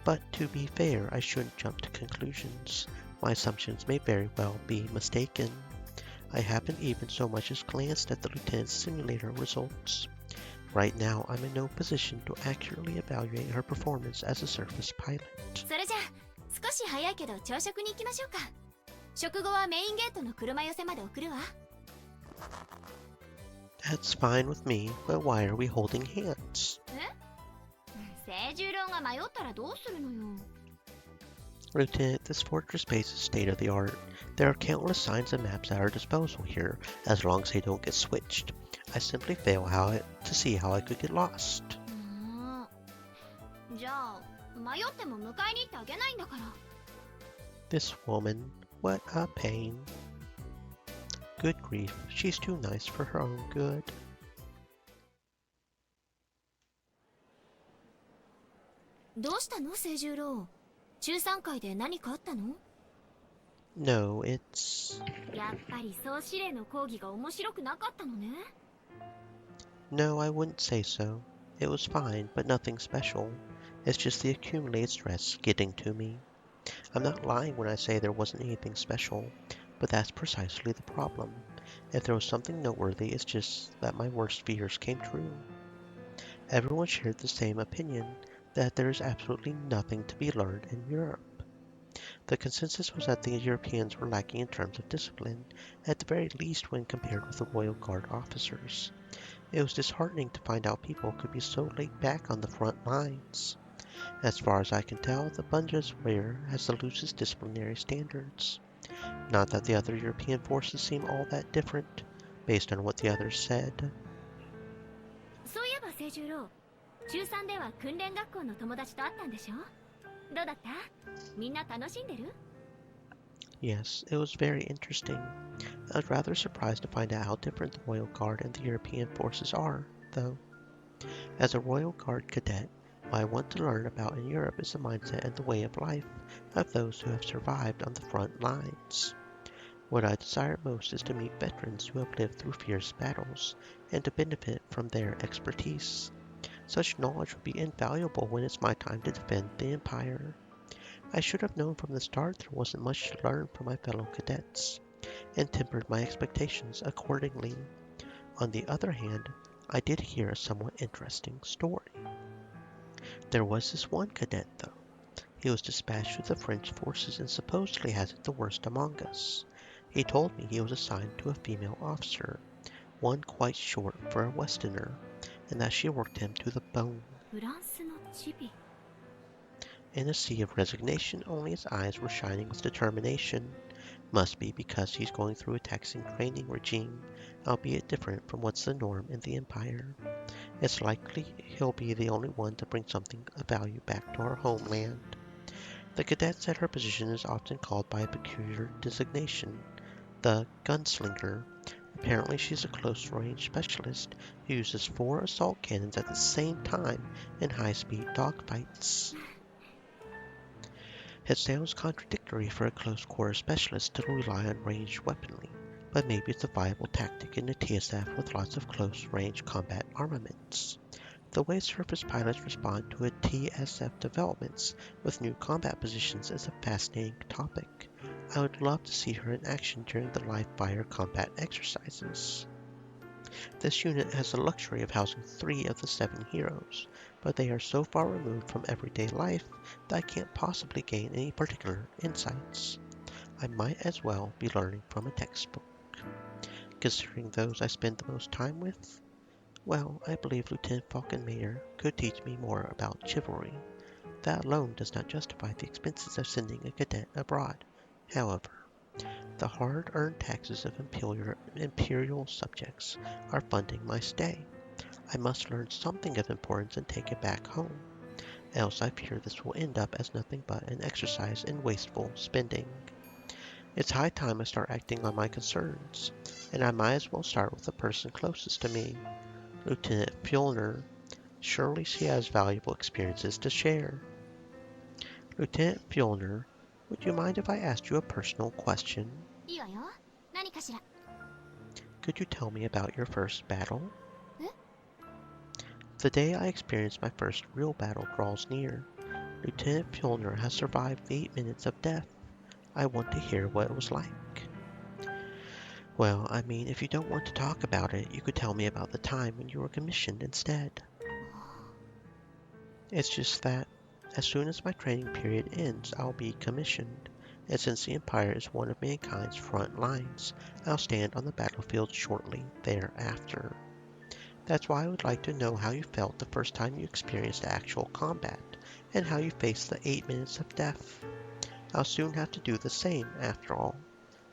But to be fair, I shouldn't jump to conclusions. My assumptions may very well be mistaken. I haven't even so much as glanced at the Lieutenant's simulator results. Right now, I'm in no position to accurately evaluate her performance as a surface pilot. それじゃあ少し早いけど朝食に行きましょうか。食後はメインゲートの車寄せまで送るわ。 That's fine with me, but why are we holding hands? 清十郎が迷ったらどうするのよ。 Lieutenant, this fortress base is state of the art. There are countless signs and maps at our disposal here, as long as they don't get switched. I simply fail to see how I could get lost. じゃあ迷っても迎えに行ってあげないんだから。 This woman, what a pain. Good grief, she's too nice for her own good. どうしたの清十郎。中3回で何かあったの？ No, it's... やっぱり総司令の講義が面白くなかったのね。 No, I wouldn't say so. It was fine, but nothing special. It's just the accumulated stress getting to me. I'm not lying when I say there wasn't anything special, but that's precisely the problem. If there was something noteworthy, it's just that my worst fears came true. Everyone shared the same opinion, that there is absolutely nothing to be learned in Europe. The consensus was that the Europeans were lacking in terms of discipline, at the very least when compared with the Royal Guard officers. It was disheartening to find out people could be so laid back on the front lines. As far as I can tell, the Bundeswehr has the loosest disciplinary standards. Not that the other European forces seem all that different, based on what the others said. そういえば清十郎、中3では訓練学校の友達と会ったんでしょ？どうだった？みんな楽しんでる？ Yes, it was very interesting. I was rather surprised to find out how different the Royal Guard and the European forces are, though. As a Royal Guard cadet, what I want to learn about in Europe is the mindset and the way of life of those who have survived on the front lines. What I desire most is to meet veterans who have lived through fierce battles, and to benefit from their expertise. Such knowledge would be invaluable when it's my time to defend the Empire. I should have known from the start there wasn't much to learn from my fellow cadets, and tempered my expectations accordingly. On the other hand, I did hear a somewhat interesting story. There was this one cadet, though. He was dispatched with the French forces and supposedly has it the worst among us. He told me he was assigned to a female officer, one quite short for a Westerner, and that she worked him to the bone. フランスのチビ。 In a sea of resignation, only his eyes were shining with determination. Must be because he's going through a taxing training regime, albeit different from what's the norm in the Empire. It's likely he'll be the only one to bring something of value back to our homeland. The cadet at her position is often called by a peculiar designation, the gunslinger. Apparently she's a close-range specialist who uses 4 assault cannons at the same time in high-speed dogfights. It sounds contradictory for a close-quarter specialist to rely on ranged weaponry. but maybe it's a viable tactic in a TSF with lots of close-range combat armaments. The way surface pilots respond to a TSF developments with new combat positions is a fascinating topic. I would love to see her in action during the live fire combat exercises. This unit has the luxury of housing 3 of the 7 heroes, but they are so far removed from everyday life that I can't possibly gain any particular insights. I might as well be learning from a textbook. Considering those I spend the most time with, well, I believe Lieutenant Falkenmayer could teach me more about chivalry. That alone does not justify the expenses of sending a cadet abroad. However, the hard-earned taxes of imperial subjects are funding my stay. I must learn something of importance and take it back home. Else I fear this will end up as nothing but an exercise in wasteful spending. It's high time I start acting on my concerns, and I might as well start with the person closest to me, Lieutenant Fjolner. Surely she has valuable experiences to share. Lieutenant Fjolner, would you mind if I asked you a personal question? いいわよ。何かしら。Could you tell me about your first battle? え？ The day I experienced my first real battle draws near. Lieutenant Fjolner has survived the 8 minutes of death. I want to hear what it was like. Well, I mean, if you don't want to talk about it, you could tell me about the time when you were commissioned instead. It's just that, as soon as my training period ends, I'll be commissioned, and since the Empire is one of mankind's front lines, I'll stand on the battlefield shortly thereafter. That's why I would like to know how you felt the first time you experienced actual combat, and how you faced the 8 minutes of death. I'll soon have to do the same, after all.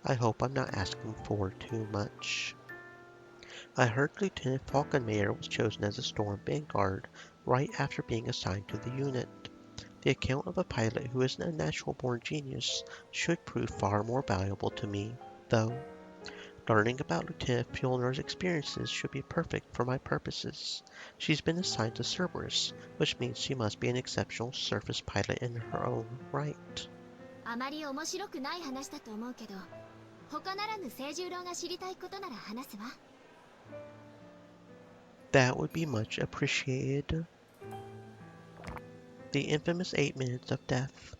I hope I'm not asking for too much. I heard Lieutenant Falkenmayer was chosen as a Storm Vanguard right after being assigned to the unit. The account of a pilot who isn't a natural-born genius should prove far more valuable to me, though. Learning about Lieutenant Fjolner's experiences should be perfect for my purposes. She's been assigned to Cerberus, which means she must be an exceptional surface pilot in her own right. あまり面白くない話だと思うけど、他ならぬ清十郎が知りたいことなら話すわ。That would be much appreciated. The infamous 8 minutes of death.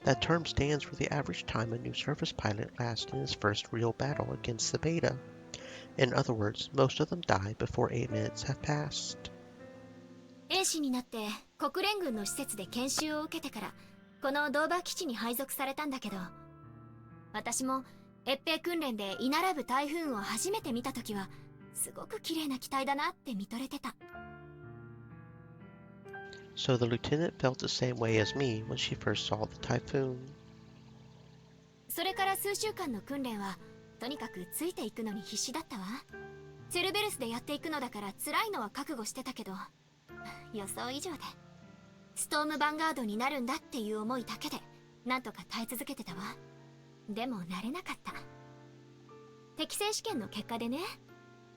That term stands for the average time a new surface pilot lasts in his first real battle against the beta. In other words, most of them die before 8 minutes have passed. 兵士になって国連軍の施設で研修を受けてからこのドーバー基地に配属されたんだけど、私も越兵訓練で居並ぶ台風を初めて見た時はすごく綺麗な機体だなって見とれてた。So the lieutenant felt the same way as me when she first saw the typhoon. それから数週間の訓練はとにかくついていくのに必死だったわ。チェルベルスでやっていくのだから辛いのは覚悟してたけど、予想以上でストームヴァンガードになるんだっていう思いだけでなんとか耐え続けてたわ。でも慣れなかった。適正試験の結果でね、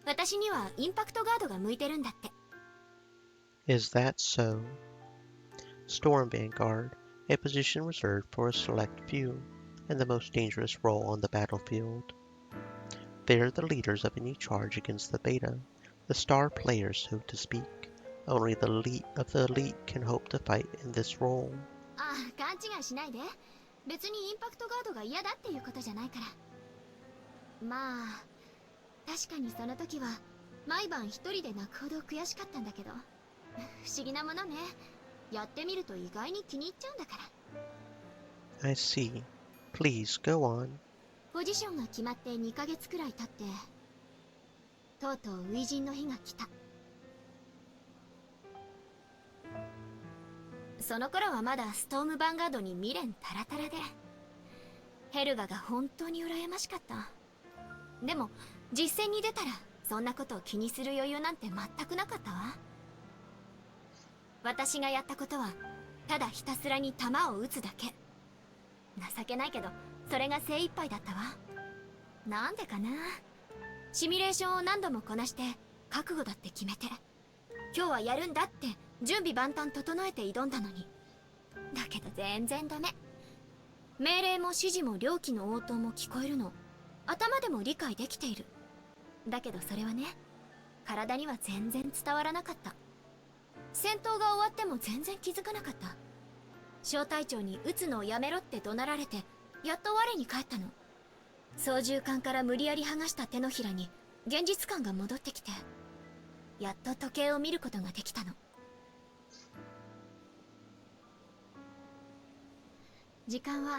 私にはインパクトガードが向いてるんだって。 Is that so? Storm Vanguard, a position reserved for a select few, and the most dangerous role on the battlefield. They are the leaders of any charge against the beta, the star players, so to speak. Only the elite of the elite can hope to fight in this role. ああ、勘違いしないで。別にインパクトガードが嫌だっていうことじゃないから。まあ、確かにその時は毎晩一人で泣くほど悔しかったんだけど、不思議なものね。やってみると意外に気に入っちゃうんだから。 I see. Please, go on. ポジションが決まって2ヶ月くらい経って、とうとう初陣の日が来た。その頃はまだストームヴァンガードに未練タラタラで、ヘルガが本当に羨ましかった。でも実戦に出たらそんなことを気にする余裕なんて全くなかったわ。私がやったことはただひたすらに弾を撃つだけ。情けないけどそれが精一杯だったわ。なんでかな。シミュレーションを何度もこなして覚悟だって決めて、今日はやるんだって準備万端整えて挑んだのに。だけど全然ダメ。命令も指示も両機の応答も聞こえるの。頭でも理解できている。だけどそれはね、体には全然伝わらなかった。戦闘が終わっても全然気づかなかった。小隊長に撃つのをやめろって怒鳴られて、やっと我に返ったの。操縦桿から無理やり剥がした手のひらに現実感が戻ってきて、やっと時計を見ることができたの。時間は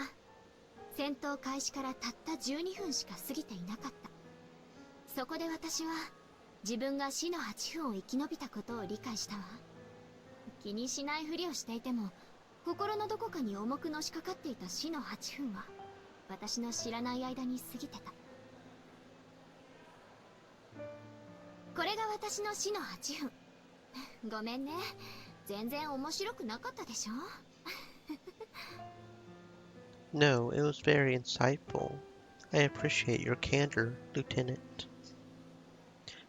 戦闘開始からたった12分しか過ぎていなかった。そこで私は自分が死の8分を生き延びたことを理解したわ。気にしないふりをしていても、心のどこかに重くのしかかっていた死の8分は私の知らない間に過ぎてた。これが私の死の8分。ごめんね、全然面白くなかったでしょ。No, it was very insightful. I appreciate your candor, Lieutenant.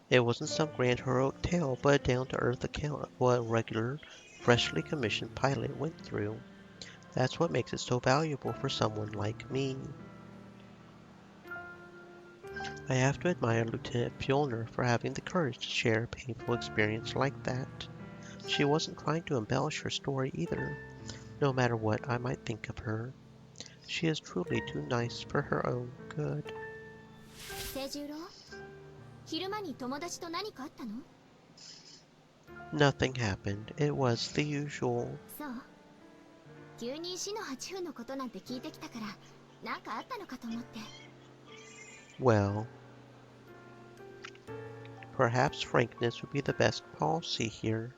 It wasn't some grand heroic tale, but a down-to-earth account of what a regular, freshly commissioned pilot went through. That's what makes it so valuable for someone like me. I have to admire Lieutenant Fjolner for having the courage to share a painful experience like that. She wasn't trying to embellish her story either, no matter what I might think of her. She is truly too nice for her own good. 清十郎、昼間に友達と何かあったの？ Nothing happened. It was the usual. そう。急に死の8分のことなんて聞いてきたから、なんかあったのかと思って。Well, perhaps frankness would be the best policy here.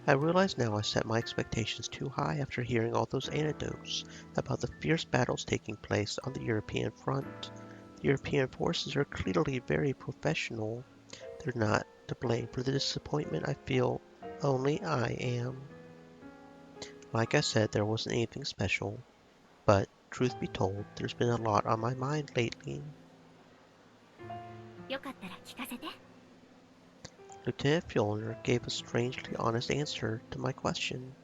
I realize now I set my expectations too high after hearing all those anecdotes about the fierce battles taking place on the European front. The European forces are clearly very professional. They're not to blame for the disappointment I feel. Only I am. Like I said, there wasn't anything special, but truth be told, there's been a lot on my mind lately. よかったら聞かせて。Lieutenant Fjolner gave a strangely honest answer to my question.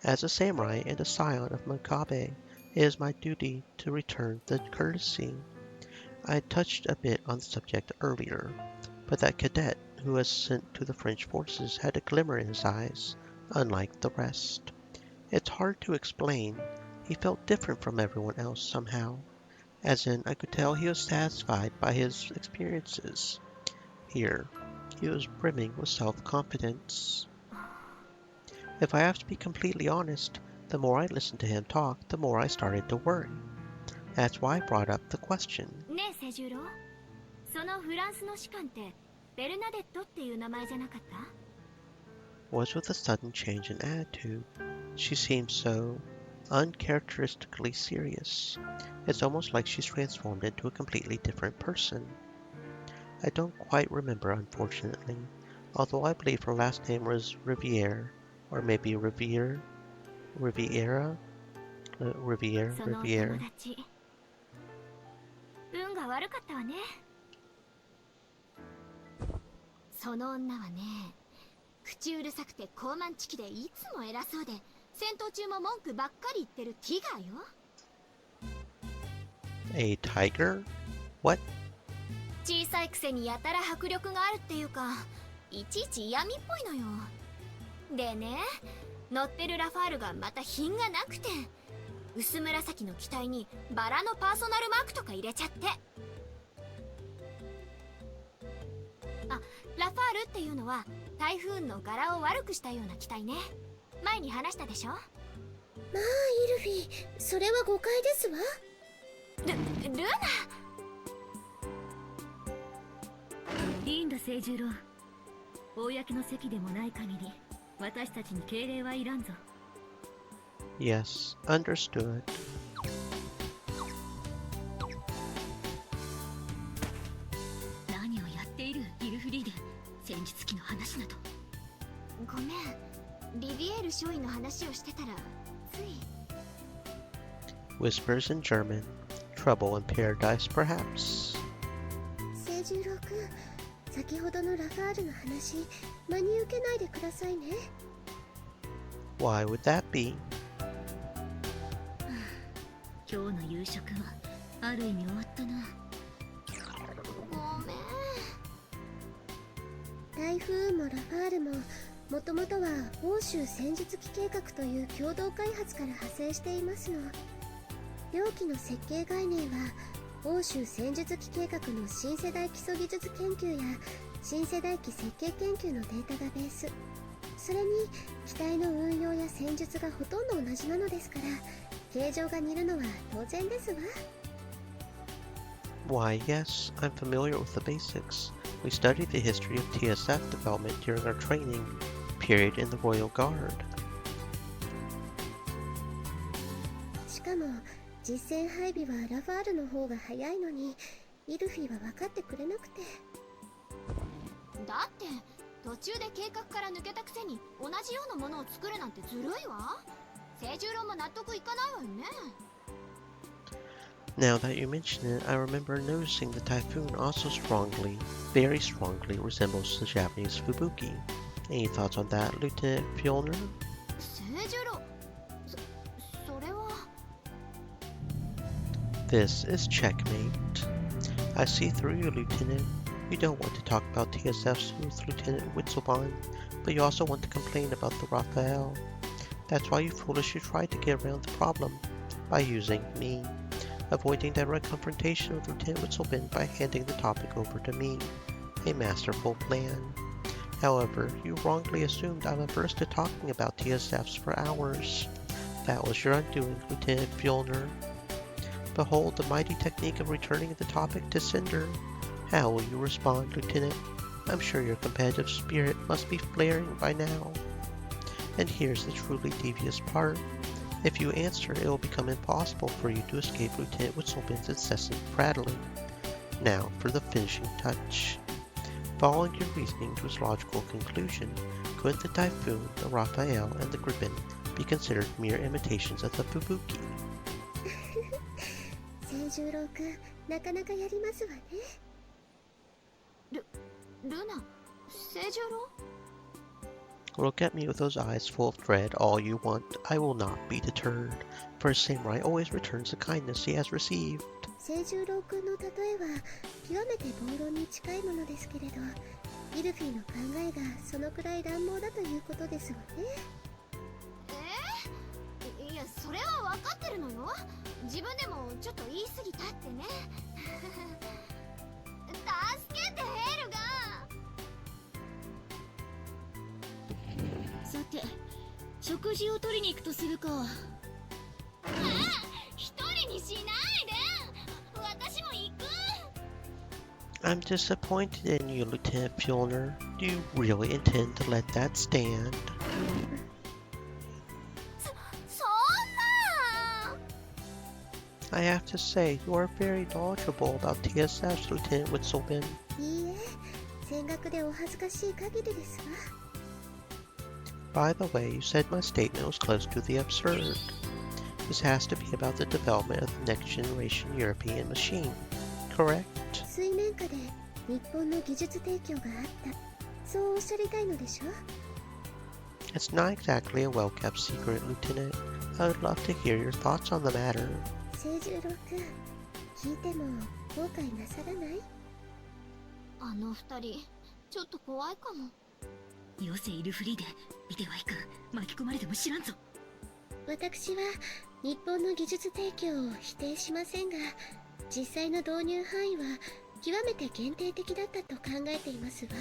As a samurai and a scion of Makabe, it is my duty to return the courtesy. I had touched a bit on the subject earlier, but that cadet who was sent to the French forces had a glimmer in his eyes, unlike the rest. It's hard to explain. He felt different from everyone else somehow, as in I could tell he was satisfied by his experiences. Here, he was brimming with self-confidence. If I have to be completely honest, the more I listened to him talk, the more I started to worry. That's why I brought up the question. ねえ清十郎、そのフランスの士官ってベルナデットっていう名前じゃなかった？ Was with a sudden change in attitude. She seemed so uncharacteristically serious. It's almost like she's transformed into a completely different person. I don't quite remember, unfortunately, although I believe her last name was Riviere, or maybe Riviera? そのお友達、運が悪かったわね。その女はね、口うるさくて高慢ちきでいつも偉そうで、戦闘中も文句ばっかり言ってるティガーよ。A tiger? What? 小さいくせにやたら迫力があるっていうか、いちいち嫌味っぽいのよ。でね、乗ってるラファールがまた品がなくて、薄紫の機体にバラのパーソナルマークとか入れちゃって。あ、ラファールっていうのは台風の柄を悪くしたような機体ね。前に話したでしょ。まあイルフィ、それは誤解ですわ。ルナ。いいんだ清十郎、公の席でもない限り私たちに敬礼はいらんぞ。 Yes, understood. 何をやっているイルフリーデン、戦術機の話など。ごめん、リビエール少尉の話をしてたらつい。 Whispers in German. Trouble in paradise, perhaps. 清十郎くん、先ほどのラファールの話、真に受けないでくださいね。Why would that be? 今日の夕食はある意味終わったな。台風もラファールももともとは欧州戦術機計画という共同開発から派生していますの。両機の設計概念は欧州戦術機計画の新世代基礎技術研究や新世代機設計研究のデータがベース。それに機体の運用や戦術がほとんど同じなのですから、形状が似るのは当然ですわ。Why, yes, I'm familiar with the basics. We studied the history of TSF development during our training period in the Royal Guard. しかも実戦配備はラファールの方が早いのに、イルフィは分かってくれなくて。だって途中で計画から抜けたくせに同じようなものを作るなんてずるいわ。清十郎も納得いかないわよね。Now that you mention it, I remember noticing the Typhoon also very strongly resembles the Japanese Fubuki. Any thoughts on that, Lieutenant Fjolner? 清十郎、それは。This is checkmate. I see through you, Lieutenant. You don't want to talk about TSFs with Lieutenant Witzelbon, but you also want to complain about the Raphael. That's why you foolishly tried to get around the problem by using me, avoiding direct confrontation with Lieutenant Witzelbon by handing the topic over to me. A masterful plan. However, you wrongly assumed I'm averse to talking about TSFs for hours. That was your undoing, Lieutenant Fjolner. Behold the mighty technique of returning the topic to sender. How will you respond, Lieutenant? I'm sure your competitive spirit must be flaring by now. And here's the truly devious part. If you answer, it will become impossible for you to escape Lieutenant Witzelbon's incessant prattling. Now for the finishing touch. Following your reasoning to its logical conclusion, couldn't the Typhoon, the Raphael, and the Griffin be considered mere imitations of the Fubuki? 清十郎くん、なかなかやりますわね。ルナ、清十郎？ Look at me with those eyes full of dread all you want. I will not be deterred, for a samurai always returns the kindness he has received. 清十郎くんの例えは極めて暴論に近いものですけれど、イルフィの考えがそのくらい乱暴だということですわね。いや、それは分かってるのよ。自分でもちょっと言い過ぎたってね。助けて、エルガ。さて、食事を取りに行くとするか。一人にしないで。私も行く。I'm disappointed in you, Lieutenant Fjolner. Do you really intend to let that stand? そんな。I have to say, you are very knowledgeable about TSFs, Lieutenant Witzelbon. いいえ、戦学でお恥ずかしい限りですBy わ。the way, you said my statement was close to the absurd. This has to be about the development of the next generation European machine, correct? 水面下で日本の技術提供があった。そうおっしゃりたいのでしょ？ It's not exactly a well-kept secret, Lieutenant. I would love to hear your thoughts on the matter. 清十郎くん、聞いても後悔なさらない？あの二人、ちょっと怖いかも。よせイルフリーで見てはいかん。巻き込まれても知らんぞ。私は日本の技術提供を否定しませんが、実際の導入範囲は極めて限定的だったと考えていますわ。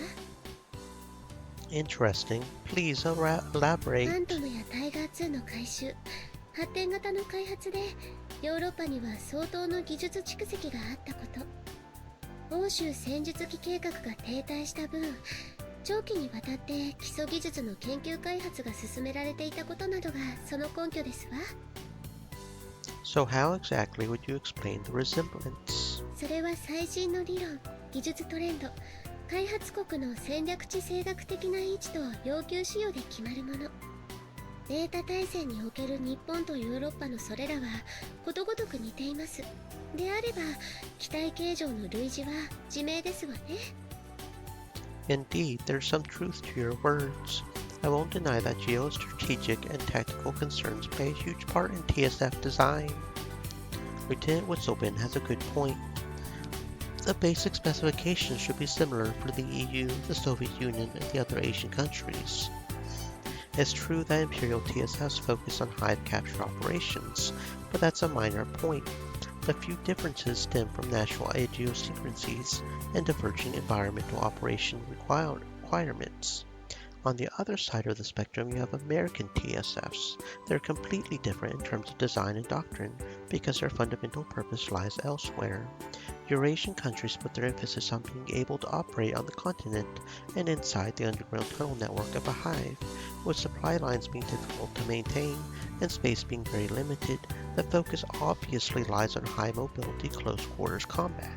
Interesting. Please ファン elaborate. トムやタイガー2の回収、発展型の開発でヨーロッパには相当の技術蓄積があったこと、欧州戦術機計画が停滞した分、長期にわたって基礎技術の研究開発が進められていたことなどがその根拠ですわ。So how exactly would you explain the resemblance? それは最新の理論、技術トレンド、開発国の戦略地政学的な位置と要求仕様で決まるもの。データ大戦における日本とヨーロッパのそれらはことごとく似ています。であれば機体形状の類似は自明ですわね。Indeed, there's some truth to your words. I won't deny that geostrategic and tactical concerns play a huge part in TSF design. Lieutenant Witzelbon has a good point. The basic specifications should be similar for the EU, the Soviet Union, and the other Asian countries. It's true that Imperial TSFs focus on hive capture operations, but that's a minor point. The few differences stem from national idiosyncrasies and diverging environmental operation requirements. On the other side of the spectrum, you have American TSFs. They're completely different in terms of design and doctrine because their fundamental purpose lies elsewhere. Eurasian countries put their emphasis on being able to operate on the continent and inside the underground tunnel network of a hive. With supply lines being difficult to maintain and space being very limited, the focus obviously lies on high mobility close quarters combat.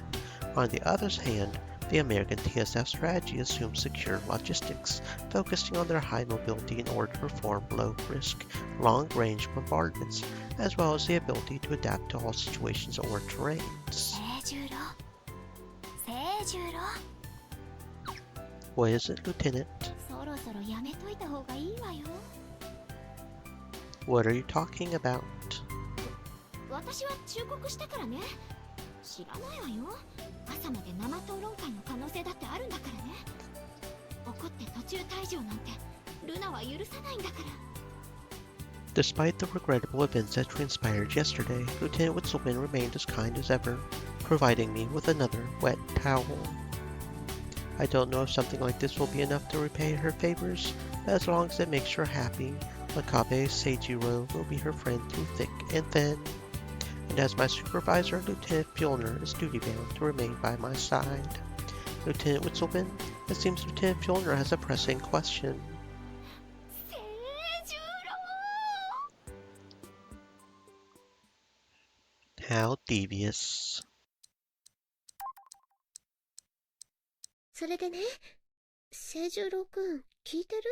On the other hand, the American TSF strategy assumes secure logistics, focusing on their high mobility in order to perform low-risk, long-range bombardments, as well as the ability to adapt to all situations or terrains. What is it, Lieutenant? そろそろやめといた方がいいわよ。 What are you talking about? 私は忠告したからね。知らないわよ。朝まで生討論会の可能性だってあるんだからね。怒って途中退場なんてルナは許さないんだから。 Despite the regrettable events that transpired yesterday, Lieutenant Witzelman remained as kind as ever, providing me with another wet towel. I don't know if something like this will be enough to repay her favors, but as long as it makes her happy, Makabe Seijiro will be her friend through thick and thin. And as my supervisor, Lieutenant Fjolner is duty-bound to remain by my side. Lieutenant Witzelman, it seems Lieutenant Fjolner has a pressing question. How devious. それでね、清十郎くん、聞いてる？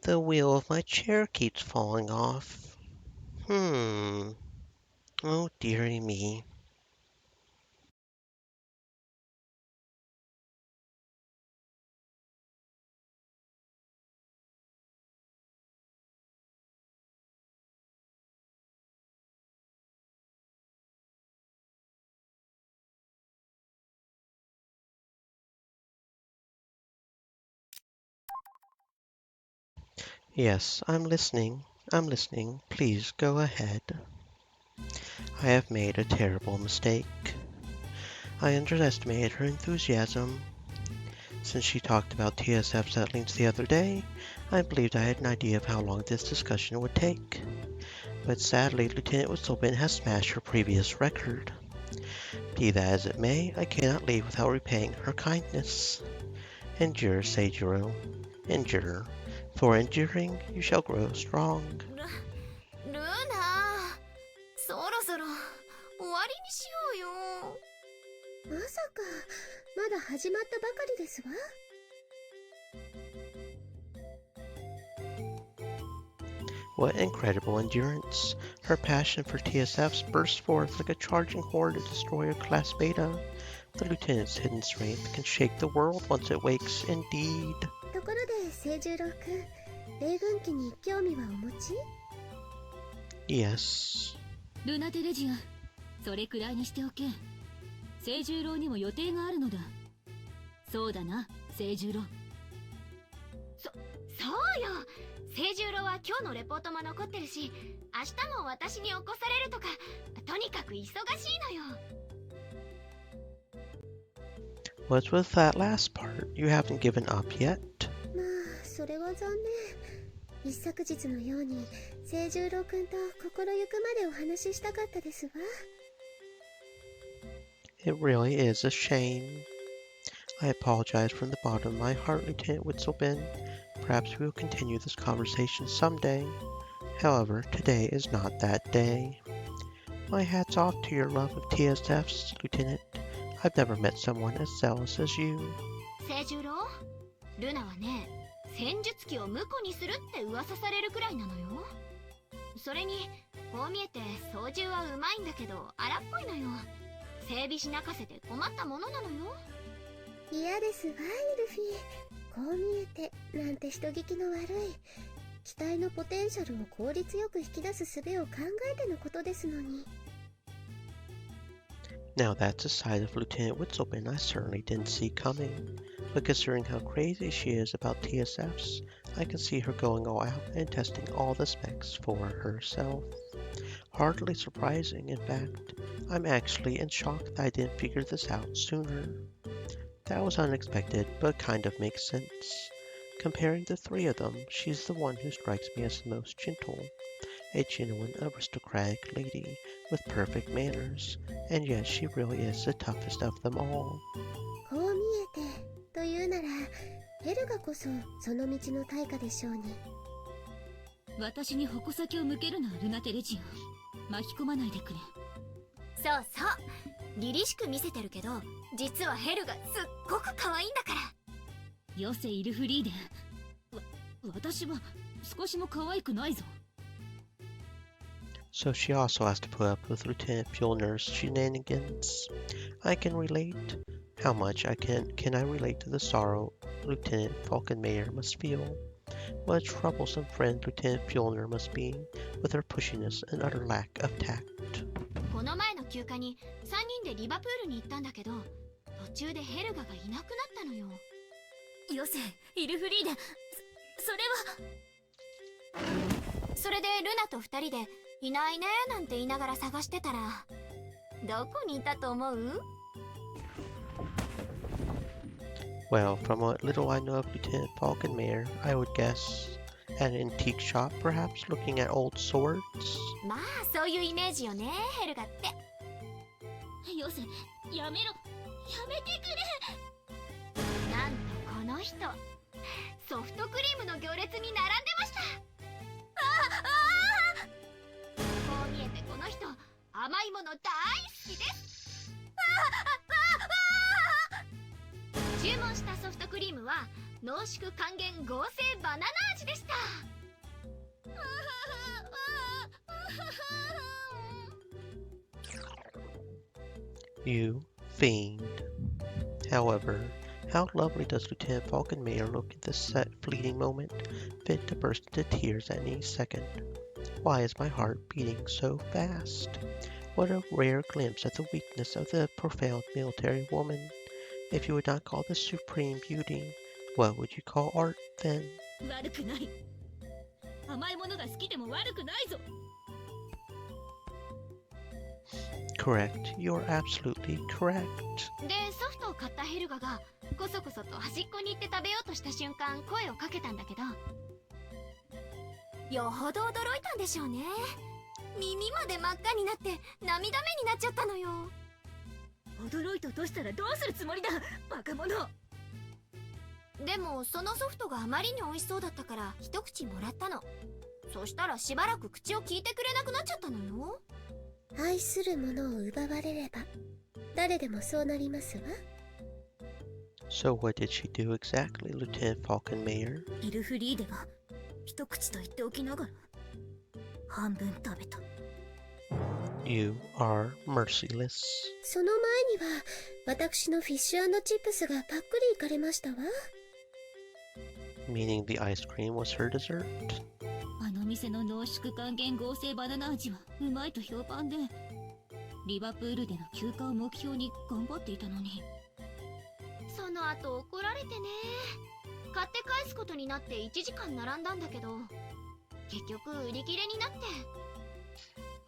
The wheel of my chair keeps falling off. Oh, dearie me. Yes, I'm listening. I'm listening. Please go ahead. I have made a terrible mistake. I underestimated her enthusiasm. Since she talked about TSF settlings the other day, I believed I had an idea of how long this discussion would take. But sadly, Lieutenant Whistleman has smashed her previous record. Be that as it may, I cannot leave without repaying her kindness. Endure, Seijiro. Endure. For enduring, you shall grow strong. ルナ、そろそろ終わりにしようよ。まさかまだ始まったばかりですわ。What incredible endurance! Her passion for TSFs bursts forth like a charging horde of destroyer-class beta. The lieutenant's hidden strength can shake the world once it wakes, indeed. ところで清十郎くん、米軍機に興味はお持ち？ Yes. ルナテレジア、それくらいにしておけ。清十郎にも予定があるのだ。そうだな、清十郎。そうよ。清十郎は今日のレポートも残ってるし、明日も私に起こされるとか、とにかく忙しいのよ。What's with that last part? You haven't given up yet? まあそれは残念。一昨日のように清十郎くんと心ゆくまでお話ししたかったですわ。It really is a shame. I apologize from the bottom of my heart, Lieutenant Whitselbin. Perhaps we will continue this conversation someday. However, today is not that day. My hat's off to your love of TSFs, Lieutenant. I've never met someone as zealous as you. 清十郎、ルナはね、戦術機を婿にするって噂されるくらいなのよ。それに、こう見えて操縦はうまいんだけど荒っぽいのよ。整備士泣かせて困ったものなのよ。嫌ですわ、イルフィ。こう見えてなんて人聞きの悪い。機体のポテンシャルを効率よく引き出す術を考えてのことですのに。Now that's a side of Lieutenant Whitselbin I certainly didn't see coming. But considering how crazy she is about TSFs, I can see her going all out and testing all the specs for herself. Hardly surprising, in fact. I'm actually in shock that I didn't figure this out sooner. That was unexpected, but kind of makes sense. Comparing the three of them, she's the one who strikes me as the most gentle. A genuine aristocratic lady with perfect manners, and yet she really is the toughest of them all. こう見えてというなら、ヘルガこそその道の対価でしょうに。私に矛先を向けるな、ルナテレジア。巻き込まないでくれ。そうそう。凛々しく見せてるけど、実はヘルがすっごく可愛いんだから。よせ、イルフリーデン。私は少しも可愛くないぞ。So she also has to put up with Lieutenant Fjellner's shenanigans. I can relate. How much can I relate to the sorrow Lieutenant Falkenmayer must feel? What a troublesome friend Lieutenant Fjellner must be, with her pushiness and utter lack of tact. この前の休暇に3人でリバプールに行ったんだけど、途中でヘルガがいなくなったのよ。よせ、イルフリーデン。それでルナと2人でいないねなんて言いながら探してたら、どこにいたと思う？ Well, from what little I know of Lieutenant Falkenmayer, I would guess at an antique shop, perhaps looking at old swords. まあそういうイメージよね、ヘルガって。よせ、やめろ。やめてくれ。なんとこの人、ソフトクリームの行列に並んでました。こう見えてこの人、甘いもの大好きです。注文したソフトクリームは濃縮還元合成バナナ味でした。You fiend. However, how lovely does Lieutenant Falconmayor look at this fleeting moment, fit to burst into tears at any second. Why is my heart beating so fast? What a rare glimpse at the weakness of the profound military woman. If you would not call this supreme beauty, what would you call art then? 悪くない。甘いものが好きでも悪くないぞ。Correct. You're absolutely correct. で、ソフトを買ったヘルガがこそこそと端っこに行って食べようとした瞬間声をかけたんだけど、よほど驚いたんでしょうね。耳まで真っ赤になって涙目になっちゃったのよ。驚いて落としたらどうするつもりだ、バカ者。でもそのソフトがあまりに美味しそうだったから一口もらったの。そしたらしばらく口を聞いてくれなくなっちゃったのよ。愛するものを奪われれば誰でもそうなりますわ。 So what did she do exactly, Lieutenant Falconmayor? イルフリーデが一口と言っておきながら半分食べた。 You are merciless. その前には私のフィッシュ&チップスがパックリいかれましたわ。 Meaning the ice cream was her dessert? あの店の濃縮還元合成バナナ味はうまいと評判で、リバプールでの休暇を目標に頑張っていたのに。その後怒られてね。買って返すことになって1時間並んだんだけど、結局売り切れになって。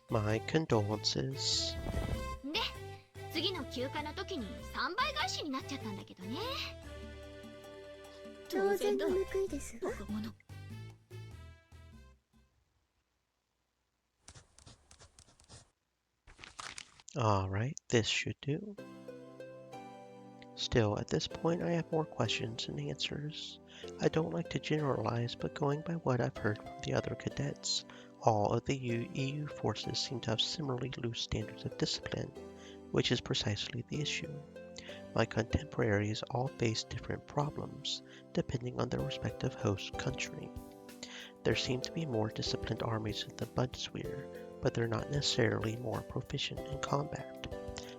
My condolences. で、次の休暇の時に3倍返しになっちゃったんだけどね。当然の報いですわ。バカ者。Alright, this should do. Still, at this point I have more questions than answers. I don't like to generalize, but going by what I've heard from the other cadets, all of the EU forces seem to have similarly loose standards of discipline, which is precisely the issue. My contemporaries all face different problems, depending on their respective host country. There seem to be more disciplined armies in the Bundeswehr, but they're not necessarily more proficient in combat.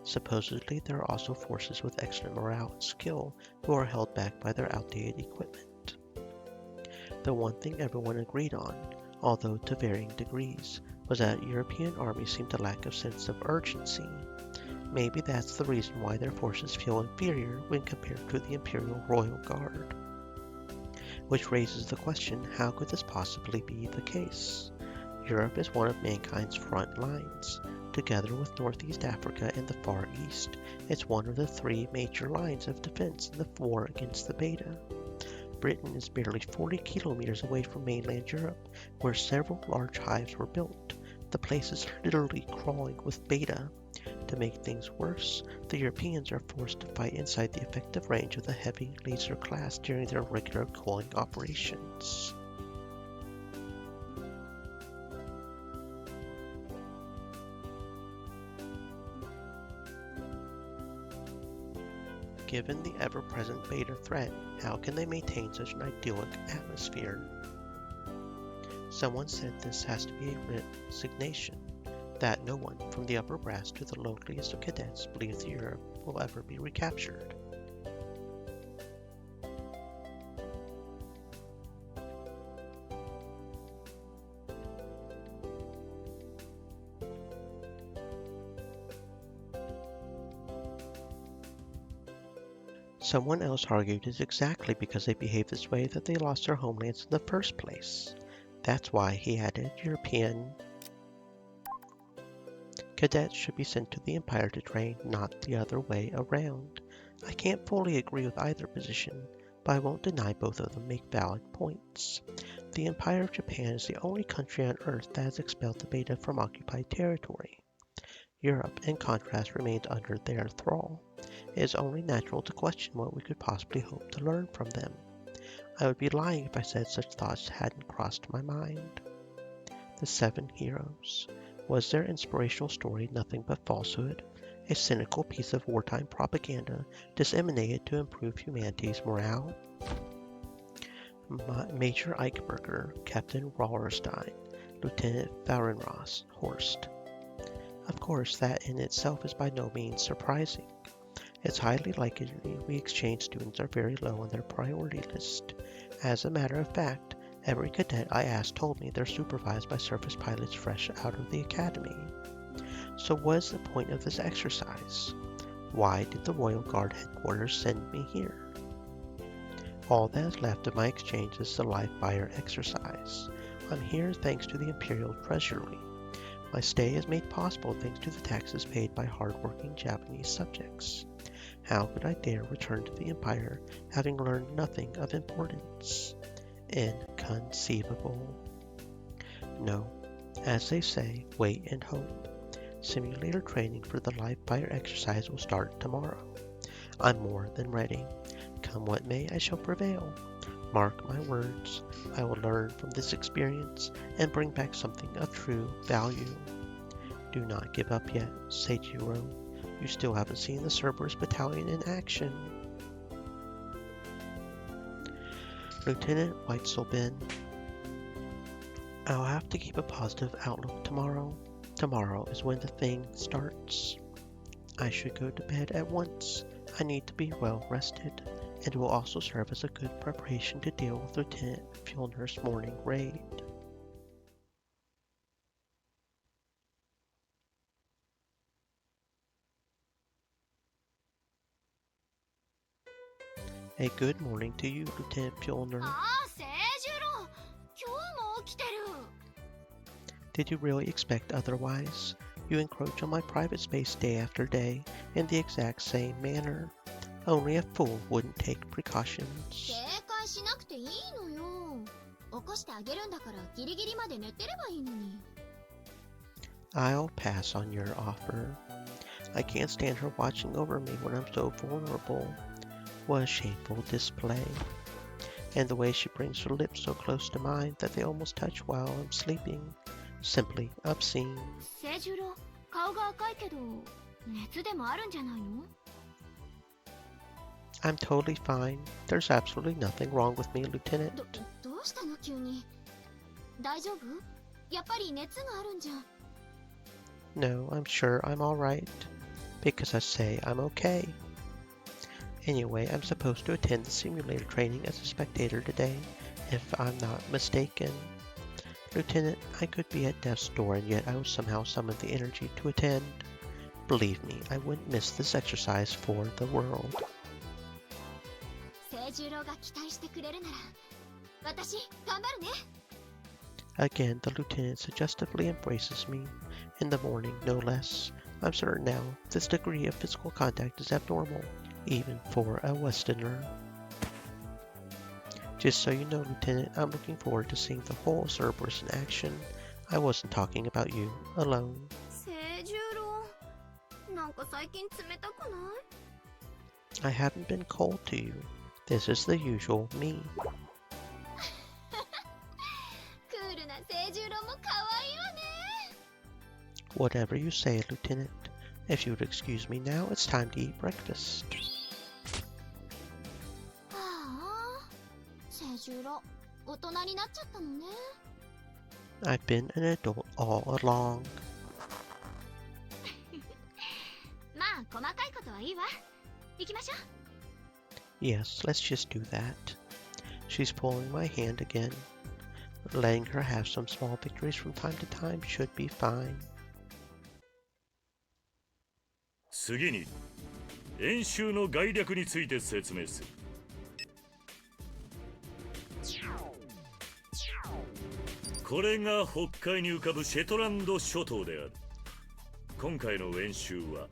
Supposedly, there are also forces with excellent morale and skill who are held back by their outdated equipment. The one thing everyone agreed on, although to varying degrees, was that European armies seemed to lack a sense of urgency. Maybe that's the reason why their forces feel inferior when compared to the Imperial Royal Guard. Which raises the question, how could this possibly be the case? Europe is one of mankind's front lines. Together with Northeast Africa and the Far East, it's one of the three major lines of defense in the war against the Beta. Britain is barely 40 kilometers away from mainland Europe, where several large hives were built. The place is literally crawling with Beta. To make things worse, the Europeans are forced to fight inside the effective range of the heavy laser class during their regular coaling operations. Given the ever-present Beta threat, how can they maintain such an idyllic atmosphere? Someone said this has to be a resignation, that no one, from the upper brass to the lowliest of cadets, believes Europe will ever be recaptured. Someone else argued it's exactly because they behaved this way that they lost their homelands in the first place. That's why, he added, European cadets should be sent to the Empire to train, not the other way around. I can't fully agree with either position, but I won't deny both of them make valid points. The Empire of Japan is the only country on Earth that has expelled the Beta from occupied territory. Europe, in contrast, remained under their thrall. It is only natural to question what we could possibly hope to learn from them. I would be lying if I said such thoughts hadn't crossed my mind. The Seven Heroes. Was their inspirational story nothing but falsehood? A cynical piece of wartime propaganda disseminated to improve humanity's morale? Major Eichberger, Captain Wallerstein, Lieutenant Fahrenross, Horst. Of course, that in itself is by no means surprising. It's highly likely we exchange students are very low on their priority list. As a matter of fact, every cadet I asked told me they're supervised by surface pilots fresh out of the academy. So what is the point of this exercise? Why did the Royal Guard headquarters send me here? All that is left of my exchange is the live fire exercise. I'm here thanks to the Imperial Treasury. My stay is made possible thanks to the taxes paid by hard-working Japanese subjects. How could I dare return to the Empire having learned nothing of importance? Inconceivable. No, as they say, wait and hope. Simulator training for the live fire exercise will start tomorrow. I'm more than ready. Come what may, I shall prevail. Mark my words, I will learn from this experience and bring back something of true value. Do not give up yet, Seijiro. You still haven't seen the Cerberus Battalion in action. Lieutenant Weitzelben. I'll have to keep a positive outlook tomorrow. Tomorrow is when the thing starts. I should go to bed at once. I need to be well rested. It will also serve as a good preparation to deal with Lieutenant Fjellner's morning raid. A good morning to you, Lieutenant Fjellner. Seijiro! 今日も起きてる! Did you really expect otherwise? You encroach on my private space day after day in the exact same manner. Only a fool wouldn't take precautions. 警戒しなくていいのよ。起こしてあげるんだからギリギリまで寝てればいいのに。I'll pass on your offer. I can't stand her watching over me when I'm so vulnerable. What a shameful display. And the way she brings her lips so close to mine that they almost touch while I'm sleeping. Simply obscene. セイジュロ、顔が赤いけど、熱でもあるんじゃないの? I'm totally fine. There's absolutely nothing wrong with me, Lieutenant. どうしたの急に? 大丈夫? やっぱり熱があるんじゃ。No, I'm sure I'm alright. Because I say I'm okay. Anyway, I'm supposed to attend the simulator training as a spectator today, if I'm not mistaken. Lieutenant, I could be at death's door and yet I will somehow summon the energy to attend. Believe me, I wouldn't miss this exercise for the world. セイジュロが期待してくれるなら、私頑張るね。Again, the lieutenant suggestively embraces me. In the morning, no less. I'm certain now this degree of physical contact is abnormal, even for a Westerner. Just so you know, Lieutenant, I'm looking forward to seeing the whole Cerberus in action. I wasn't talking about you alone. セイジュロ、なんか最近冷たくない? I haven't been cold to you. This is the usual me. クールなセイジュロも可愛いわね。Whatever you say, Lieutenant. If you would excuse me now, it's time to eat breakfast. セイジュロ、大人になっちゃったのね。I've been an adult all along. まあ、細かいことはいいわ。行きましょう。Yes, let's just do that. She's pulling my hand again. Letting her have some small victories from time to time should be fine. 次に演習の概略について説明する。これが北海に浮かぶシェトランド諸島である。今回の演習は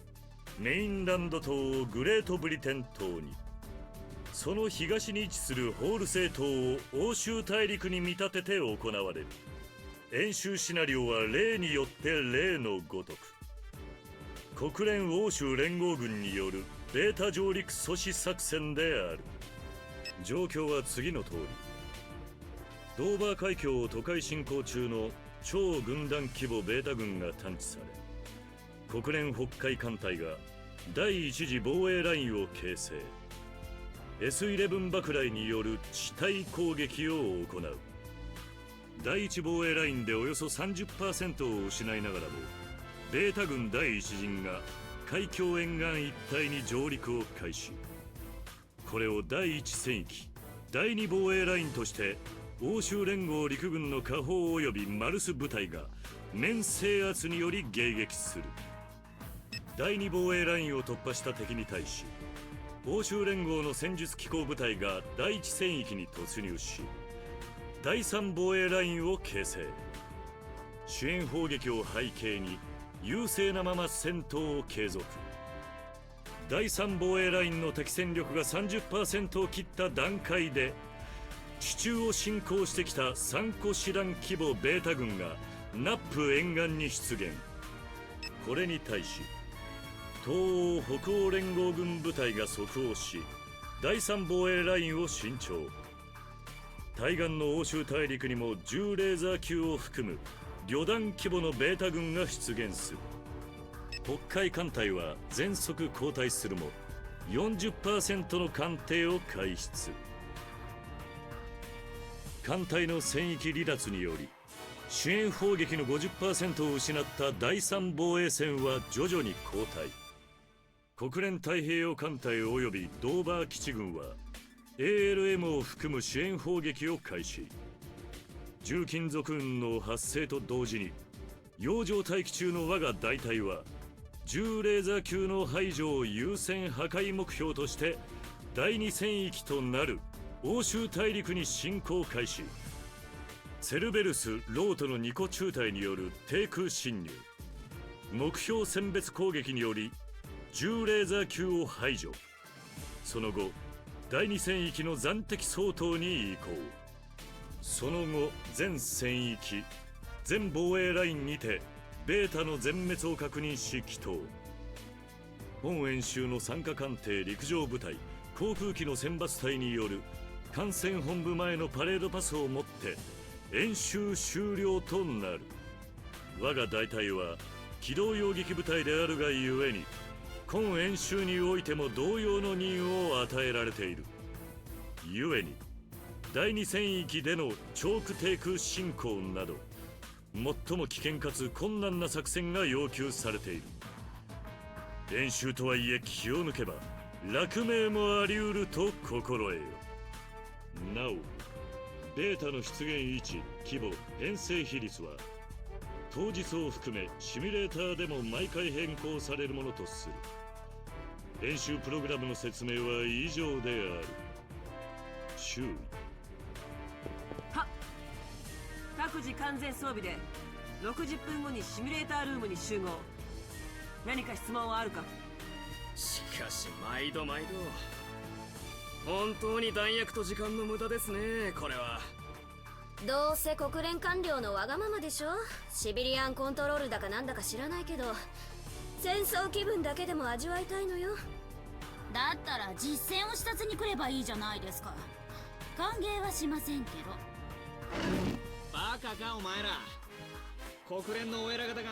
メインランド島をグレートブリテン島に、その東に位置するホールセイ島を欧州大陸に見立てて行われる。演習シナリオは例によって例のごとく、国連欧州連合軍によるベータ上陸阻止作戦である。状況は次の通り。ドーバー海峡を渡海進行中の超軍団規模ベータ軍が探知され、国連北海艦隊が第一次防衛ラインを形成。S11 爆雷による地対攻撃を行う。第1防衛ラインでおよそ 30% を失いながらもベータ軍第1陣が海峡沿岸一帯に上陸を開始。これを第1戦域第2防衛ラインとして欧州連合陸軍の下砲及びマルス部隊が面制圧により迎撃する。第2防衛ラインを突破した敵に対し欧州連合の戦術機構部隊が第1戦域に突入し第3防衛ラインを形成。主演砲撃を背景に優勢なまま戦闘を継続。第3防衛ラインの敵戦力が 30% を切った段階で地中を侵攻してきた3個師団規模ベータ軍がナップ沿岸に出現。これに対し東欧北欧連合軍部隊が即応し第3防衛ラインを伸長。対岸の欧州大陸にも10レーザー級を含む旅団規模のベータ軍が出現する。北海艦隊は全速後退するも 40% の艦艇を開出。艦隊の戦域離脱により主演砲撃の 50% を失った第3防衛線は徐々に後退。国連太平洋艦隊及びドーバー基地軍は ALM を含む主演砲撃を開始。重金属雲の発生と同時に洋上待機中の我が大隊は10レーザー級の排除を優先破壊目標として第2戦域となる欧州大陸に侵攻開始。セルベルス・ロートの2個中隊による低空侵入、目標選別攻撃により10レーザー級を排除。その後第2戦域の暫敵掃討に移行。その後全戦域全防衛ラインにてベータの全滅を確認し帰投。本演習の参加艦艇陸上部隊航空機の選抜隊による艦船本部前のパレードパスをもって演習終了となる。我が大隊は機動遊撃部隊であるがゆえに今演習においても同様の任務を与えられている。ゆえに第2戦域での長空低空進行など最も危険かつ困難な作戦が要求されている。演習とはいえ気を抜けば落命もあり得ると心得よ。なおベータの出現位置規模編成比率は当日を含めシミュレーターでも毎回変更されるものとする。演習プログラムの説明は以上である。注意。は各自完全装備で60分後にシミュレータールームに集合。何か質問はあるか？しかし毎度毎度本当に弾薬と時間の無駄ですね。これはどうせ国連官僚のわがままでしょ。シビリアンコントロールだかなんだか知らないけど戦争気分だけでも味わいたいのよ。だったら実践を視察に来ればいいじゃないですか。歓迎はしませんけど。バカかお前ら。国連のお偉方が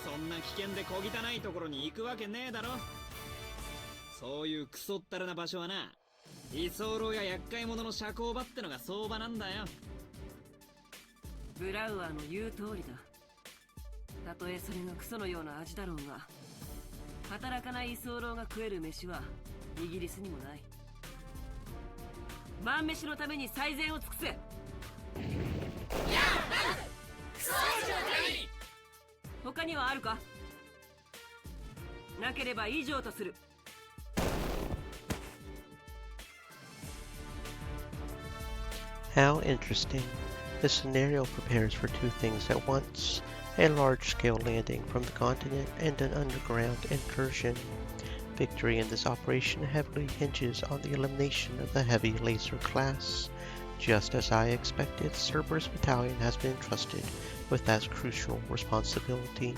そんな危険で小汚いところに行くわけねえだろ。そういうクソったらな場所はな、居候や厄介者の社交場ってのが相場なんだよ。ブラウアーの言う通りだ。たとえそれがクソのような味だろうが、働かない居候が食える飯はイギリスにもない。晩飯のために最善を尽くせ。他にはあるか？なければ以上とする。How interesting. The scenario prepares for two things at once, a large-scale landing from the continent and an underground incursion. Victory in this operation heavily hinges on the elimination of the heavy laser class. Just as I expected, Cerberus Battalion has been entrusted with that crucial responsibility.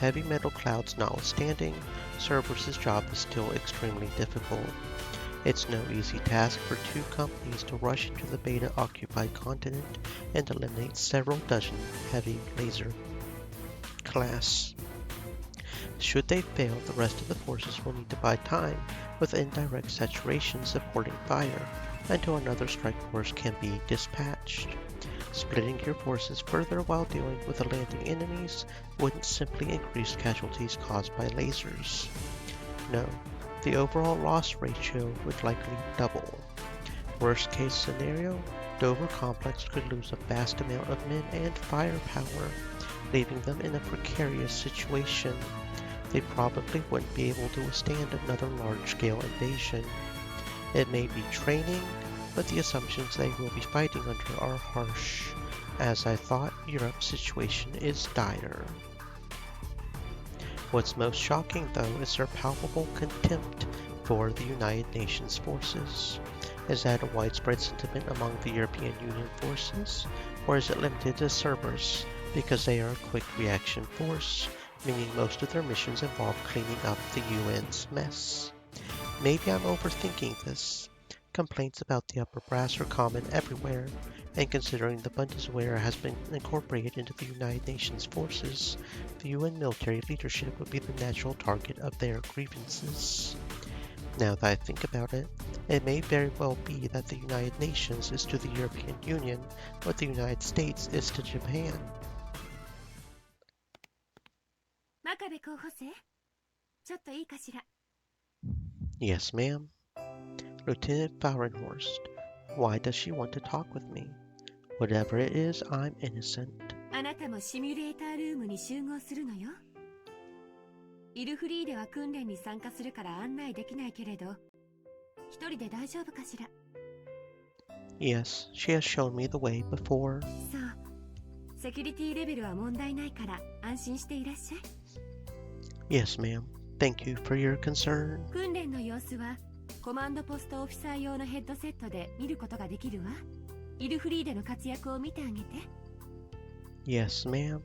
Heavy metal clouds notwithstanding, Cerberus's job is still extremely difficult. It's no easy task for two companies to rush into the Beta-occupied continent and eliminate several dozen heavy laser class. Should they fail, the rest of the forces will need to buy time with indirect saturation supporting fire until another strike force can be dispatched. Splitting your forces further while dealing with the landing enemies wouldn't simply increase casualties caused by lasers. No, the overall loss ratio would likely double. Worst case scenario, Dover Complex could lose a vast amount of men and firepower, leaving them in a precarious situation. They probably wouldn't be able to withstand another large-scale invasion. It may be training, but the assumptions they will be fighting under are harsh. As I thought, Europe's situation is dire. What's most shocking, though, is their palpable contempt for the United Nations forces. Is that a widespread sentiment among the European Union forces, or is it limited to Cerberus because they are a quick reaction force, meaning most of their missions involve cleaning up the UN's mess? Maybe I'm overthinking this. Complaints about the upper brass are common everywhere, and considering the Bundeswehr has been incorporated into the United Nations forces, the UN military leadership would be the natural target of their grievances. Now that I think about it, it may very well be that the United Nations is to the European Union what the United States is to Japan. 真壁候補生ちょっといいかしら Yes, ma'am. Lieutenant Fahrenhorst, why does she want to talk with me? Whatever it is, I'm innocent. あなたもシミュレータールームに集合するのよイルフリーでは訓練に参加するから案内できないけれど一人で大丈夫かしら Yes, she has shown me the way before. そうセキュリティレベルは問題ないから安心していらっしゃい Yes, ma'am. Thank you for your concern. 訓練の様子はコマンドポストオフィサー用のヘッドセットで見ることができるわイルフリーでの活躍を見てあげて Yes, ma'am.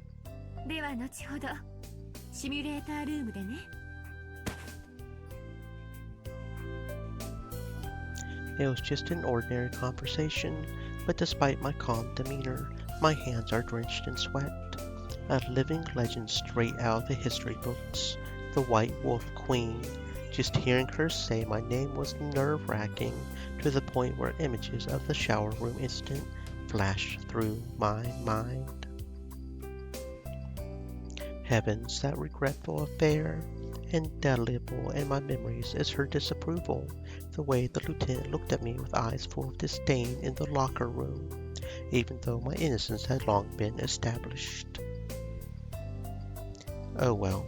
では後ほどシミュレータールームでね It was just an ordinary conversation, but despite my calm demeanor, my hands are drenched in sweat. A living legend straight out of the history books. The White Wolf Queen. Just hearing her say my name was nerve-wracking to the point where images of the shower room incident flashed through my mind. Heavens, that regretful affair. Indelible in my memories is her disapproval, the way the lieutenant looked at me with eyes full of disdain in the locker room, even though my innocence had long been established. Oh well,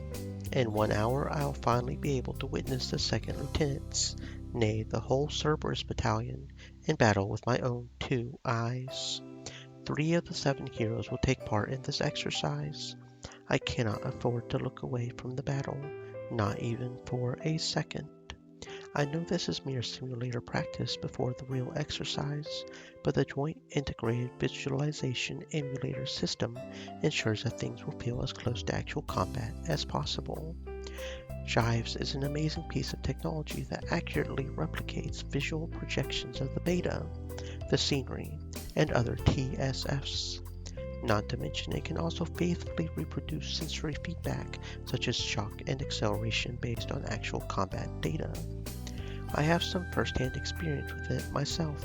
in 1 hour I'll finally be able to witness the second lieutenants, nay, the whole Cerberus battalion, in battle with my own 2 eyes. 3 of the 7 heroes will take part in this exercise. I cannot afford to look away from the battle, not even for a second. I know this is mere simulator practice before the real exercise, but the Joint Integrated Visualization Emulator system ensures that things will feel as close to actual combat as possible. Jives is an amazing piece of technology that accurately replicates visual projections of the beta, the scenery, and other TSFs. Not to mention it can also faithfully reproduce sensory feedback such as shock and acceleration based on actual combat data. I have some first-hand experience with it myself.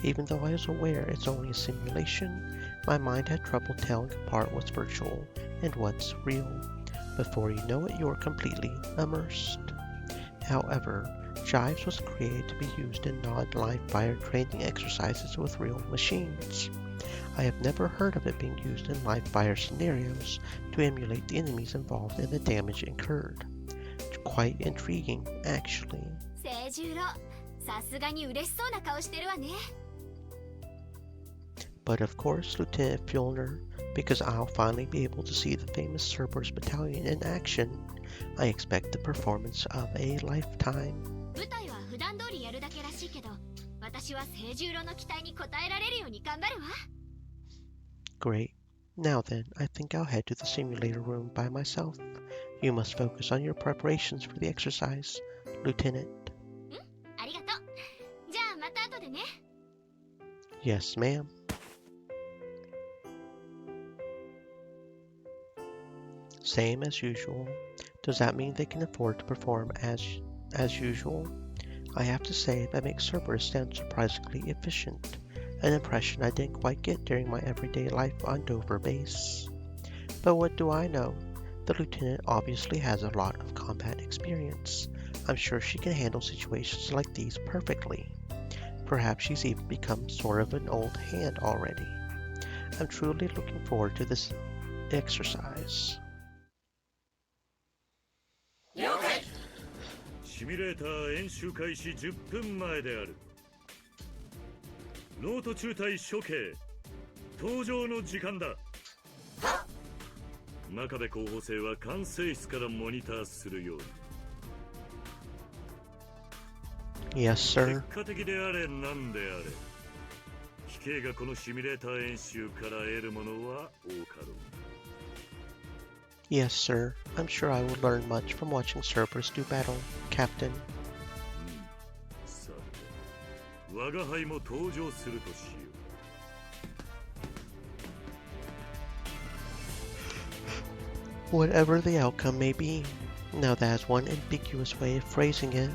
Even though I was aware it's only a simulation, my mind had trouble telling apart what's virtual and what's real. Before you know it, you're completely immersed. However, Jives was created to be used in non-live fire training exercises with real machines. I have never heard of it being used in live fire scenarios to emulate the enemies involved in the damage incurred. Quite intriguing, actually. 聖十郎、さすがに嬉しそうな顔してるわね。But of course, Lieutenant Fjellner, because I'll finally be able to see the famous Cerberus battalion in action, I expect the performance of a lifetime. 舞台は普段通りやるだけらしいけど、私は聖十郎の期待に応えられるように頑張るわ。Great. Now then, I think I'll head to the simulator room by myself. You must focus on your preparations for the exercise, Lieutenant. ありがとう。じゃあまた後でね。Yes, ma'am. Same as usual. Does that mean they can afford to perform as usual? I have to say that makes Cerberus sound surprisingly efficient, an impression I didn't quite get during my everyday life on Dover base. But what do I know? The lieutenant obviously has a lot of combat experience. I'm sure she can handle situations like these perfectly. Perhaps she's even become sort of an old hand already. I'm truly looking forward to this exercise. シミュレーター演習開始10分前である。ノート中隊処刑登場の時間だ。真壁候補生は管制室からモニターするように。 Yes, sir. 結果的であれなんであれ、飛型がこのシミュレーター演習から得るものは多かろう。 Yes, sir. I'm sure I will learn much from watching Cerberus do battle, Captain. さて、我が輩も登場するとしよう。 Whatever the outcome may be. Now that is one ambiguous way of phrasing it.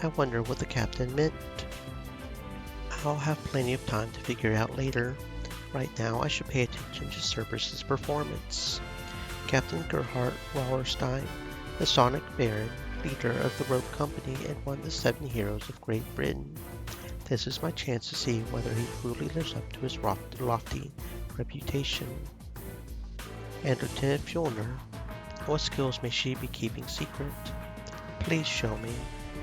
I wonder what the captain meant. I'll have plenty of time to figure it out later. Right now, I should pay attention to Cerberus's performance. Captain Gerhard Wallerstein, the Sonic Baron, leader of the Rogue Company and one of the 7 heroes of Great Britain. This is my chance to see whether he truly lives up to his lofty reputation. And Lieutenant Fjolner, what skills may she be keeping secret? Please show me.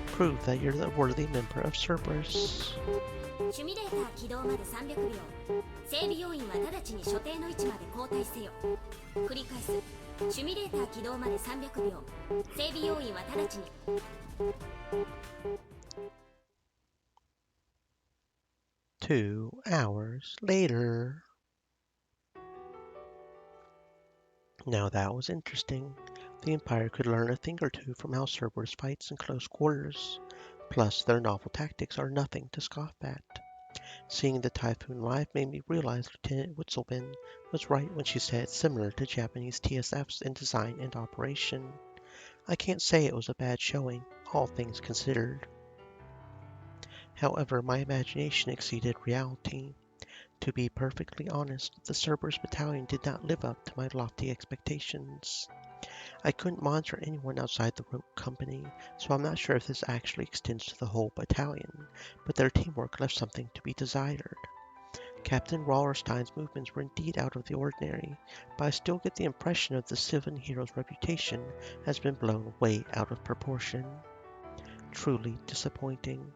Prove that you're the worthy member of Cerberus. シミュレーター起動まで300秒。整備要員は直ちに所定の位置まで交代せよ。繰り返す。シミュレーター起動まで300秒。整備要員は直ちに。2 hours later. Now that was interesting. The Empire could learn a thing or two from how Cerberus fights in close quarters. Plus, their novel tactics are nothing to scoff at. Seeing the Typhoon live made me realize Lieutenant Witzelben was right when she said it's similar to Japanese TSFs in design and operation. I can't say it was a bad showing, all things considered. However, my imagination exceeded reality. To be perfectly honest, the Cerberus battalion did not live up to my lofty expectations. I couldn't monitor anyone outside the Rogue Company, so I'm not sure if this actually extends to the whole battalion, but their teamwork left something to be desired. Captain Wallerstein's movements were indeed out of the ordinary, but I still get the impression of the 7 hero's reputation has been blown way out of proportion. Truly disappointing.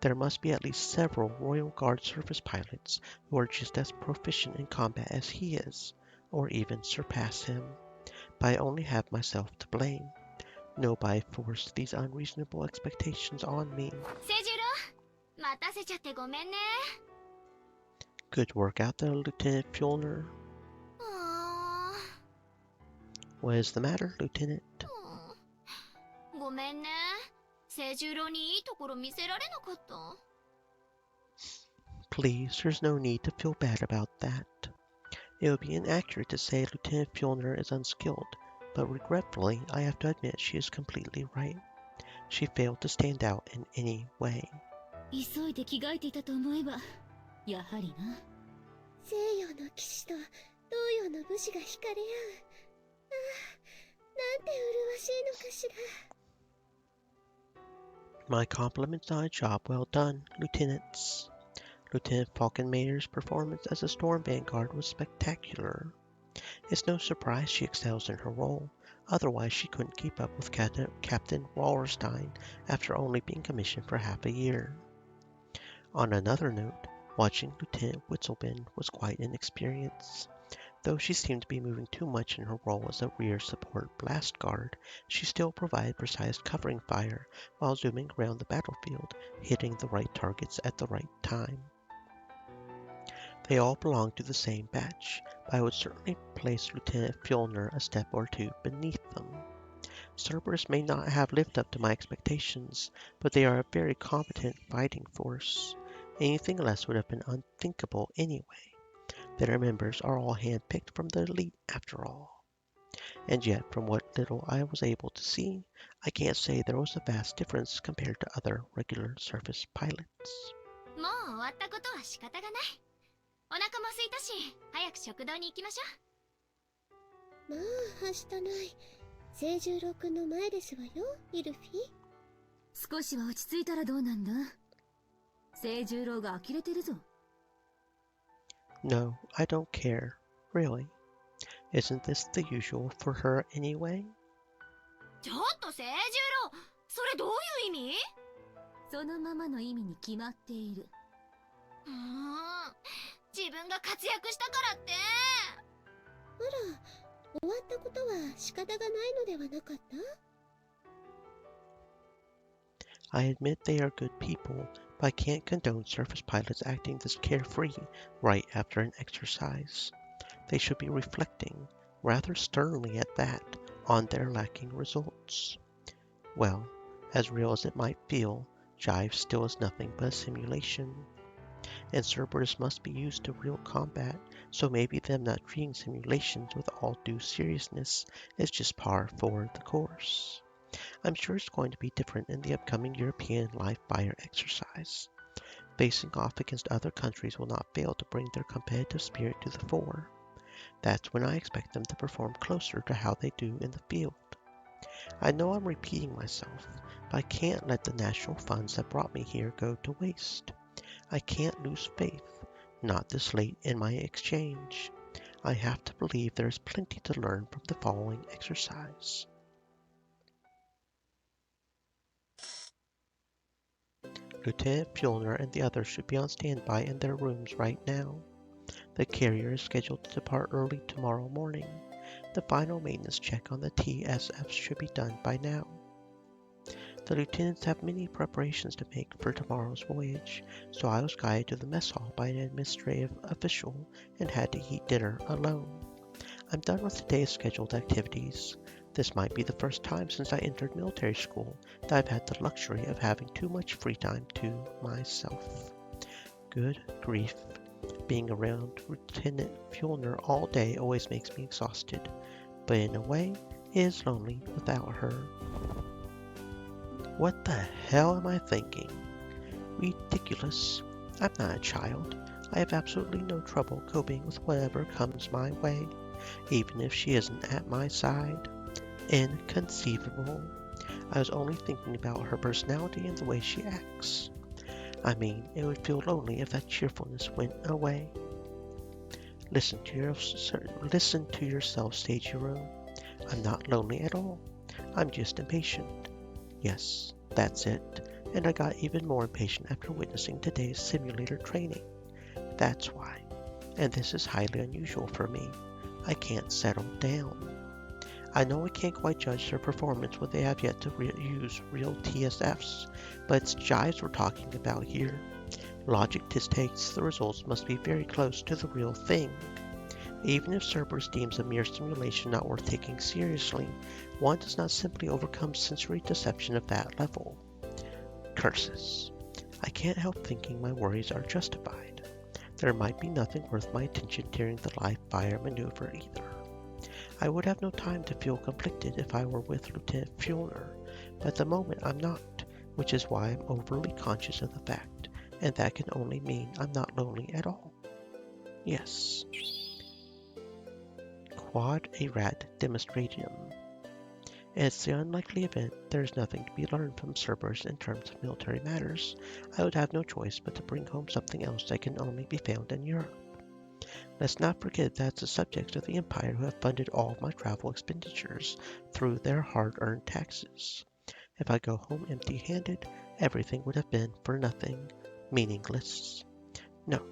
There must be at least several Royal Guard surface pilots who are just as proficient in combat as he is, or even surpass him. But I only have myself to blame. Nobody forced these unreasonable expectations on me. 聖十郎、待たせちゃってごめんね。Good work out there, Lieutenant Fjolner. う What is the matter, Lieutenant? ーんごめんね。聖十郎にいいところ見せられなかった。Please, there's no need to feel bad about that. It would be inaccurate to say Lieutenant Fjolner is unskilled, but regretfully, I have to admit she is completely right. She failed to stand out in any way. 急いで着替えていたと思えばやはりな。西洋の騎士と東洋の武士が惹かれ合う。なんて麗しいのかしら。My compliments on a job well done, Lieutenants. Lieutenant Falkenmayer's performance as a Storm Vanguard was spectacular. It's no surprise she excels in her role, otherwise she couldn't keep up with Captain Wallerstein after only being commissioned for half a year. On another note, watching Lieutenant Witzelben was quite an experience. Though she seemed to be moving too much in her role as a rear support blast guard, she still provided precise covering fire while zooming around the battlefield, hitting the right targets at the right time. They all belonged to the same batch, but I would certainly place Lieutenant Fjolner a step or two beneath them. Cerberus may not have lived up to my expectations, but they are a very competent fighting force. Anything less would have been unthinkable anyway. Their members are all handpicked from the elite after all. And yet, from what little I was able to see, I can't say there was a vast difference compared to other regular surface pilots. もう終わったことは仕方がない。お腹も空いたし、早く食堂に行きましょまあ、はしたない。清十郎くんの前ですわよ、イルフィ。少しは落ち着いたらどうなんだ？清十郎が呆れてるぞ。No, I don't care. Really. Isn't this the usual for her anyway? う。ちょっと清十郎、それどういう意味？そのままの意味に決まっている。自分が活躍したからって。あら、終わったことは仕方がないのではなかった？ I admit they are good people, but I can't condone surface pilots acting this carefree right after an exercise. They should be reflecting, rather sternly at that, on their lacking results. Well, as real as it might feel, jive still is nothing but a simulation. And Cerberus must be used to real combat, so maybe them not treating simulations with all due seriousness is just par for the course. I'm sure it's going to be different in the upcoming European live fire exercise. Facing off against other countries will not fail to bring their competitive spirit to the fore. That's when I expect them to perform closer to how they do in the field. I know I'm repeating myself, but I can't let the national funds that brought me here go to waste. I can't lose faith, not this late in my exchange. I have to believe there is plenty to learn from the following exercise. Lieutenant Fjellner and the others should be on standby in their rooms right now. The carrier is scheduled to depart early tomorrow morning. The final maintenance check on the TSFs should be done by now. The lieutenants have many preparations to make for tomorrow's voyage, so I was guided to the mess hall by an administrative official and had to eat dinner alone. I'm done with today's scheduled activities. This might be the first time since I entered military school that I've had the luxury of having too much free time to myself. Good grief. Being around Lieutenant Fjellner all day always makes me exhausted, but in a way, it is lonely without her. What the hell am I thinking? Ridiculous. I'm not a child. I have absolutely no trouble coping with whatever comes my way, even if she isn't at my side. Inconceivable. I was only thinking about her personality and the way she acts. I mean, it would feel lonely if that cheerfulness went away. Listen to yourself, Seijiro. I'm not lonely at all. I'm just impatient. Yes, that's it. And I got even more impatient after witnessing today's simulator training. That's why. And this is highly unusual for me. I can't settle down. I know I can't quite judge their performance when they have yet to use real TSFs, but it's jives we're talking about here. Logic dictates the results must be very close to the real thing. Even if Cerberus deems a mere simulation not worth taking seriously, one does not simply overcome sensory deception of that level. Curses. I can't help thinking my worries are justified. There might be nothing worth my attention during the live fire maneuver either. I would have no time to feel conflicted if I were with Lieutenant Fjellner, but at the moment I'm not, which is why I'm overly conscious of the fact, and that can only mean I'm not lonely at all. Yes. Quad Erat Demonstratium. It's the unlikely event there is nothing to be learned from Cerberus in terms of military matters. I would have no choice but to bring home something else that can only be found in Europe. Let's not forget that's the subjects of the Empire who have funded all of my travel expenditures through their hard-earned taxes. If I go home empty-handed, everything would have been for nothing, meaningless. No,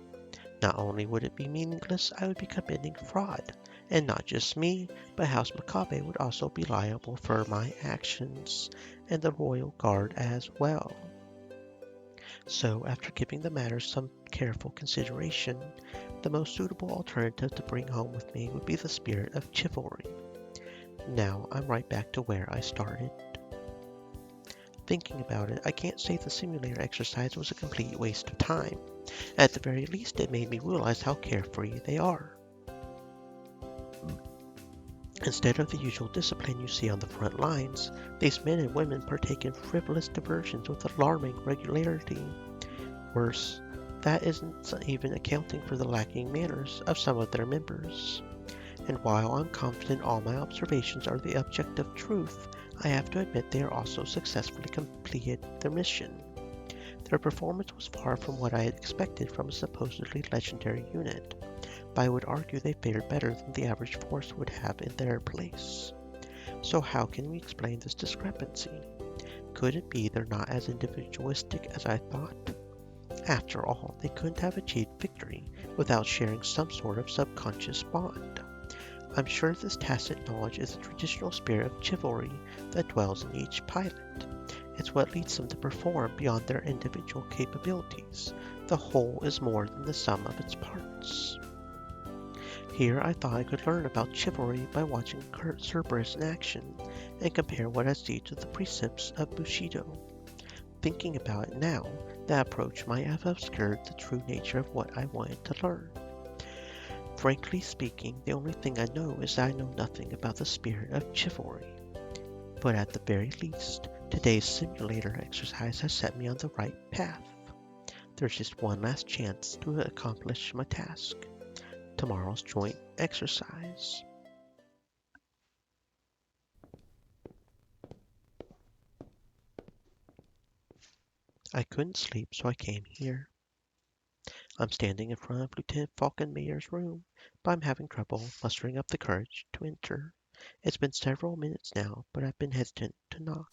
not only would it be meaningless, I would be committing fraud. And not just me, but House Makabe would also be liable for my actions, and the Royal Guard as well. So, after giving the matter some careful consideration, the most suitable alternative to bring home with me would be the spirit of chivalry. Now I'm right back to where I started. Thinking about it, I can't say the simulator exercise was a complete waste of time. At the very least, it made me realize how carefree they are. Instead of the usual discipline you see on the front lines, these men and women partake in frivolous diversions with alarming regularity. Worse, that isn't even accounting for the lacking manners of some of their members. And while I'm confident all my observations are the objective truth, I have to admit they are also successfully completed their mission. Their performance was far from what I had expected from a supposedly legendary unit, but I would argue they fared better than the average force would have in their place. So how can we explain this discrepancy? Could it be they're not as individualistic as I thought? After all, they couldn't have achieved victory without sharing some sort of subconscious bond. I'm sure this tacit knowledge is the traditional spirit of chivalry that dwells in each pilot. It's what leads them to perform beyond their individual capabilities. The whole is more than the sum of its parts. Here I thought I could learn about chivalry by watching Cerberus in action and compare what I see to the precepts of Bushido. Thinking about it now, that approach might have obscured the true nature of what I wanted to learn. Frankly speaking, the only thing I know is that I know nothing about the spirit of chivalry. But at the very least, today's simulator exercise has set me on the right path. There's just one last chance to accomplish my task. Tomorrow's joint exercise. I couldn't sleep, so I came here. I'm standing in front of Lieutenant Falkenmayer's room, but I'm having trouble mustering up the courage to enter. It's been several minutes now, but I've been hesitant to knock.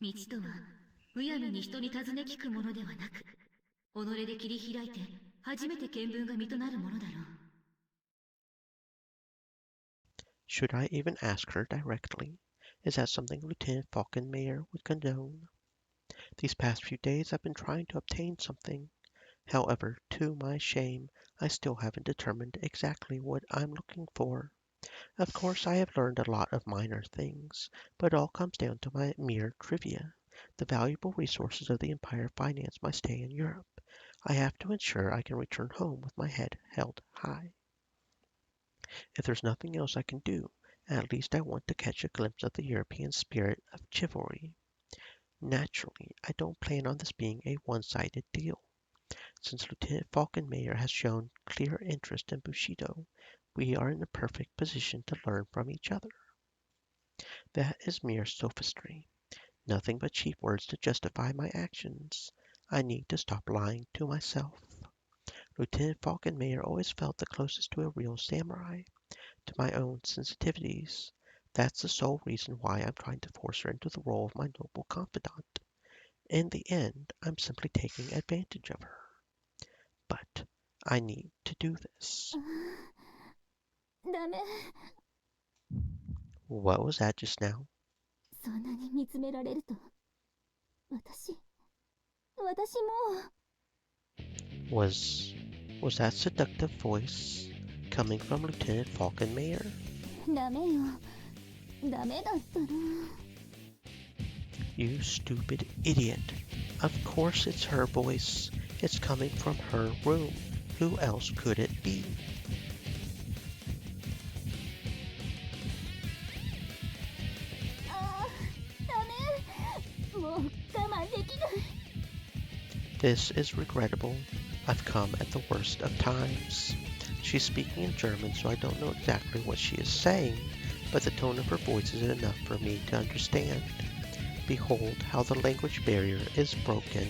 道とはむやみに人に尋ね聞くものではなく、己で切り開いて初めて見聞が実となるものだろう。Should I even ask her directly? Is that something Lieutenant Falkenmayer would condone? These past few days I've been trying to obtain something. However, to my shame, I still haven't determined exactly what I'm looking for. Of course, I have learned a lot of minor things, but it all comes down to my mere trivia. The valuable resources of the Empire finance my stay in Europe. I have to ensure I can return home with my head held high. If there's nothing else I can do, at least I want to catch a glimpse of the European spirit of chivalry. Naturally, I don't plan on this being a one-sided deal. Since Lieutenant Falkenmayer has shown clear interest in Bushido, we are in the perfect position to learn from each other. That is mere sophistry, nothing but cheap words to justify my actions. I need to stop lying to myself. Lieutenant Falkenmayer always felt the closest to a real samurai, to my own sensitivities. That's the sole reason why I'm trying to force her into the role of my noble confidant. In the end, I'm simply taking advantage of her. But I need to do this. ダメ。What was that just now? そんなに見つめられると、私も。Was that seductive voice coming from Lieutenant Falkenmayer? ダメよ。ダメだったら。You stupid idiot. Of course it's her voice. It's coming from her room. Who else could it be? This is regrettable. I've come at the worst of times. She's speaking in German, so I don't know exactly what she is saying, but the tone of her voice is enough for me to understand. Behold how the language barrier is broken.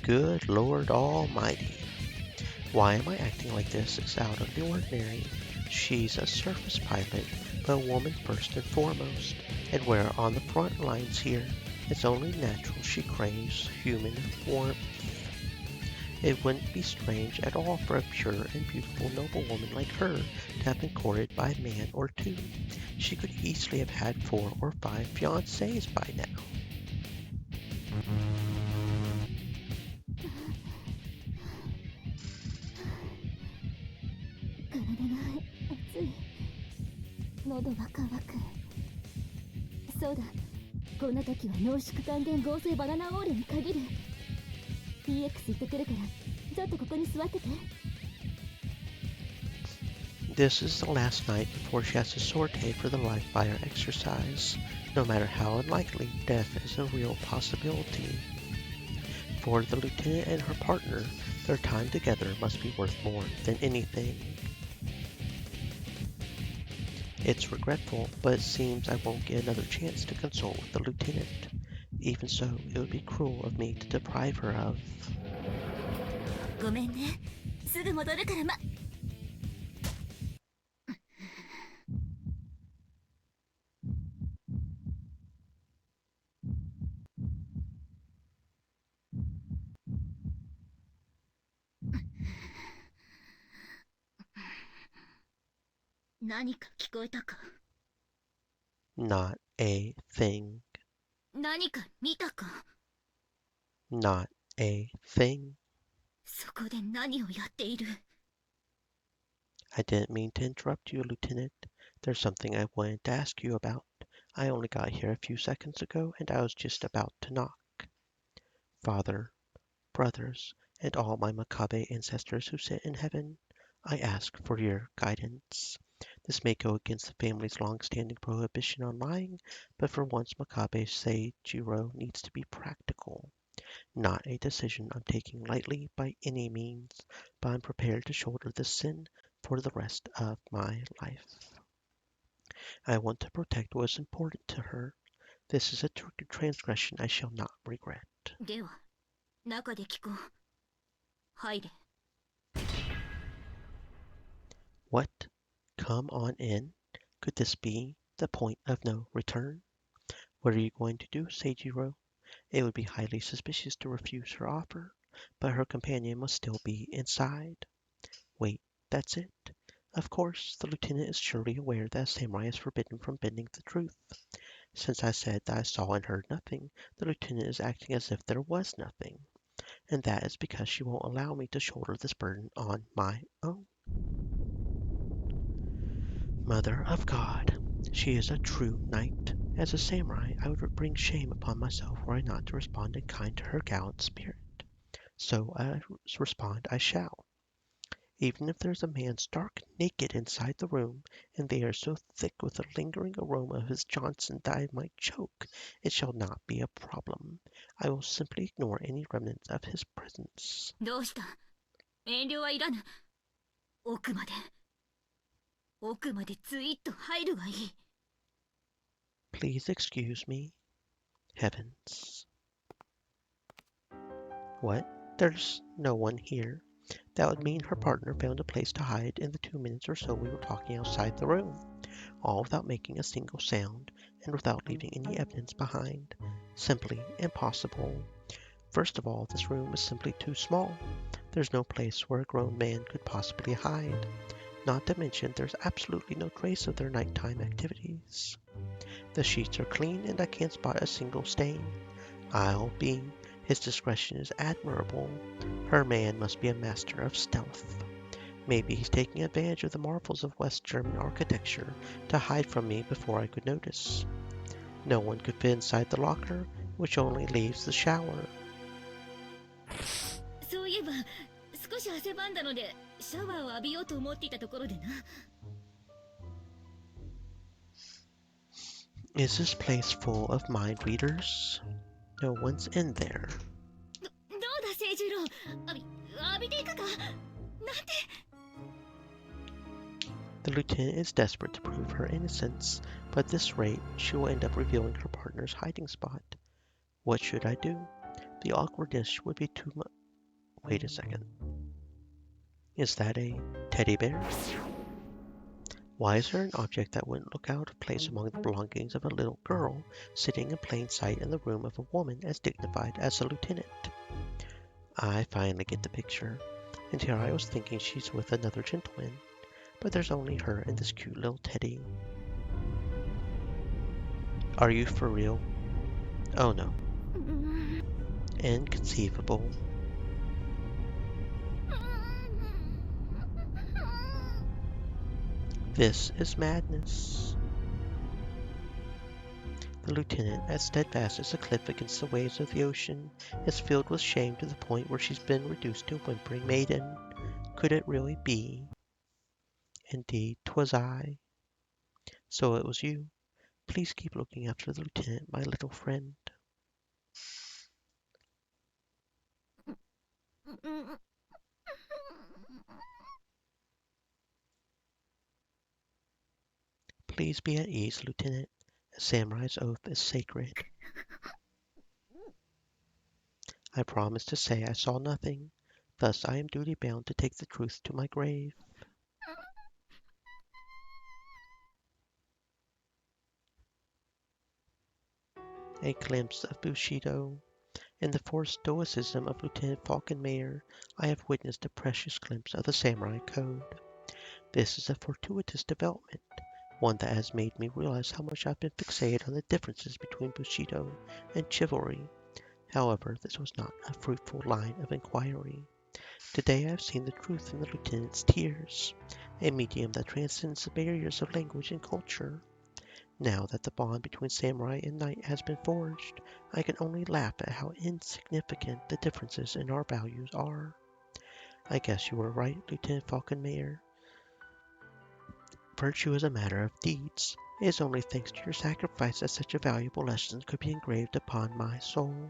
Good Lord Almighty. Why am I acting like this? It's out of the ordinary. She's a surface pilot, but a woman first and foremost, and we're on the front lines here. It's only natural she craves human warmth. It wouldn't be strange at all for a pure and beautiful noblewoman like her to have been courted by a man or two. She could easily have had 4 or 5 fiancés by now. こんな時は濃縮還元合成バナナオールに限る。 PX 行ってくるからちょっとここに座ってて。 This is the last night before she has to sortie for the live fire exercise. No matter how unlikely, death is a real possibility. For the lieutenant and her partner, their time together must be worth more than anything. It's regretful, but it seems I won't get another chance to consult with the lieutenant. Even so, it would be cruel of me to deprive her of... ごめんね、すぐ戻るから何か聞こえたか？ Not a thing. 何か見たか？ Not a thing. そこで何をやっている？ I didn't mean to interrupt you, Lieutenant. There's something I wanted to ask you about. I only got here a few seconds ago, and I was just about to knock. Father, brothers, and all my Makabe ancestors who sit in heaven, I ask for your guidance. This may go against the family's long-standing prohibition on lying, but for once Makabe Seijiro needs to be practical. Not a decision I'm taking lightly by any means, but I'm prepared to shoulder this sin for the rest of my life. I want to protect what is important to her. This is a transgression I shall not regret. では中で聞こう。入れ。 What? Come on in? Could this be the point of no return? What are you going to do, Seijiro? It would be highly suspicious to refuse her offer, but her companion must still be inside. Wait, that's it. Of course, the lieutenant is surely aware that a samurai is forbidden from bending the truth. Since I said that I saw and heard nothing, the lieutenant is acting as if there was nothing. And that is because she won't allow me to shoulder this burden on my own. Mother of God, she is a true knight. As a samurai, I would bring shame upon myself were I not to respond in kind to her gallant spirit. So I respond I shall. Even if there's a man stark naked inside the room, and the air so thick with the lingering aroma of his Johnson that I might choke, it shall not be a problem. I will simply ignore any remnants of his presence. どうした？遠慮はいらぬ。奥までツイッと入るがいい。 Please excuse me. Heavens. What? There's no one here. That would mean her partner found a place to hide in the 2 minutes or so we were talking outside the room, all without making a single sound and without leaving any evidence behind. Simply impossible. First of all, this room is simply too small. There's no place where a grown man could possibly hide. Not to mention, there's absolutely no trace of their nighttime activities. The sheets are clean and I can't spot a single stain. I'll be. His discretion is admirable. Her man must be a master of stealth. Maybe he's taking advantage of the marvels of West German architecture to hide from me before I could notice. No one could fit inside the locker, which only leaves the shower. そういえば少し汗ばんだのでシャワーを浴びようと思っていたところでな。 Is this place full of mind readers? No one's in there. どうだ清十郎、浴びていくか？なんて。 The lieutenant is desperate to prove her innocence, but at this rate, she will end up revealing her partner's hiding spot. What should I do? The awkwardness would be too much. Wait a second. Is that a teddy bear? Why is there an object that wouldn't look out of place among the belongings of a little girl sitting in plain sight in the room of a woman as dignified as the lieutenant? I finally get the picture, and here I was thinking she's with another gentleman, but there's only her and this cute little teddy. Are you for real? Oh no. Inconceivable. This is madness. The lieutenant, as steadfast as a cliff against the waves of the ocean, is filled with shame to the point where she's been reduced to a whimpering maiden. Could it really be? Indeed, 'twas I. So it was you. Please keep looking after the lieutenant, my little friend. Please be at ease, Lieutenant. A samurai's oath is sacred. I promise to say I saw nothing. Thus I am duty-bound to take the truth to my grave. A glimpse of Bushido. In the forced stoicism of Lieutenant Falkenmayer, I have witnessed a precious glimpse of the samurai code. This is a fortuitous development, one that has made me realize how much I've been fixated on the differences between Bushido and chivalry. However, this was not a fruitful line of inquiry. Today I have seen the truth in the lieutenant's tears, a medium that transcends the barriers of language and culture. Now that the bond between samurai and knight has been forged, I can only laugh at how insignificant the differences in our values are. I guess you were right, Lieutenant Falkenmayer. Virtue is a matter of deeds. It is only thanks to your sacrifice that such a valuable lesson could be engraved upon my soul.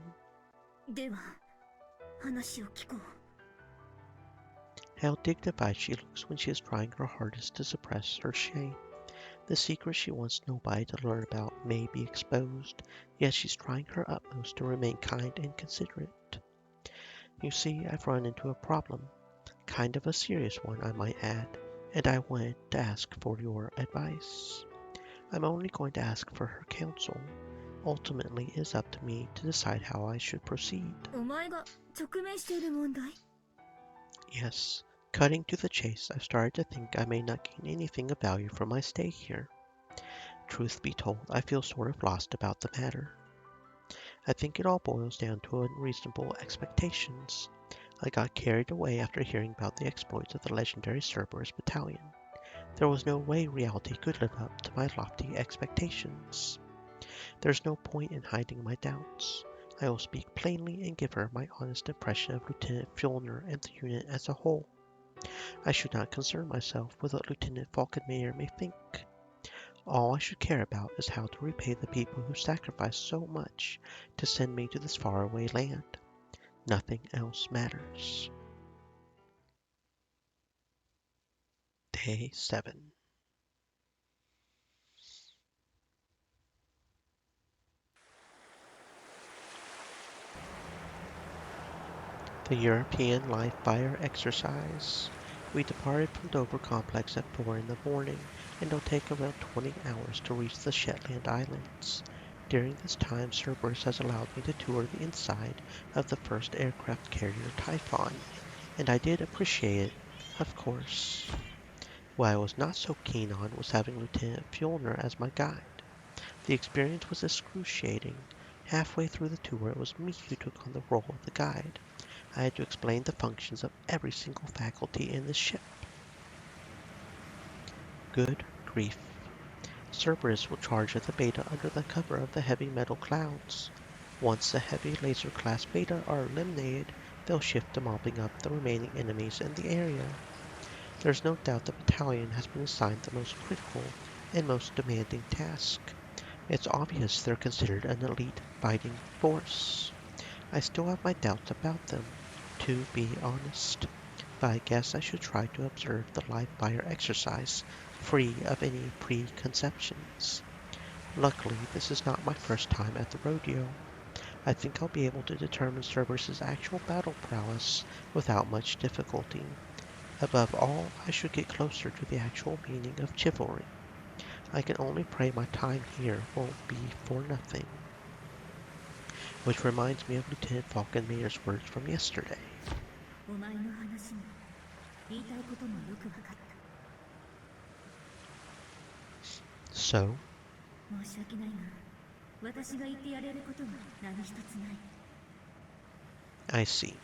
では、話を聞こう。How dignified she looks when she is trying her hardest to suppress her shame. The secret she wants nobody to learn about may be exposed, yet she's trying her utmost to remain kind and considerate. You see, I've run into a problem, kind of a serious one, I might add, and I wanted to ask for your advice. I'm only going to ask for her counsel. Ultimately, it is up to me to decide how I should proceed. お前が直面している問題？ Yes, cutting to the chase, I've started to think I may not gain anything of value from my stay here. Truth be told, I feel sort of lost about the matter. I think it all boils down to unreasonable expectations. I got carried away after hearing about the exploits of the legendary Cerberus battalion. There was no way reality could live up to my lofty expectations. There's no point in hiding my doubts. I will speak plainly and give her my honest impression of Lieutenant Fjolner and the unit as a whole. I should not concern myself with what Lieutenant Falkenmayer may think. All I should care about is how to repay the people who sacrificed so much to send me to this faraway land. Nothing else matters. Day 7. The European live fire exercise. We departed from Dover Complex at 4 in the morning, and it'll take around 20 hours to reach the Shetland Islands. During this time, Cerberus has allowed me to tour the inside of the first aircraft carrier Typhon, and I did appreciate it, of course. What I was not so keen on was having Lieutenant Fjolner as my guide. The experience was excruciating. Halfway through the tour, it was me who took on the role of the guide. I had to explain the functions of every single faculty in the ship. Good grief. Cerberus will charge at the beta under the cover of the heavy metal clouds. Once the heavy laser class beta are eliminated, they'll shift to mopping up the remaining enemies in the area. There's no doubt the battalion has been assigned the most critical and most demanding task. It's obvious they're considered an elite fighting force. I still have my doubts about them, to be honest, but I guess I should try to observe the live fire exercise free of any preconceptions. Luckily, this is not my first time at the rodeo. I think I'll be able to determine Cerberus's actual battle prowess without much difficulty. Above all, I should get closer to the actual meaning of chivalry. I can only pray my time here won't be for nothing. Which reminds me of Lieutenant Falkenmayer's words from yesterday. お前の話も言いたいこともよくわかった。 So, 申し訳ないが、私が言ってやれることは何一つない。 I see.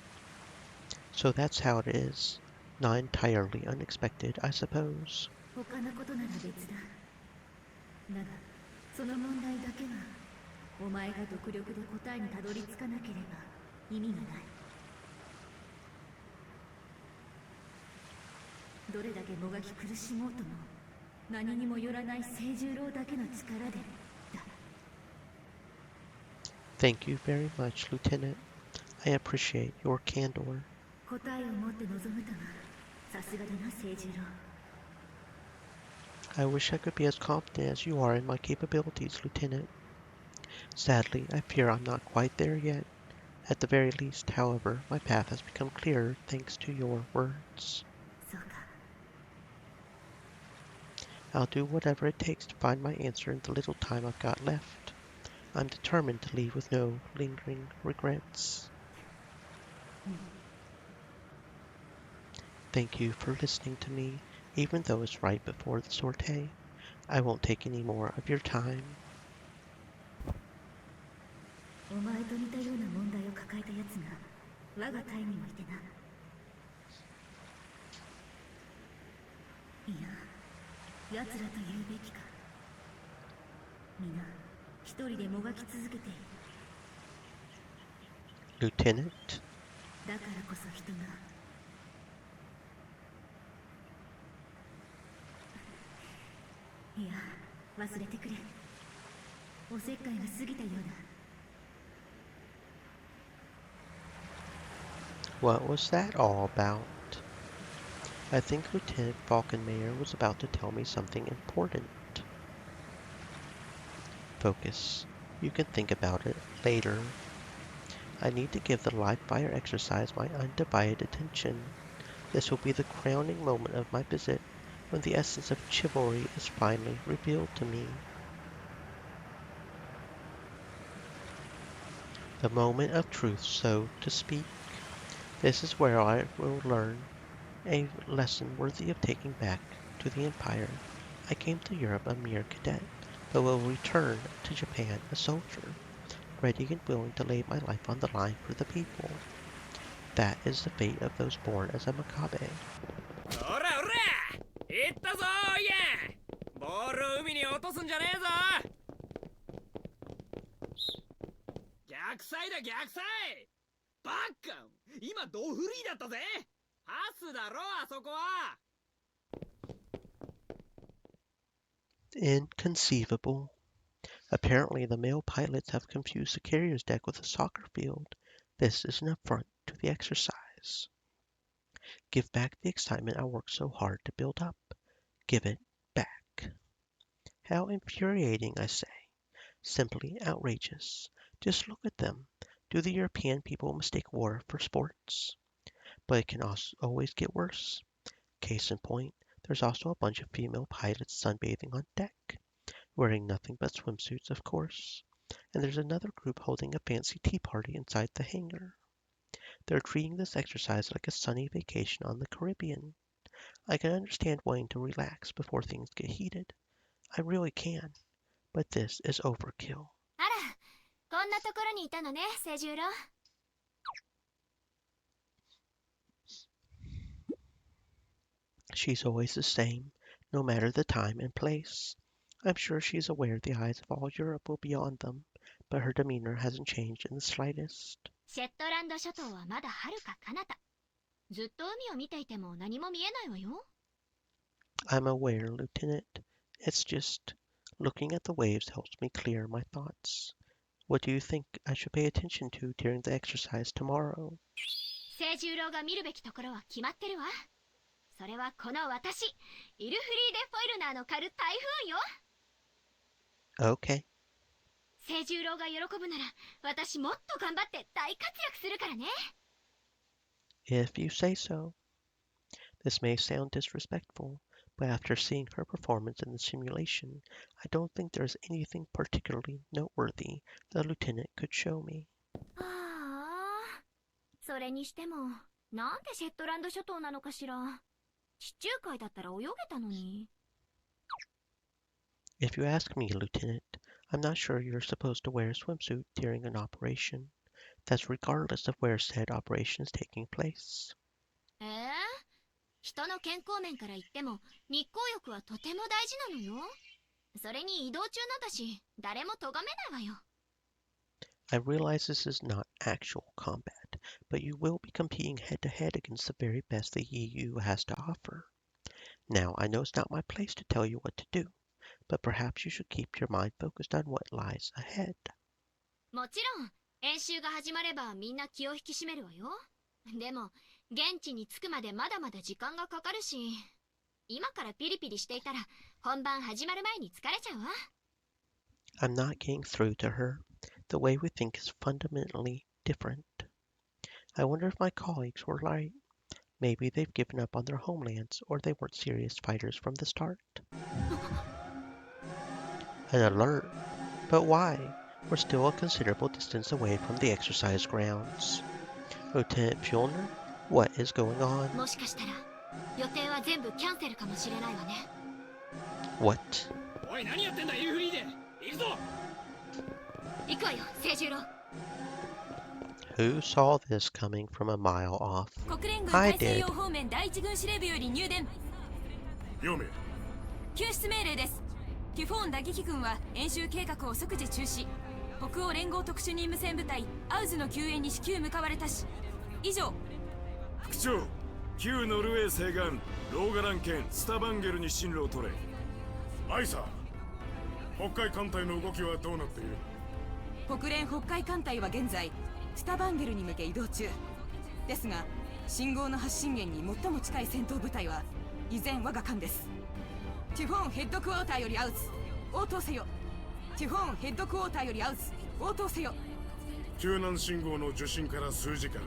So that's how it is. Not entirely unexpected, I suppose. 他のことなら別だ。だが、その問題だけはお前が独力で答えにたどり着かなければ意味がない。どれだけもがき苦しもうとも何にもよらない清十郎だけの力でだ。 Thank you very much, Lieutenant. I appreciate your candor. 答えを持って臨むとはさすがだな清十郎。 I wish I could be as confident as you are in my capabilities, Lieutenant. Sadly, I fear I'm not quite there yet. At the very least, however, my path has become clearer thanks to your words. そうか。 I'll do whatever it takes to find my answer in the little time I've got left. I'm determined to leave with no lingering regrets. Thank you for listening to me, even though it's right before the sortie. I won't take any more of your time. お前と似たような問題を抱えた奴が我が隊にもいてな。いや、奴らと言うべきか。皆一人でもがき続けている。 Lieutenant? だからこそ人がいや、忘れてくれ。おせっかいが過ぎたようだ。 What was that all about? I think Lieutenant Falkenmayer was about to tell me something important. Focus. You can think about it later. I need to give the live fire exercise my undivided attention. This will be the crowning moment of my visit, when the essence of chivalry is finally revealed to me. The moment of truth, so to speak. This is where I will learn a lesson worthy of taking back to the Empire. I came to Europe a mere cadet, but will return to Japan a soldier, ready and willing to lay my life on the line for the people. That is the fate of those born as a Makabe. おらおら、行ったぞーいや。ボールを海に落とすんじゃねえぞ。逆サイだ逆サイ。バカ、今ドフリーだったぜ。パスだろあそこは。 Inconceivable. Apparently the male pilots have confused the carrier's deck with a soccer field. This is an affront to the exercise. Give back the excitement I worked so hard to build up. Give it back. How infuriating, I say. Simply outrageous. Just look at them. Do the European people mistake war for sports? But it can also always get worse. Case in point, there's also a bunch of female pilots sunbathing on deck, wearing nothing but swimsuits, of course. And there's another group holding a fancy tea party inside the hangar. They're treating this exercise like a sunny vacation on the Caribbean. I can understand wanting to relax before things get heated. I really can. But this is overkill. あら、こんなところにいたのね、清十郎。She's always the same, no matter the time and place. I'm sure she's aware the eyes of all Europe will be on them, but her demeanor hasn't changed in the slightest. シェットランド諸島はまだ遥か彼方。ずっと海を見ていても何も見えないわよ。I'm aware, Lieutenant. It's just looking at the waves helps me clear my thoughts. What do you think I should pay attention to during the exercise tomorrow? 清十郎が見るべきところは決まってるわ。それはこの私、イルフリーデ・フォイルナーの狩る台風よ。 Okay. 清十郎が喜ぶなら、私もっと頑張って大活躍するからね。 If you say so. This may sound disrespectful, but after seeing her performance in the simulation, I don't think there's anything particularly noteworthy the lieutenant could show me. ああ、それにしても、なんでシェットランド諸島なのかしら。地中海だったら泳げたのに。 If you ask me, Lieutenant, I'm not sure you're supposed to wear a swimsuit during an operation. That's regardless of where said operation is taking place. 人の健康面から言っても日光浴はとても大事なのよ。それに移動中なんだし誰も咎めないわよ。I realize this is not actual combat, but you will be competing head-to-head against the very best the EU has to offer. Now, I know it's not my place to tell you what to do, but perhaps you should keep your mind focused on what lies ahead. もちろん演習が始まればみんな気を引き締めるわよ。でも現地に着くまでまだまだ時間がかかるし、今からピリピリしていたら本番始まる前に疲れちゃうわ。I'm not getting through to her. The way we think is fundamentally different. I wonder if my colleagues were right. Maybe they've given up on their homelands, or they weren't serious fighters from the start. An alert? But why? We're still a considerable distance away from the exercise grounds. Lieutenant Fjellner, what is going on? もしかしたら予定は全部キャンセルかもしれないわね。 What? おい、何やってんだ、イルフリーで。行くぞ。行くわよ、清十郎。 Who saw this coming from a mile off? 国連軍 I 大西 did. 洋方面第一軍司令部より入電。読め。救出命令です。ティフォーン打撃軍は演習計画を即時中止。北欧連合特殊任務戦部隊アウズの救援に至急向かわれたし。以上。副長、旧ノルウェー西岸ローガラン県スタバンゲルに進路を取れ。アイサー、北海艦隊の動きはどうなっている？国連北海艦隊は現在スタバンゲルに向け移動中ですが、信号の発信源に最も近い戦闘部隊は依然我が艦です。ティフォーンヘッドクォーターよりアウズ応答せよ。ティフォーンヘッドクォーターよりアウズ応答せよ。救難信号の受信から数時間、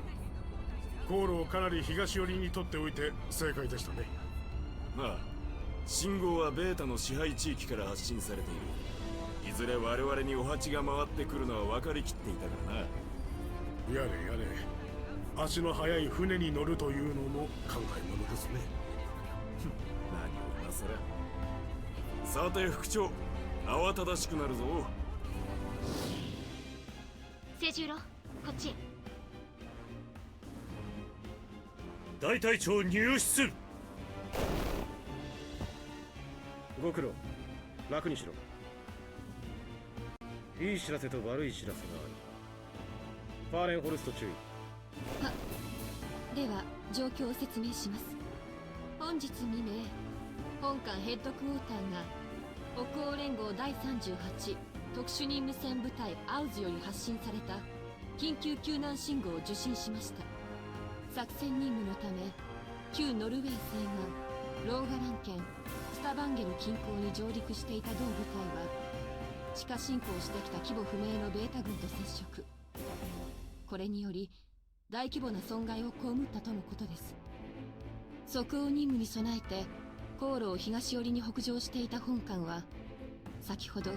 航路をかなり東寄りに取っておいて正解でしたね。ああ、信号はベータの支配地域から発信されている。いずれ我々にお鉢が回ってくるのは分かりきっていたからな。やれやれ、足の速い船に乗るというのも考えものですね。何を今さら。さて副長、慌ただしくなるぞ。清十郎、こっちへ。大隊長入室。ご苦労。楽にしろ。いい知らせと悪い知らせがある。ファーレンホルスト注意。では状況を説明します。本日未明、本艦ヘッドクォーターが北欧連合第38特殊任務戦部隊アウズより発信された緊急救難信号を受信しました。作戦任務のため旧ノルウェー西岸ローガラン県スタバンゲル近郊に上陸していた同部隊は地下侵攻してきた規模不明のベータ軍と接触。これにより大規模な損害を被ったとのことです。即応任務に備えて航路を東寄りに北上していた本艦は先ほど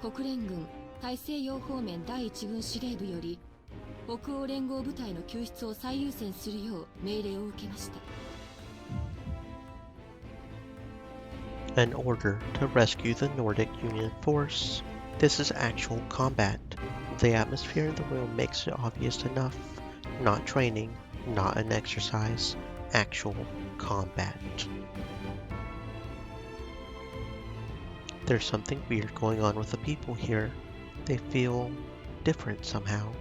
国連軍大西洋方面第一軍司令部より北欧連合部隊の救出を最優先するよう命令を受けました。 An order to rescue the Nordic Union force. This is actual combat. The atmosphere in the room makes it obvious enough. Not training, not an exercise, actual combat. There's something weird going on with the people here. They feel different somehow.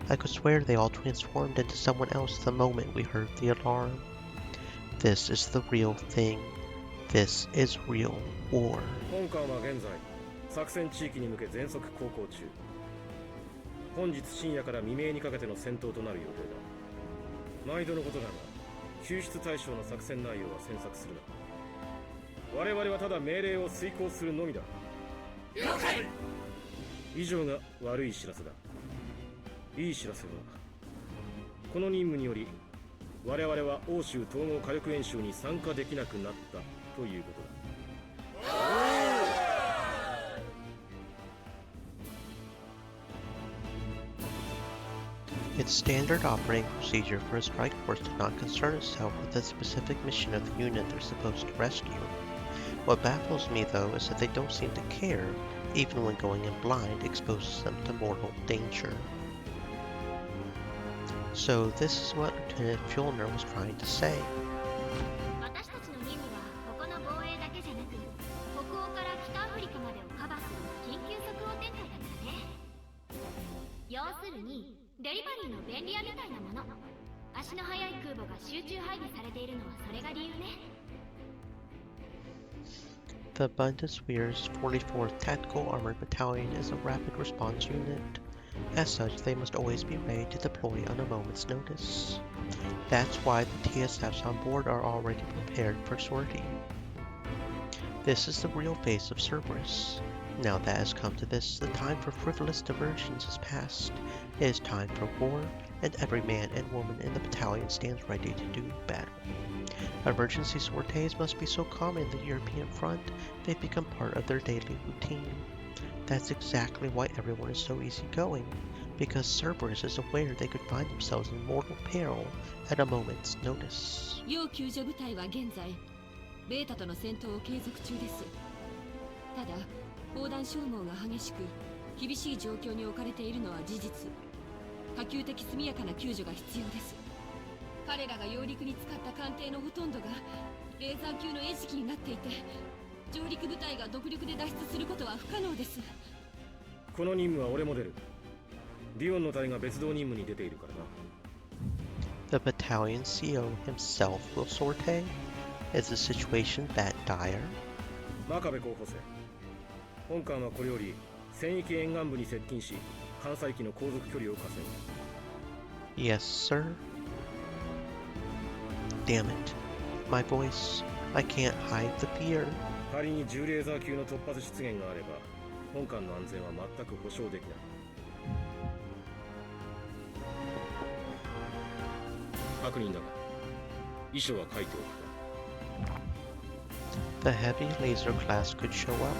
I could swear they all transformed into someone else the moment we heard the alarm. This is the real thing. This is real war. 本艦は現在作戦地域に向け全速航行中。本日深夜から未明にかけての戦闘となる予定だ。毎度のことだが、救出対象の作戦内容は詮索するな。我々はただ命令を遂行するのみだ。了解。以上が悪い知らせだ。いい知らせは、この任務により我々は欧州統合火力演習に参加できなくなったということだ。It's standard operating procedure for a strike force to not concern itself with the specific mission of the unit they're supposed to rescue. What baffles me, though, is that they don't seem to care, even when going in blind exposes them to mortal danger. So this is what Lieutenant Fjellner was trying to say. 私たちの任務はここの防衛だけじゃなく、北欧から北アフリカまでをカバーする緊急即応展開だからね。要するにデリバリーの便利屋みたいなもの。足の速い空母が集中配備されているのはそれが理由ね。The Bundeswehr's 44th Tactical Armored Battalion is a rapid response unit. As such, they must always be ready to deploy on a moment's notice. That's why the TSFs on board are already prepared for sortie. This is the real face of Cerberus. Now that has come to this, the time for frivolous diversions is past. It is time for war, and every man and woman in the battalion stands ready to do battle. Emergency sorties must be so common in the European front, they've become part of their daily routine. That's exactly why everyone is so easygoing, because Cerberus is aware they could find themselves in mortal peril at a moment's notice. 要救助部隊は現在ベータとの戦闘を継続中です。ただ砲弾消耗が激しく厳しい状況に置かれているのは事実。可及的速やかな救助が必要です。彼らが揚陸に使った艦艇のほとんどがレーザー級の餌食になっていて、上陸部隊が独力で脱出することは不可能です。この任務は俺も出る。ディオンの隊が別動任務に出ているからな。The battalion CO himself will sortie? Is the situation that dire? 真壁候補生、本艦はこれより戦域沿岸部に接近し、艦載機の航続距離を稼ぐ。Yes, sir. Damn it. My voice. I can't hide the fear. 仮に10レーザー級の突発出現があれば、本艦の安全は全く保証できない。確認だが、遺書は書いておくか。The heavy laser class could show up.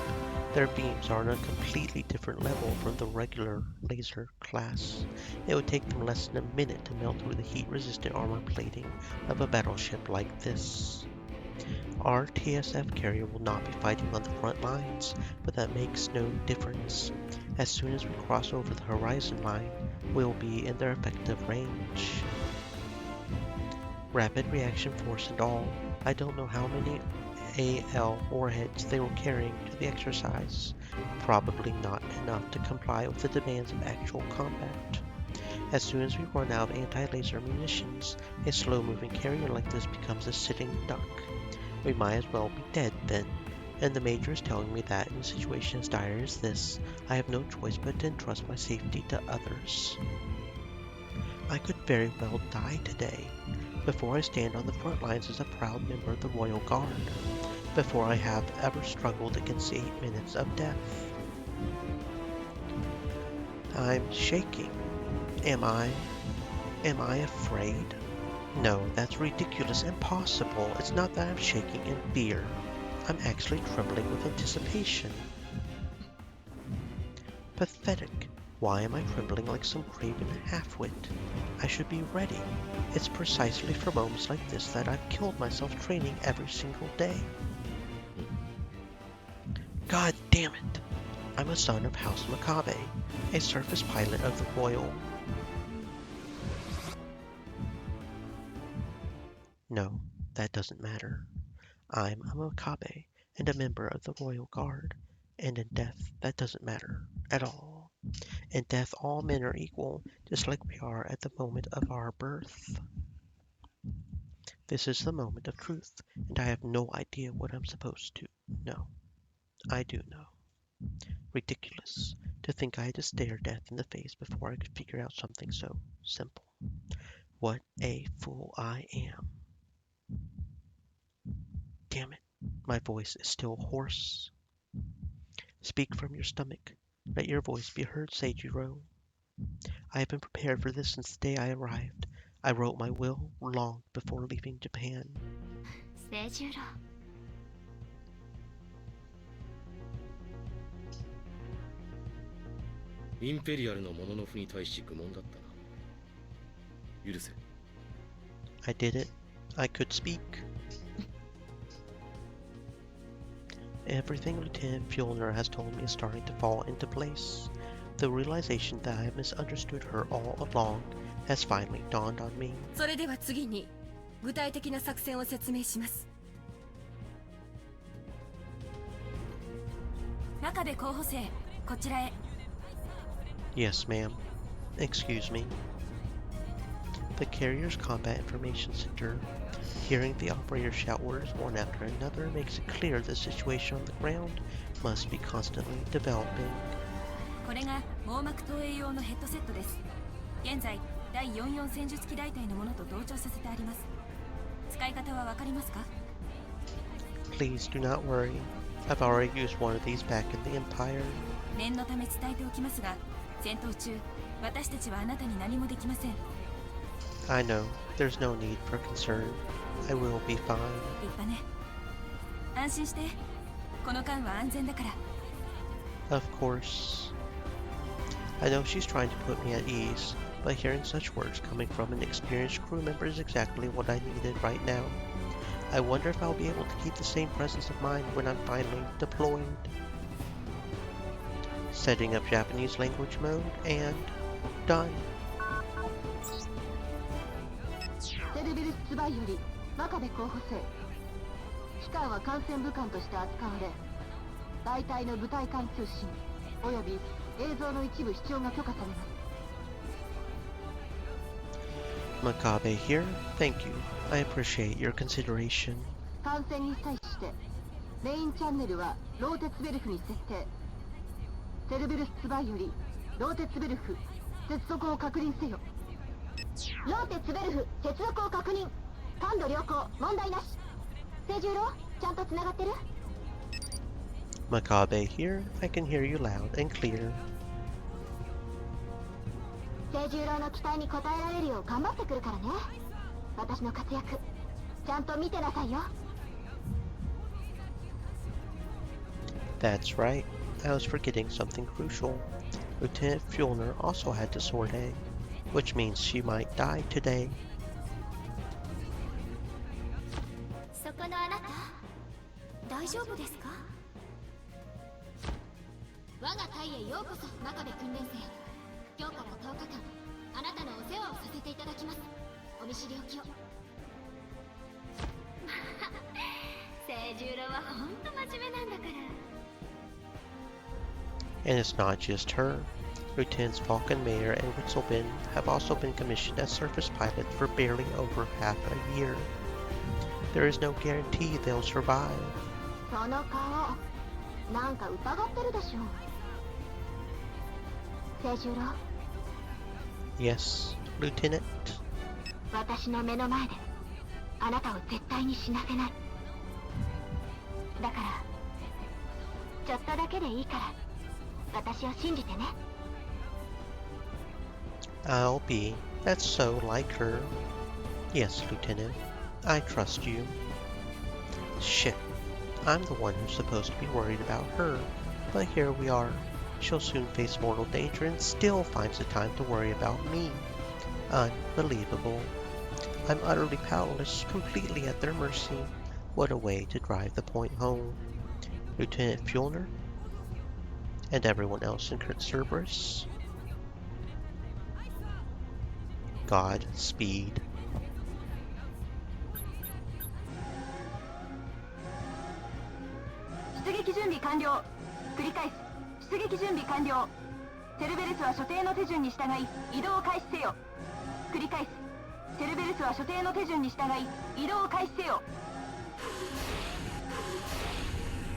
Their beams are on a completely different level from the regular laser class. It would take them less than a minute to melt through the heat-resistant armor plating of a battleship like this. Our TSF carrier will not be fighting on the front lines, but that makes no difference. As soon as we cross over the horizon line, we'll be in their effective range. Rapid reaction force and all, I don't know how many AL warheads they were carrying to the exercise. Probably not enough to comply with the demands of actual combat. As soon as we run out of anti-laser munitions, a slow-moving carrier like this becomes a sitting duck. We might as well be dead then, and the Major is telling me that in a situation as dire as this, I have no choice but to entrust my safety to others. I could very well die today, before I stand on the front lines as a proud member of the Royal Guard, before I have ever struggled against 8 minutes of death. I'm shaking. Am I afraid? No, that's ridiculous, impossible. It's not that I'm shaking in fear. I'm actually trembling with anticipation. Pathetic. Why am I trembling like some craven half-wit? I should be ready. It's precisely for moments like this that I've killed myself training every single day. God damn it! I'm a son of House Makabe, a surface pilot of the Royal... No, that doesn't matter. I'm a Makabe and a member of the Royal Guard, and in death that doesn't matter at all. In death all men are equal, just like we are at the moment of our birth. This is the moment of truth, and I have no idea what I'm supposed to know. I do know. Ridiculous to think I had to stare death in the face before I could figure out something so simple. What a fool I am. Damn it, my voice is still hoarse. Speak from your stomach. Let your voice be heard, Seijiro. I have been prepared for this since the day I arrived. I wrote my will long before leaving Japan. Seijiro. インペリアルのモノノフに対し愚問だったな。許せ。I did it. I could speak. Everything Lieutenant Fjellner has told me is starting to fall into place. The realization that I have misunderstood her all along has finally dawned on me. それでは次に具体的な作戦を説明します。真壁候補生、こちらへ。Yes, ma'am. Excuse me. The carrier's combat information center. Hearing the operator shout orders one after another makes it clear the situation on the ground must be constantly developing. これが網膜投影用のヘッドセットです。現在第44戦術機大隊のものと同調させてあります。使い方はわかりますか？ Please do not worry. I've already used one of these back in the Empire. 念のため伝えておきますが、戦闘中私たちはあなたに何もできません。 I know. There's no need for concern. I will be fine. 立派ね。安心して。この間は安全だから。 Of course. I know she's trying to put me at ease, but hearing such words coming from an experienced crew member is exactly what I needed right now. I wonder if I'll be able to keep the same presence of mind when I'm finally deployed. Setting up Japanese language mode, and done. セルビルスツバイより真壁候補生。機関は艦船武官として扱われ、大隊の部隊間通信および映像の一部視聴が許可されます。 Makabe here. Thank you. I appreciate your consideration. 艦船に際してメインチャンネルはローテツベルフに設定。セルビルスツバイよりローテツベルフ接続を確認せよ。ローテツベルフ接続を確認。感度良好、問題なし。清十郎、ちゃんとつながってる？ Makabe here. I can hear you loud and clear. 清十郎の期待に応えられるよう頑張ってくるからね。私の活躍ちゃんと見てなさいよ。 That's right. I was forgetting something crucial. Lieutenant Fjolner also had the sword egg, which means she might die today. そこのあなた、大丈夫ですか？我が隊へようこそ、真壁訓練生。今日から10日間、あなたのお世話をさせていただきます。お見知りおきを。清十郎はほんと真面目なんだから。 And it's not just her. Lieutenants Falkenmayer and Witzelben have also been commissioned as surface pilots for barely over half a year. There is no guarantee they'll survive. その顔、なんか疑ってるでしょ。清十郎。 Yes, Lieutenant. 私の目の前であなたを絶対に死なせない。だからちょっとだけでいいから私を信じてね。 I'll be. That's so like her. Yes, Lieutenant. I trust you. Shit. I'm the one who's supposed to be worried about her. But here we are. She'll soon face mortal danger and still finds the time to worry about me. Unbelievable. I'm utterly powerless, completely at their mercy. What a way to drive the point home. Lieutenant Fjolner? And everyone else in Cerberus? Godspeed. 出撃準備完了。繰り返す。出撃準備完了。セルベルスは所定の手順に従い移動を開始せよ。繰り返す。セルベルスは所定の手順に従い移動を開始せよ。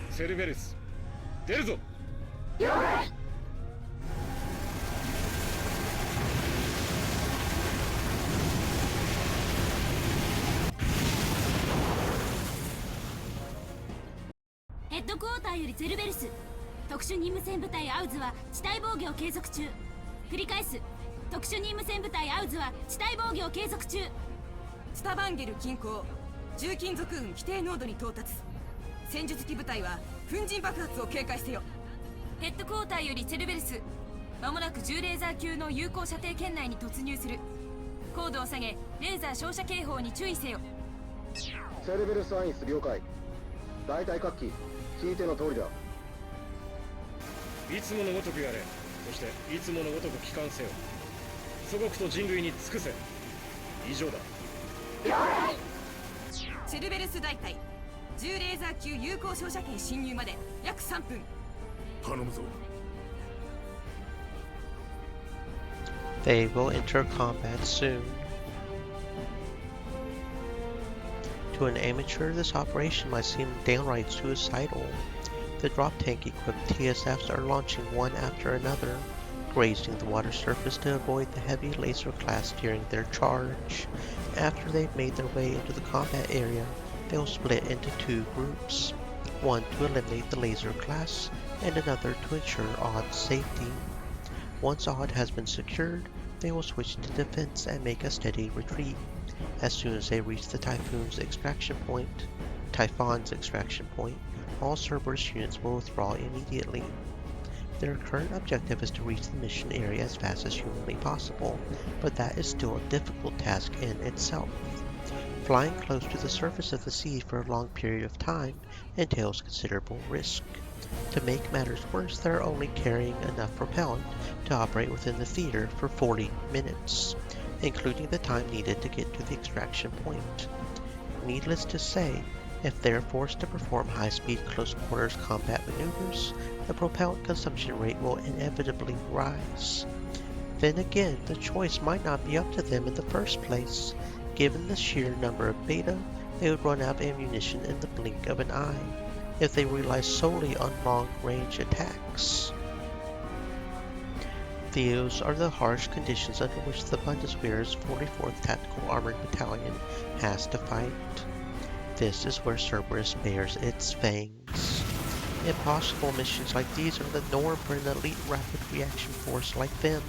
セルベルス出るぞ。了解。ヘッドクォーターよりゼルベルス、特殊任務戦部隊アウズは地対防御を継続中。繰り返す。特殊任務戦部隊アウズは地対防御を継続中。スタバンゲル近郊、重金属雲規定濃度に到達。戦術機部隊は粉塵爆発を警戒せよ。ヘッドクォーターよりセルベルス、間もなく10レーザー級の有効射程圏内に突入する。高度を下げレーザー照射警報に注意せよ。セルベルスアインス了解。大隊各機聞いての通りだ。いつものごとくやれ。そしていつものごとく帰還せよ。祖国と人類に尽くせ。以上だ。セルベルス大隊10レーザー級有効照射圏侵入まで約3分。頼むぞ。They will enter combat soon. To an amateur, this operation might seem downright suicidal. The drop tank equipped TSFs are launching one after another, grazing the water surface to avoid the heavy laser class during their charge. After they've made their way into the combat area, they'll split into two groups, one to eliminate the laser class, and another to ensure Odd's safety. Once Odd has been secured, they will switch to defense and make a steady retreat. As soon as they reach the Typhoon's extraction point, all Cerberus units will withdraw immediately. Their current objective is to reach the mission area as fast as humanly possible, but that is still a difficult task in itself. Flying close to the surface of the sea for a long period of time entails considerable risk. To make matters worse, they are only carrying enough propellant to operate within the theater for 40 minutes, including the time needed to get to the extraction point. Needless to say, if they are forced to perform high-speed close-quarters combat maneuvers, the propellant consumption rate will inevitably rise. Then again, the choice might not be up to them in the first place. Given the sheer number of beta, they would run out of ammunition in the blink of an eye if they rely solely on long-range attacks. Those are the harsh conditions under which the Bundeswehr's 44th Tactical Armored Battalion has to fight. This is where Cerberus bears its fangs. Impossible missions like these are the norm for an elite rapid reaction force like them.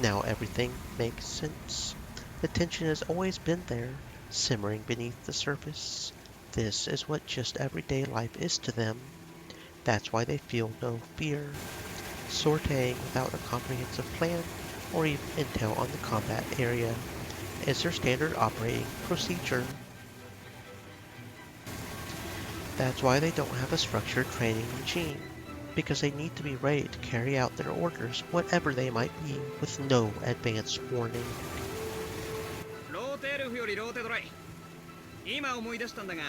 Now everything makes sense. The tension has always been there, simmering beneath the surface. This is what just everyday life is to them. That's why they feel no fear. Sortieing without a comprehensive plan or even intel on the combat area is their standard operating procedure. That's why they don't have a structured training regime, because they need to be ready to carry out their orders, whatever they might be, with no advance warning. ローテエルフよりローテドライ。今思い出したんだが、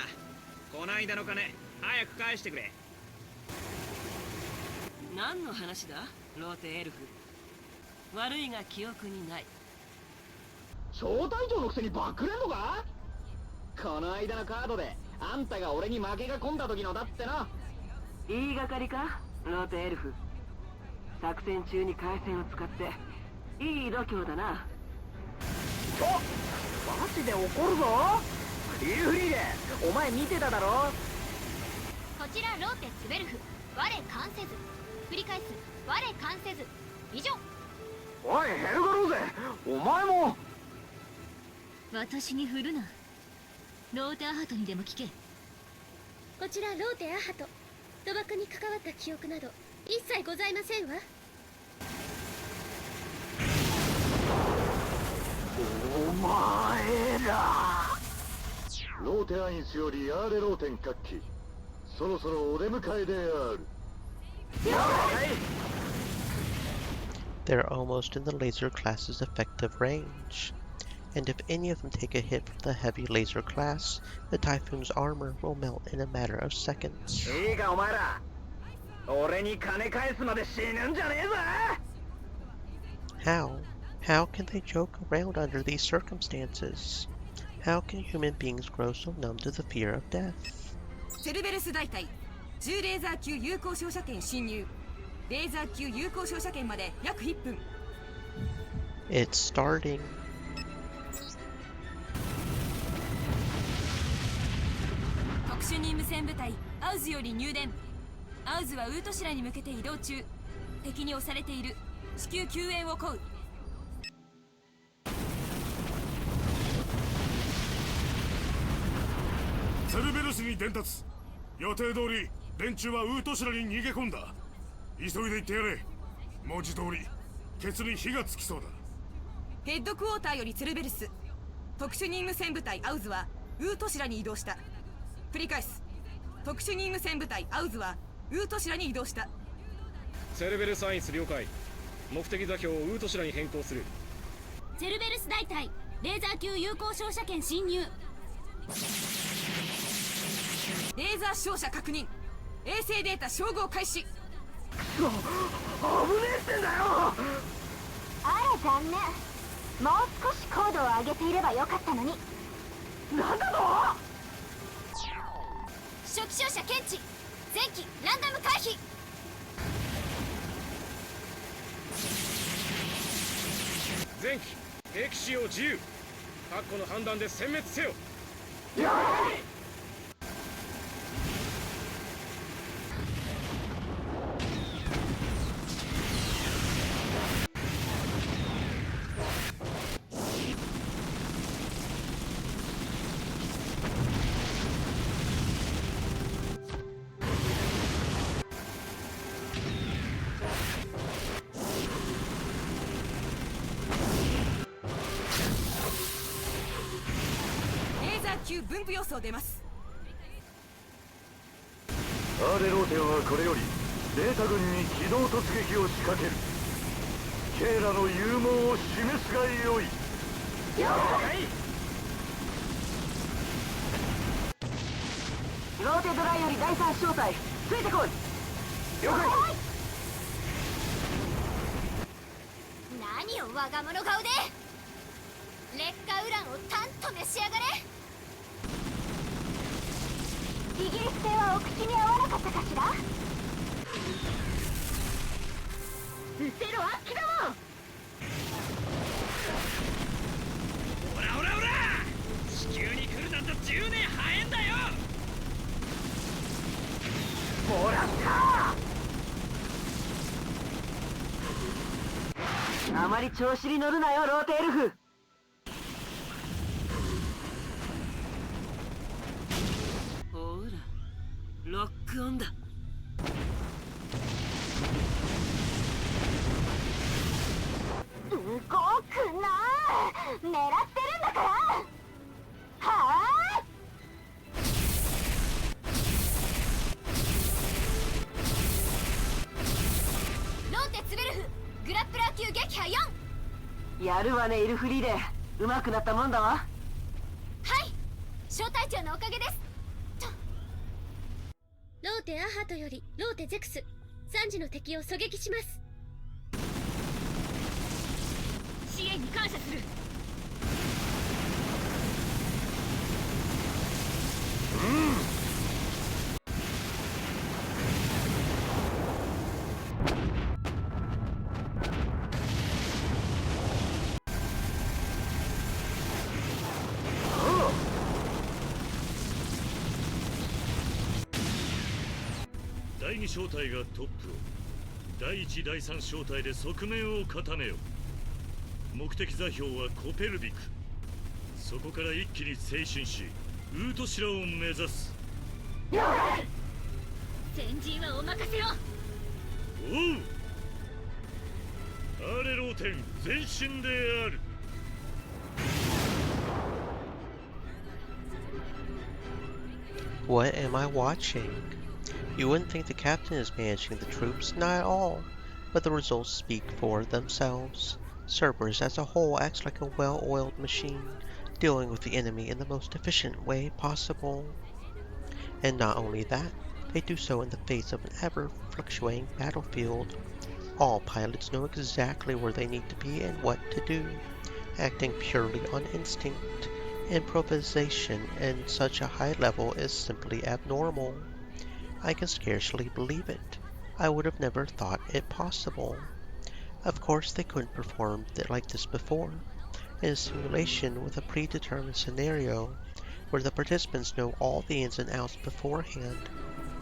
こないだの金早く返してくれ。何の話だ、ローテエルフ。悪いが記憶にない。招待状のくせにバックレんのか。この間のカードであんたが俺に負けが込んだ時のだってな。言いがかりか、ローテエルフ。作戦中に回線を使っていい度胸だな。マジで怒るぞ。イルフリーレ、お前見てただろ。こちらローテツベルフ、我関せず。繰り返す、我関せず。以上。おいヘルガローゼ、お前も。私に振るな。ローテアハトにでも聞け。こちらローテアハト、賭博に関わった記憶など一切ございませんわ。お前ら。ローテアインスよりアーレローテン各機、そろそろお出迎えである。They're almost in the laser class's effective range, and if any of them take a hit from the heavy laser class, the Typhoon's armor will melt in a matter of seconds. いいかお前ら、俺に金返すまで死ぬんじゃねえぞ。 How can they joke around under these circumstances? How can human beings grow so numb to the fear of death? セルベルス大隊10レーザー級有効照射圏侵入。レーザー級有効照射圏まで約1分。 It's starting. 特殊任務戦部隊アウズより入電。アウズはウートシラに向けて移動中。敵に押されている。至急救援を請う。セルベルスに伝達。予定通り連中はウートシラに逃げ込んだ。急いで行ってやれ。文字通りケツに火がつきそうだ。ヘッドクォーターよりセルベルス、特殊任務戦部隊アウズはウートシラに移動した。繰り返す。特殊任務戦部隊アウズはウートシラに移動した。セルベルスアインス了解。目的座標をウートシラに変更する。セルベルス大隊レーザー級有効照射圏侵入。レーザー照射確認。衛星データ照合開始。危ねえってんだよ。あら残念。もう少し高度を上げていればよかったのに。なんだと。初期照射検知。前期ランダム回避。前期兵器使用自由。確固の判断で殲滅せよ。レーザー級分布予想出ます。アーレローテンはこれよりベータ軍に機動突撃を仕掛ける。ケイラの勇猛を示すがよい。ローテドライより第三小隊ついてこい。了解。何を我が物顔で。劣化ウランをタンと召し上がれ。イギリス製はお口に合わなかったかしら。ゼロあっきだもん。オラオラオラ、地球に来るなんと10年早いんだよ。もらった。あまり調子に乗るなよローテエルフ。ほらロックオンだ。動くな。狙ってるんだから。はあ。ローテツベルフグラップラー級撃破4。やるわねイルフリーレ。上手くなったもんだわ。はい、小隊長のおかげです。ローテアハトよりローテゼクス3時の敵を狙撃します。支援に感謝する。第2小隊がトップを、第1第3小隊で側面を固めよ。目的座標はコペルビク。そこから一気に前進しウートシラを目指す。先陣はお任せを。おう。アーレローテン前進である。What am I watching? You wouldn't think the captain is managing the troops, not at all, but the results speak for themselves. Cerberus as a whole acts like a well-oiled machine, dealing with the enemy in the most efficient way possible. And not only that, they do so in the face of an ever-fluctuating battlefield. All pilots know exactly where they need to be and what to do, acting purely on instinct. Improvisation in such a high level is simply abnormal. I can scarcely believe it. I would have never thought it possible. Of course they couldn't perform like this before. In a simulation with a predetermined scenario, where the participants know all the ins and outs beforehand,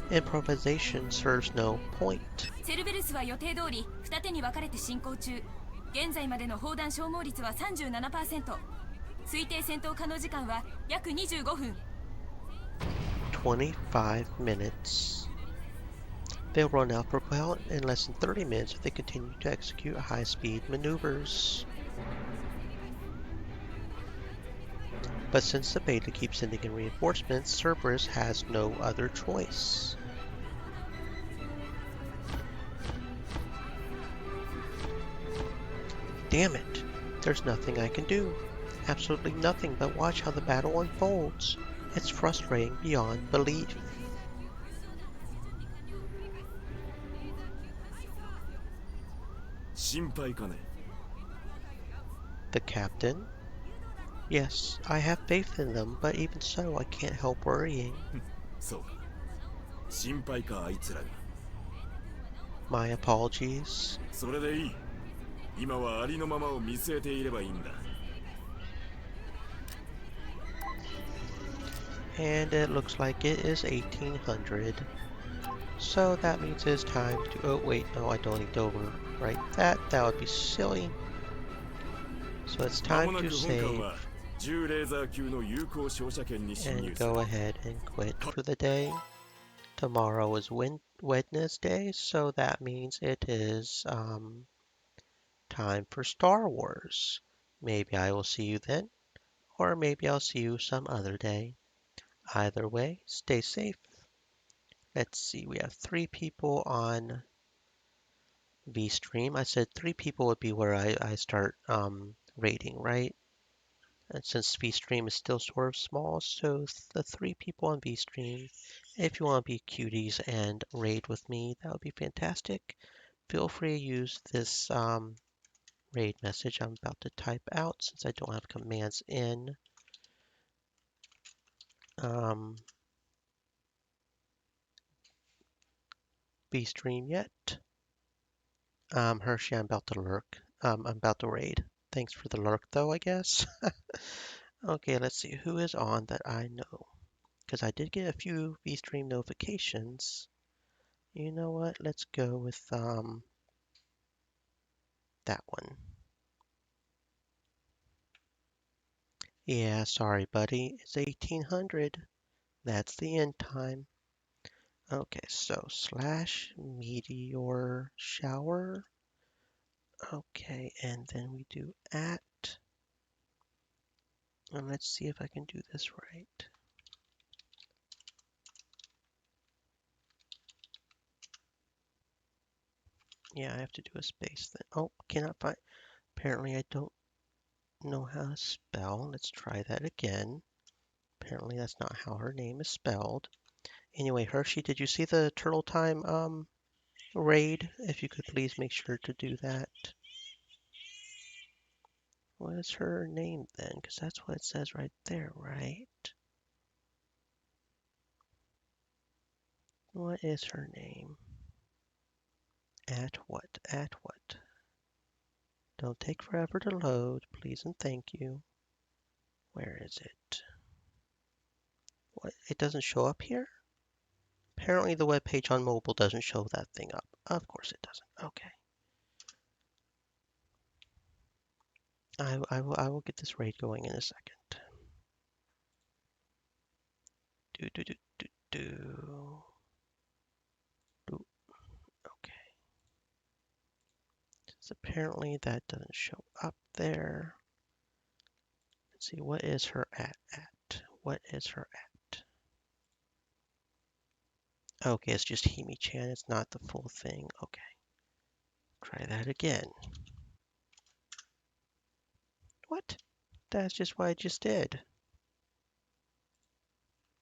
improvisation serves no point. セルベルスは予定通り二手に分かれて進行中。現在までの砲弾消耗率は 37%。推定戦闘可能時間は約25分。25 minutes. They'll run out for well in less than 30 minutes if they continue to execute high-speed maneuvers. But since the beta keeps sending in reinforcements, Cerberus has no other choice. Damn it! There's nothing I can do. Absolutely nothing but watch how the battle unfolds. It's frustrating beyond belief. 心配かね。The captain? Yes, I have faith in them, but even so, I can't help worrying. そうか。心配か、あいつらが。My apologies. それでいい。今はありのままを見据えていればいいんだ。And it looks like it is 1800. So that means it's time to... Oh, wait, no, I don't need to overwrite that. That would be silly. So it's 間も time な to く本艦 save は10レーザー級の有効照射圏に侵 and 入する。 go ahead and quit for the day. Tomorrow is Wednesday, so that means it is time for Star Wars. Maybe I will see you then, or maybe I'll see you some other day. Either way, stay safe. Let's see, we have 3 people on VStream. I said 3 people would be where I start rating, right? And since VStream is still sort of small, so the 3 people on VStream, if you want to be cuties and raid with me, that would be fantastic. Feel free to use this raid message I'm about to type out since I don't have commands in VStream yet. Hershey, I'm about to lurk. I'm about to raid. Thanks for the lurk though, I guess. Okay, let's see who is on that I know. Because I did get a few VStream notifications. You know what? Let's go with that one. Yeah, sorry, buddy. It's 1800. That's the end time. Okay, so slash meteor shower. Okay, and then we do at. And let's see if I can do this right. Yeah, I have to do a space then. Oh, cannot find. Apparently, I don't know how to spell. Let's try that again. Apparently, that's not how her name is spelled. Anyway, Hershey, did you see the Turtle Time raid? If you could please make sure to do that. What is her name then? Because that's what it says right there, right? What is her name? At what? At what? Don't take forever to load, please and thank you. Where is it? What? It doesn't show up here? Apparently the web page on mobile doesn't show that thing up. Of course it doesn't. Okay. I will get this raid going in a second. Do do do do do. Do. Okay. So apparently that doesn't show up there. Let's see, what is her at? What is her at? Okay, it's just Himi-chan. It's not the full thing. Okay. Try that again. What? That's just what I just did.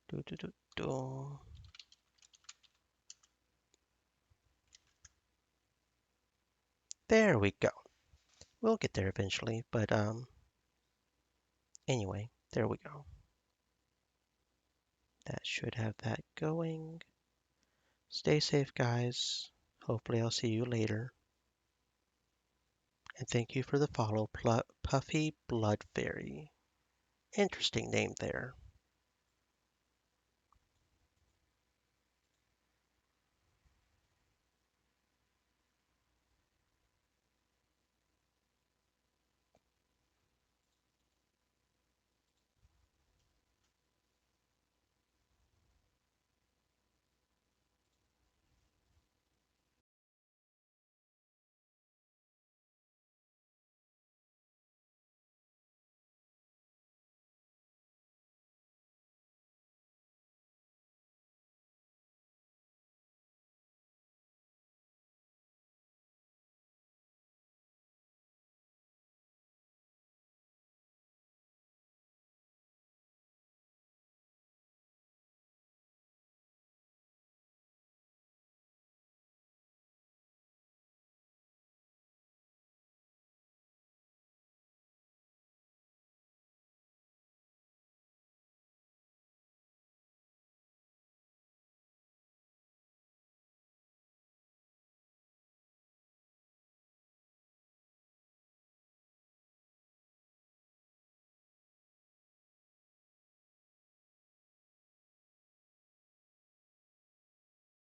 Do do do do. There we go. We'll get there eventually, but anyway, there we go. That should have that going. Stay safe, guys. Hopefully I'll see you later. And thank you for the follow, Puffy Blood Fairy. Interesting name there.